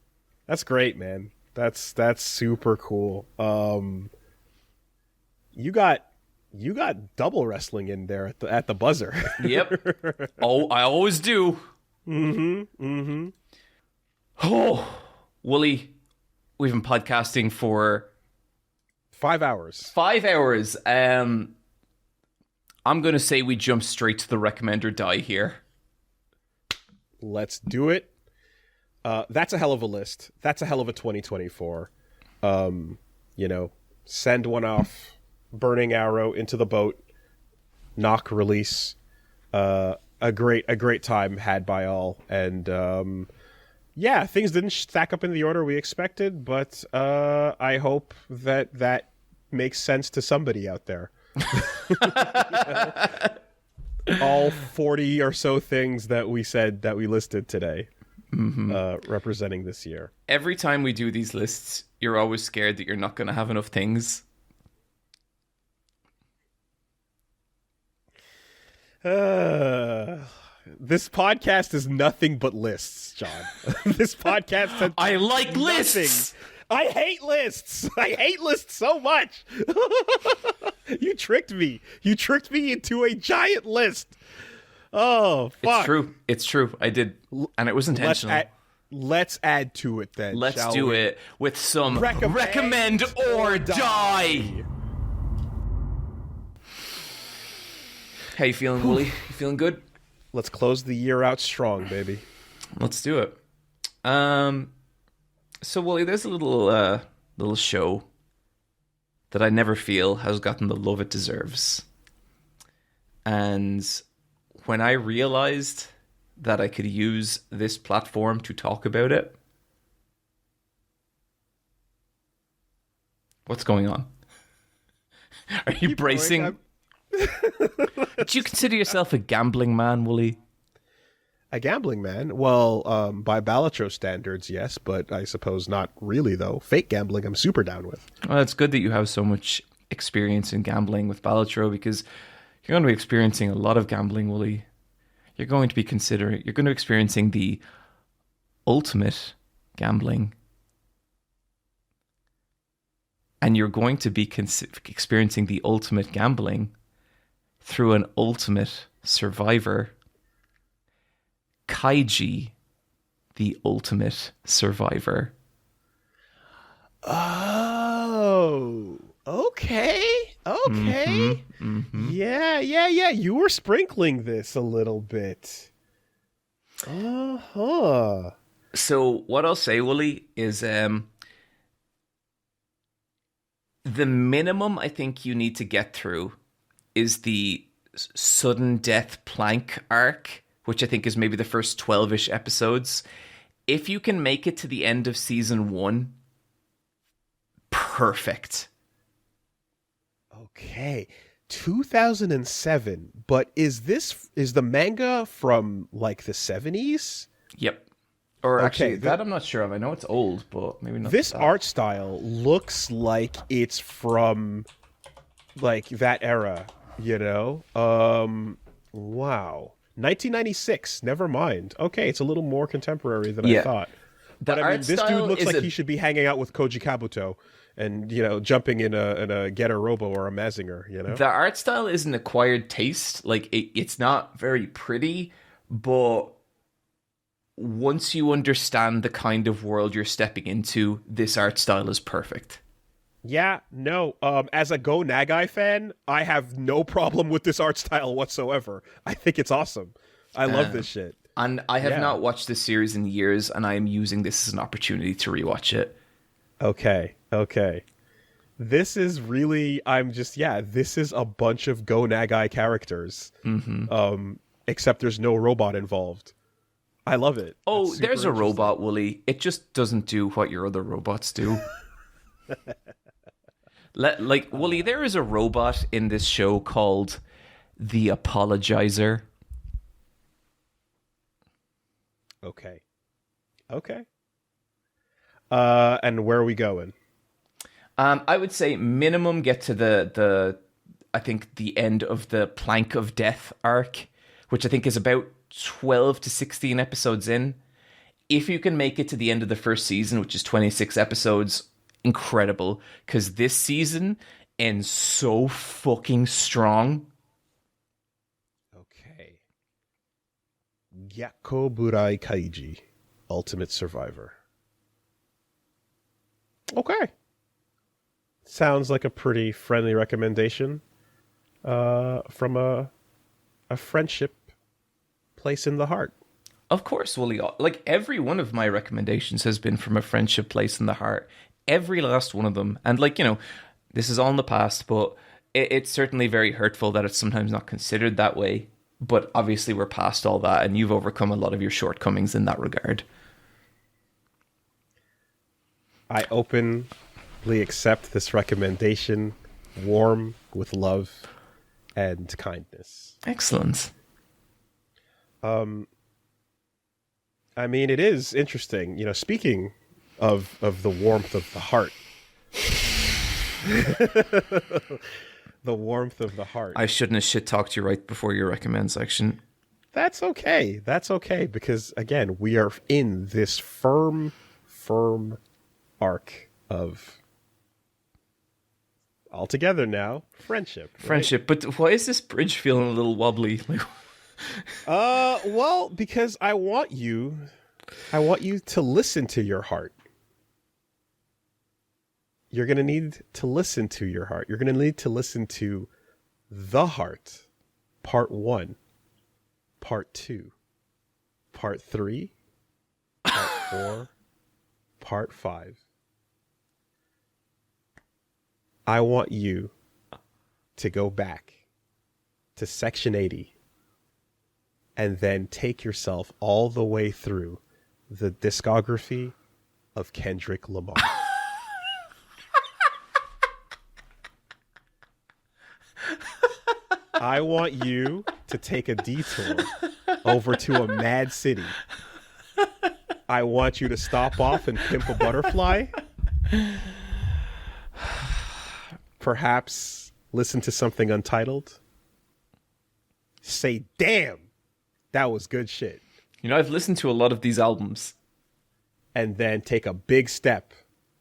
great, man. That's super cool. You got double wrestling in there at the buzzer. Yep. Oh, I always do. Oh, Woolie, we've been podcasting for 5 hours. 5 hours. I'm going to say we jump straight to the recommend or die here. Let's do it. That's a hell of a list. That's a hell of a 2024. Send one off. Burning arrow into the boat, knock release, a great time had by all, and things didn't stack up in the order we expected, but I hope that makes sense to somebody out there. All 40 or so things that we said that we listed today, representing this year. Every time we do these lists, you're always scared that you're not going to have enough things. This podcast is nothing but lists, John. This podcast has I like nothing. Lists. I hate lists. I hate lists so much. You tricked me. You tricked me into a giant list. Oh, fuck. It's true. I did, and it was intentional. Let's add to it then. Let's do it with some recommend or die. How you feeling, Woolie? You feeling good? Let's close the year out strong, baby. Let's do it. So, Woolie, there's a little show that I never feel has gotten the love it deserves. And when I realized that I could use this platform to talk about it, what's going on? Are you bracing? Do you consider yourself a gambling man, Woolie? A gambling man? Well, by Balatro standards, yes, but I suppose not really, though. Fake gambling, I'm super down with. Well, it's good that you have so much experience in gambling with Balatro, because you're going to be experiencing a lot of gambling, Woolie. You're going to be experiencing the ultimate gambling. And you're going to be experiencing the ultimate gambling through an ultimate survivor, Kaiji, the ultimate survivor. Oh, okay. Yeah. You were sprinkling this a little bit. So what I'll say, Woolie, is the minimum I think you need to get through is the sudden death plank arc, which I think is maybe the first 12-ish episodes. If you can make it to the end of season 1, perfect. Okay. 2007, but is the manga from like the 70s? Yep. Or actually, that I'm not sure of. I know it's old, but maybe not. This art style looks like it's from like that era, Wow. 1996. Never mind. Okay, it's a little more contemporary than I thought. But I mean, this dude looks like he should be hanging out with Koji Kabuto and, jumping in a Getter Robo or a Mazinger, The art style is an acquired taste. Like, it's not very pretty, but once you understand the kind of world you're stepping into, this art style is perfect. Yeah, no. As a Go Nagai fan, I have no problem with this art style whatsoever. I think it's awesome. I love this shit. And I have not watched this series in years, and I am using this as an opportunity to rewatch it. Okay. This is really, this is a bunch of Go Nagai characters. Mm-hmm. Except there's no robot involved. I love it. Oh, there's a robot, Woolie. It just doesn't do what your other robots do. Woolie, there is a robot in this show called the Apologizer. Okay. And where are we going? I would say minimum get to the I think the end of the Plank of Death arc, which I think is about 12 to 16 episodes in. If you can make it to the end of the first season, which is 26 episodes, incredible, because this season ends so fucking strong. Okay. Gyakuburai Kaiji, Ultimate Survivor. Okay. Sounds like a pretty friendly recommendation from a friendship place in the heart. Of course, Woolie. Like, every one of my recommendations has been from a friendship place in the heart. Every last one of them. And, this is all in the past, but it's certainly very hurtful that it's sometimes not considered that way. But obviously we're past all that, and you've overcome a lot of your shortcomings in that regard. I openly accept this recommendation, warm with love and kindness. Excellent. I mean, it is interesting. Speaking of the warmth of the heart. The warmth of the heart. I shouldn't have shit-talked you right before your recommend section. That's okay. Because, again, we are in this firm arc of, all together now, friendship. Friendship. Right? But why is this bridge feeling a little wobbly? Well, because I want you to listen to your heart. You're going to need to listen to your heart. You're going to need to listen to The Heart, Part 1, Part 2, Part 3, Part 4, Part 5. I want you to go back to Section 80 and then take yourself all the way through the discography of Kendrick Lamar. I want you to take a detour over to a mad city. I want you to stop off and pimp a butterfly. Perhaps listen to something Untitled. Say, damn, that was good shit. I've listened to a lot of these albums. And then take a big step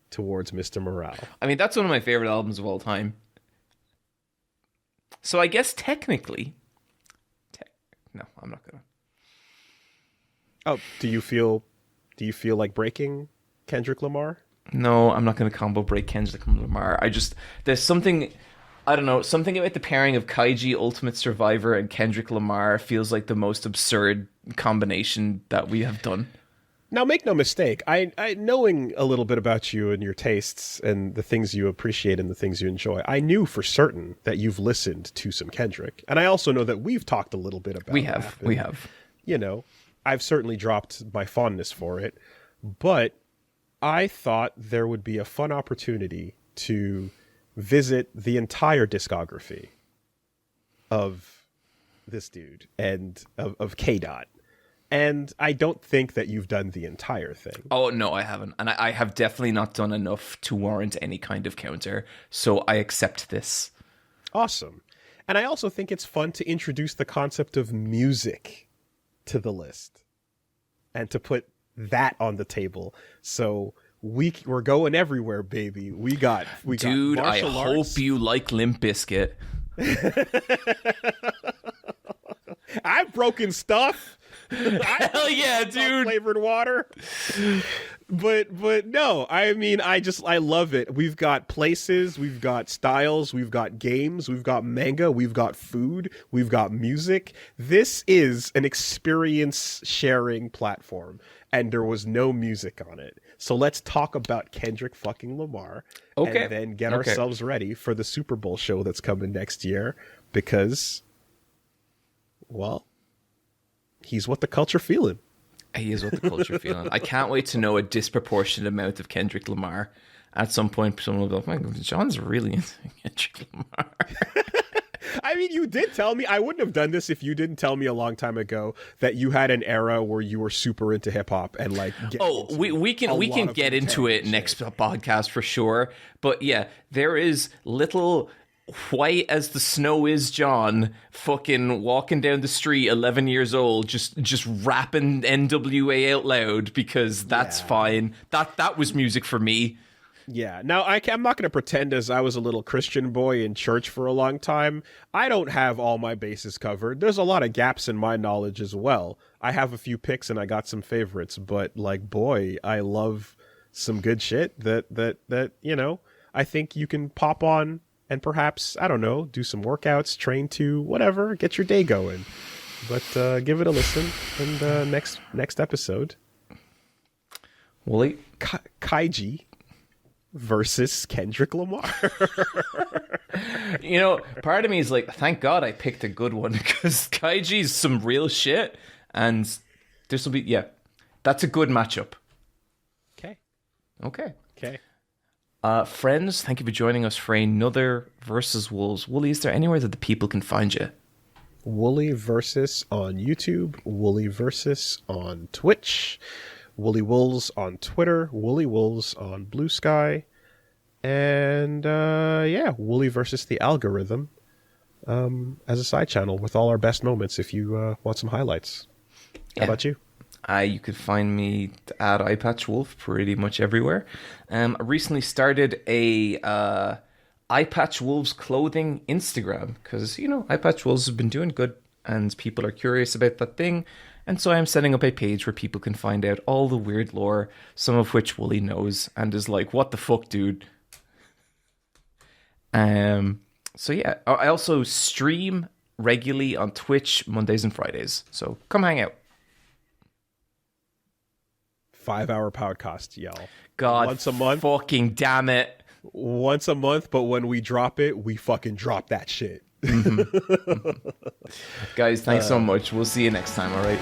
towards Mr. Morale. I mean, that's one of my favorite albums of all time. So I guess technically... No, I'm not gonna. Oh, do you feel like breaking Kendrick Lamar? No, I'm not gonna combo break Kendrick Lamar. There's something... I don't know, something about the pairing of Kaiji, Ultimate Survivor, and Kendrick Lamar feels like the most absurd combination that we have done. Now, make no mistake, I knowing a little bit about you and your tastes and the things you appreciate and the things you enjoy, I knew for certain that you've listened to some Kendrick. And I also know that we've talked a little bit about it. We have. I've certainly dropped my fondness for it. But I thought there would be a fun opportunity to visit the entire discography of this dude and of K-Dot. And I don't think that you've done the entire thing. Oh, no, I haven't. And I have definitely not done enough to warrant any kind of counter. So I accept this. Awesome. And I also think it's fun to introduce the concept of music to the list and to put that on the table. So we're going everywhere, baby. We got dude, I arts. hope you like Limp Bizkit. I've broken stuff. Hell yeah, dude. Flavored water. But no, I mean, I love it. We've got places, we've got styles, we've got games, we've got manga, we've got food, we've got music. This is an experience sharing platform, and there was no music on it. So let's talk about Kendrick fucking Lamar, and then get ourselves ready for the Super Bowl show that's coming next year, because, well, he's what the culture feeling. He is what the culture feeling. I can't wait to know a disproportionate amount of Kendrick Lamar. At some point, someone will be like, "My God, John's really into Kendrick Lamar." I mean, you did tell me. I wouldn't have done this if you didn't tell me a long time ago that you had an era where you were super into hip hop and like. We can get into it next podcast for sure. But yeah, there is little white as the snow is John fucking walking down the street 11 years old just rapping NWA out loud, because that's fine. That was music for me. Yeah. Now, I'm not going to pretend as I was a little Christian boy in church for a long time. I don't have all my bases covered. There's a lot of gaps in my knowledge as well. I have a few picks and I got some favorites, but like, boy, I love some good shit that you know, I think you can pop on and perhaps, I don't know, do some workouts, train to, whatever, get your day going. But give it a listen. And next episode, Woolie, Kaiji versus Kendrick Lamar. You know, part of me is like, thank God I picked a good one, because Kaiji's some real shit, and this will be, that's a good matchup. Okay. Friends, thank you for joining us for another Versus Wolves. Woolie, is there anywhere that the people can find you? Woolie Versus on YouTube, Woolie Versus on Twitch, Woolie Wolves on Twitter, Woolie Wolves on Blue Sky, and Woolie Versus the Algorithm as a side channel with all our best moments if you want some highlights. How about you? You could find me at Eyepatch Wolf pretty much everywhere. I recently started a Eyepatch Wolves clothing Instagram, because, you know, Eyepatch Wolves have been doing good and people are curious about that thing. And so I'm setting up a page where people can find out all the weird lore, some of which Woolie knows and is like, what the fuck, dude? So yeah, I also stream regularly on Twitch Mondays and Fridays. So come hang out. 5-hour podcast, y'all. God, once a month. Fucking damn it. Once a month, but when we drop it, we fucking drop that shit. Guys, thanks so much. We'll see you next time, all right?